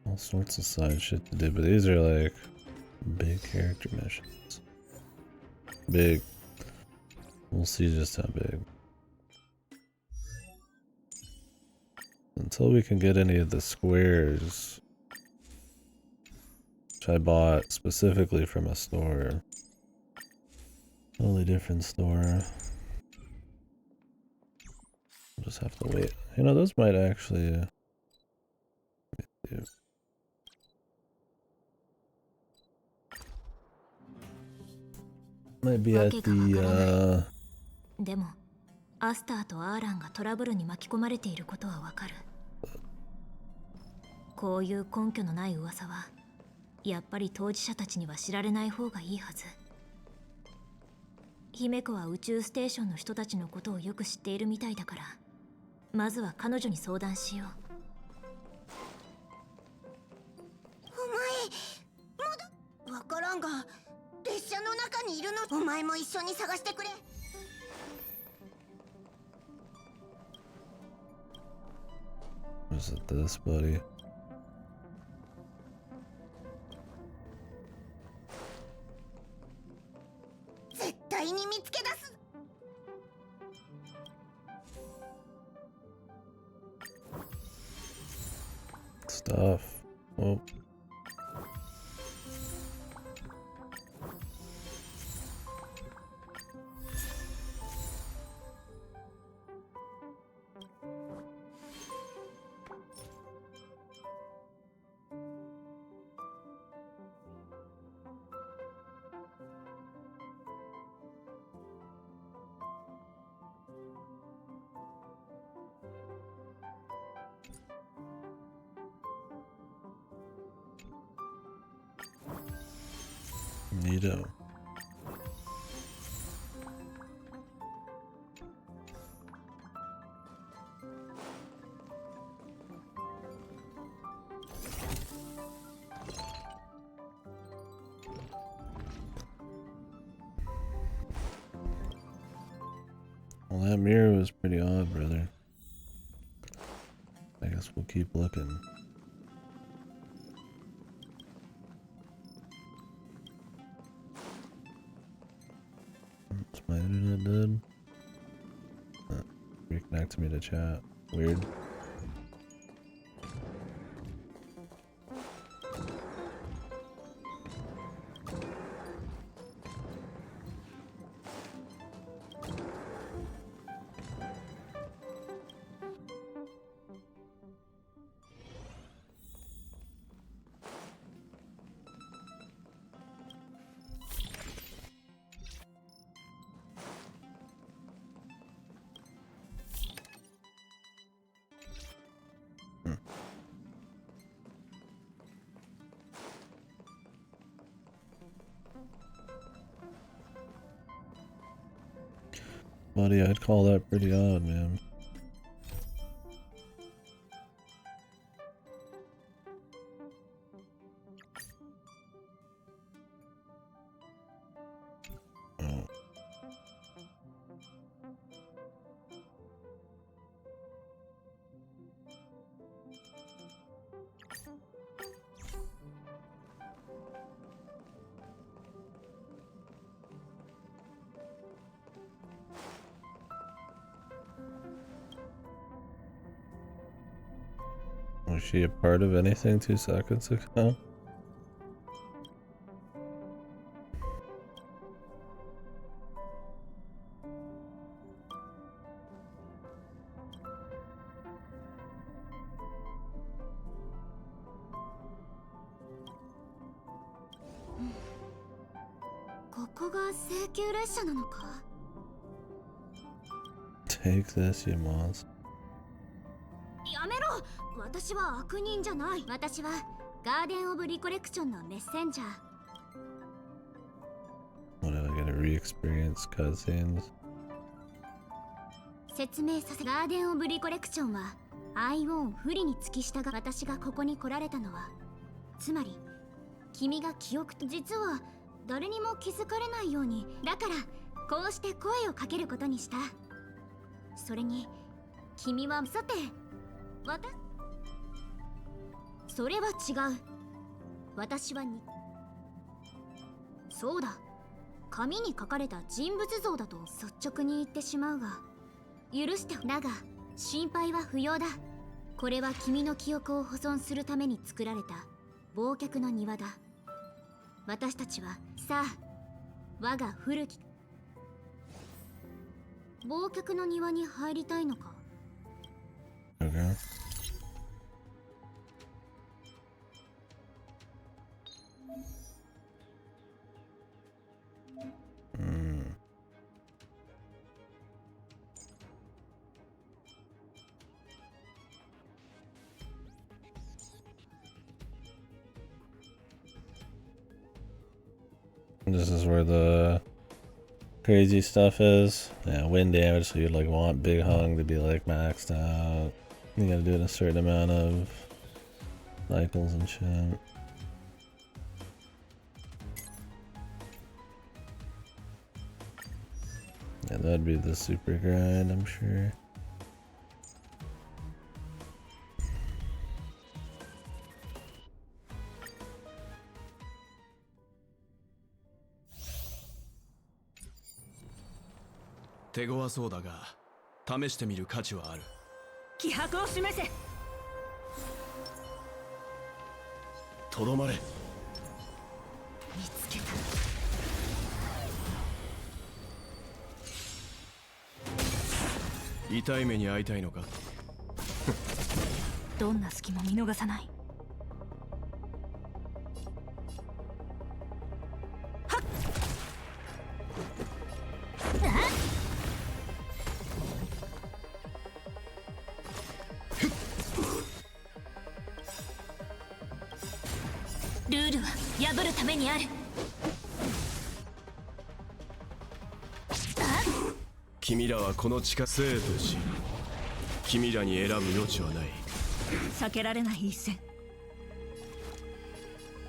All sorts of side shit to do, but these are like big character missions. Big. We'll see just how big. Until we can get any of the squares, which I bought specifically from a store. Totally different store. We'll just have to wait. You know, those might actually... might be at the, でも、アスターとアーランがトラブルに巻き込まれていることはわかる。こういう根拠のない噂は、やっぱり当事者たちには知られない方がいいはず。姫子は宇宙ステーションの人たちのことをよく知っているみたいだから、まずは彼女に相談しよう。お前、わからんが、列車の中にいるの。お前も一緒に探してくれ。Was it this, buddy? Stuff. Oh. Neato. Well, that mirror was pretty odd, brother. I guess we'll keep looking. Is my internet dead? Reconnect me to chat. Weird. Buddy, I'd call that pretty odd, man. Oh. Was she a part of anything 2 seconds ago? Take this, you monster. やめろ。私は悪人じゃない。私はガーデン・オブ・リコレクションのメッセンジャー。 What am I gonna re-experience cutscenes? 説明させ。ガーデン・オブ・リコレクションはアイオン不利に付き従う。私がここに来られたのは、つまり君が記憶と、実は誰にも気づかれないように、だからこうして声をかけることにした。それに君は、さてそれは違う。私はそうだ、紙に書かれた人物像だと率直に言ってしまうが、許して。だが心配は不要だ。これは君の記憶を保存するために作られた忘却の庭だ。私たちはさあ、我が古き忘却の庭に入りたいのか。 Okay. This is where the crazy stuff is. Yeah, wind damage, so you'd like want Big Hung to be like maxed out. You gotta do it in a certain amount of cycles and shit. Yeah, that'd be the super grind, I'm sure.手強そうだが、試してみる価値はある。気迫を示せ。とどまれ。見つけた。痛い目に遭いたいのか。どんな隙も見逃さない。はっ。ルールは破るためにある。君らはこの地下生とし、君らに選ぶ余地はない。避けられない一戦。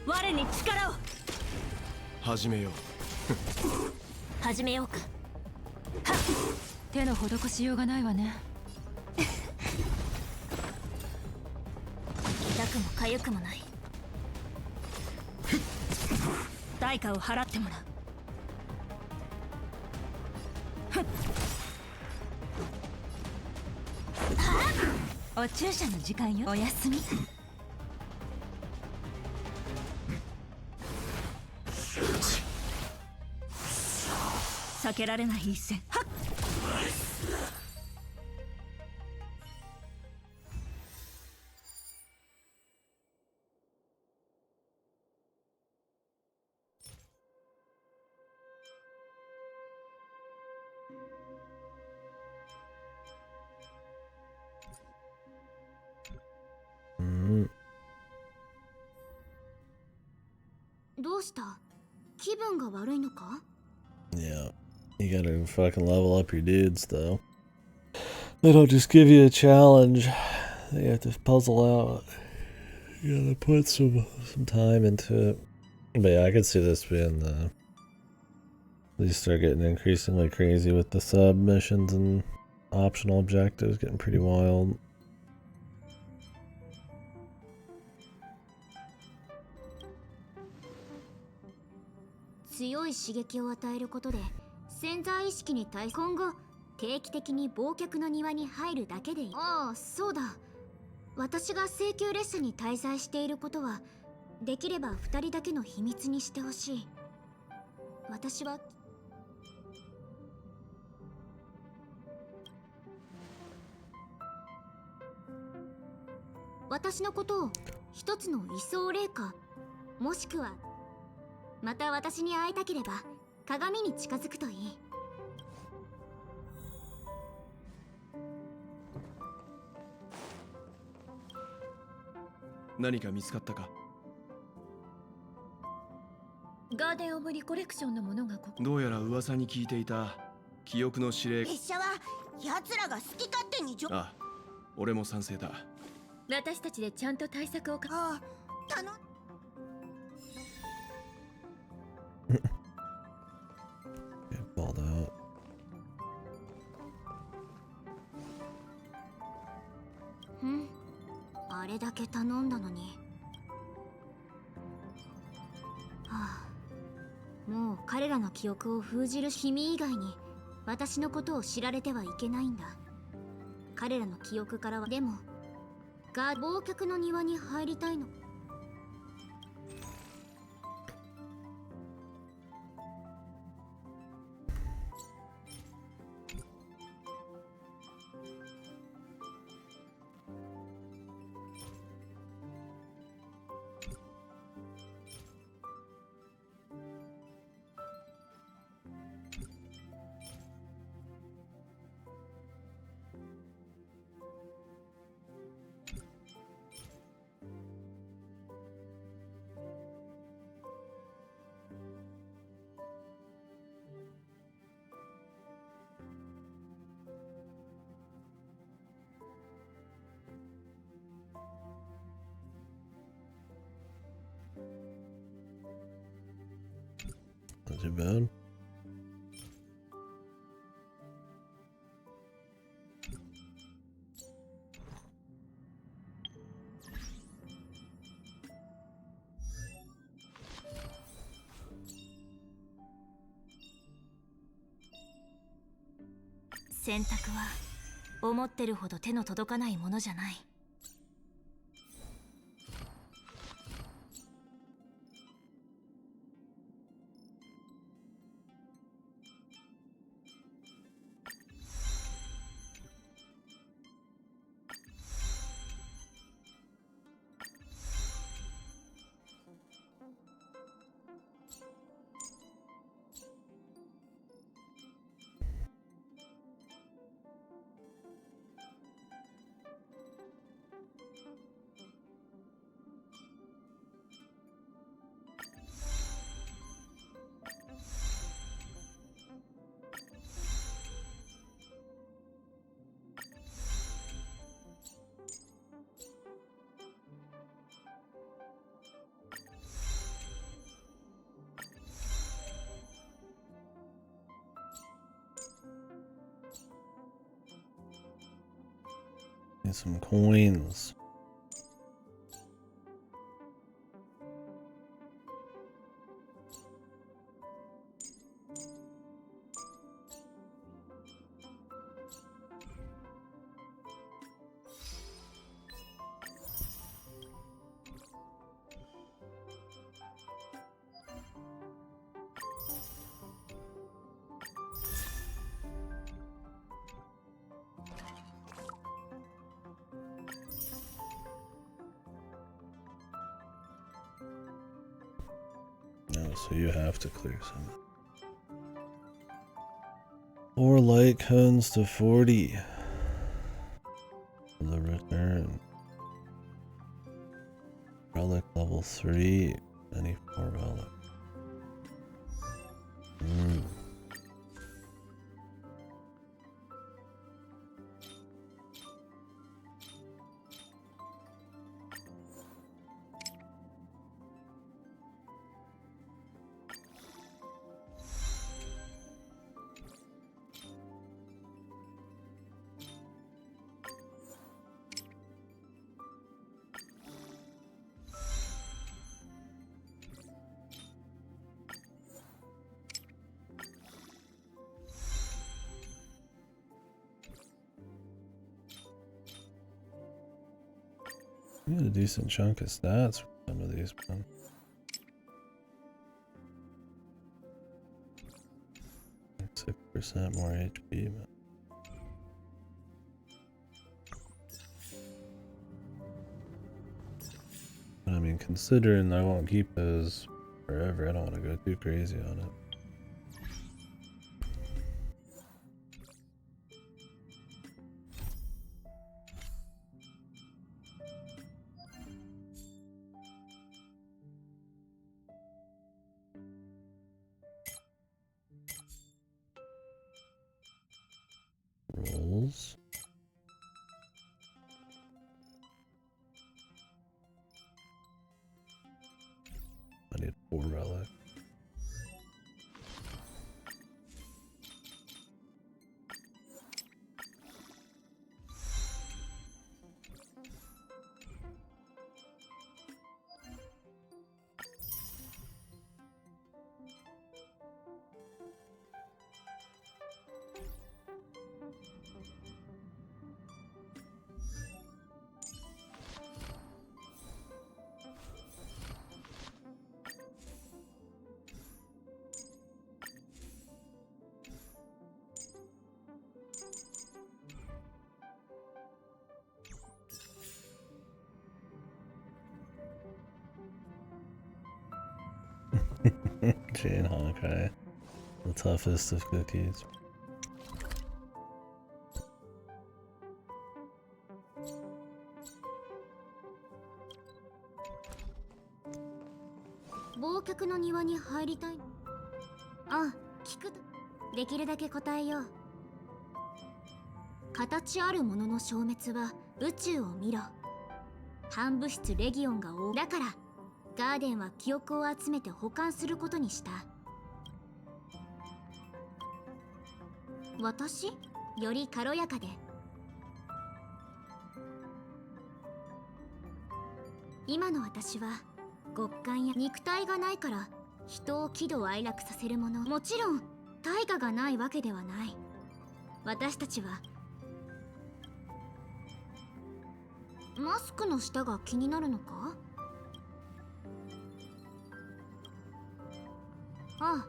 我に力を。始めよう。始めようか。手の施しようがないわね。痛くも痒くもない。対価を払ってもらう。お注射の時間よ。おやすみ。避けられない一戦。はっ。どうした？気分が悪いのか？ Yeah. You gotta fucking level up your dudes, though. They don't just give you a challenge. They have to puzzle out. You gotta put some time into it. But yeah, I could see this being the... These start getting increasingly crazy with the sub missions and optional objectives getting pretty wild.強い刺激を与えることで潜在意識に対し今後定期的に忘却の庭に入るだけでいい。ああ、そうだ。私が請求列車に滞在していることはできれば2人だけの秘密にしてほしい。私は私のことを一つの位相霊かもしくはまた私に会いたければ鏡に近づくといい。何か見つかったか？ガーデン・オブ・リコレクションのものがどうやら噂に聞いていた記憶の指令。列車は奴らが好き勝手にああ、俺も賛成だ。私たちでちゃんと対策をああ、頼Get balled out. あれだけ頼んだのに。はあ、もう彼らの記憶を封じる君以外に私のことを知られてはいけないんだ。彼らの記憶からはでも忘却の庭に入りたいの。Not too bad.「選択は思ってるほど手の届かないものじゃない」Get some coins. So you have to clear some. 4 light cones to 40. The return. Relic level 3. 94 relic. You get a decent chunk of stats for some of these, man. Like 6% more HP, man. But I mean, considering I won't keep those forever, I don't want to go too crazy on it. Rolls. I need 4 relic. Jane Honkai, the toughest of cookies.忘却の庭に入りたい。あ、聞く。できるだけ答えよう。形あるものの消滅は宇宙を見ろ。反物質レギオンが多い。だからガーデンは記憶を集めて保管することにした。私より軽やかで。今の私は極寒や肉体がないから人を喜怒哀楽させるもの。もちろん対価がないわけではない。私たちはマスクの下が気になるのか？ああ、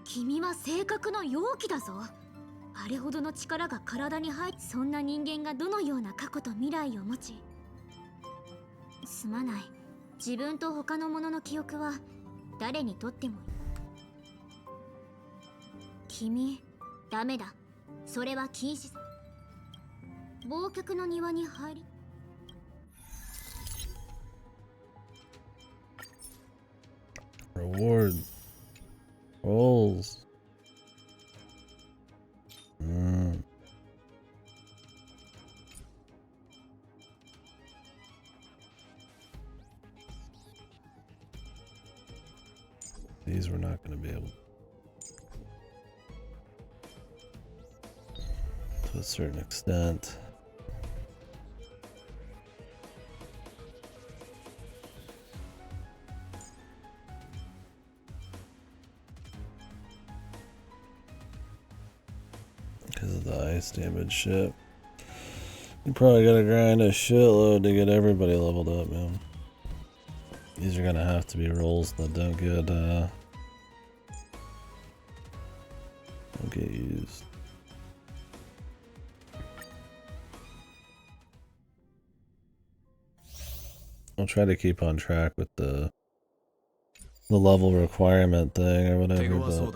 君は性格の容器だぞ。あれほどの力が体に入って、そんな人間がどのような過去と未来を持ち、すまない。自分と他の者の記憶は誰にとってもいい。君、ダメだ。それは禁止。忘却の庭に入り。Reward. Rolls. These we're not going to be able to a certain extent. Because of the ice damage shit. You probably gotta grind a shitload to get everybody leveled up, man. These are gonna have to be rolls that don't get used. I'll try to keep on track with the level requirement thing or whatever, but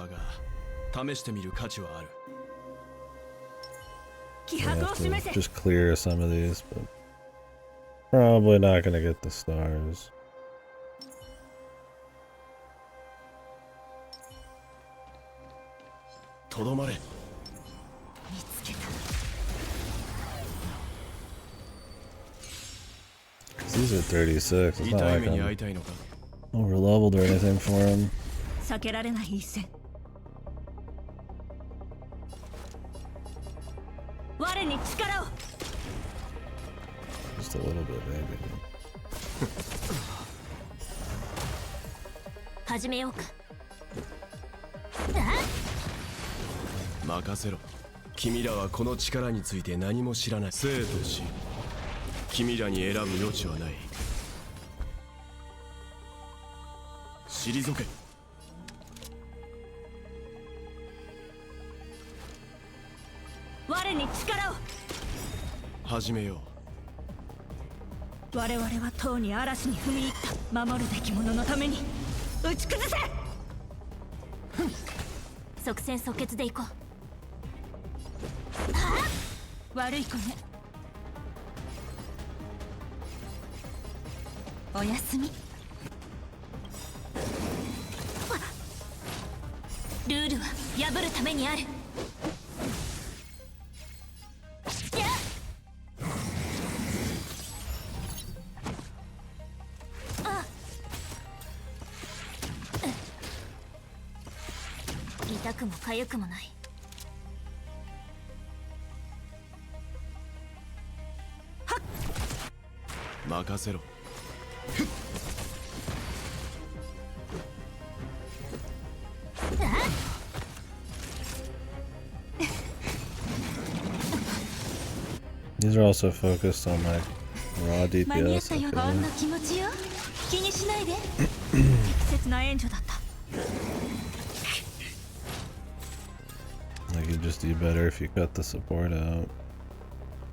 I have to just clear some of these, but probably not gonna get the stars. These are 36. It's not like I'm over leveled or anything for him. Just a little bit, maybe. 始めようか。任せろ。君らはこの力について何も知らない。生と死、君らに選ぶ余地はない。退け。我に力を。始めよう。我々はとうに嵐に踏み入った。守るべき者のために打ち崩せ。即戦即決でいこう。悪い子ね。おやすみ。ルールは破るためにある。痛くも痒くもない。任せろ。These are also focused on like raw DPS. 間に合ったよ。ほんの気持ちよ。気にしないで。適切な援助だった。Like, you'd just do better if you cut the support out.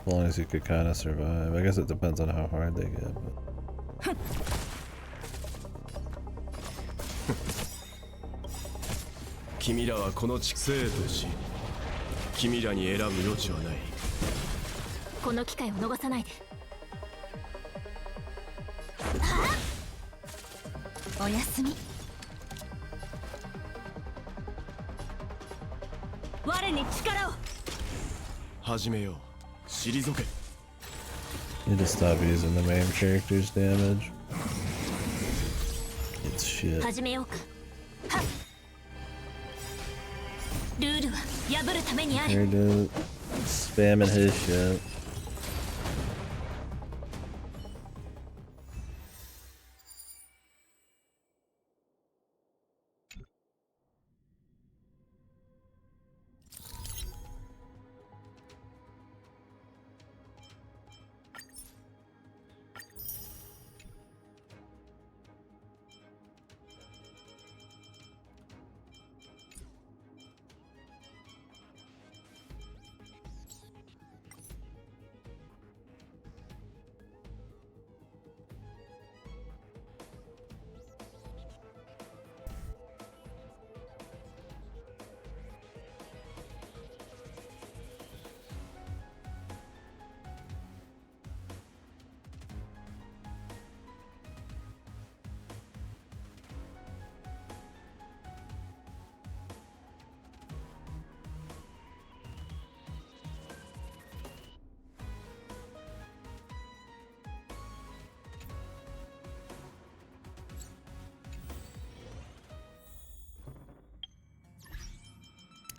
As long as you could kind of survive. I guess it depends on how hard they get, but... 君らはこの地生とし、君らに選ぶ余地はない。この機会を逃さないで。おやすみ。我に力を。始めよう。退け。 You need to stop using the main character's damage. It's shit. 始めようか。ルールは破るためにある。Here dude, spamming his shit.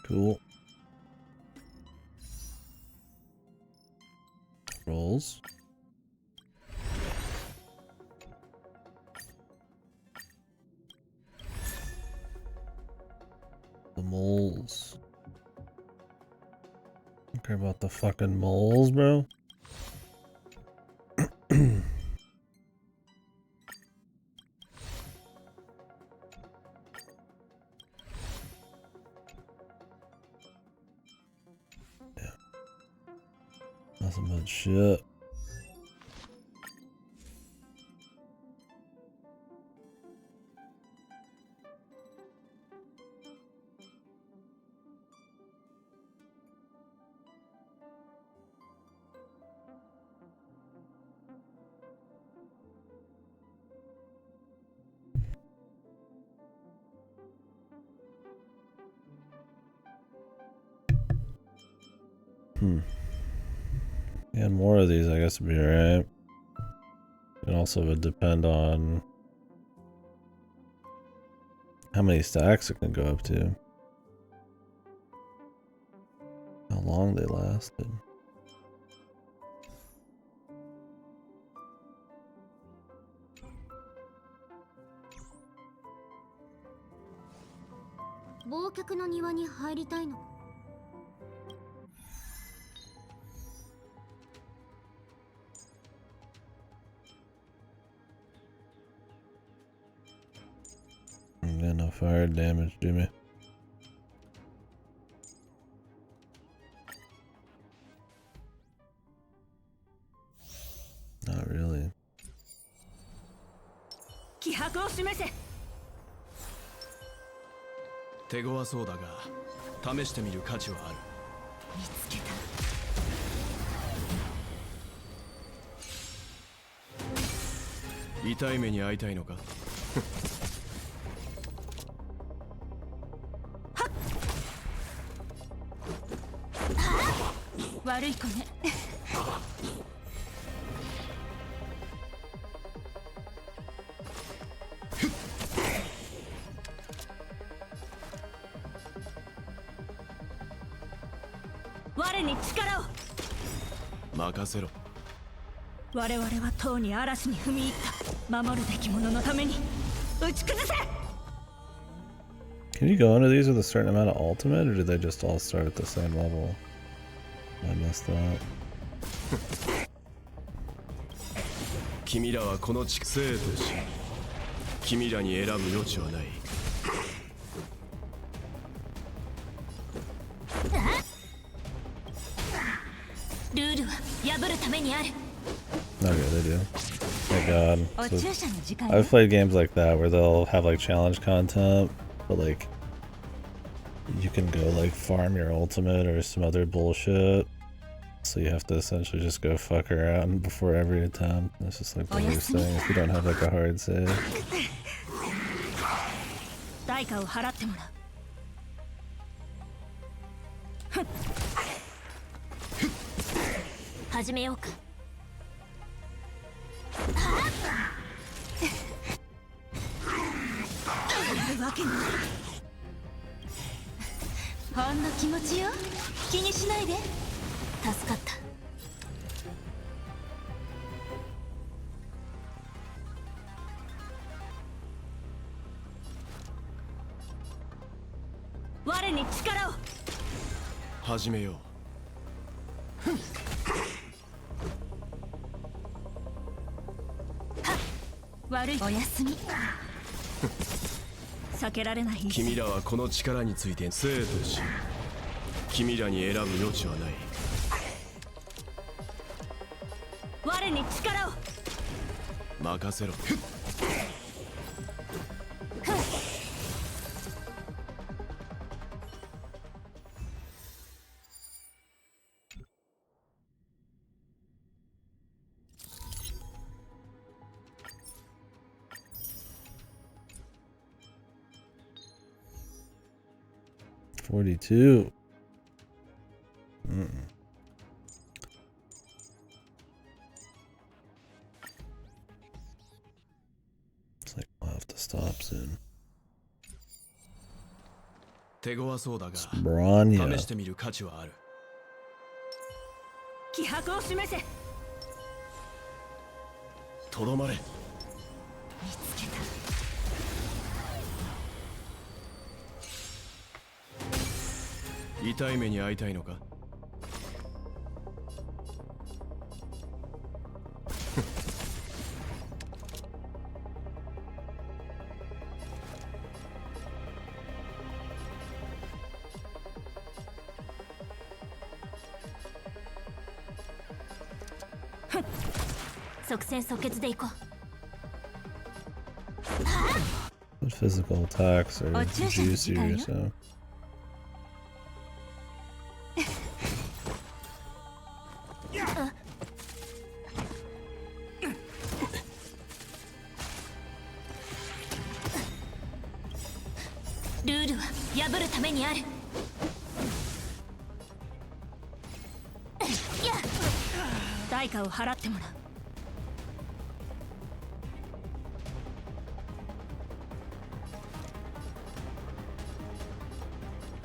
Cool. Rolls. The moles. Don't care about the fucking moles, bro. Nothing but shit. And more of these, I guess, would be alright. It also would depend on how many stacks it can go up to, how long they lasted. fire damage, Jimmy. Not really. 気迫を示せ。手強そうだが試してみる価値はある。見つけた。痛い目に遭いたいのか。悪い子ね。我に力を。任せろ。我々はとうに嵐に踏み入った。守るべき者のために打ち崩せ。 Can you go into these with a certain amount of ultimate, or do they just all start at the same level? I missed that. 君らはこの地生とし、君らに選ぶ余地はない。ルールは破るためにある。 Okay, they do. Thank God. So, I've played games like that where they'll have like challenge content, but like you can go like farm your ultimate or some other bullshit. So you have to essentially just go fuck around before every attempt. That's just like the worst thing if you don't have like a hard save. 代価を払ってもらう。始めようか。わけない。ほんの気持ちよ。気にしないで。助かった。我に力を。始めよう。悪い。おやすみ。避けられない。君らはこの力について生とし、君らに選ぶ余地はない。我に力を。任せろ。42. It's like we'll have to stop soon. 手強そうだが、試 Bronya. してみる価値はある。気迫を示せ。とどまれ。見つけた。痛い目に遭いたいのか。即戦即決でいこう。 But physical attacks are juicier, so. ルールは破るためにある。代価を払ってもらう。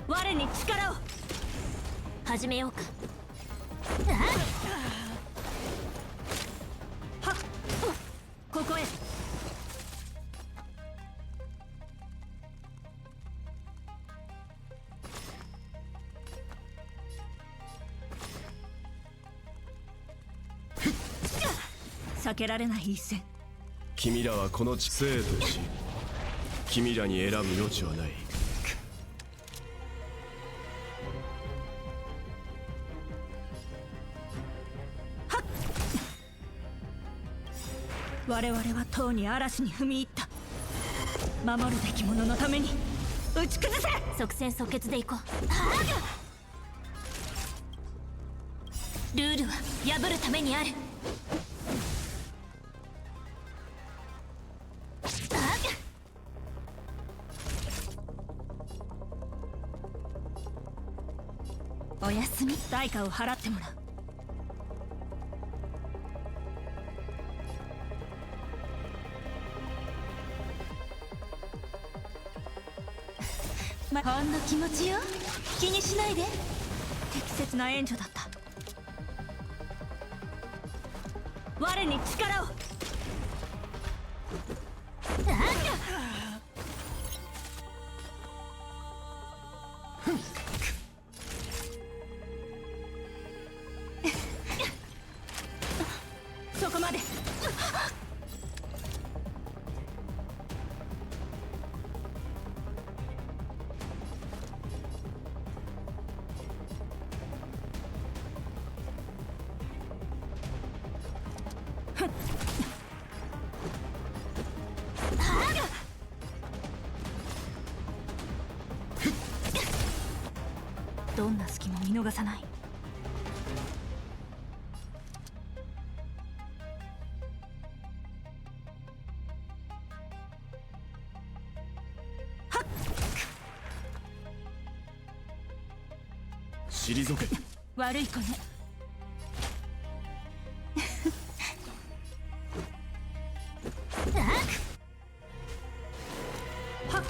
我に力を。始めようか。はっ、ここへ。避けられない一戦。君らはこの地生とし、君らに選ぶ余地はない。我々はとうに嵐に踏み入った。守るべき者のために打ち崩せ。即戦即決でいこう。ルールは破るためにある。おやすみ。代価を払ってもらう。ほんの気持ちよ。気にしないで。適切な援助だった。我に力を。そこまで。どんな隙も見逃さない。退け。悪い子ね。はっ、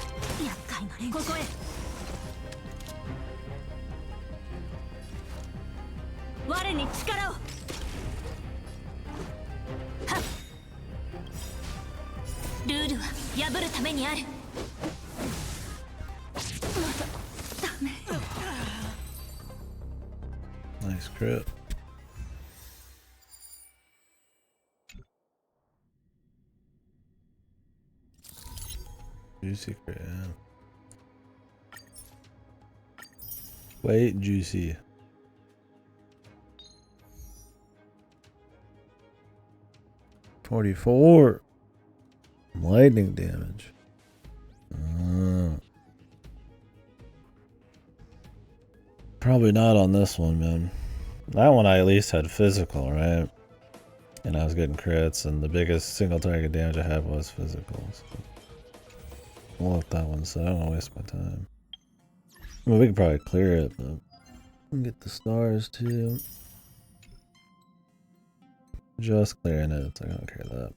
厄介な連中。ここへ。我に力を。はっ。ルールは破るためにある。ダメ。Nice crit. Juicy crit, yeah. Wait, juicy. $44 lightning damage. Probably not on this one, man. That one I at least had physical, right? And I was getting crits, and the biggest single target damage I had was physical. So we'll let that one, so I don't want to waste my time. I mean, we could probably clear it, but we'll get the stars too. Just clearing it, so I don't care that.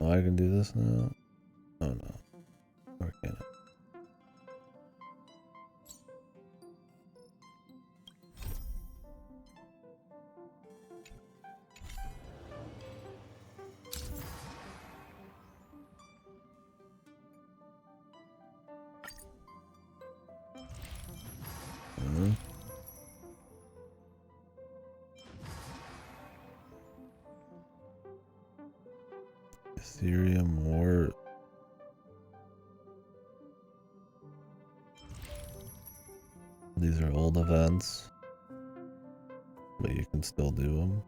Oh, I can do this now? Oh no. Or can I? Ethereum Wart. These are old events, but you can still do them.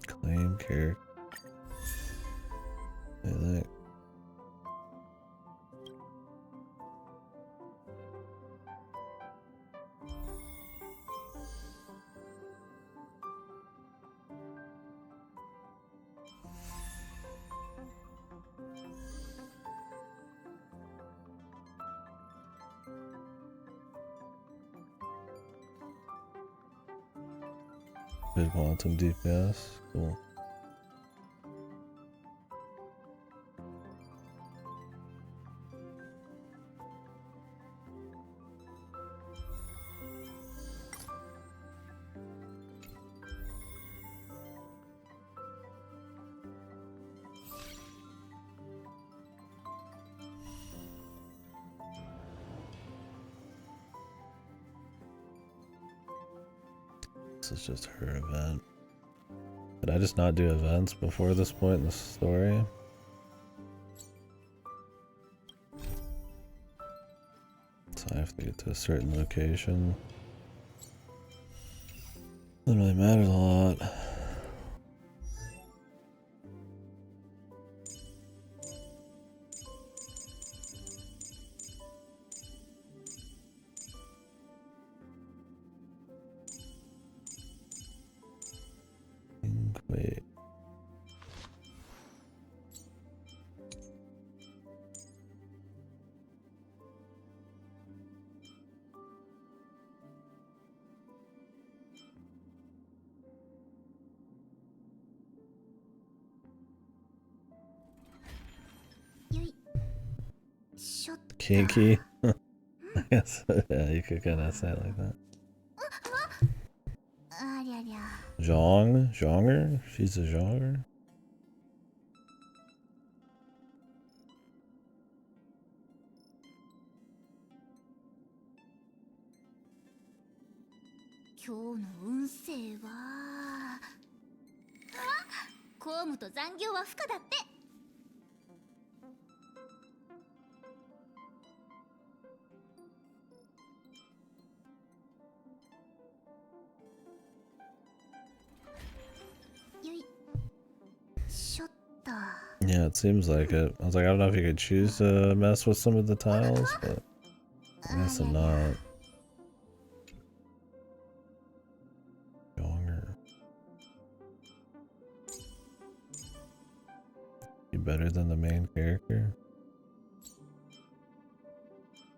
Claim character. I think. Good quantum DPS, cool. This is just her event. Did I just not do events before this point in the story? So I have to get to a certain location. Doesn't really matter a lot. Wait. Kinky. I guess, yeah, you could kind of say it like that. Zhong? Zhonger? She's a Zhonger? Yeah, it seems like it. I was like, I don't know if you could choose to mess with some of the tiles, but I guess not. Younger. You better than the main character?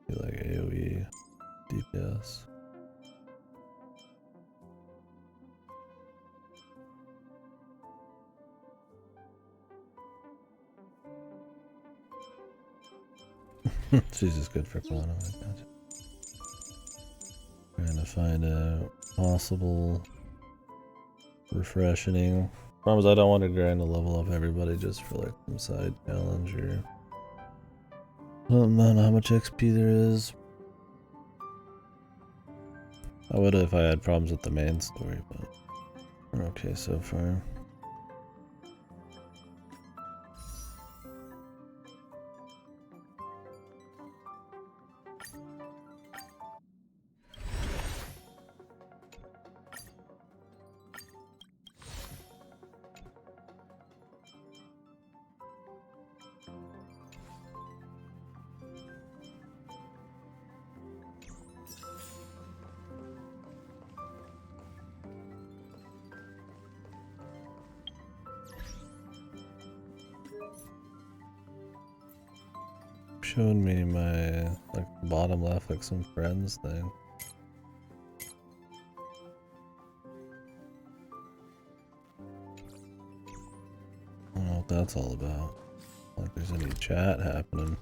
You like AoE DPS. She's just good for fun. Trying to find a possible refreshing. Problem is I don't want to grind to level up everybody just for like some side challenge or something. I don't know how much XP there is. I would if I had problems with the main story, but we're okay so far. Showing me my like bottom left like some friends thing. I don't know what that's all about. Like there's any chat happening.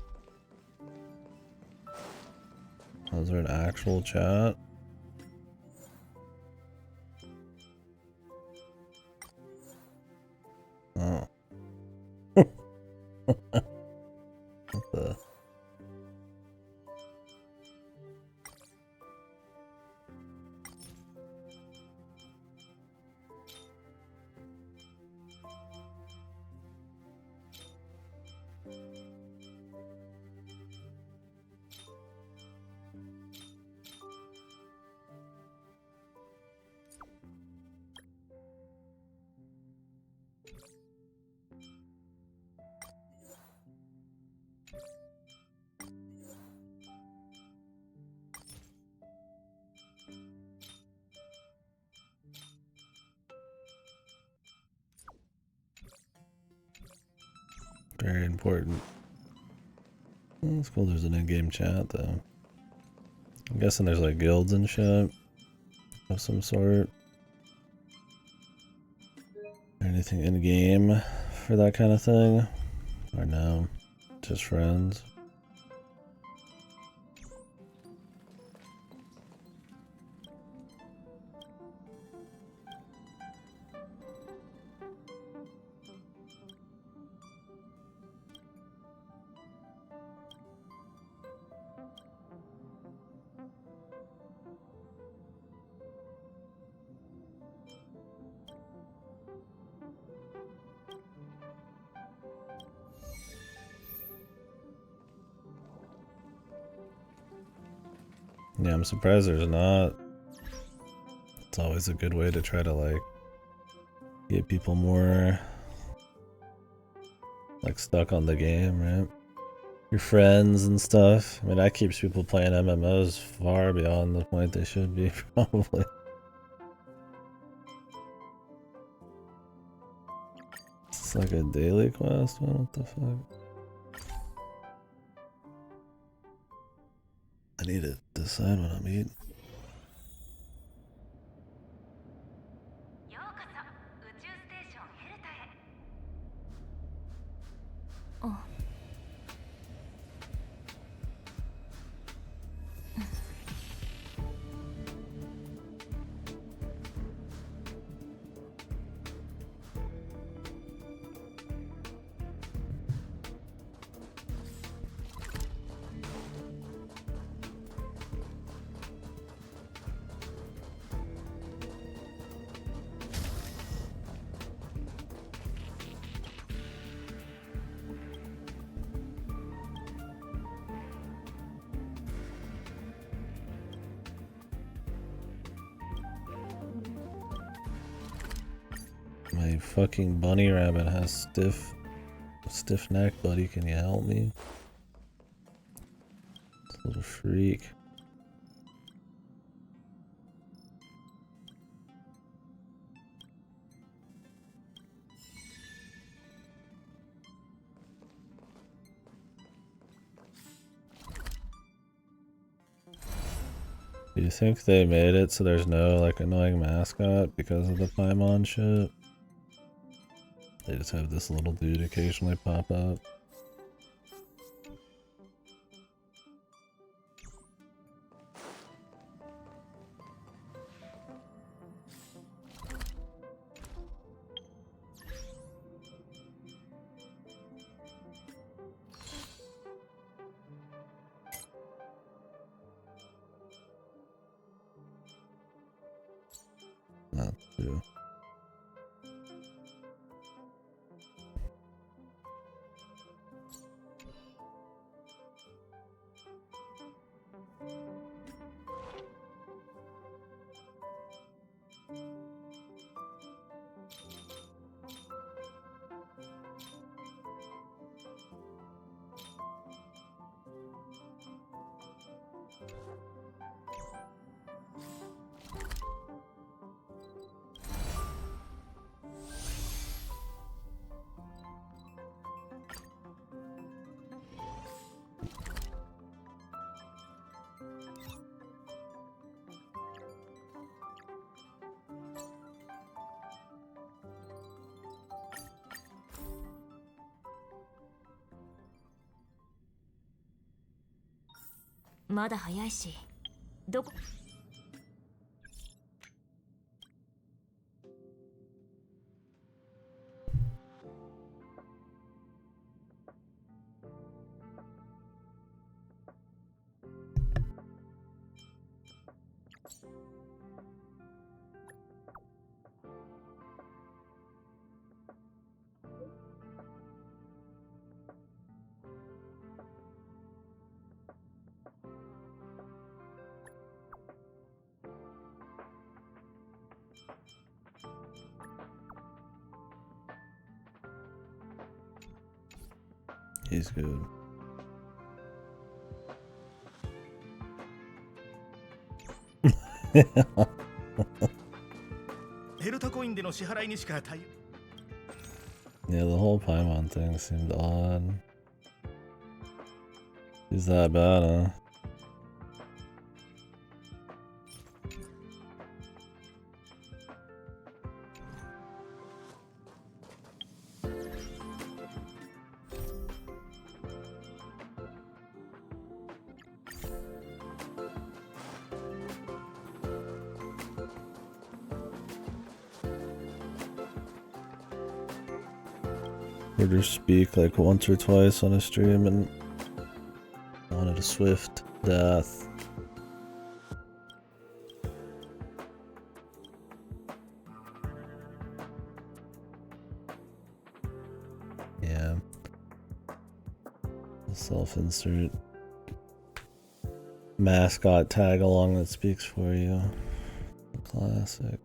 Oh, is there an actual chat? Oh. What the? Very important. Well, that's cool there's an in-game chat though. I'm guessing there's like guilds and shit of some sort. Anything in-game for that kind of thing? Or no? Just friends? Yeah, I'm surprised there's not. It's always a good way to try to like get people more like stuck on the game, right? Your friends and stuff. I mean, that keeps people playing MMOs far beyond the point they should be, probably. It's like a daily quest? What the fuck? I need to decide what I'm eating. Oh. My fucking bunny rabbit has stiff neck, buddy. Can you help me? Little freak. Do you think they made it so there's no like annoying mascot because of the Paimon shit? They just have this little dude occasionally pop up. Not true.まだ早いし、どこ？He's good. Yeah, the whole Paimon thing seemed odd. Is that bad, huh? Or just speak like once or twice on a stream and wanted a swift death. Yeah. Self-insert. mascot tag along that speaks for you. Classic.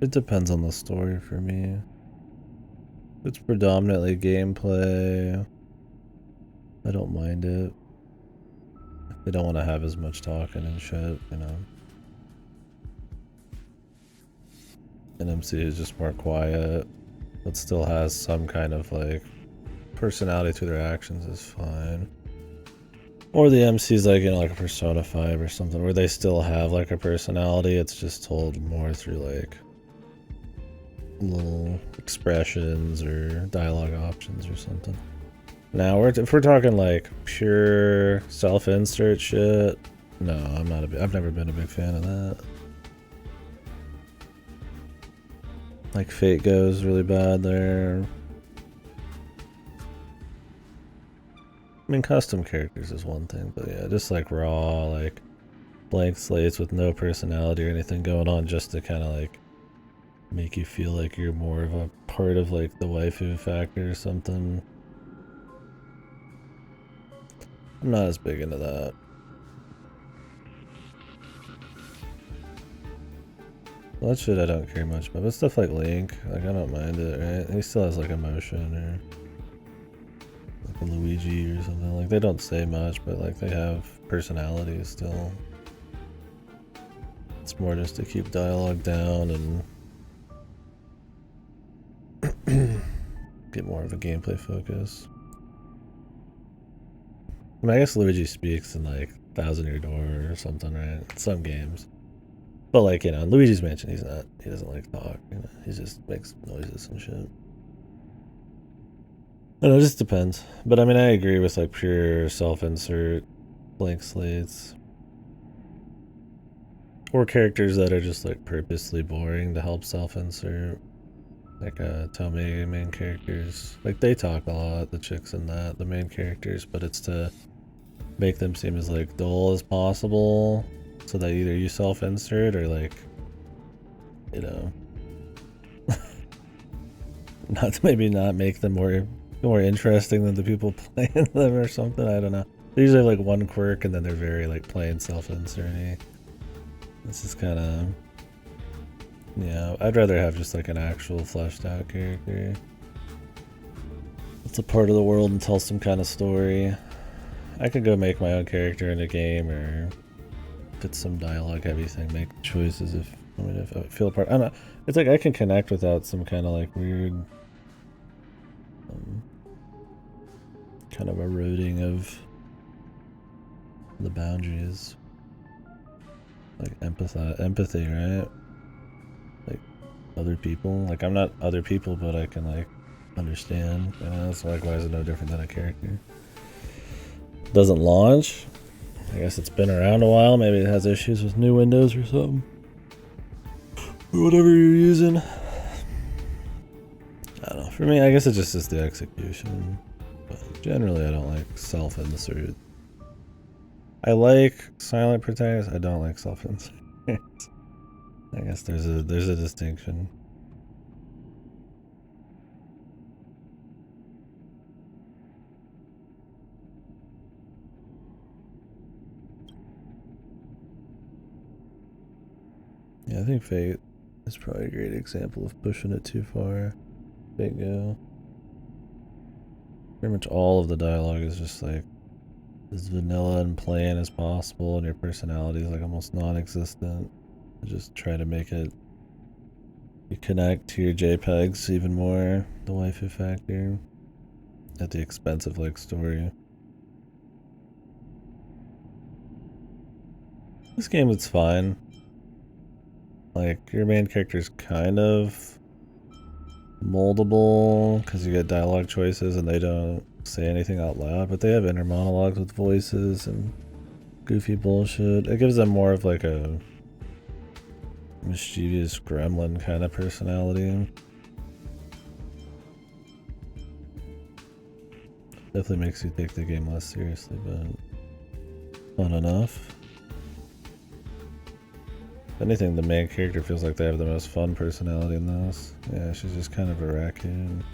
It depends on the story for me. If it's predominantly gameplay, I don't mind it. If they don't want to have as much talking and shit, you know. An MC is just more quiet, but still has some kind of like personality to their actions is fine. Or the MC's like, you know, like a Persona 5 or something, where they still have like a personality, it's just told more through like little expressions or dialogue options or something. Now, if we're talking like pure self-insert shit, no, I've never been a big fan of that. Like Fate goes really bad there. I mean, custom characters is one thing, but yeah, just like raw, like blank slates with no personality or anything going on, just to kind of like make you feel like you're more of a part of like the waifu factor or something. I'm not as big into that. Well, that shit I don't care much about, but stuff like Link, like I don't mind it, right? He still has like emotion, or like a Luigi or something. Like they don't say much, but like they have personality still. It's more just to keep dialogue down and get more of a gameplay focus. I mean, I guess Luigi speaks in like Thousand Year Door or something, right? Some games. But like, you know, in Luigi's Mansion, he doesn't like talk, you know, he just makes noises and shit. I don't know, it just depends. But I mean, I agree with like pure self-insert, blank slates. Or characters that are just like purposely boring to help self-insert. Like Tomei main characters. Like they talk a lot, the chicks in that, the main characters, but it's to make them seem as like dull as possible so that either you self-insert or like, you know, maybe not make them more interesting than the people playing them or something. I don't know. They usually have like one quirk and then they're very like plain self-inserting. This is kind of, yeah, I'd rather have just like an actual fleshed out character. It's a part of the world and tell some kind of story. I could go make my own character in a game or put some dialogue heavy thing, make choices if I feel a part. I don't know. It's like I can connect without some kind of like weird kind of eroding of the boundaries. Like empathy, right? Like other people. Like I'm not other people, but I can like understand. You know, so like why is it no different than a character? Doesn't launch. I guess it's been around a while. Maybe it has issues with new Windows or something. Whatever you're using. I don't know. For me, I guess it just is the execution. But generally, I don't like self-insert. I like silent protagonists. I don't like self-insert. I guess there's a distinction. Yeah, I think Fate is probably a great example of pushing it too far. Bingo. Pretty much all of the dialogue is just like as vanilla and plain as possible, and your personality is like almost non-existent. Just try to make it you connect to your JPEGs even more, the waifu factor, at the expense of like story. This game is fine. Like, your main character's kind of moldable because you get dialogue choices and they don't say anything out loud, but they have inner monologues with voices and goofy bullshit. It gives them more of like a mischievous gremlin kind of personality. Definitely makes you take the game less seriously, but fun enough. If anything, the main character feels like they have the most fun personality in this. Yeah, she's just kind of a raccoon.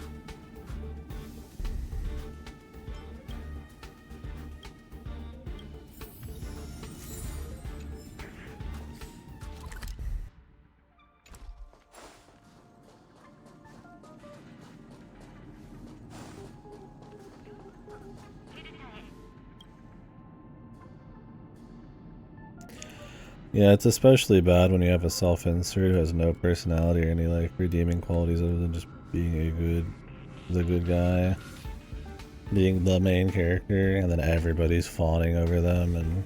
Yeah, it's especially bad when you have a self-insert who has no personality or any like redeeming qualities other than just being the good guy, being the main character, and then everybody's fawning over them and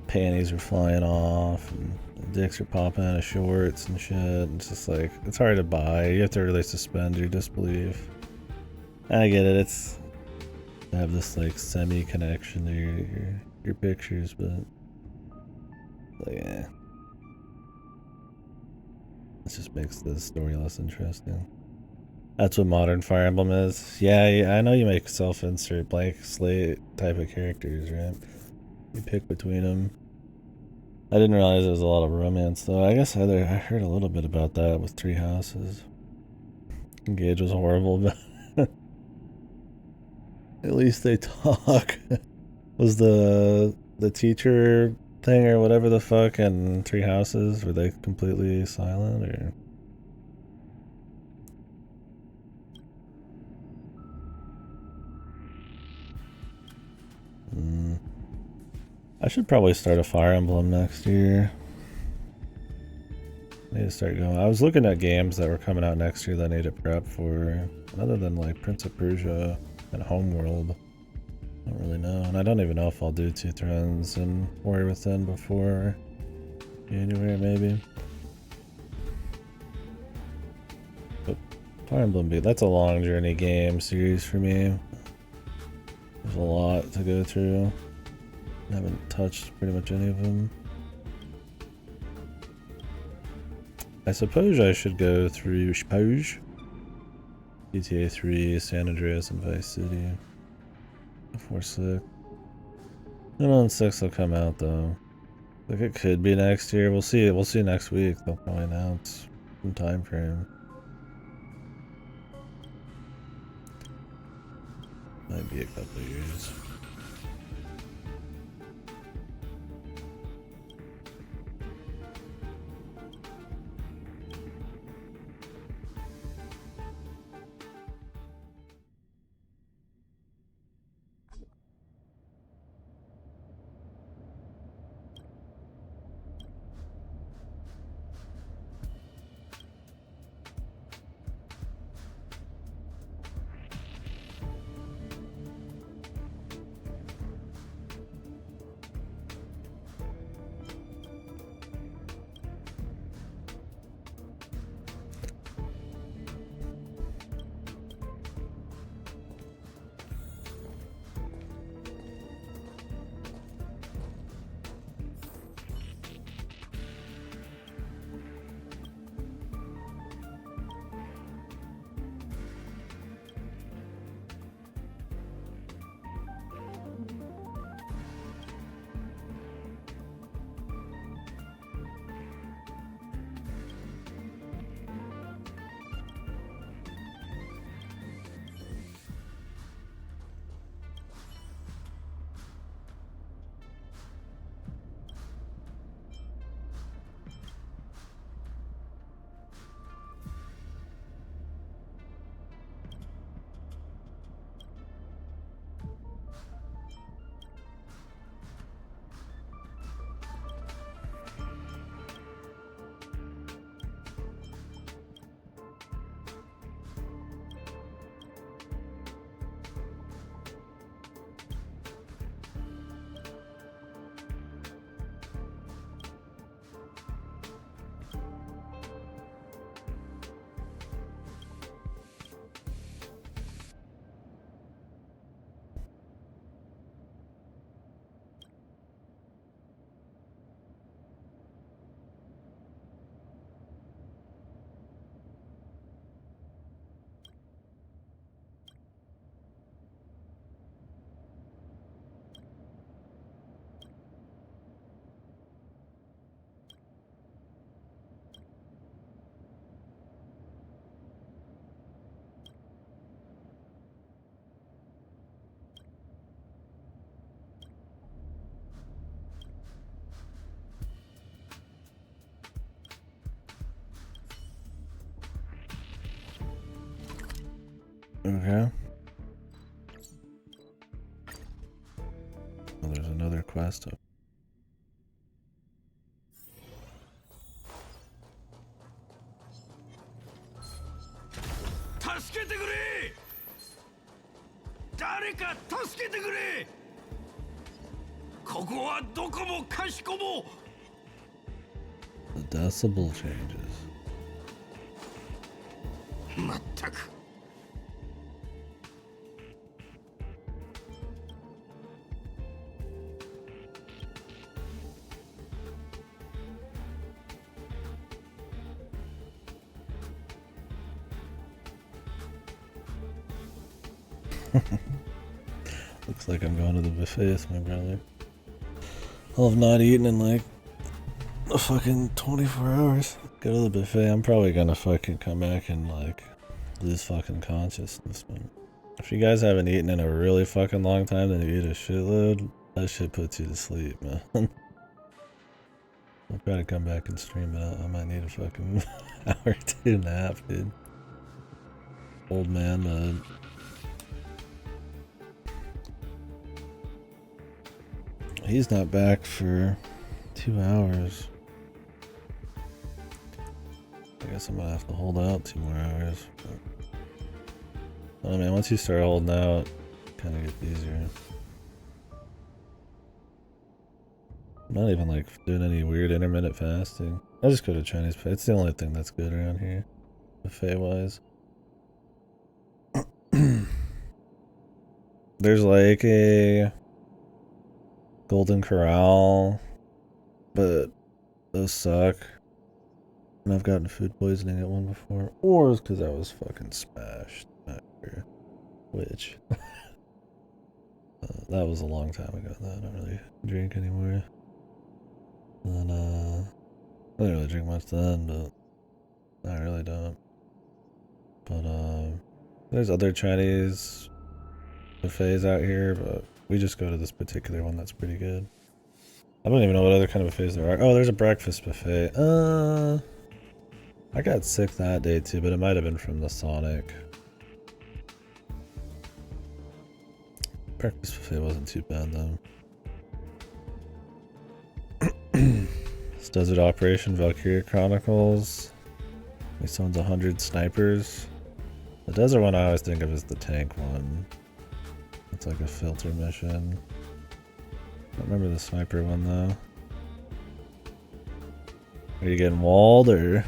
panties are flying off and dicks are popping out of shorts and shit. It's just like, it's hard to buy. You have to really suspend your disbelief. I get it, it's I have this like semi-connection to your pictures, but like, yeah. This just makes the story less interesting. That's what modern Fire Emblem is. Yeah, I know you make self-insert blank slate type of characters, right? You pick between them. I didn't realize there was a lot of romance, though. I guess I heard a little bit about that with Three Houses. Engage was horrible, but at least they talk. Was the teacher thing or whatever the fuck in Three Houses, were they completely silent or? I should probably start a Fire Emblem next year. I need to start going. I was looking at games that were coming out next year that I need to prep for, other than like Prince of Persia and Homeworld. I don't really know, and I don't even know if I'll do Two Thrones and Warrior Within before January, maybe. But Fire Emblem that's a long journey game series for me. There's a lot to go through. I haven't touched pretty much any of them. I suppose I should go through GTA 3, San Andreas, and Vice City. Before 6. I don't know when 6 will come out though. Like it could be next year. We'll see. We'll see next week. They'll probably announce some time frame. Might be a couple of years. Okay. Well, there's another quest up. The decibel changes. Looks like I'm going to the buffet with my brother. I'll have not eaten in like a fucking 24 hours. Go to the buffet. I'm probably gonna fucking come back and like lose fucking consciousness, man. If you guys haven't eaten in a really fucking long time, then you eat a shitload, that shit puts you to sleep, man. I'll try to come back and stream it out. I might need a fucking hour or two nap, dude. Old man mode. He's not back for 2 hours. I guess I'm gonna have to hold out 2 more hours. But, I mean, once you start holding out, it kind of gets easier. I'm not even like doing any weird intermittent fasting. I just go to Chinese buffet. It's the only thing that's good around here, buffet wise. There's like a Golden Corral, but those suck. And I've gotten food poisoning at one before, or it's because I was fucking smashed. which that was a long time ago. I don't really drink anymore. And I didn't really drink much then, but I really don't. But there's other Chinese buffets out here, but we just go to this particular one that's pretty good. I don't even know what other kind of buffets there are. Oh, there's a breakfast buffet. I got sick that day too, but it might have been from the Sonic. Breakfast buffet wasn't too bad though. This Desert Operation Valkyria Chronicles. This one's 100 snipers. The desert one I always think of as the tank one. It's like a filter mission. I don't remember the sniper one though. Are you getting walled or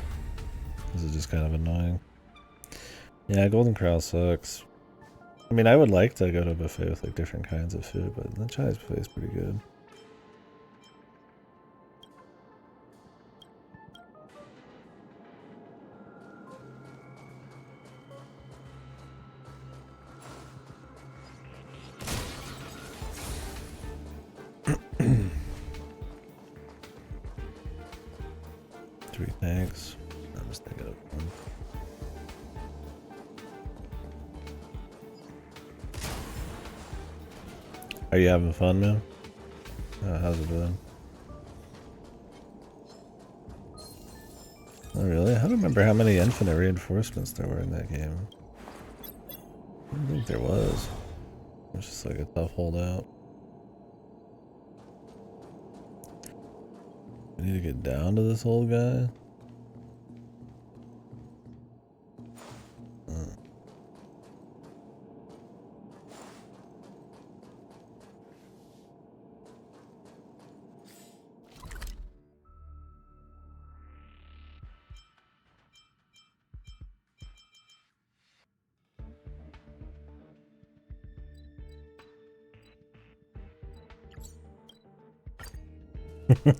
is it just kind of annoying? Yeah, Golden Corral sucks. I mean, I would like to go to a buffet with like different kinds of food, but the Chinese buffet is pretty good. Three tanks. I'm just thinking of one. Are you having fun, man? How's it been? Oh, really? I don't remember how many infinite reinforcements there were in that game. I don't think there was. It was just like a tough holdout. I need to get down to this old guy.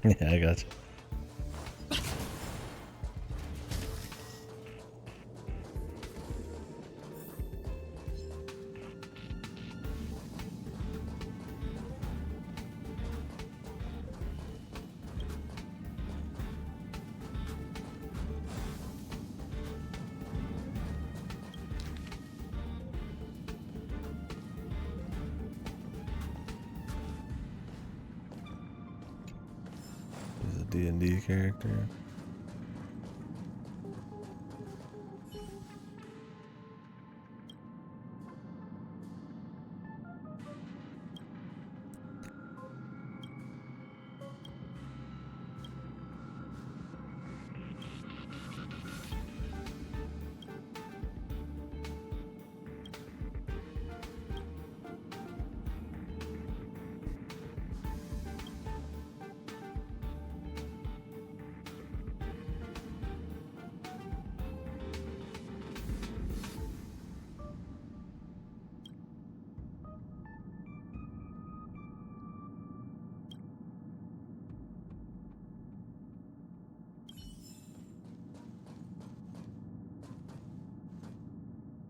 Yeah, I got you. He's a D&D character.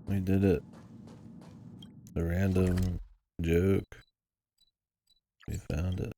We did it. The random joke. We found it.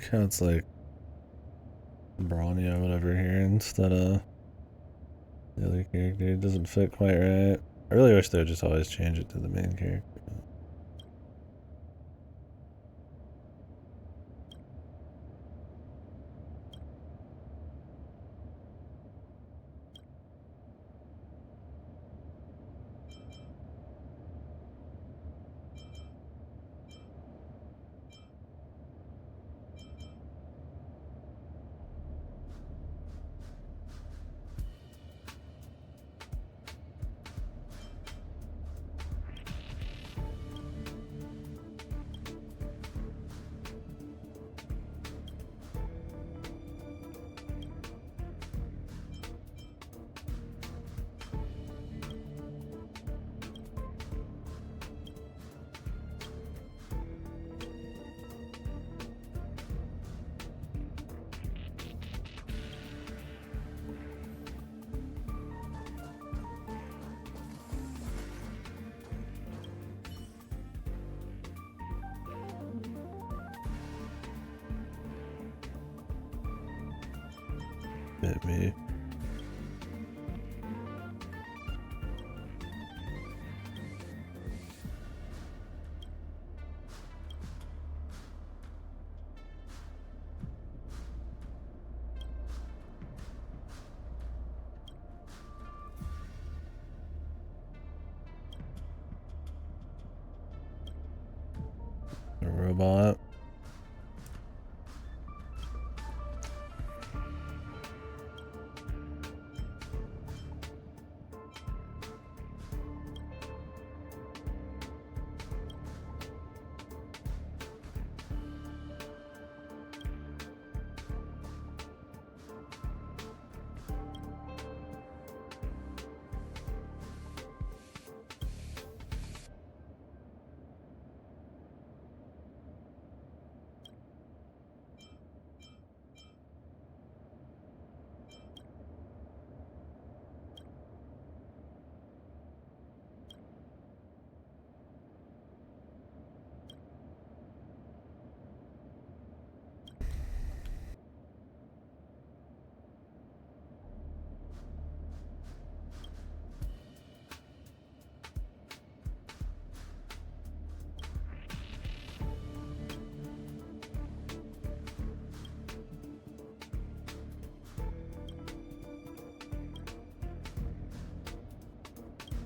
how it's like Brawny or whatever here instead of the other character. It doesn't fit quite right. I really wish they would just always change it to the main character. Bit me. A robot.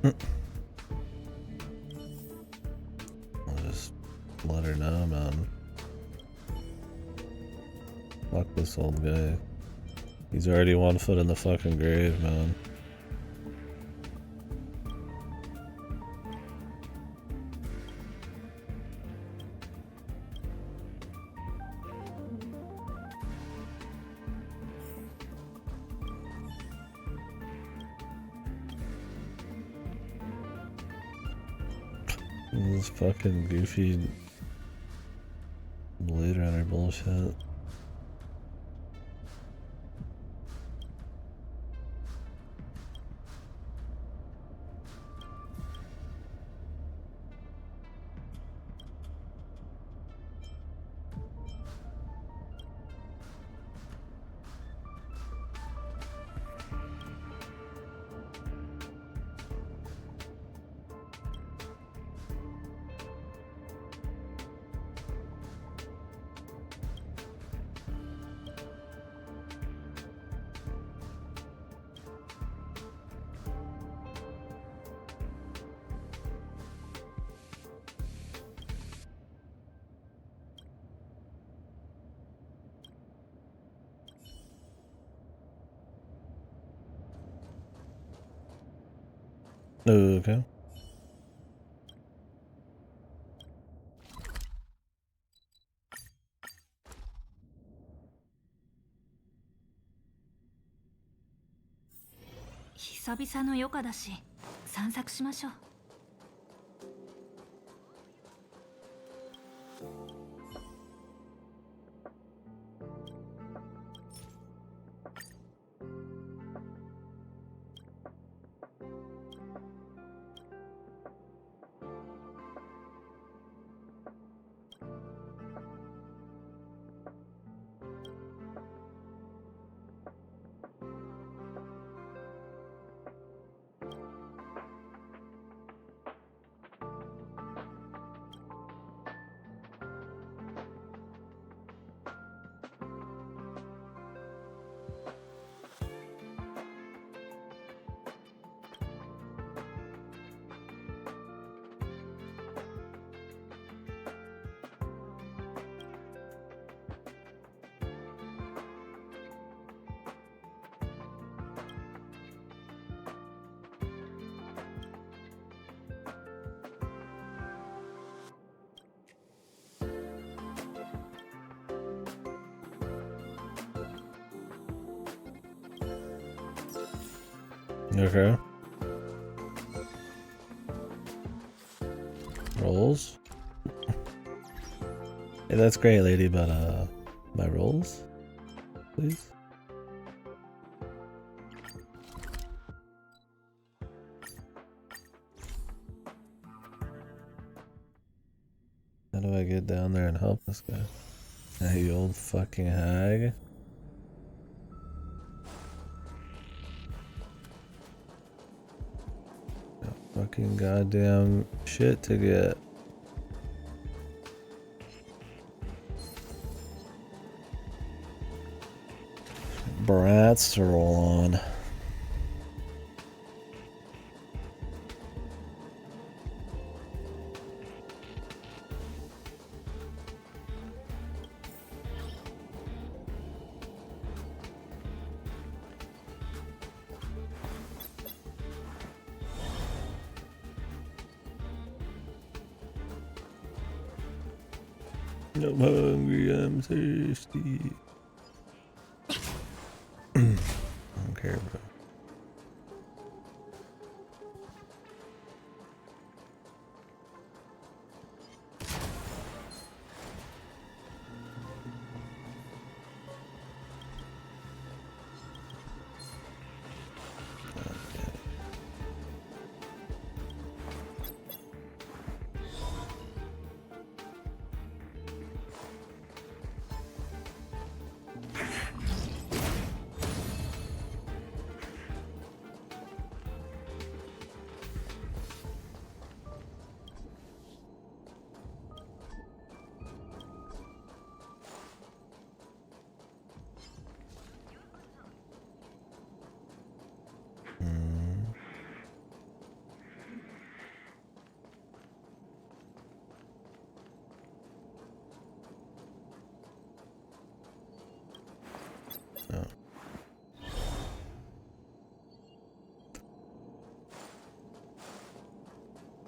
I'll just let her know, man. Fuck this old guy. He's already 1 foot in the fucking grave, man. This fucking goofy Blade Runner bullshit. Okay.久々の余暇だし、散策しましょう。Okay. Rolls? Hey, that's great, lady, but my rolls? Please? How do I get down there and help this guy? Hey, you old fucking hag. Got fucking goddamn shit to get. Brats to roll on. I'm hungry, I'm thirsty. I don't care, bro.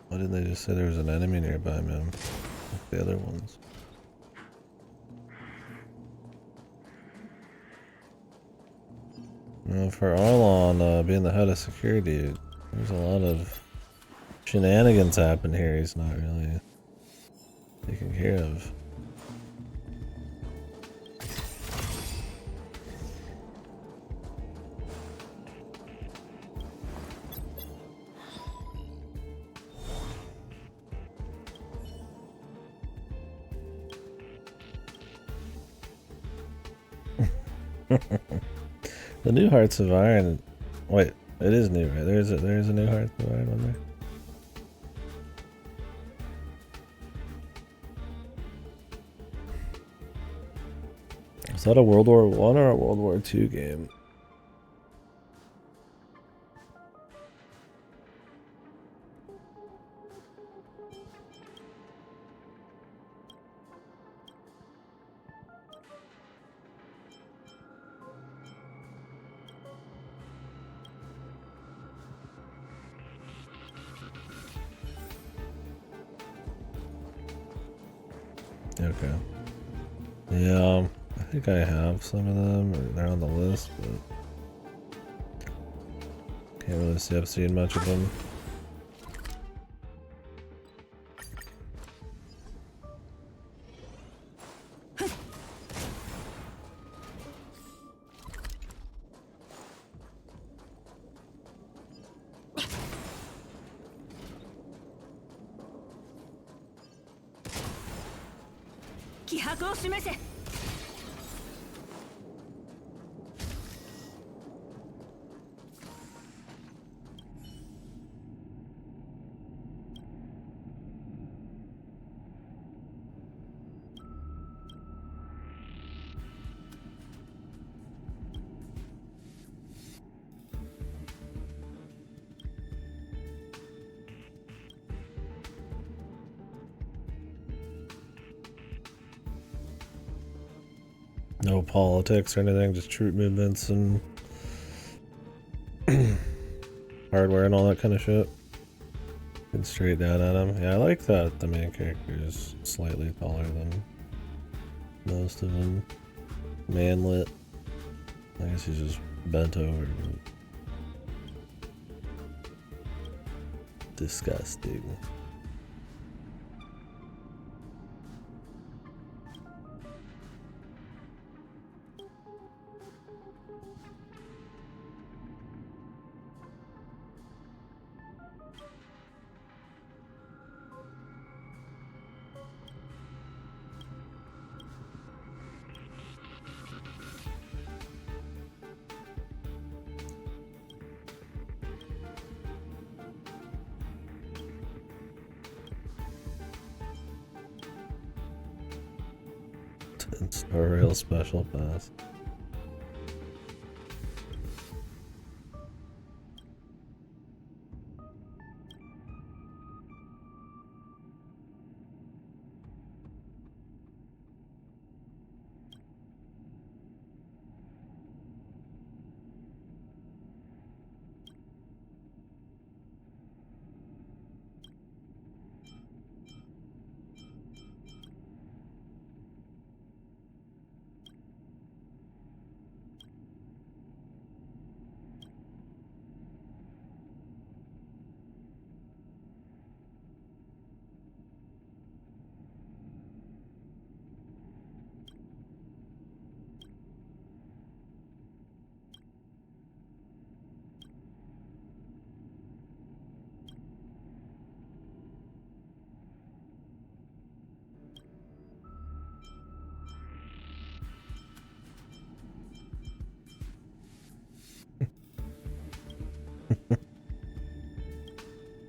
Why didn't they just say there was an enemy nearby, man? Like the other ones. Well, for Arlon being the head of security, there's a lot of shenanigans happen here he's not really taking care of. The new Hearts of Iron. Wait, it is new, right? There's a new Hearts of Iron on there. Is that a World War I or a World War II game? Okay. Yeah, I think I have some of them. Or they're on the list, but can't really say I've seen much of them. No politics or anything, just troop movements and hardware and all that kind of shit. Get straight down at him. Yeah, I like that the main character is slightly taller than most of them. Manlet. I guess he's just bent over. But disgusting. It's a real special pass.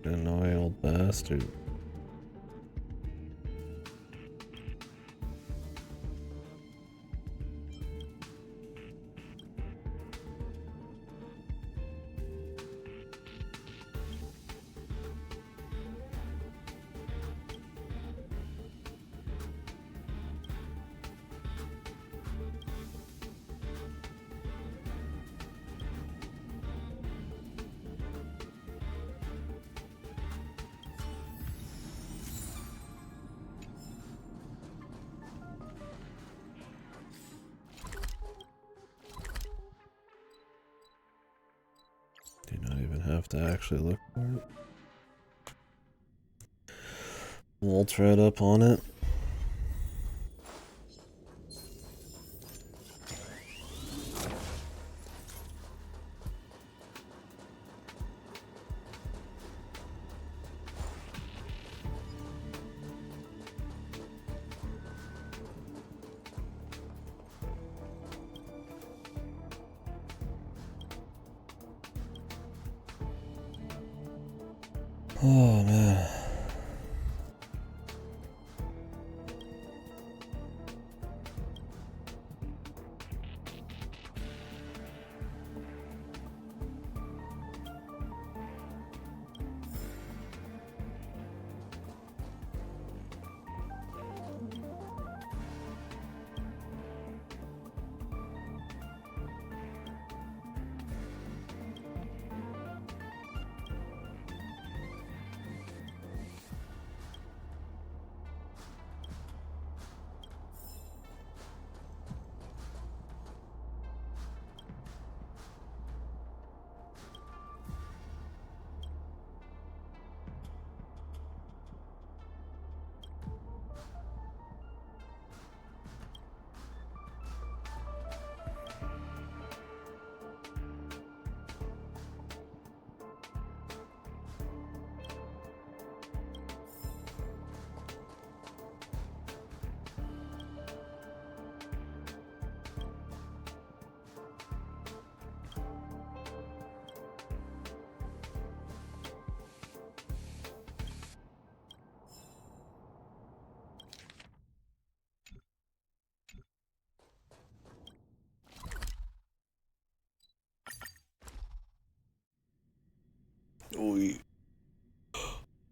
Annoying old bastard. Do not even have to actually look for it. Waltz right up on it. Oh man.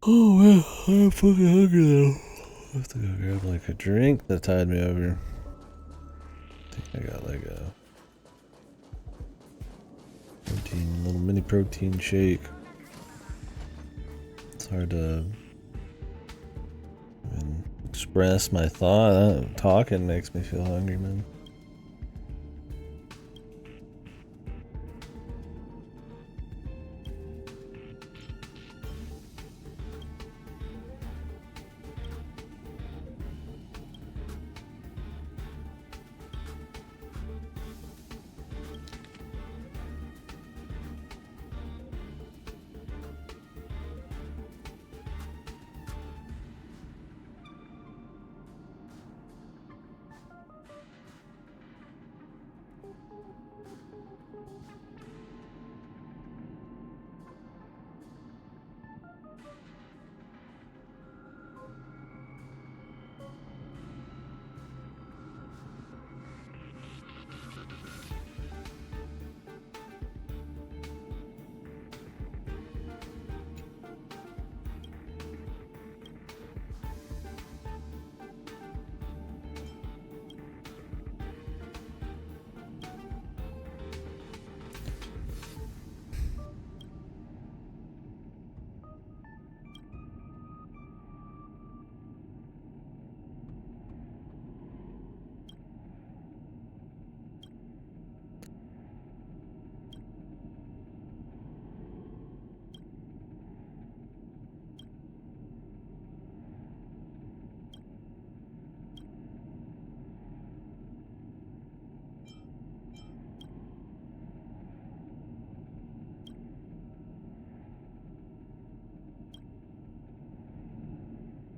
Oh man, I'm fucking hungry though. I have to go grab like a drink that tied me over. I think I got like a protein, little mini protein shake. It's hard to even express my thought. Talking makes me feel hungry, man.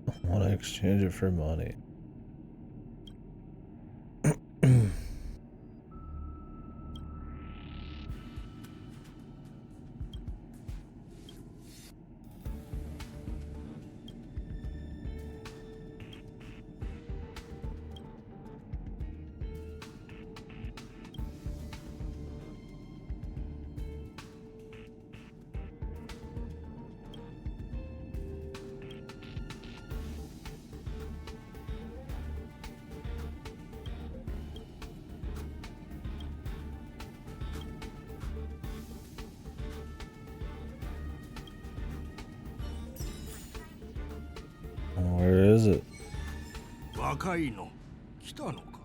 I want to exchange it for money. Where is it? 若いの来たのか。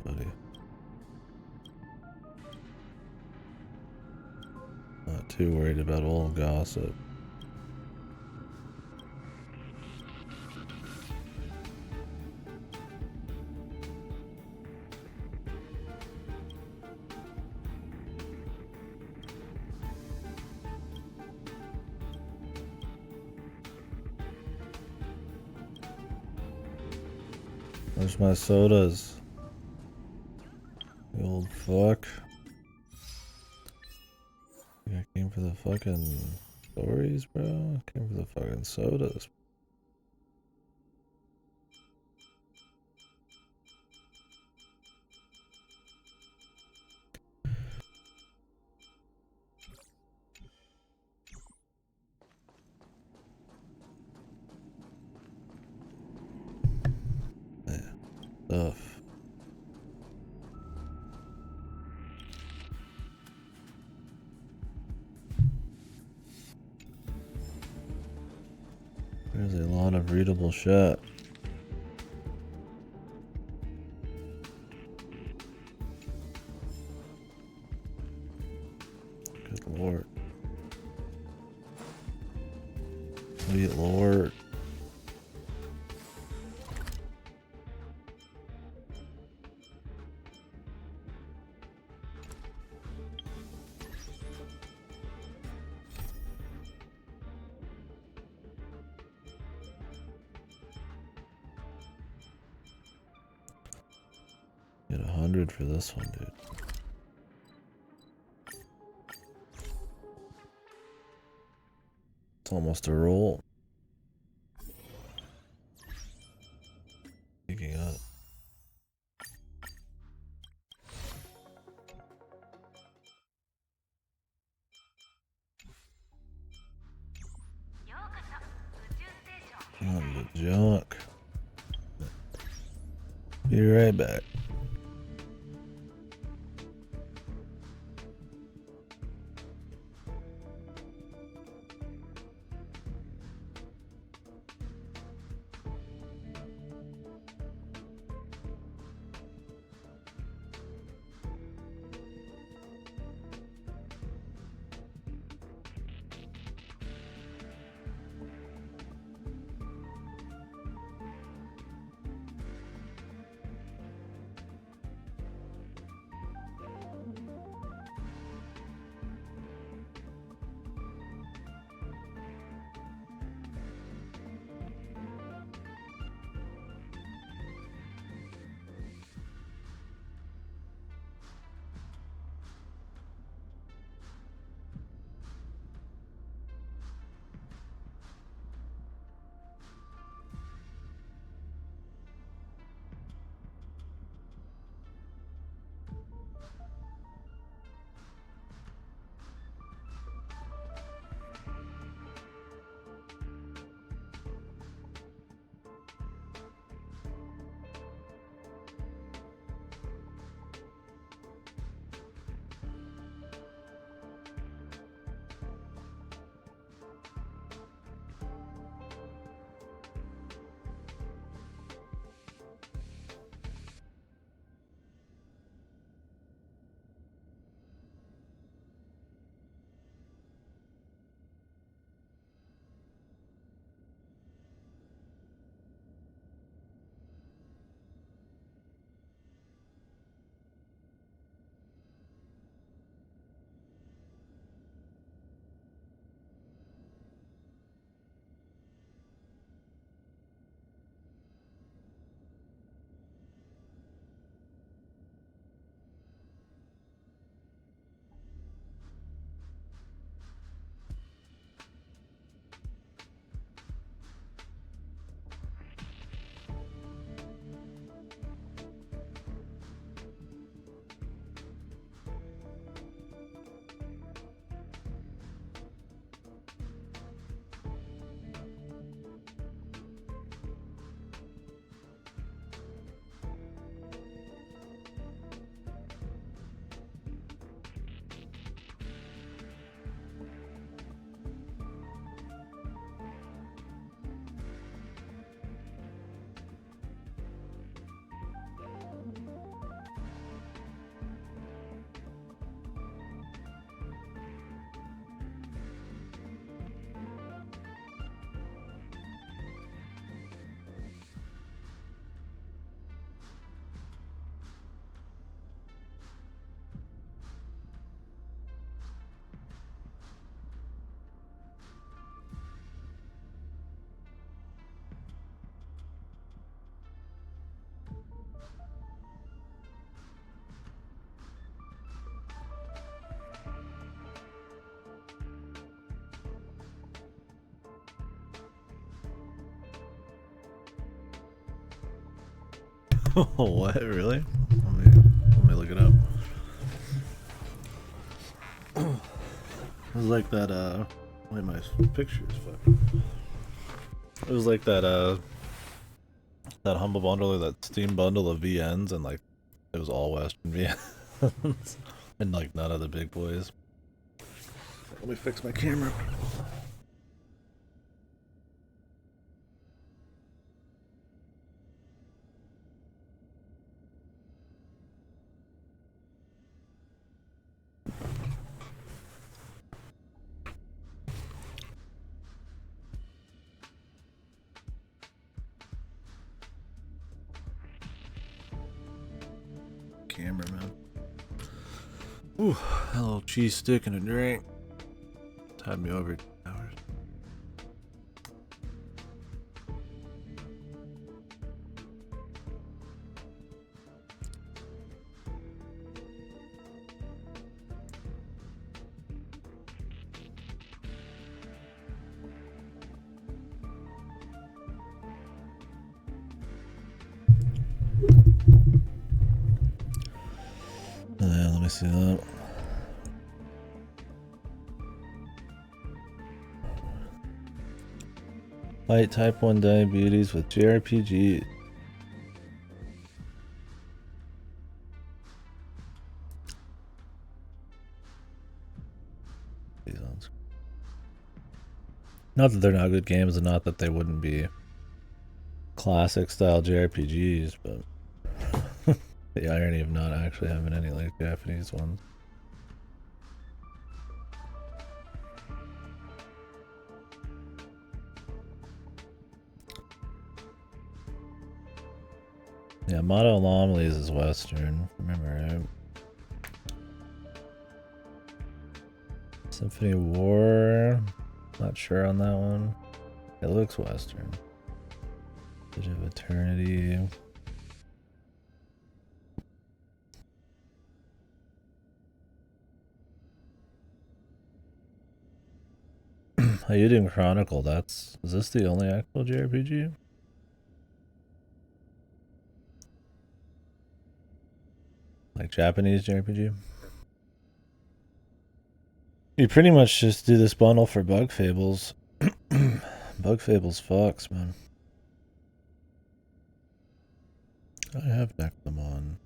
Buddy. Not too worried about old gossip. Where's my sodas? You old fuck. I came for the fucking stories, bro. I came for the fucking sodas. Stuff. There's a lot of readable shit. Good lord. Sweet lord. Get 100 for this one, dude. It's almost a roll. Picking up. On the junk. Be right back. What? Really? Let me look it up. It was like that, wait, my picture is fucking. It was like that, that Humble Bundle or that Steam bundle of VNs, and like, it was all Western VNs. And like, none of the big boys. Let me fix my camera. Cameraman. Ooh, a little cheese stick and a drink. Tied me over 2 hours. Yeah, let me see that. Fight type 1 diabetes with JRPG. Not that they're not good games, and not that they wouldn't be classic style JRPGs, but the irony of not actually having any like Japanese ones. Yeah, Mono Anomalies is Western, remember, right? Symphony of War, not sure on that one. It looks Western. Bit of Eternity. Ayuden Chronicle, is this the only actual JRPG? Like Japanese JRPG? You pretty much just do this bundle for Bug Fables. Bug Fables fucks, man. I have Nectamon.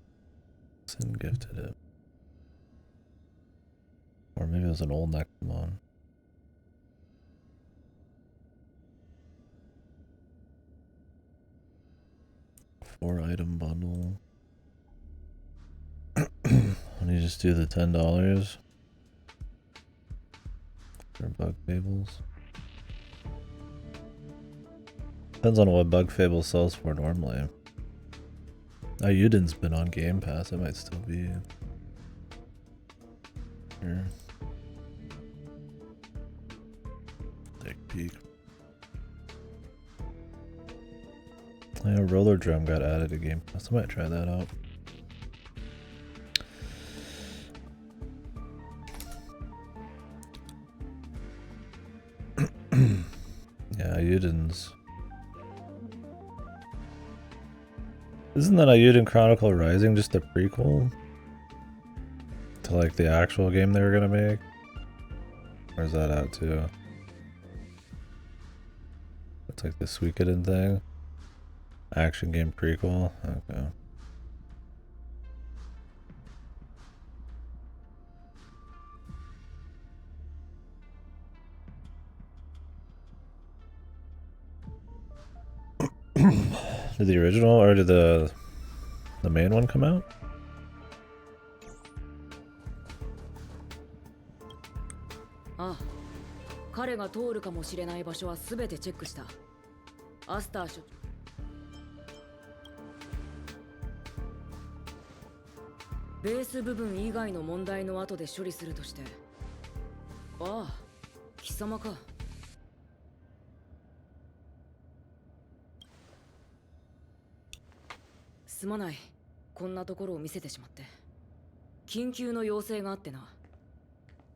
Sin gifted it. Or maybe it was an old Nectamon. Four item bundle. When you just do the $10 for Bug Fables. Depends on what Bug Fables sells for normally. Ayuden's been on Game Pass, it might still be here. Take a peek. Yeah, Roller Drum got added to Game Pass. I might try that out. Yeah, Ayuden's. Isn't that Ayuden Chronicle Rising just a prequel to like the actual game they were gonna make? Or is that out too? It's like the Suikoden thing. Action game prequel. Okay. Did the original or did the main one come out? Ah, 彼が通るかもしれない場所はすべてチェックした。アスター所ベース部分以外の問題の後で処理するとして。ああ、貴様か。すまない。こんなところを見せてしまって。緊急の要請があってな。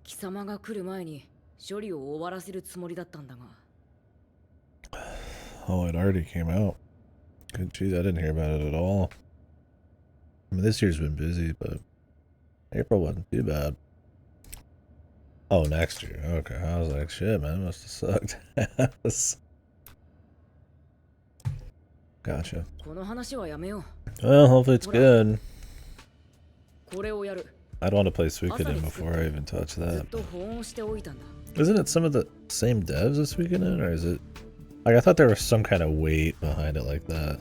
貴様が来る前に処理を終わらせるつもりだったんだが。Oh, it already came out. Good jeez, I didn't hear about it at all. I mean, this year's been busy, but April wasn't too bad. Oh, next year. Okay, I was like, shit, man, must have sucked. Gotcha. Well, hopefully it's good. I'd want to play Suikoden before I even touch that. Isn't it some of the same devs as Suikoden, or is it... Like, I thought there was some kind of weight behind it like that.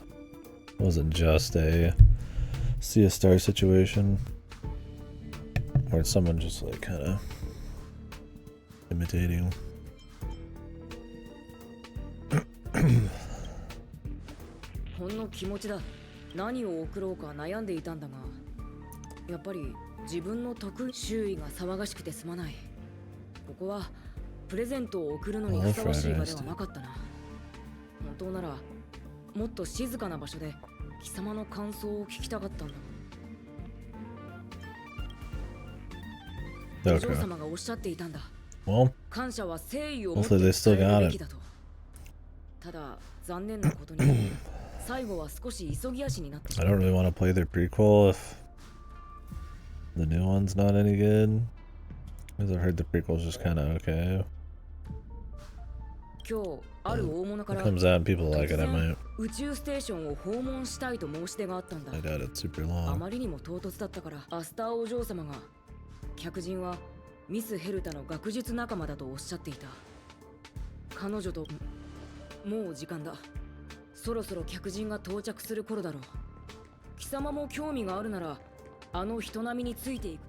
It wasn't just a see a star situation. Or it's someone just like kind of imitating. ほんの気持ちだ。何を送ろうか悩んでいたんだが、やっぱり自分の得意周囲が騒がしくてすまない。ここはプレゼントを送るのにふさわしい場ではなかったな。本当ならもっと静かな場所で貴様の感想を聞きたかったんだ。お嬢様がおっしゃっていたんだ。感謝は誠意を持って伝えるべきだと。ただ残念なことに最後は少し急ぎ足になって。I don't really want to play their prequel if the new one's not any good. Because I've heard the prequel's just kind of okay. It comes out and people like it, I might. 宇宙ステーションを訪問したいと申し出があったんだ。I doubt it's super long. あまりにも唐突だったからアスターお嬢様が客人はミス・ヘルタの学術仲間だとおっしゃっていた。彼女ともう時間だ。そろそろ客人が到着する頃だろう。貴様も興味があるならあの人並みについていく。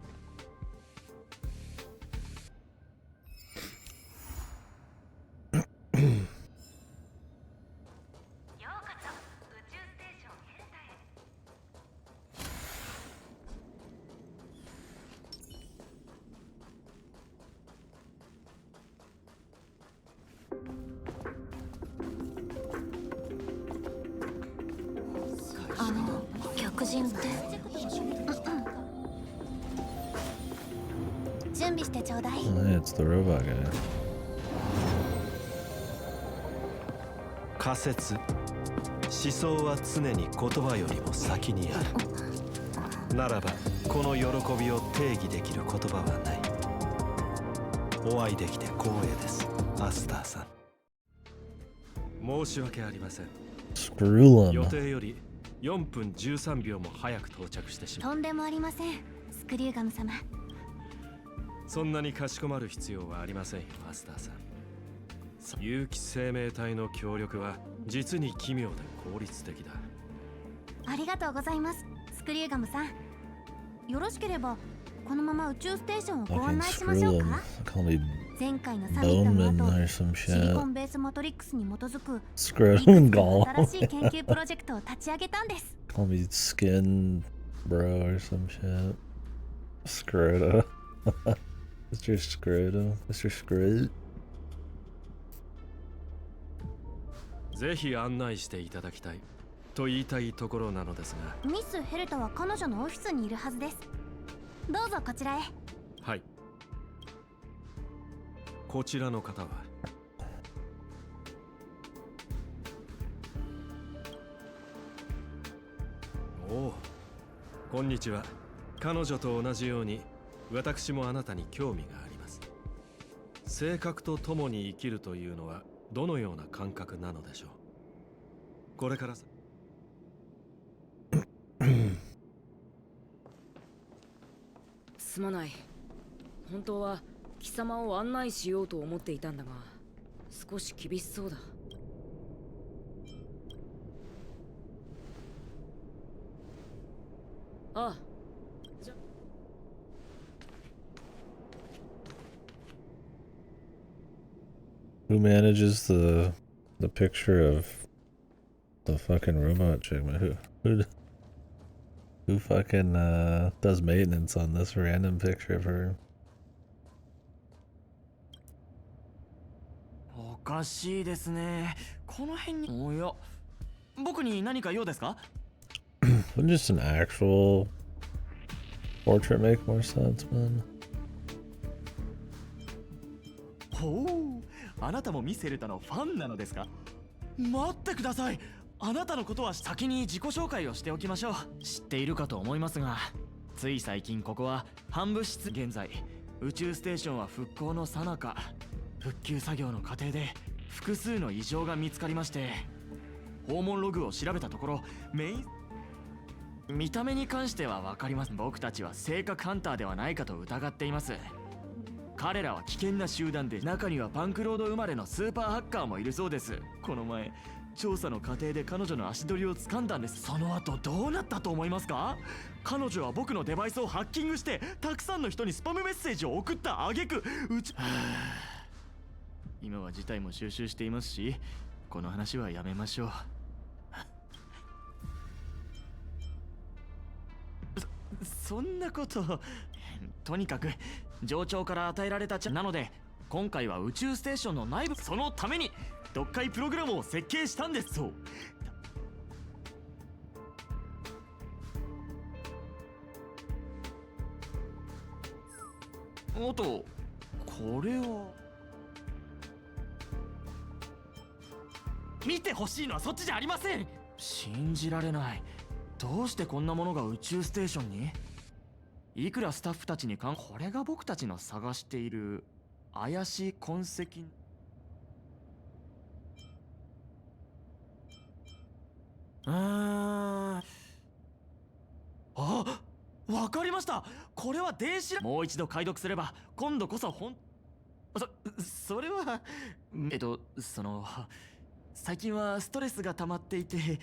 客人って準備してちょうだい。Oh, it's the robot guy. 仮説、思想は常に言葉よりも先にある。ならばこの喜びを定義できる言葉はない。お会いできて光栄です、アスターさん。申し訳ありません。Screw 予定より4分13秒も早く到着してしまう。とんでもありません、スクリューガム様。そんなにかしこまる必要はありませんよ、アスターさん。有機生命体の協力は実に奇妙で効率的だ。ありがとうございます、スクリューガムさん。よろしければこのまま宇宙ステーションをご案内しましょうか。前回のサミットの後、シリコンベースマトリックスに基づく新しい研究プロジェクトを立ち上げたんです。Call me Skin Bro or some shit. Scroto. Mr. Scroto. Mr. Scroto. ぜひ案内していただきたいと言いたいところなのですが。ミス・ヘルタは彼女のオフィスにいるはずです。どうぞこちらへ。はい。こちらの方は。おお、こんにちは。彼女と同じように私もあなたに興味があります。性格と共に生きるというのはどのような感覚なのでしょう。これからさ。すまない。本当は貴様を案内しようと思っていたんだが、少し厳しそうだ。ああ。じゃ。Who manages the picture of the fucking robot chick? Who fucking does maintenance on this random picture of her? おかしいですね。この辺に。おや、僕に何か用ですか？ Wouldn't just an actual portrait make more sense, man? ほう、あなたもミス・ヘルタのファンなのですか？待ってください。あなたのことは先に自己紹介をしておきましょう。知っているかと思いますが、つい最近ここは反物質。現在宇宙ステーションは復興の最中。復旧作業の過程で複数の異常が見つかりまして、訪問ログを調べたところ、見た目に関しては分かります。僕たちは性格ハンターではないかと疑っています。彼らは危険な集団で、中にはパンクロード生まれのスーパーハッカーもいるそうです。この前調査の過程で彼女の足取りを掴んだんです。その後どうなったと思いますか？彼女は僕のデバイスをハッキングしてたくさんの人にスパムメッセージを送った挙句、今は事態も収集していますし、この話はやめましょう。そんなこと。とにかく上長から与えられたなので、今回は宇宙ステーションの内部、そのために読解プログラムを設計したんです。そう。あとこれは見てほしいのはそっちじゃありません。信じられない。どうしてこんなものが宇宙ステーションに？いくらスタッフたちにこれが僕たちの探している怪しい痕跡。あ、わかりました。これは電子。もう一度解読すれば今度こそそれは最近はストレスが溜まっていて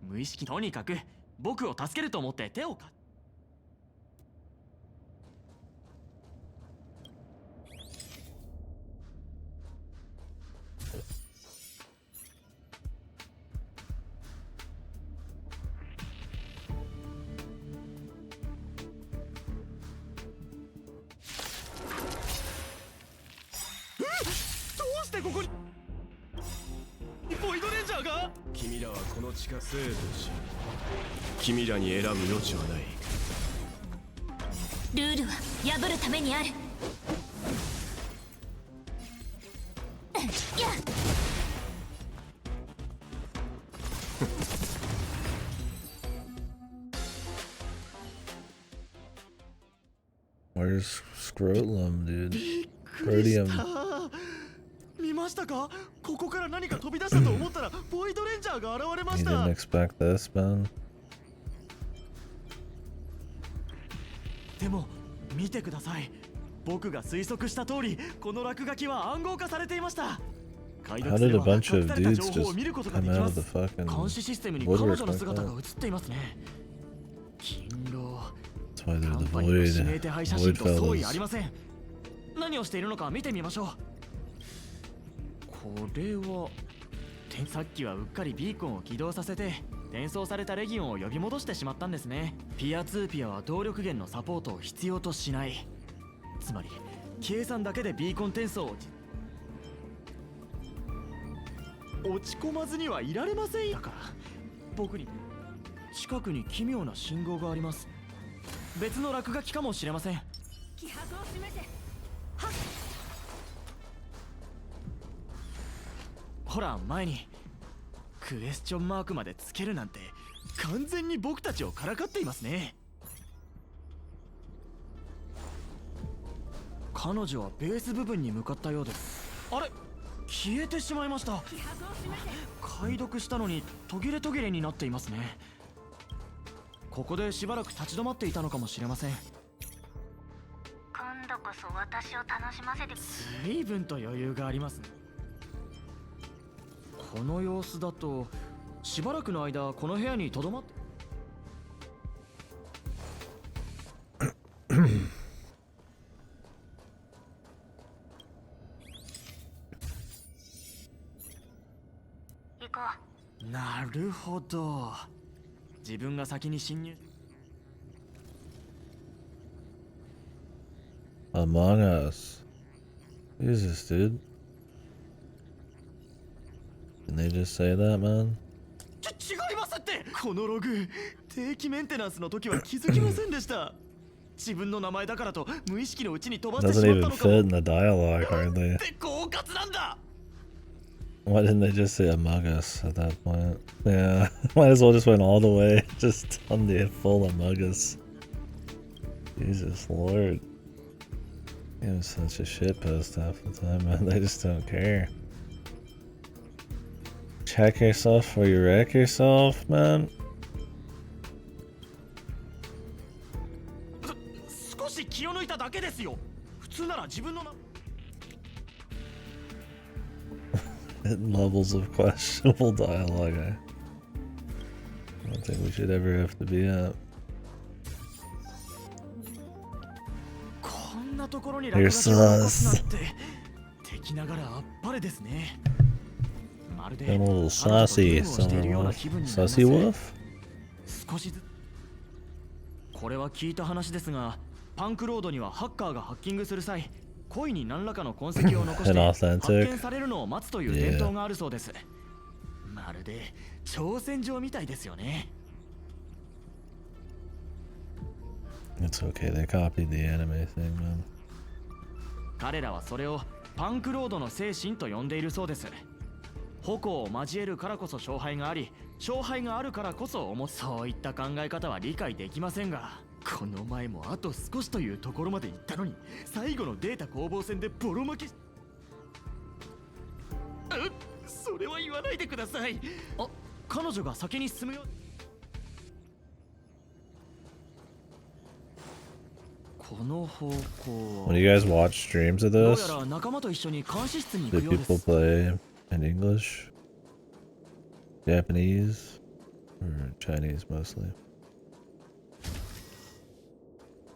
無意識。とにかく僕を助けると思って手をか。ここにボイドレンジャーが。君らはこの地下生とし、君らに選ぶ余地はない。ルールは破るためにある。Where's Scrotum, dude? Scrotium. 見ましたか？ここから何か飛び出したと思ったらボイドレンジャーが現れまし You た。 didn't expect this, man. でも見てください。僕が推測した通り、この落書きは暗号化されていました。 How did a bunch of dudes just come out of the fucking 監視システムに woodwork 彼女の like 姿が that? 映っていますね。勤労。 That's why they're カ the ンパニーの指名 void, 手配写真 void と相違あ fellas. りません。何をしているのか見てみましょう。これはさっきはうっかりビーコンを起動させて転送されたレギオンを呼び戻してしまったんですね。ピア2ピアは動力源のサポートを必要としない。つまり計算だけでビーコン転送を落ち込まずにはいられません。だから僕に近くに奇妙な信号があります。別の落書きかもしれません。気迫を示せ。はっ。ほら前にクエスチョンマークまでつけるなんて完全に僕たちをからかっていますね。彼女はベース部分に向かったようです。あれ、消えてしまいました。解読したのに途切れ途切れになっていますね。ここでしばらく立ち止まっていたのかもしれません。今度こそ私を楽しませて。随分と余裕がありますね。この様子だとしばらくの間この部屋にとどまって行こう。なるほど。自分が先に侵入。 Among Us. Who is this, dude? Didn't they just say that, man? 違いますって。このログ定期メンテナンスの時は気づきませんでした。自分の名前だからと無意識のうちに飛ばしてし Doesn't まった even のかも。 fit in the dialogue hardly. って狡猾なんだ。Why didn't they just say Among Us at that point? Yeah, might as well just went all the way, just on the full Among Us. Jesus Lord. It was such a shit post half the time, man. They just don't care. Check yourself before you wreck yourself, man. 少し気を抜いただけですよ。普通なら自分の Levels of questionable dialogue. I don't think we should ever have to be at. こんなところに You're 落書きを残すなん sus. て敵ながらあっぱれですね。まるで I'm a little 彼女とゲ saucy, ームをしているような saucy 気分になります。 wolf. 少しずつこれは聞いた話ですが、パンクロードにはハッカーがハッキングする際、故意に何らかの痕跡を残して発見されるのを待つという伝統があるそうです。まるで挑戦状みたいですよね。 It's okay, they copied the anime thing, man. 彼らはそれをパンクロードの精神と呼んでいるそうです。矛を交えるからこそ勝敗があり、勝敗があるからこそそういった考え方は理解できませんが、この前もあと少しというところまで行ったのに、最後のデータ攻防戦でボロ負け。それは言わないでください。あ、彼女が先に進むよ。この方向。 When you guys watch streams of どう this, やら仲間と一緒に監視室に do 行くようで people す。 play in English, Japanese, or Chinese mostly?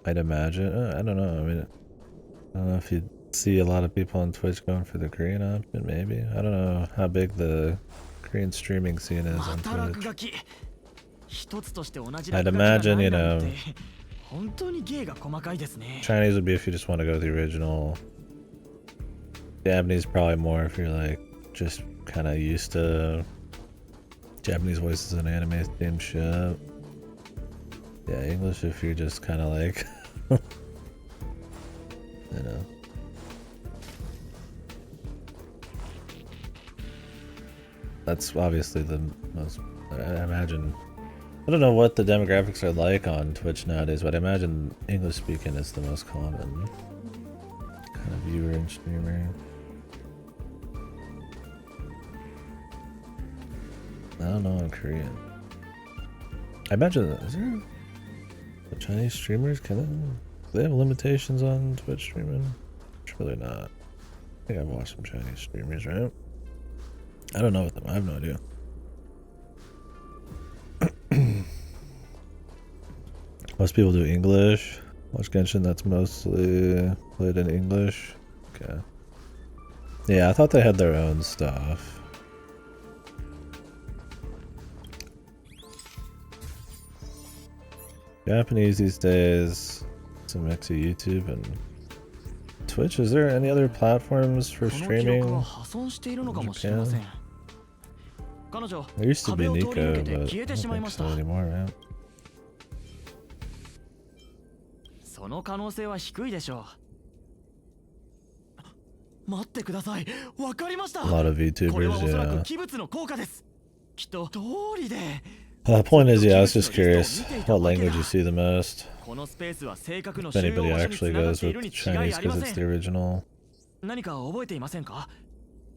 I'd imagine. I don't know. I mean, I don't know if you see a lot of people on Twitch going for the Korean option. Maybe. I don't know how big the Korean streaming scene is on また落 Twitch. 書き。一つとして同じ I'd 落書きがない imagine, you なん know, て本当に芸が細かいですね。 Chinese would be if you just want to go with the original. Japanese probably more if you're like just kind of used to Japanese voices and anime themed shit. Yeah, English if you're just kind of like, you know. That's obviously the most, I imagine. I don't know what the demographics are like on Twitch nowadays, but I imagine English speaking is the most common kind of viewer and streamer. I don't know in Korean. I imagine, is there the Chinese streamers, do they have limitations on Twitch streaming? Surely not. I think I've watched some Chinese streamers, right? I don't know with them, I have no idea. Most people do English. Watch Genshin, that's mostly played in English. Okay. Yeah, I thought they had their own stuff. Japanese these days, it's a mix of YouTube and Twitch. Is there any other platforms for streaming in Japan? There used to be Nico, but I don't think so anymore, right? その可能性は低いでしょう。待ってください。わかりました。 A lot of これは VTubers, おそらく yeah. 器物の効果です。きっと通りで。 The point is, yeah, I was just curious what language you see the most. このスペースは正確の If 収容 anybody 場所に actually 繋がっ goes ている with に違い Chinese ありま because せ it's the ん。 original. 何か覚えていませんか？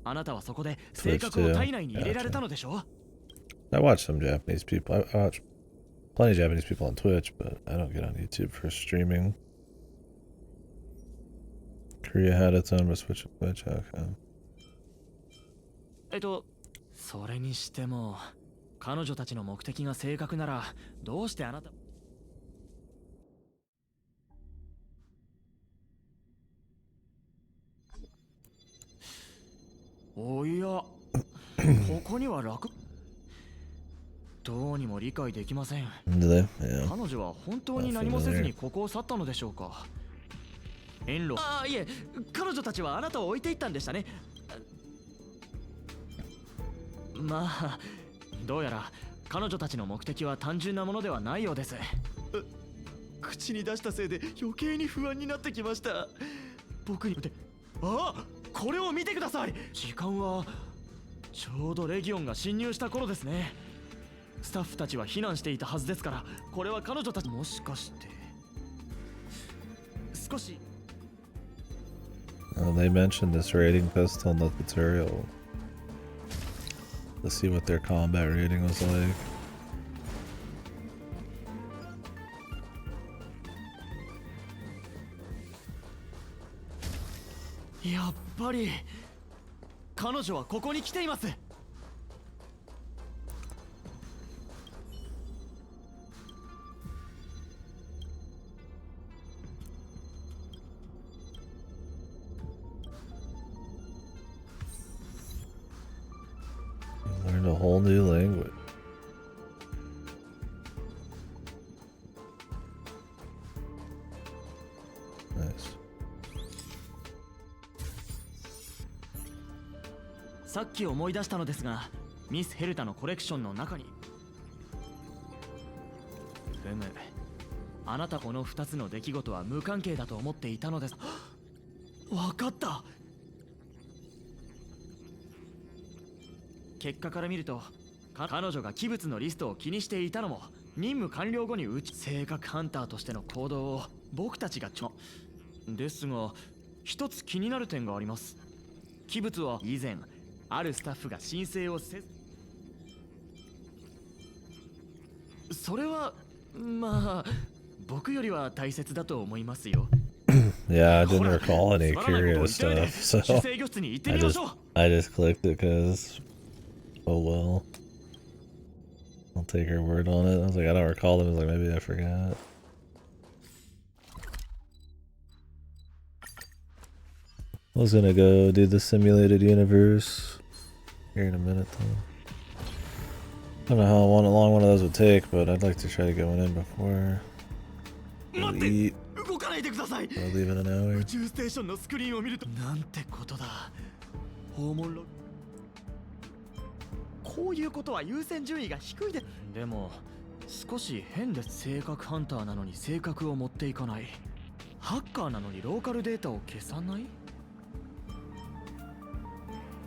あなたはそこで性 Twitch 格を too. 体内に入れられ Gotcha. たのでしょう？ I watch some Japanese people. I watch plenty of Japanese people on Twitch, but I don't get on YouTube for streaming. Korea had its own, but Switch and Twitch. Okay. それにしても彼女たちの目的が正確ならどうしてあなたおやここには楽どうにも理解できません。 Do they? Yeah. 彼女は本当に何もせずにここを去ったのでしょうか。遠路ああいえ彼女たちはあなたを置いていったんでしたね。まあどうやら彼女たちの目的は単純なものではないようです。口に出したせいで余計に不安になってきました。僕にあこれを見てください。時間はちょうどレギオンが侵入した頃ですね。スタッフたちは避難していたはずですから、これは彼女たちもしかして少し。They mentioned this raiding pistol in the tutorial. Let's see what their combat rating was like. やっぱり彼女はここに来ています。Learned a whole new language. Nice. さっき思い出したのですが、ミス・ヘルタのコレクションの中にあなたこの2つの出来事は無関係だと思っていたのです。わかった。結果から見ると、彼女が器物のリストを気にしていたのも任務完了後に性格ハンターとしての行動を僕たちがですが、一つ気になる点があります。器物は以前あるスタッフが申請をせず、それはまあ僕よりは大切だと思いますよ。Yeah, I didn't recall any curious stuff, so I just clicked it because, oh well. I'll take her word on it. I was like, I don't recall them. I was like, maybe I forgot. I was gonna go do the simulated universe here in a minute though. I don't know how long one of those would take, but I'd like to try to get one in before we eat. 動かないでください。 I'll leave in an hour. 宇宙ステーションのスクリーンを見ると、なんてことだ。訪問ログ。こういうことは優先順位が低いで。でも少し変です。性格ハンターなのに性格を持っていかない。ハッカーなのにローカルデータを消さない。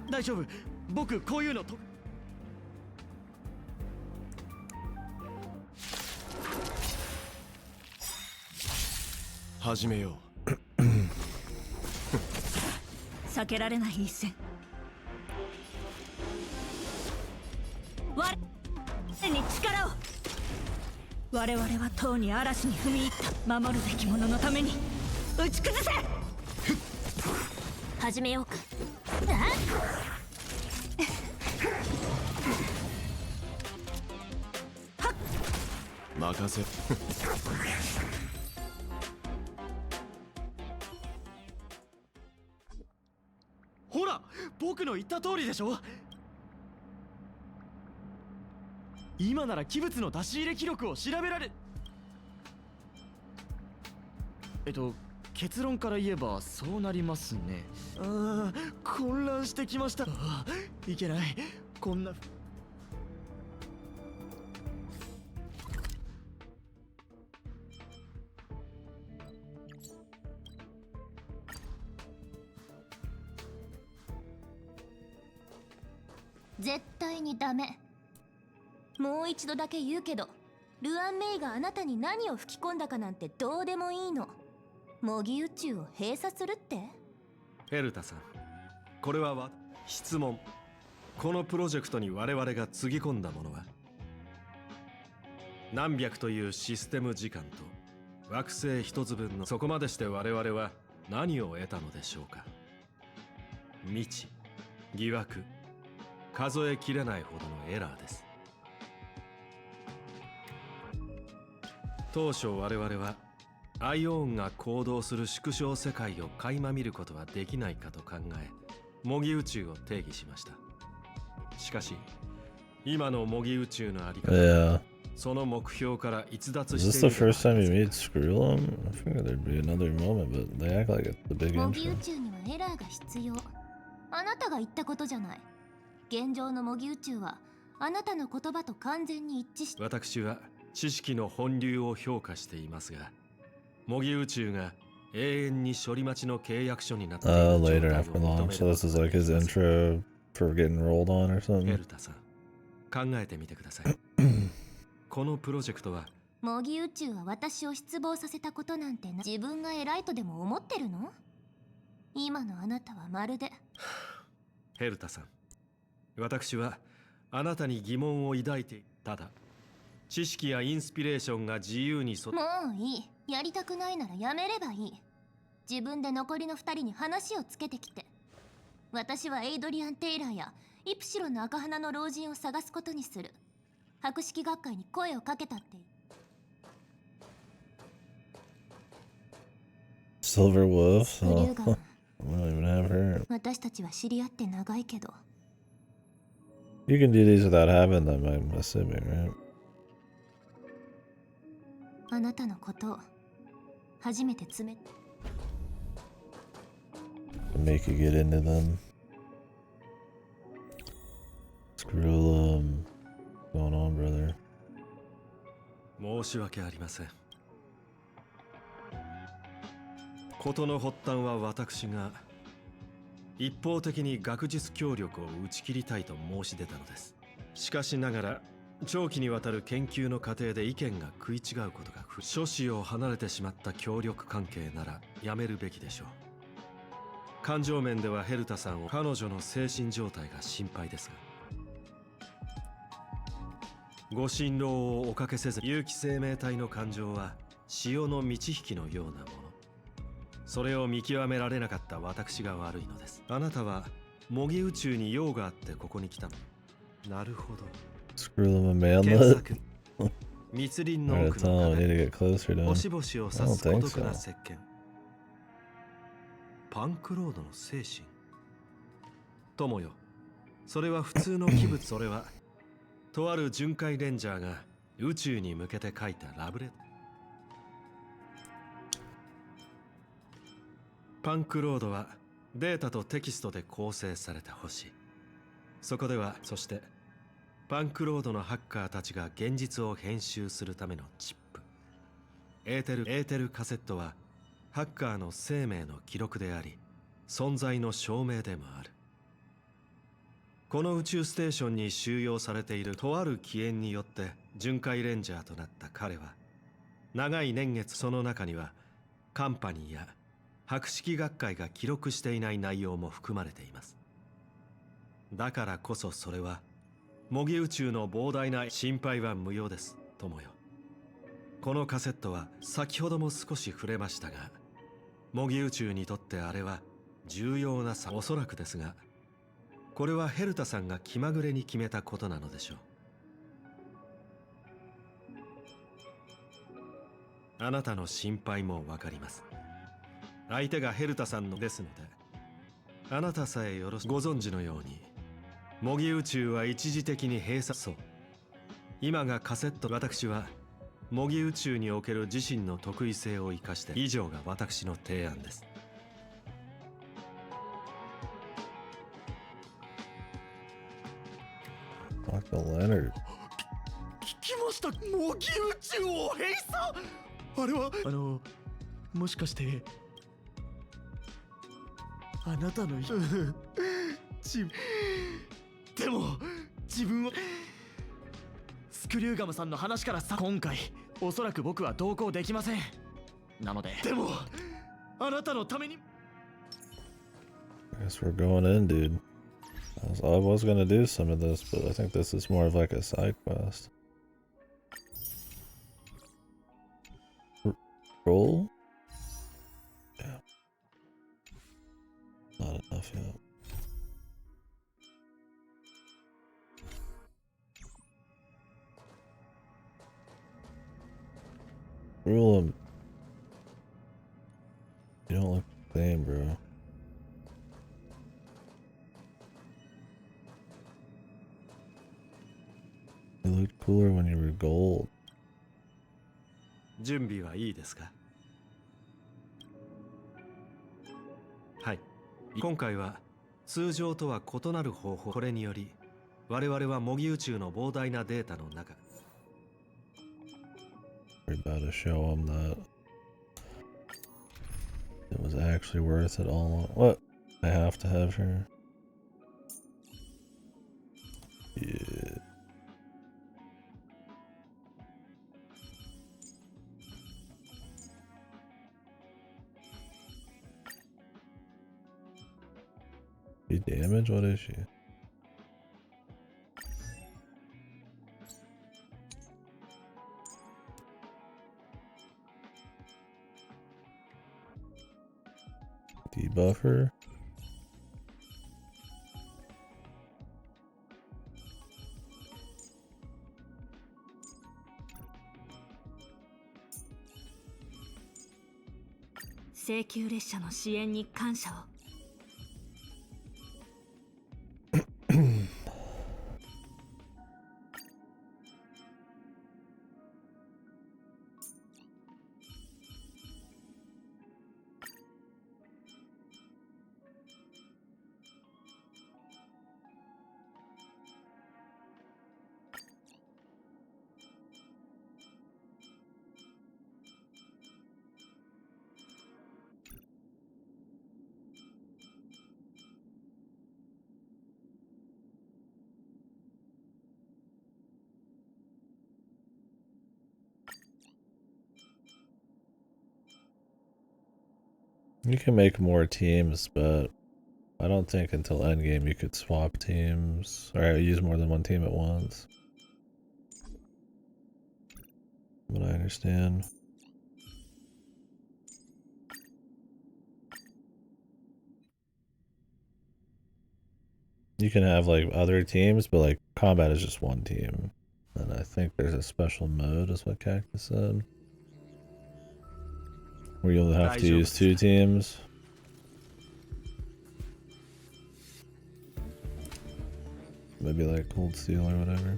大丈夫。僕こういうのと。始めよう。避けられない一戦。我に力を。我々はとうに嵐に踏み入った。守るべき者のために打ち崩せ。始めようか。任せ。ほら、僕の言った通りでしょ。今なら器物の出し入れ記録を調べられ。結論から言えばそうなりますね。ああ、混乱してきました。ああ、いけない。こんな。絶対にダメ。もう一度だけ言うけど、ルアン・メイがあなたに何を吹き込んだかなんてどうでもいいの。模擬宇宙を閉鎖するって？ヘルタさん、これは質問。このプロジェクトに我々がつぎ込んだものは何百というシステム時間と惑星一つ分の、そこまでして我々は何を得たのでしょうか。未知、疑惑、数えきれないほどのエラーです。当初我々はアイオーンが行動する縮小世界を垣間見ることはできないかと考え、模擬宇宙を定義しました。しかし今の模擬宇宙のあり方、Yeah. その目標から逸脱 Is してい this る。 the first time you meet Screwlum? I figured there'd be another moment, but they act like it's the big 模擬 intro. 宇宙にはエラーが必要。あなたが言ったことじゃない。現状の模擬宇宙はあなたの言葉と完全に一致して。私は知識の本流を評価していますが、模擬宇宙が永遠に処理待ちの契約書になっている状態を Later after launch. So this is like his intro for getting rolled on or ヘ something. ルタさん、考えてみてください。このプロジェクトは模擬宇宙は私を失望させたことなんて自分が偉いとでも思ってるの？今のあなたはまるで。ヘルタさん、私はあなたに疑問を抱いて、ただ知識やインスピレーションが自由にもういい。やりたくないならやめればいい。自分で残りの2人に話をつけてきて。私はエイドリアン・テイラーやイプシロンの赤鼻の老人を探すことにする。博識学会に声をかけたっていい。Silver Wolf? スクリューガン。 I don't even have her. 私たちは知り合って長いけど。You can do these without having them, I'm assuming, right? あなたのことを初めて詰め。Make you get into them. Screw them. What's going on, brother? 申し訳ありません。事の発端は私が一方的に学術協力を打ち切りたいと申し出たのです。しかしながら長期にわたる研究の過程で意見が食い違うことが諸子を離れてしまった協力関係ならやめるべきでしょう。感情面ではヘルタさんを彼女の精神状態が心配ですが、ご心労をおかけせず有機生命体の感情は潮の満ち引きのようなもの。それを見極められなかった私が悪いのです。あなたは模擬宇宙に用があってここに来たの。なるほど。Screw them a 検 manlet? 索密林の Alright, 奥 tell の them I need to 壁 get closer to 星 him. 々を I 指 don't す孤 think 独な so. 石鹸。パンクロードの精神。友よ、それは普通の器物。それはとある巡回レンジャーが宇宙に向けて書いたラブレター。パンクロードはデータとテキストで構成された星。そこでは、そしてパンクロードのハッカーたちが現実を編集するためのチップ。エーテルカセットはハッカーの生命の記録であり、存在の証明でもある。この宇宙ステーションに収容されているとある起源によって巡回レンジャーとなった彼は、長い年月その中にはカンパニーや博識学会が記録していない内容も含まれています。だからこそそれは模擬宇宙の膨大な心配は無用です、友よ。このカセットは先ほども少し触れましたが、模擬宇宙にとってあれは重要なおそらくですが、これはヘルタさんが気まぐれに決めたことなのでしょう。あなたの心配もわかります。相手がヘルタさんのですので、あなたさえご存知のように、模擬宇宙は一時的に閉鎖。そう。今がカセット。私は模擬宇宙における自身の特異性を生かして、以上が私の提案です。Fuck the Leonard. 聞きました。模擬宇宙を閉鎖。あれはもしかしてあなたのでも自分はスクリューガムさんの話から今回おそらく僕は同行できません。なのででもあなたのために。 I guess we're going in, dude. I was gonna do some of this, but I think this is more of like a side quest. Roll? Yeah. Not enough yet. Rule him. You don't look the same, bro. You looked cooler when you were gold. 準備はいいですか？はい。今回は通常とは異なる方法。これにより我々は模擬宇宙の膨大なデータの中。We're about to show him that it was actually worth it all. What? I have to have her. Yeah. You damage? What is she? Debuffer?請求列車の支援に感謝を。You can make more teams, but I don't think until endgame you could swap teams or use more than one team at once. But I understand. You can have like other teams, but like combat is just one team. And I think there's a special mode, is what Cactus said, where you'll have to use 2 teams. Maybe like Cold Steel or whatever.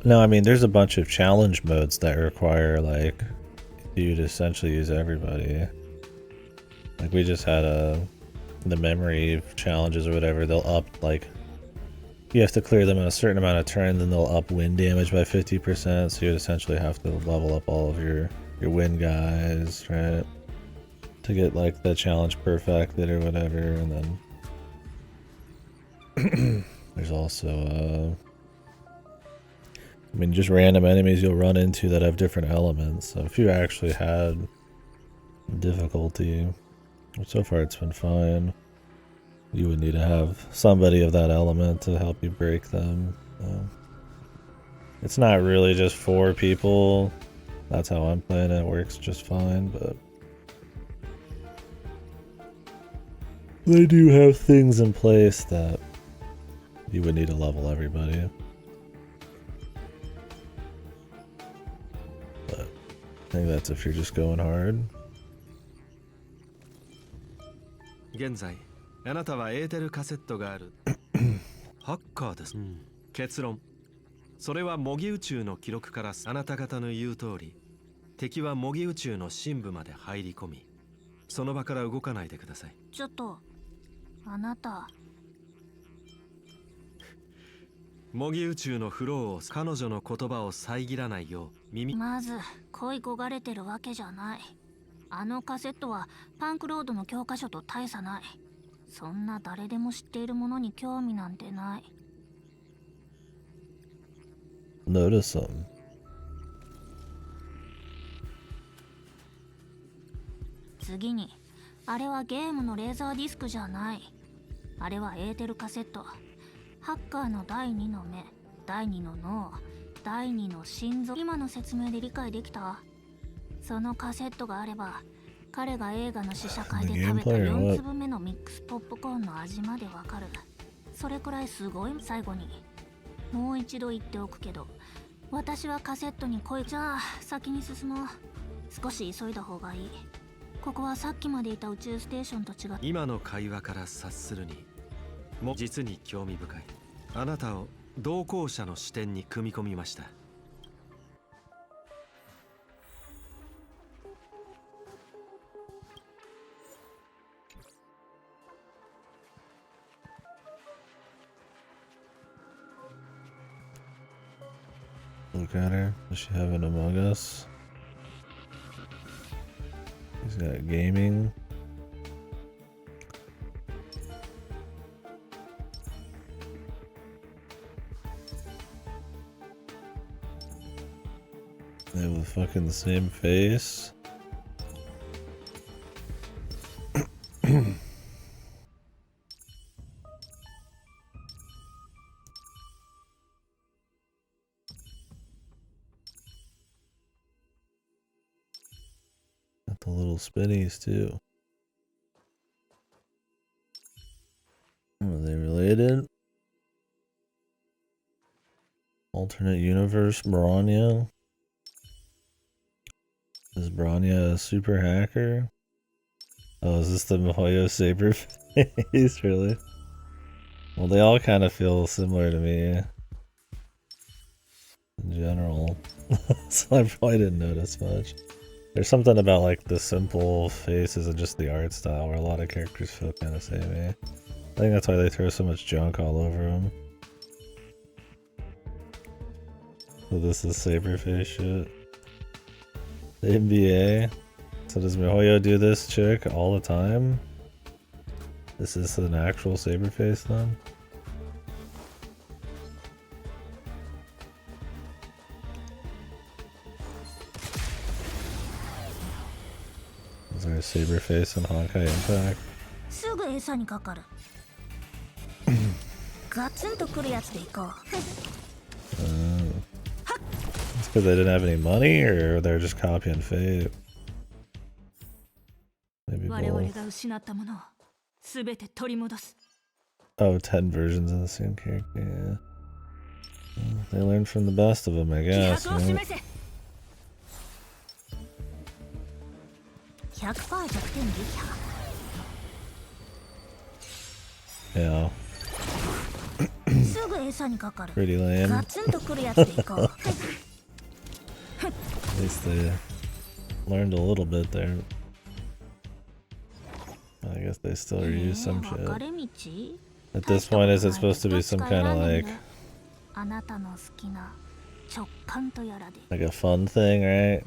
No, I mean there's a bunch of challenge modes that require like you to essentially use everybody. Like we just had the memory challenges or whatever. They'll up like you have to clear them in a certain amount of turns, and they'll up wind damage by 50%. So you essentially have to level up all of your wind guys, right? To get like the challenge perfected or whatever, and then there's also I mean just random enemies you'll run into that have different elements. So if you actually had difficulty, so far it's been fine, you would need to have somebody of that element to help you break them. It's not really just 4 people. That's how I'm playing it. It works just fine, but they do have things in place that you would need to level everybody. But I think that's if you're just going hard. 現在あなたはエーテルカセットがあるハッカーです、結論それは模擬宇宙の記録からあなた方の言う通り敵は模擬宇宙の深部まで入り込みその場から動かないでください。ちょっとあなた模擬宇宙のフローを彼女の言葉を遮らないよう耳まず恋焦がれてるわけじゃない。あのカセットはパンクロードの教科書と大差ない。そんな誰でも知っているものに興味なんてない。Notice them. 次に、あれはゲームのレーザーディスクじゃない。あれはエーテルカセット。ハッカーの第2の目、第2の脳、第2の心臓。今の説明で理解できた？そのカセットがあれば、彼が映画の試写会で食べた4粒目のミックスポップコーンの味までわかる。それくらいすごい。最後にもう一度言っておくけど、私はカセットに恋。じゃあ先に進もう。少し急いだ方がいい。ここはさっきまでいた宇宙ステーションと違う。今の会話から察するにも実に興味深い。あなたを同行者の視点に組み込みました。Look at her. Does she have an Among Us? He's got gaming. They have the fucking same face. Got the little spinnies too. Are they related? Alternate universe, Bronya. Is Bronya a super hacker? Oh, is this the Mihoyo saber face? Really? Well, they all kind of feel similar to me in general, so I probably didn't notice much. There's something about like the simple faces and just the art style where a lot of characters feel kind of samey. I think that's why they throw so much junk all over them. So this is saber face shit. The NBA. So does Mihoyo do this chick all the time? This is an actual saber face then? Is there a saber face in Honkai Impact? すぐ餌にかかる。ガツンとくるやつでいこう。It's because they didn't have any money, or they're just copying Fate? Maybe 我々 both. が失ったものをすべて取り戻す。 Oh, 10 versions of the same character, yeah. Well, they learned from the best of them, I 気 guess, 迫を right? 示せ。100% 弱点撃破。 Yeah. すぐ餌にかかる。 Pretty lame. ガツンとくるやつでいこう。 At least they learned a little bit there. I guess they still reuse some 分 shit. かれ道？ At this point, is it supposed to be some kind of like あなたの好きな直感とやらで。 a fun thing, right?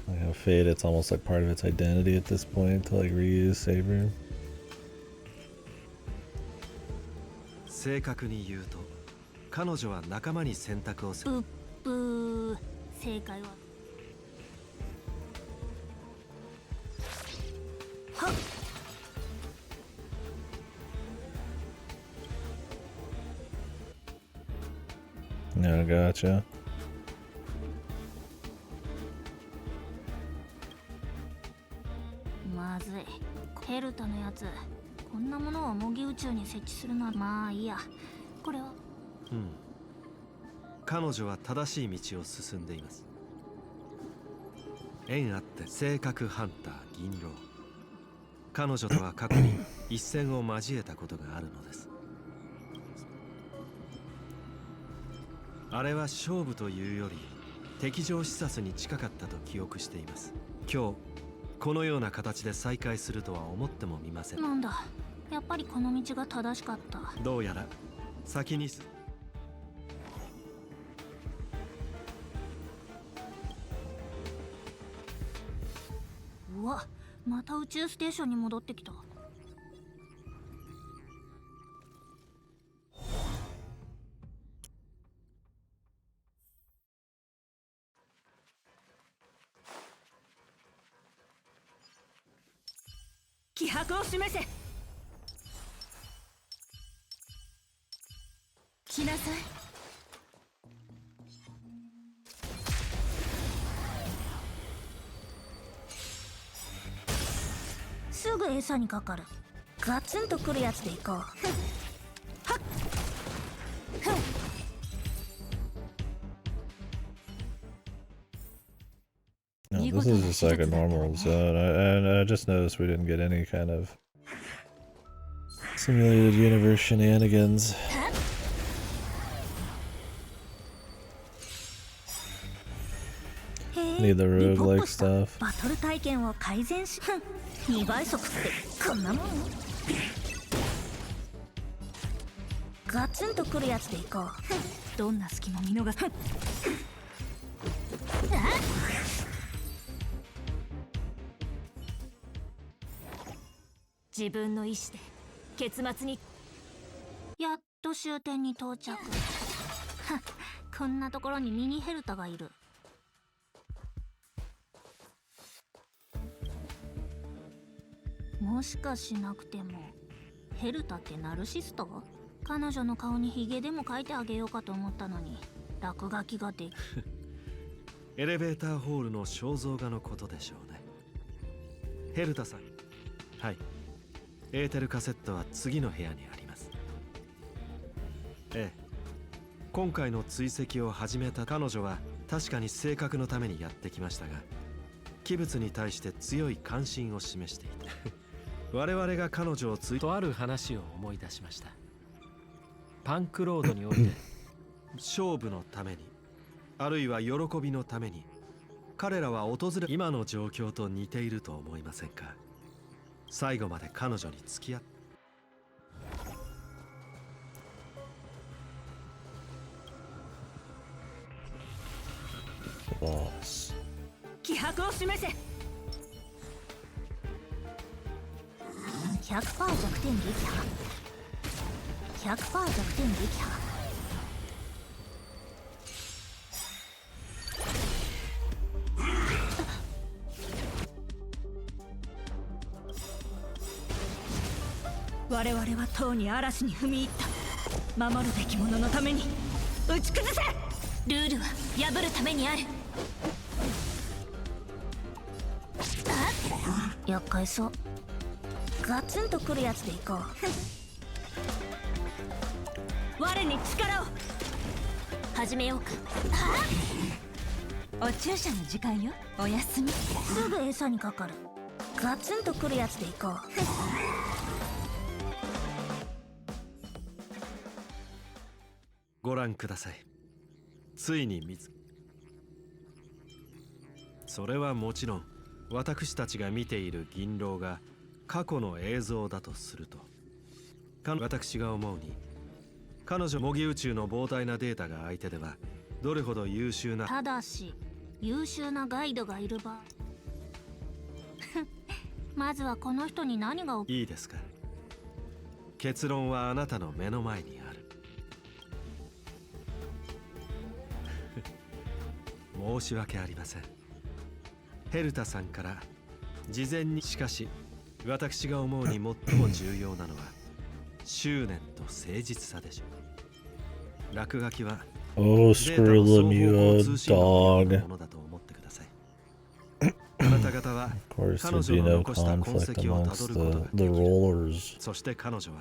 Like how Fate, it's almost like part of its identity at this point to like reuse Saber. 正確に言うと、彼女は仲間に選択をする。うっぷー。正解は。はっ。 Yeah, gotcha. まずい。ヘルタのやつ、こんなものを模擬宇宙に設置するのはまあいいや。これは。うん。彼女は正しい道を進んでいます。縁あって性格ハンター銀狼。彼女とは過去に一戦を交えたことがあるのです。あれは勝負というより敵情視察に近かったと記憶しています。今日このような形で再会するとは思ってもみません。なんだ、やっぱりこの道が正しかった。どうやら先にうわ、また宇宙ステーションに戻ってきた。気迫を示せ。来なさい。すぐ餌にかかる。ガツンとくるやつでいこう。はっ。No, this is just like a normal zone. I just noticed we didn't get any kind of simulated universe shenanigans. Need the roguelike stuff. バトル体験を改善し、2倍速ってこんなもん？ガツンとくるやつでいこう。どんな隙も見逃す。自分の意志で結末に。やっと終点に到着。こんなところにミニヘルタがいる。もしかしなくてもヘルタってナルシスト？彼女の顔にヒゲでも描いてあげようかと思ったのに落書きができエレベーターホールの肖像画のことでしょうね。ヘルタさん。はい。エーテルカセットは次の部屋にあります。ええ。今回の追跡を始めた彼女は確かに性格のためにやってきましたが、器物に対して強い関心を示していた。我々が彼女をとある話を思い出しました。パンクロードにおいて勝負のために、あるいは喜びのために彼らは訪れ、今の状況と似ていると思いませんか？最後まで彼女に付き合って。気迫を示せ。100% 弱点撃破。100% 弱点撃破。我々はとうに嵐に踏み入った。守るべき者のために打ち崩せ。ルールは破るためにある。厄介そう。ガツンとくるやつでいこう。我に力を。始めようか。お注射の時間よ。おやすみ。すぐ餌にかかる。ガツンとくるやつでいこう。ご覧ください。ついに見つ。それはもちろん私たちが見ている銀狼が過去の映像だとすると、私が思うに彼女模擬宇宙の膨大なデータが相手ではどれほど優秀な。ただし優秀なガイドがいる場合まずはこの人に何がいいですか。結論はあなたの目の前にある。申し訳ありません。ヘルタさんから事前に。しかし私が思うに最も重要なのは執念と誠実さでしょう。落書きは Oh, screw them, you dog. ものだと思ってください。あなた方は Of course, 彼 there'd 女 be の no 残した痕 conflict 跡をたど amongst ることが the rollers. そして彼女は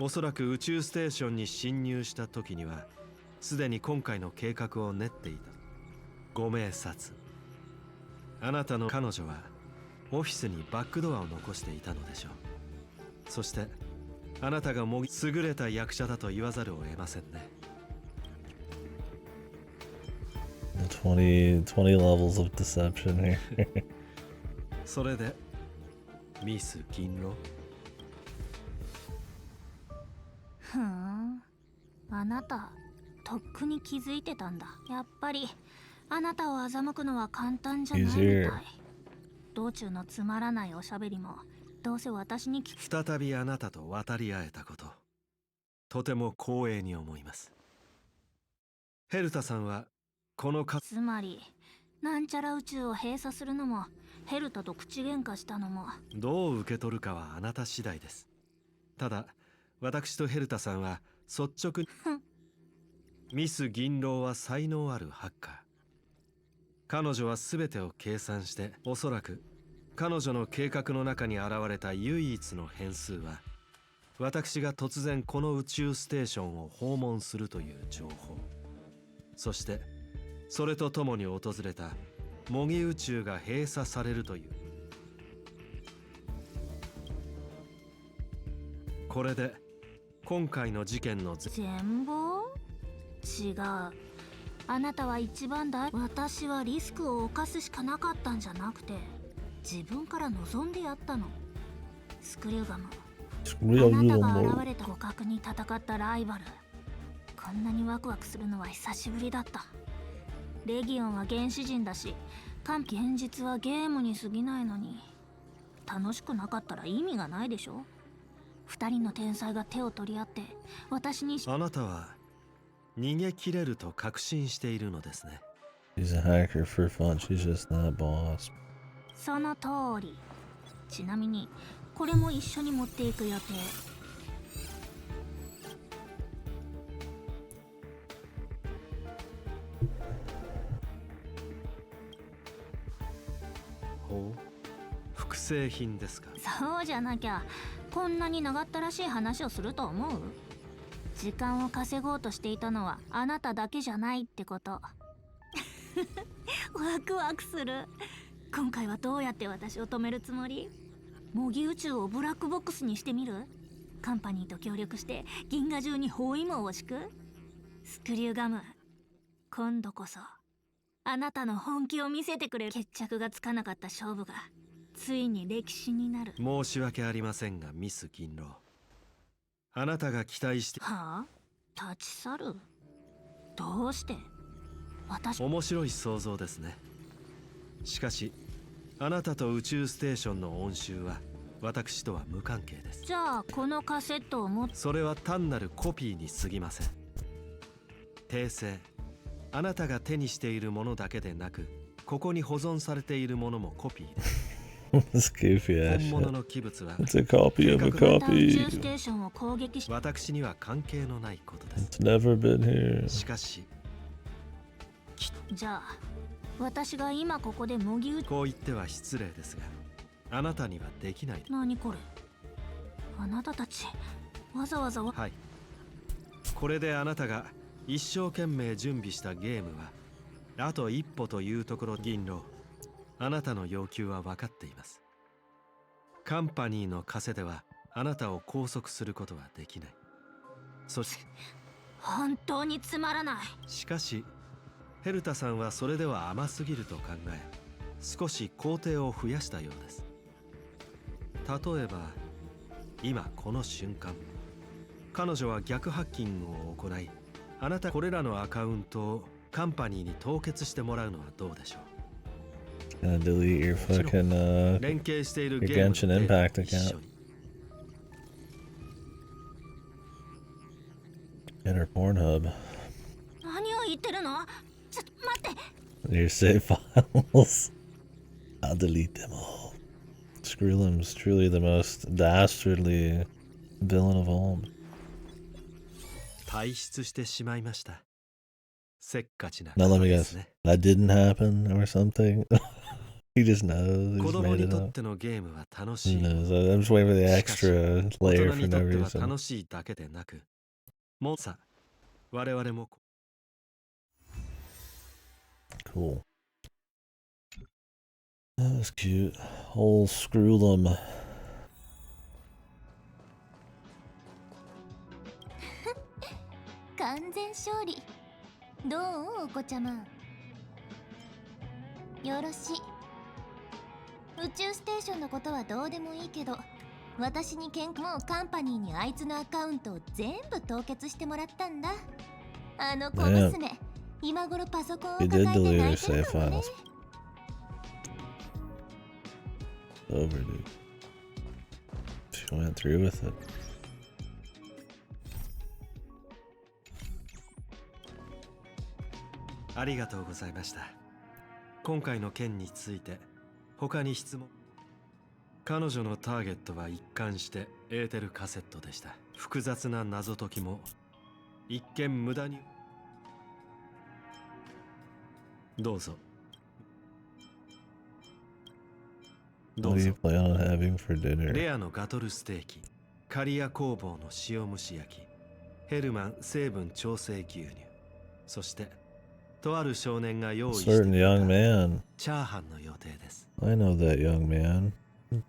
おそらく宇宙ステーションに侵入した時にはすでに今回の計画を練っていた。ご明察。あなたの彼女はオフィスにバックドアを残していたのでしょう。そしてあなたが優れた役者だと言わざるを得ませんね。20 levels of deception here. それでミス銀狼。ふん、あなたとっくに気づいてたんだ。やっぱりあなたを欺くのは簡単じゃないみたい。道中のつまらないおしゃべりもどうせ私に再びあなたと渡り合えたこと、とても光栄に思います。ヘルタさんはこのつまりなんちゃら宇宙を閉鎖するのもヘルタと口喧嘩したのもどう受け取るかはあなた次第です。ただ私とヘルタさんは率直にミス銀狼は才能あるハッカー。彼女は全てを計算して、おそらく彼女の計画の中に現れた唯一の変数は私が突然この宇宙ステーションを訪問するという情報、そしてそれとともに訪れた模擬宇宙が閉鎖されるという。これで今回の事件の全貌？違う。あなたは一番私はリスクを冒すしかなかったんじゃなくて自分から望んでやったの。スクリューガム、あなたが現れた互角に戦ったライバル。こんなにワクワクするのは久しぶりだった。レギオンは原始人だし現実はゲームに過ぎないのに楽しくなかったら意味がないでしょ。二人の天才が手を取り合って私に。あなたは逃げ切れると確信しているのですね。 She's a hacker for fun, she's just not boss. その通り。ちなみにこれも一緒に持っていく予定。ほう、複製品ですか。そうじゃなきゃこんなに長ったらしい話をすると思う？時間を稼ごうとしていたのはあなただけじゃないってこと。ワクワクする。今回はどうやって私を止めるつもり？模擬宇宙をブラックボックスにしてみる？カンパニーと協力して銀河中に包囲網を敷く？スクリューガム、今度こそあなたの本気を見せてくれる。決着がつかなかった勝負がついに歴史になる。申し訳ありませんが、ミス銀狼。あなたが期待して。はあ？立ち去る？どうして？私。面白い想像ですね。しかし、あなたと宇宙ステーションの音集は私とは無関係です。じゃあこのカセットを持って。それは単なるコピーに過ぎません。訂正。あなたが手にしているものだけでなく、ここに保存されているものもコピーです。This goofy ass 本物の器物は It's a copy of a 宇宙 copy. ステーションを攻撃し。私には関係のないことです。 It's never been here. しかし、じゃあ私が今ここで模擬宇宙。こう言っては失礼ですが、あなたにはできない。何これ？あなたたちわざわざ。はい。これであなたが一生懸命準備したゲームはあと一歩というところ。銀狼、あなたの要求は分かっています。カンパニーの枷ではあなたを拘束することはできない。そして本当につまらない。しかしヘルタさんはそれでは甘すぎると考え、少し工程を増やしたようです。例えば今この瞬間、彼女は逆ハッキングを行い、あなたこれらのアカウントをカンパニーに凍結してもらうのはどうでしょう。 Gonna delete your fucking 連携している your ゲーム Genshin のデータ Impact と一緒 account. に。 Enter Pornhub. 何を言ってるの？ちょっと待って。 Your save files. I'll delete them all. Screwlim's truly the most dastardly villain of all. 退出してしまいました。せっかちな Now let 方 me で guess. すね。 That didn't happen or something. He just knows. 子 He's 供 made に it とっ up. てのゲームは楽 He しい。 knows. I'm just waiting for the しかし extra 大 layer 人 for にと no っては reason. 楽しいだけでなく、もうさ、我々も Cool. That was cute. Old Screwlim. 完全勝利。どうお子ちゃま。よろしい。宇宙ステーションのことはどうでもいいけど、私にもうカンパニーにあいつのアカウントを全部凍結してもらったんだ。あの小娘、今頃パソコンを He 抱え did て delete 泣 her いてる save かもね。 files. Over, dude. She went through with it. ありがとうございました。今回の件について他に質問。彼女のターゲットは一貫してエーテルカセットでした。複雑な謎解きも一見無駄に。どうぞ。 What do you plan on having for dinner? レアのガトルステーキ、カリア工房の塩蒸し焼き、ヘルマン成分調整牛乳、そしてとある少年が用意して Certain young man. チャーハンの予定です。 I know that young man.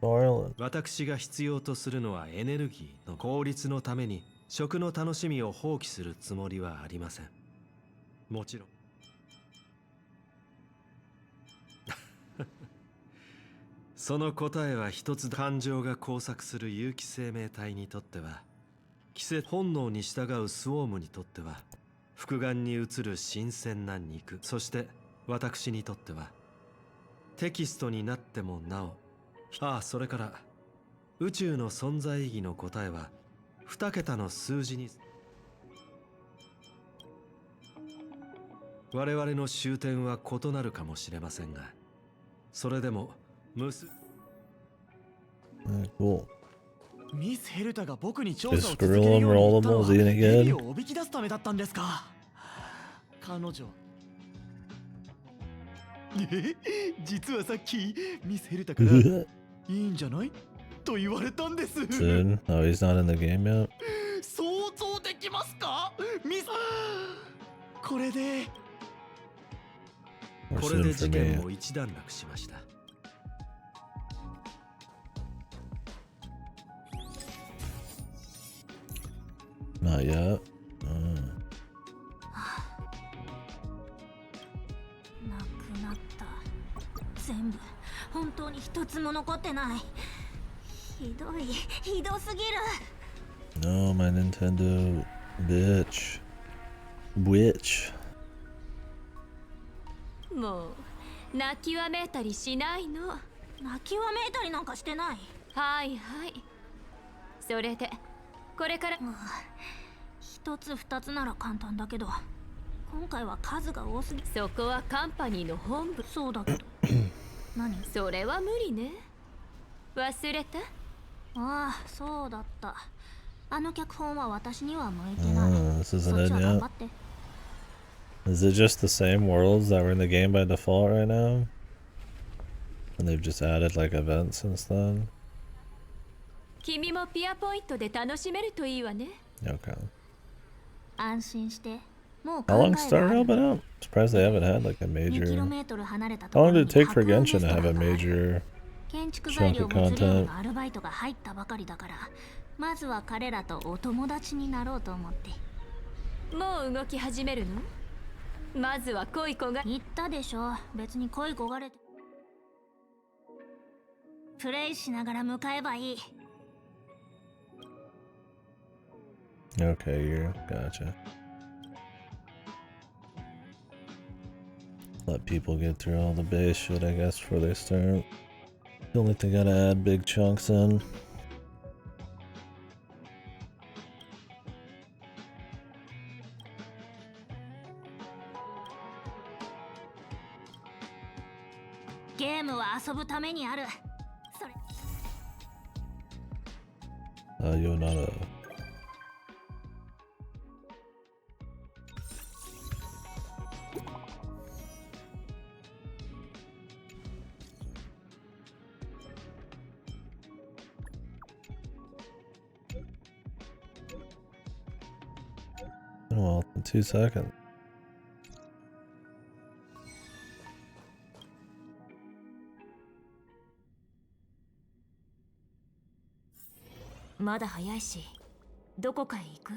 Darling. 私が必要とするのはエネルギーの効率のために食の楽しみを放棄するつもりはありません。もちろん。その答えは一つ。感情が交錯する有機生命体にとっては、季節本能に従うスウォームにとっては、複眼に映る新鮮な肉、そして私にとってはテキストになってもなお、それから宇宙の存在意義の答えは2桁の数字に。我々の終点は異なるかもしれませんが、それでもCool. ミスヘルタが僕に調 Is 査を続けるように言ったのは Squirrel eating ヘビ again? をおびき出すためだったんですか。彼女実はさっきミスヘルタからいいんじゃないと言われたんです。 Soon? Oh, he's not in the game yet? 想像できますか？ミスこれで Or これ soon で for 事件 me. も一段落しました。Not yet. なくなった。全部本当に一つも残ってない。ひどすぎる。 No, my Nintendo. Bitch. Witch. もう泣きわめいたりしないの。泣きわめいたりなんかしてない。はいはい。それでこれから一つ二つなら簡単だけど、今回は数が多すぎ。そこはカンパニーの本部。そうだけど何？それは無理ね。忘れた？ああ、そうだった。あの脚本は私には向いてない。 This そ isn't っち in は頑 yet. 張って。 Is it just the same worlds that were in the game by default right now? And they've just added like events since then? 君もピアポイントで楽しめるといいわね。Okay. 安心して。もう How 考 long え Star がある。 Rail been out? Surprised they haven't had like a 2 major. キロメートル離れた How とこ long ろ did に it take for 白雲レ Genshin ス to トラ have a ンがある。 major 建築材 chunk 料 of モズレーム content? のアルバイトが入ったばかりだから、まずは彼らとお友達になろうと思って。もう動き始めるの？まずは恋焦が。言ったでしょ。別に恋焦がれて。プレイしながら向かえばいい。 Okay, you gotcha. Let people get through all the base shit, I guess, before they start. Don't think they gotta add big chunks in. ゲームは遊ぶためにある。それ。You're not a. Well, in 2 seconds. まだ早いし、どこかへ行く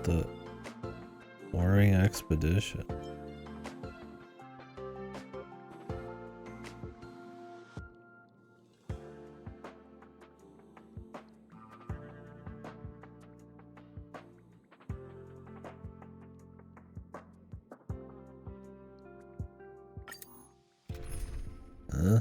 ？The Warring Expedition. Huh?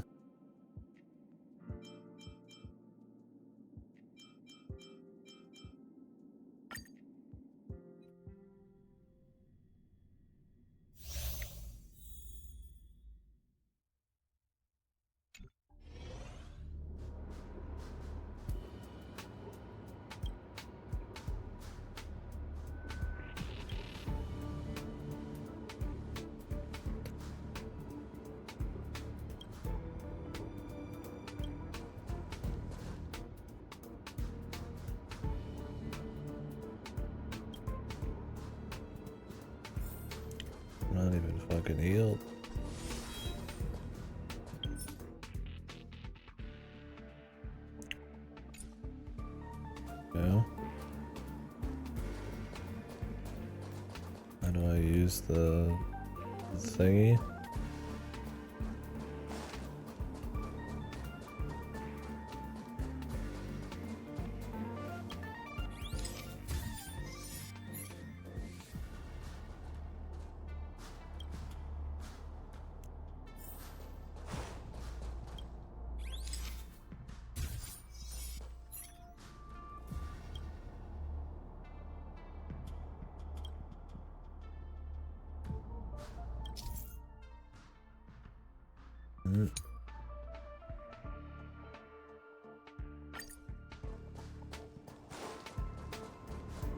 fucking healed. Yeah. How do I use the thingy?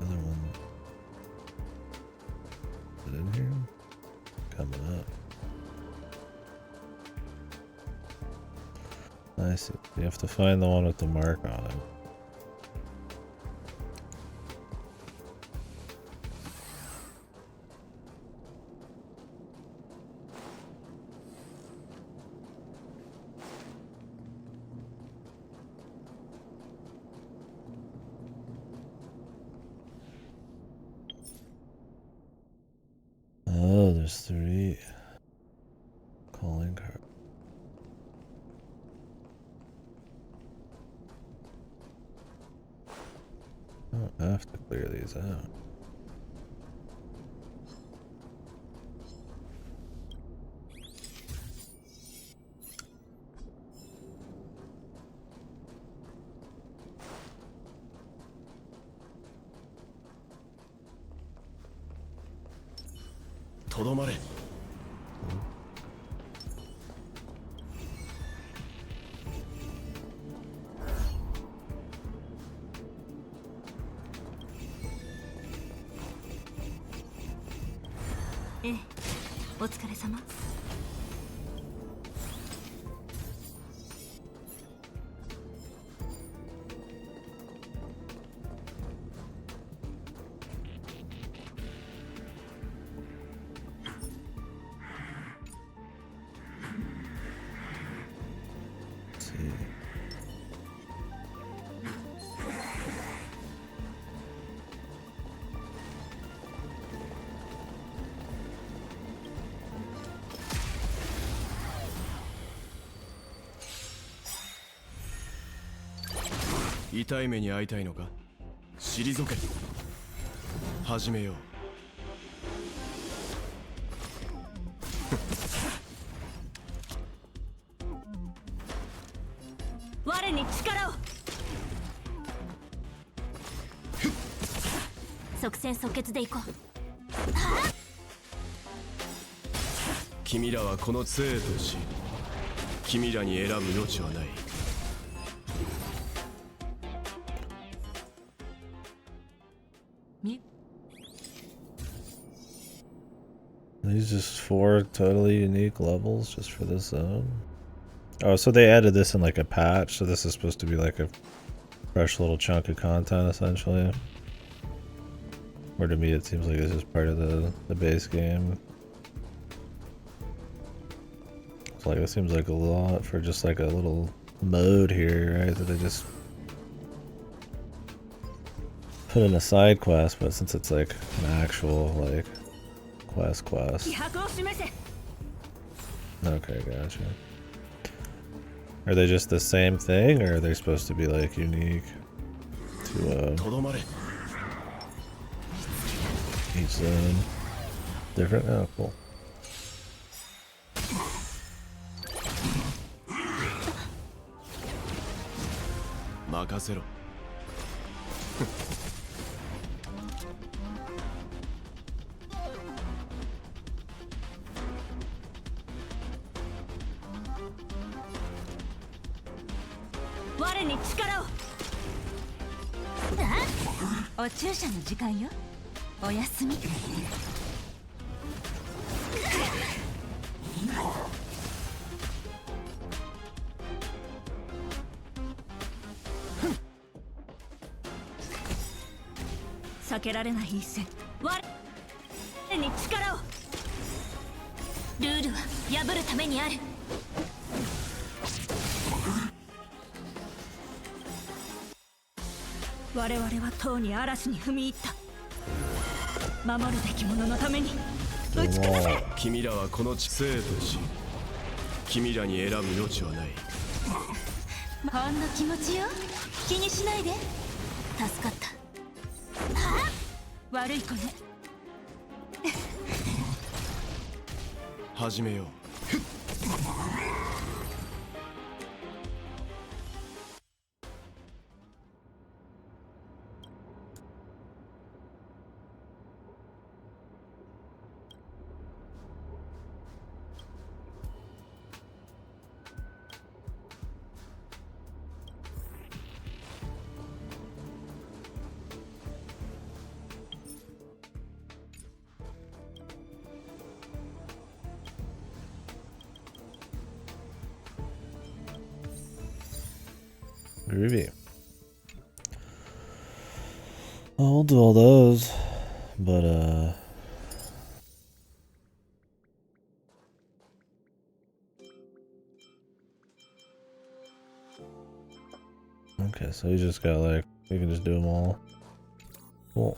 Another one. Is it in here? Coming up. I see. You have to find the one with the mark on it. Oh, there's 3 calling cards. I don't have to clear these out. Todomare. Eh, お疲れ様。痛い目に遭いたいのか？退け。始めよう。我に力を。即戦即決でいこう。君らはこの杖とし、君らに選ぶ余地はない。These just 4 totally unique levels just for this zone. Oh, so they added this in like a patch, so this is supposed to be like a fresh little chunk of content essentially. Or to me it seems like this is part of the base game. It's like, it seems like a lot for just like a little mode here, right? That they just put in a side quest, but since it's like an actual like quest. Okay, gotcha. Are they just the same thing, or are they supposed to be like unique to each zone? Different? Oh, cool. Makasero. 我に力を。お注射の時間よ。おやすみ。避けられない一戦。我に力を。ールは破るためにある。我々はとうに嵐に踏み入った。守るべき者のために打ち崩せ。君らはこの生と死、君らに選ぶ余地はない。ほんの気持ちよ、気にしないで。助かった。悪い子ね。始めよう。Groovy. I'll do all those, but okay, so you just got like, you can just do them all. Cool.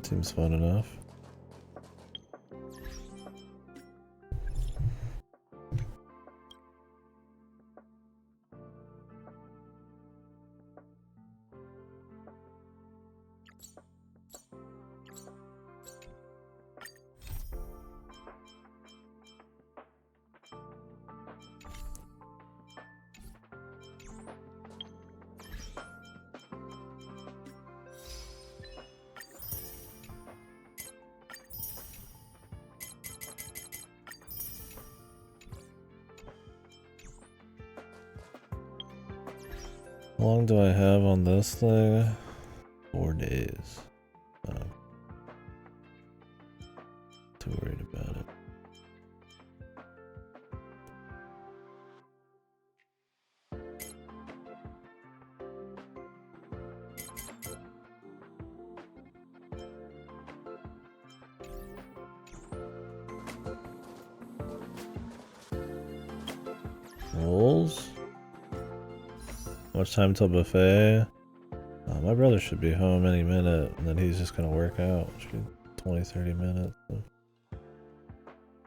Seems fun enough. How long do I have on this thing? 4 days. Oh. Too worried about it. Rolls? How much time till buffet? My brother should be home any minute, and then he's just gonna work out. Should be 20-30 minutes. So.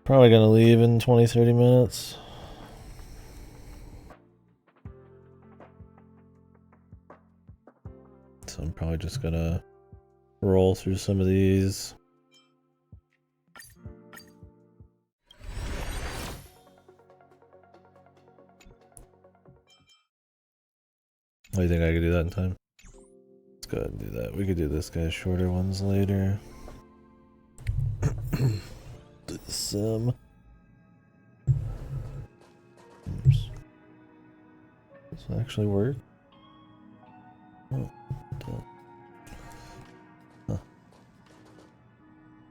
Probably gonna leave in 20-30 minutes. So I'm probably just gonna roll through some of these. Oh, you think I could do that in time? Let's go ahead and do that. We could do this guy's shorter ones later. Do the sim. Oops. Does it actually work? Oh, huh.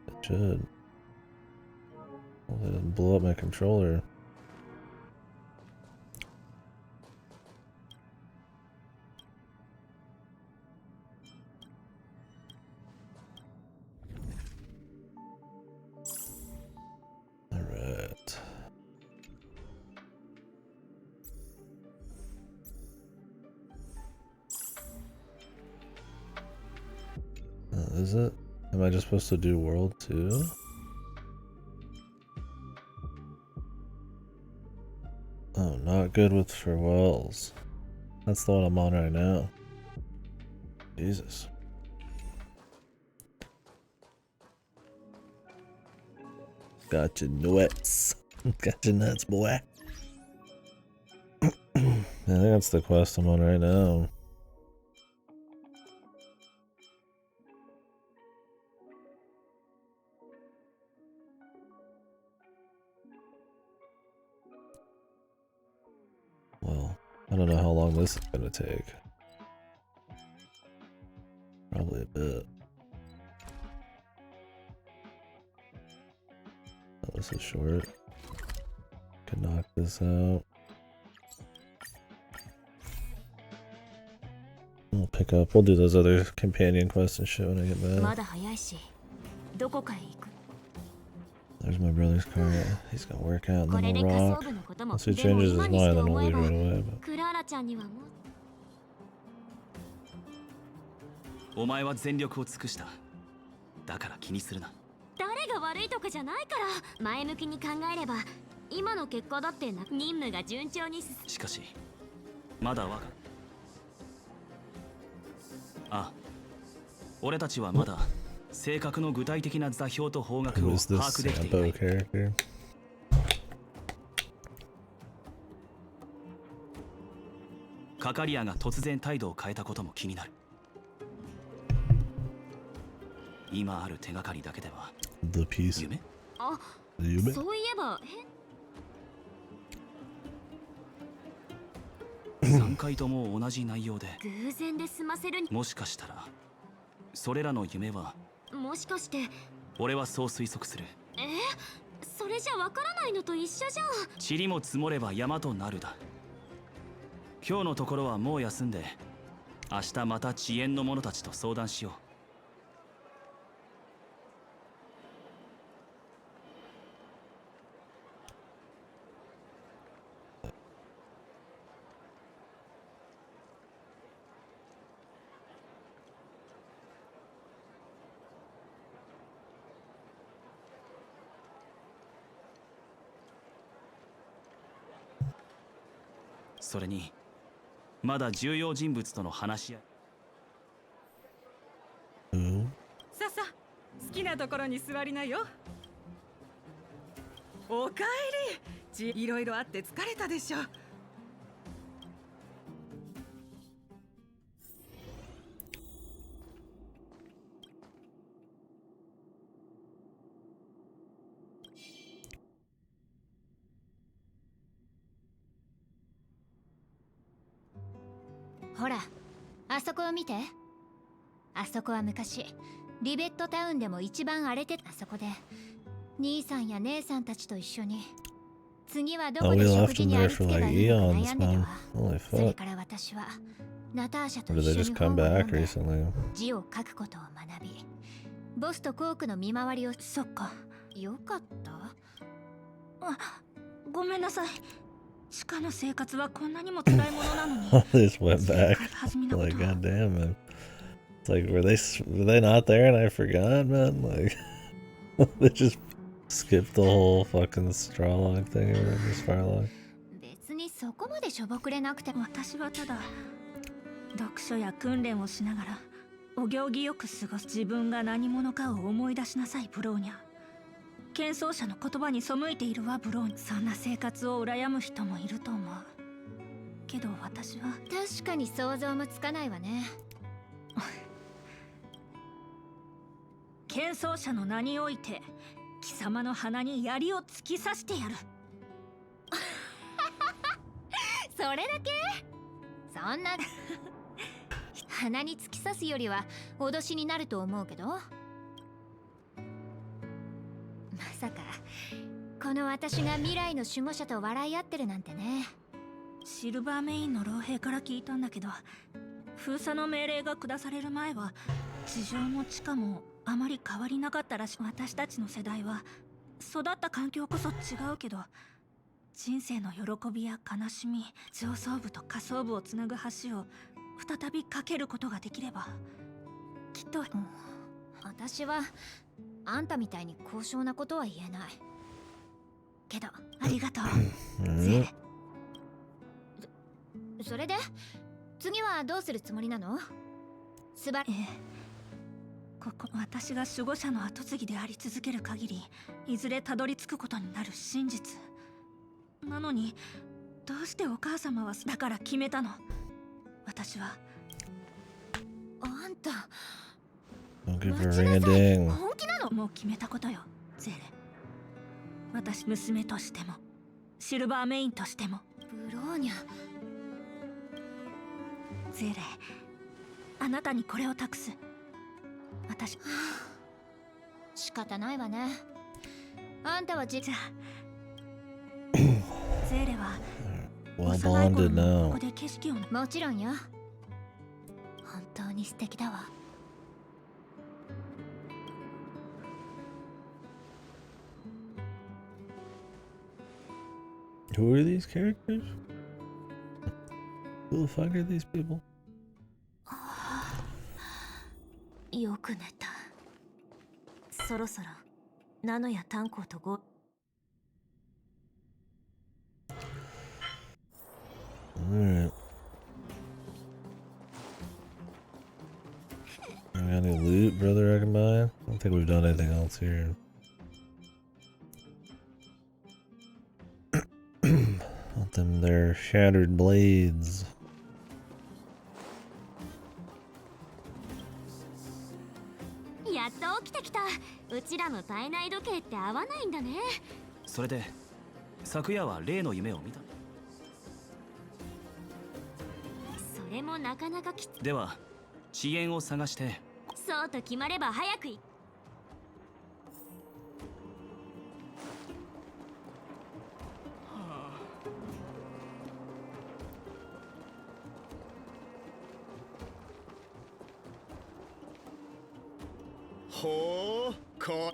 It should. Well, it didn't blow up my controller. Alright. Is it? Am I just supposed to do world 2? Oh, not good with farewells. That's the one I'm on right now. Jesus. Gotcha nuts. Gotcha nuts, boy. I think that's the quest I'm on right now. Well, I don't know how long this is gonna take. Probably a bit. Oh, this is short. Could knock this out. We'll pick up. We'll do those other companion quests and shit when I get back. There's my brother's car. He's gonna work out, and then we'll rock. Once he changes his mind, then we'll leave right away. But... クラーラちゃんにはもうお前は全力を尽くした。だから気にするな。誰が悪いとかじゃないから。前向きに考えれば今の結果だってな任務が順調に進む。しかしまだわかあ、俺たちはまだ正確の具体的な座標と方角を Who's 把 this 握できていない。 Sampo character? カカリアが突然態度を変えたことも気になる。今ある手がかりだけでは The piece. 夢？あ、夢？そういえば3回とも同じ内容で偶然で済ませる。もしかしたらそれらの夢はもしかして俺はそう推測する。それじゃわからないのと一緒じゃん。塵も積もれば山となるだ。今日のところはもう休んで明日また遅延の者たちと相談しよう。それにまだ重要人物との話し合い。さあさあ、好きなところに座りなよ。おかえり。いろいろあって疲れたでしょ。ほら、あそこを見て。あそこは昔リベットタウンでも一番荒れてた。あそこで兄さんや姉さんたちと一緒に次はどこ Oh, で we 食 left 事 him にあ there りつ for けば like いいのか eons, 悩んでた man. わ。 Holy それ fuck. から私はナターシャと Or did 一 they 緒 just に come 本を読 back んで recently? 字を書くことを学び、ボスとコークの見回りを。そっか。よかった。あ、ごめんなさい。鹿の生活はこんなにも辛いものなのに。They just went back. Like, goddamn, man. It's like, were they not there and I forgot, man? Like, they just skipped the whole fucking straw log thing or this fire log. 別にそこまでしょぼくれなくても。私はただ読書や訓練をしながらお行儀よく過ごす。自分が何者かを思い出しなさい、ブローニャ。喧騒者の言葉に背いているわ、ブローニャ。そんな生活を羨む人もいると思うけど、私は確かに想像もつかないわね。喧騒者の名において貴様の鼻に槍を突き刺してやる。それだけ？そんな鼻に突き刺すよりは脅しになると思うけど。まさかこの私が未来の守護者と笑い合ってるなんてね。シルバーメインの老兵から聞いたんだけど、封鎖の命令が下される前は地上も地下もあまり変わりなかったらしく、私たちの世代は育った環境こそ違うけど、人生の喜びや悲しみ、上層部と下層部をつなぐ橋を再び架けることができればきっと、私はあんたみたいに高尚なことは言えないけど。ありがとう。それで次はどうするつもりなの？ここ、私が守護者の跡継ぎであり続ける限り、いずれたどり着くことになる真実なのに、どうしてお母様は。だから決めたの。私は。あんた Don't give her a ring a ding. 本気なの？もう決めたことよ、ゼーレ。私、娘としてもシルバーメインとしても。ブローニャ。ゼーレ、あなたにこれを託す。私仕方ないわね。あんたはじゃあゼーレは Well 幼い頃 bonded のここ now. で景色を。もちろんよ。本当に素敵だわ。Who are these characters? Who the fuck are these people? よく寝た。そろそろナノやタンコとご。Alright. Any loot, brother, I can buy? I don't think we've done anything else here. Want them their shattered blades. やっと起きてきた。うちらの体内時計って合わないんだね。それで昨夜は例の夢を見た。それもなかなかきつ。では遅延を探して。そうと決まれば早くい。ほう、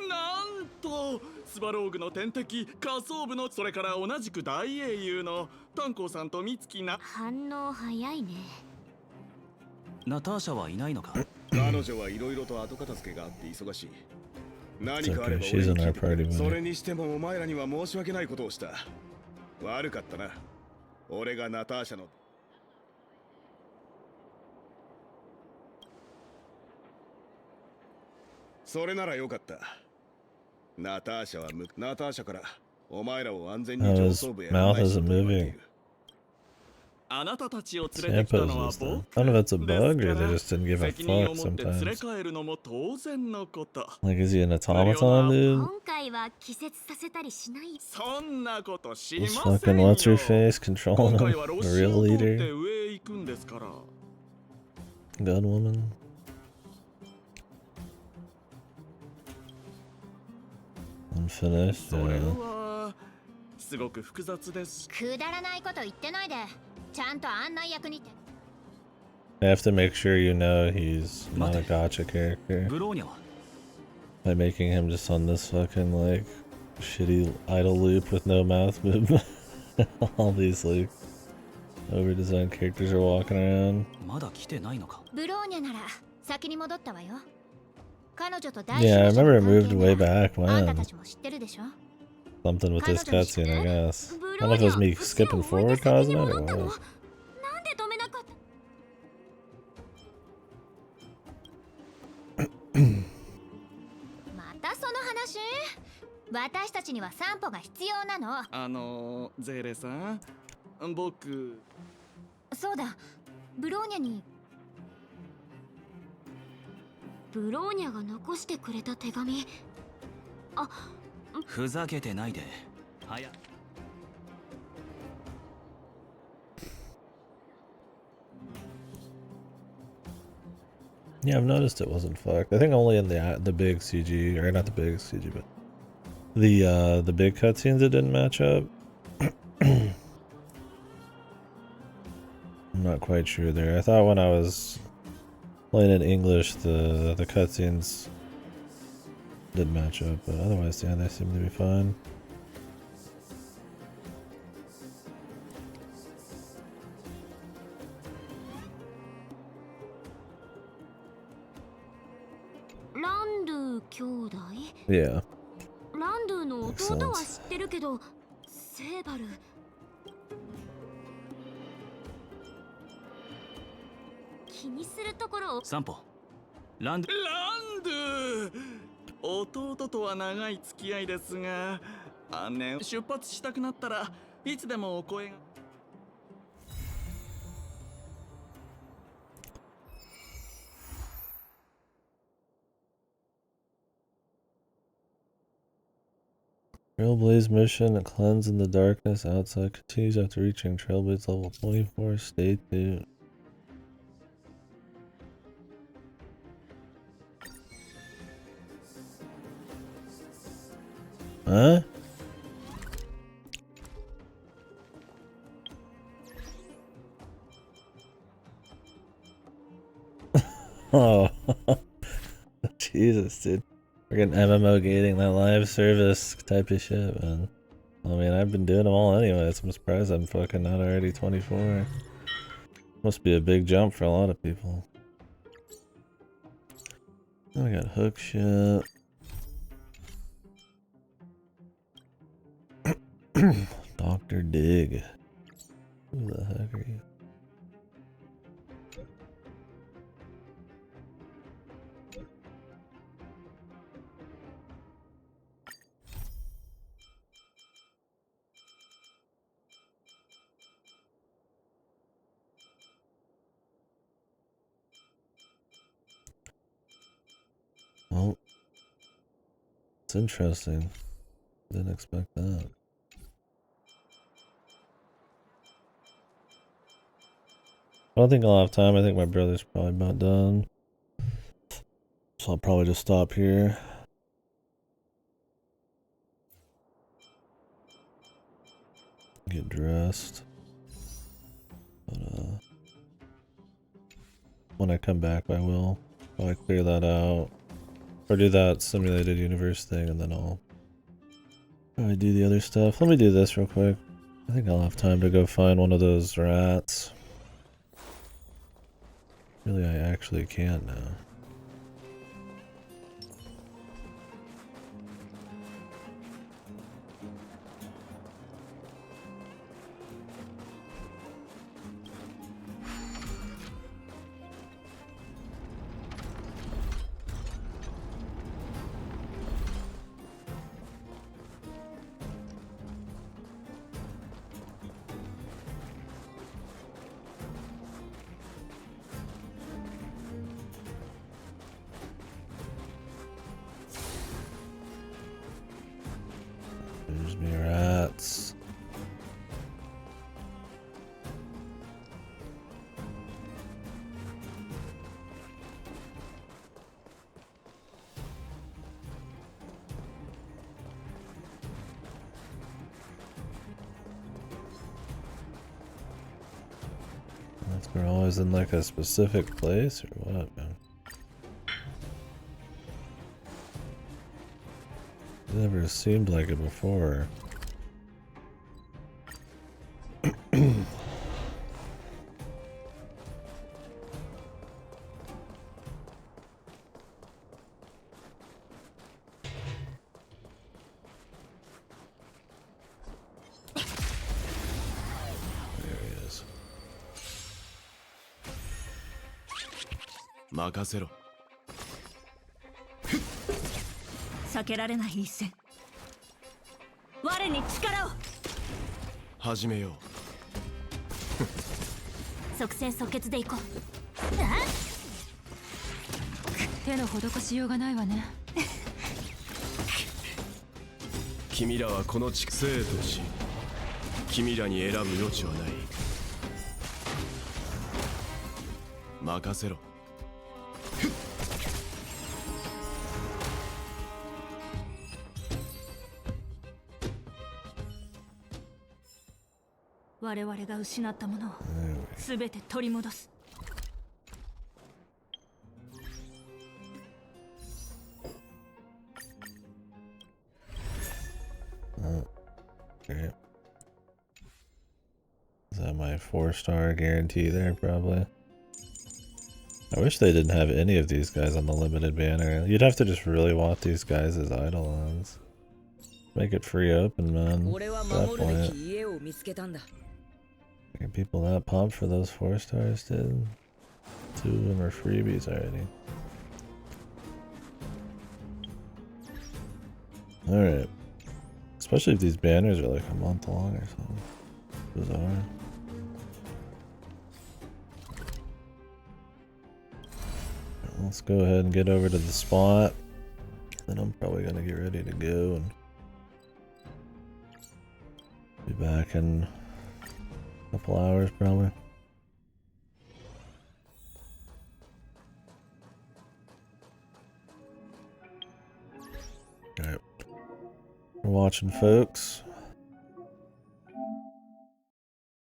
なんとスバローグの天敵仮想部の、それから同じく大英雄のタンコさんと美月な。反応早いね。ナターシャはいないのか？彼女はいろいろと後片付けがあって忙しい。何かあれば She's in 俺 our に聞いてくれ。 party そ with れにしてもお前らには申し訳ないことをした。悪かったな。俺がナターシャの。それならよかった。ナターシャからお前らを安全に上層部へ案内してもらっている。あなたたちを連れてきたのは僕。 I don't know if it's a bug or they just didn't give a 責任 fuck を持って連れ sometimes. 帰るのも当然のこと。 Like, is he an automaton, dude? 今回は季節させたりしない。そんなことしま This せん fucking よ。 what's her face controlling 今回 him? は The ロシア real を通って leader? 上へ行くんですから。 Gun woman? Unfinished? それ Yeah. はすごく複雑です。くだらないこと言ってないで、ちゃんと案内役にって。 I have to make sure you know he's not a gotcha character ブローニャは by making him just on this fucking like shitty idle loop with no mouth movement. All these like over-designed characters are walking around. まだ来てないのか？ブローニャなら先に戻ったわよ。彼女と大 Yeah, I 事 remember な it 関 moved 係 way なら back あんた when. たちも知ってるでしょ。 Something with this cutscene, I guess. I don't know if it was me skipping forward causing it or what. なんで止めなかった。またその話？私たちには散歩が必要なの。ゼーレさん、僕。そうだ、ブローニャに。ブローニャが残してくれた手紙。あ、ふざけてないで。早。 Yeah, I've noticed it wasn't fucked. I think only in the big CG, or not the big CG, but the big cutscenes it didn't match up. I'm not quite sure there. I thought when I was playing in English, the cutscenes didn't match up, but otherwise, yeah, they seem to be fine. Yeah. ランドゥの弟は知ってるけど、セーバル。気にするところを。散歩。ランドゥ。弟とは長い付き合いですが、姉出発したくなったらいつでもお声が。 Trailblaze mission, a cleanse in the darkness outside continues after reaching Trailblaze level 24. Stay tuned. Huh? Oh, Jesus, dude. We're getting MMO gating that live service type of shit, man. I mean, I've been doing them all anyways. I'm surprised I'm fucking not already 24. Must be a big jump for a lot of people. Oh, I got hook shit. Dr. Dig. Who the heck are you? Well, it's interesting. Didn't expect that. I don't think I'll have time. I think my brother's probably about done. So I'll probably just stop here. Get dressed. But when I come back I will probably clear that out. Or do that simulated universe thing and then I'll probably do the other stuff. Let me do this real quick. I think I'll have time to go find one of those rats. Really, I actually can now. There's me rats. We're always in like a specific place or what, man? It never seemed like it before. Makasero. 避けられない一戦。我に力を。始めよう。即戦即決でいこう。手の施しようがないわね。君らはこの地生とし、君らに選ぶ余地はない。任せろ。我々が失ったものを全て取り戻す。Okay. Is that my 4-star guarantee there, probably? I wish they didn't have any of these guys on the limited banner. You'd have to just really want these guys as eidolons. Make it free open, man. At that point. Making people that pumped for those 4 stars, dude. 2 of them are freebies already. Alright. Especially if these banners are like a month long or something. Bizarre. Let's go ahead and get over to the spot. Then I'm probably gonna get ready to go and be back in a couple hours probably. Alright. We're watching, folks.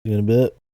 See you in a bit.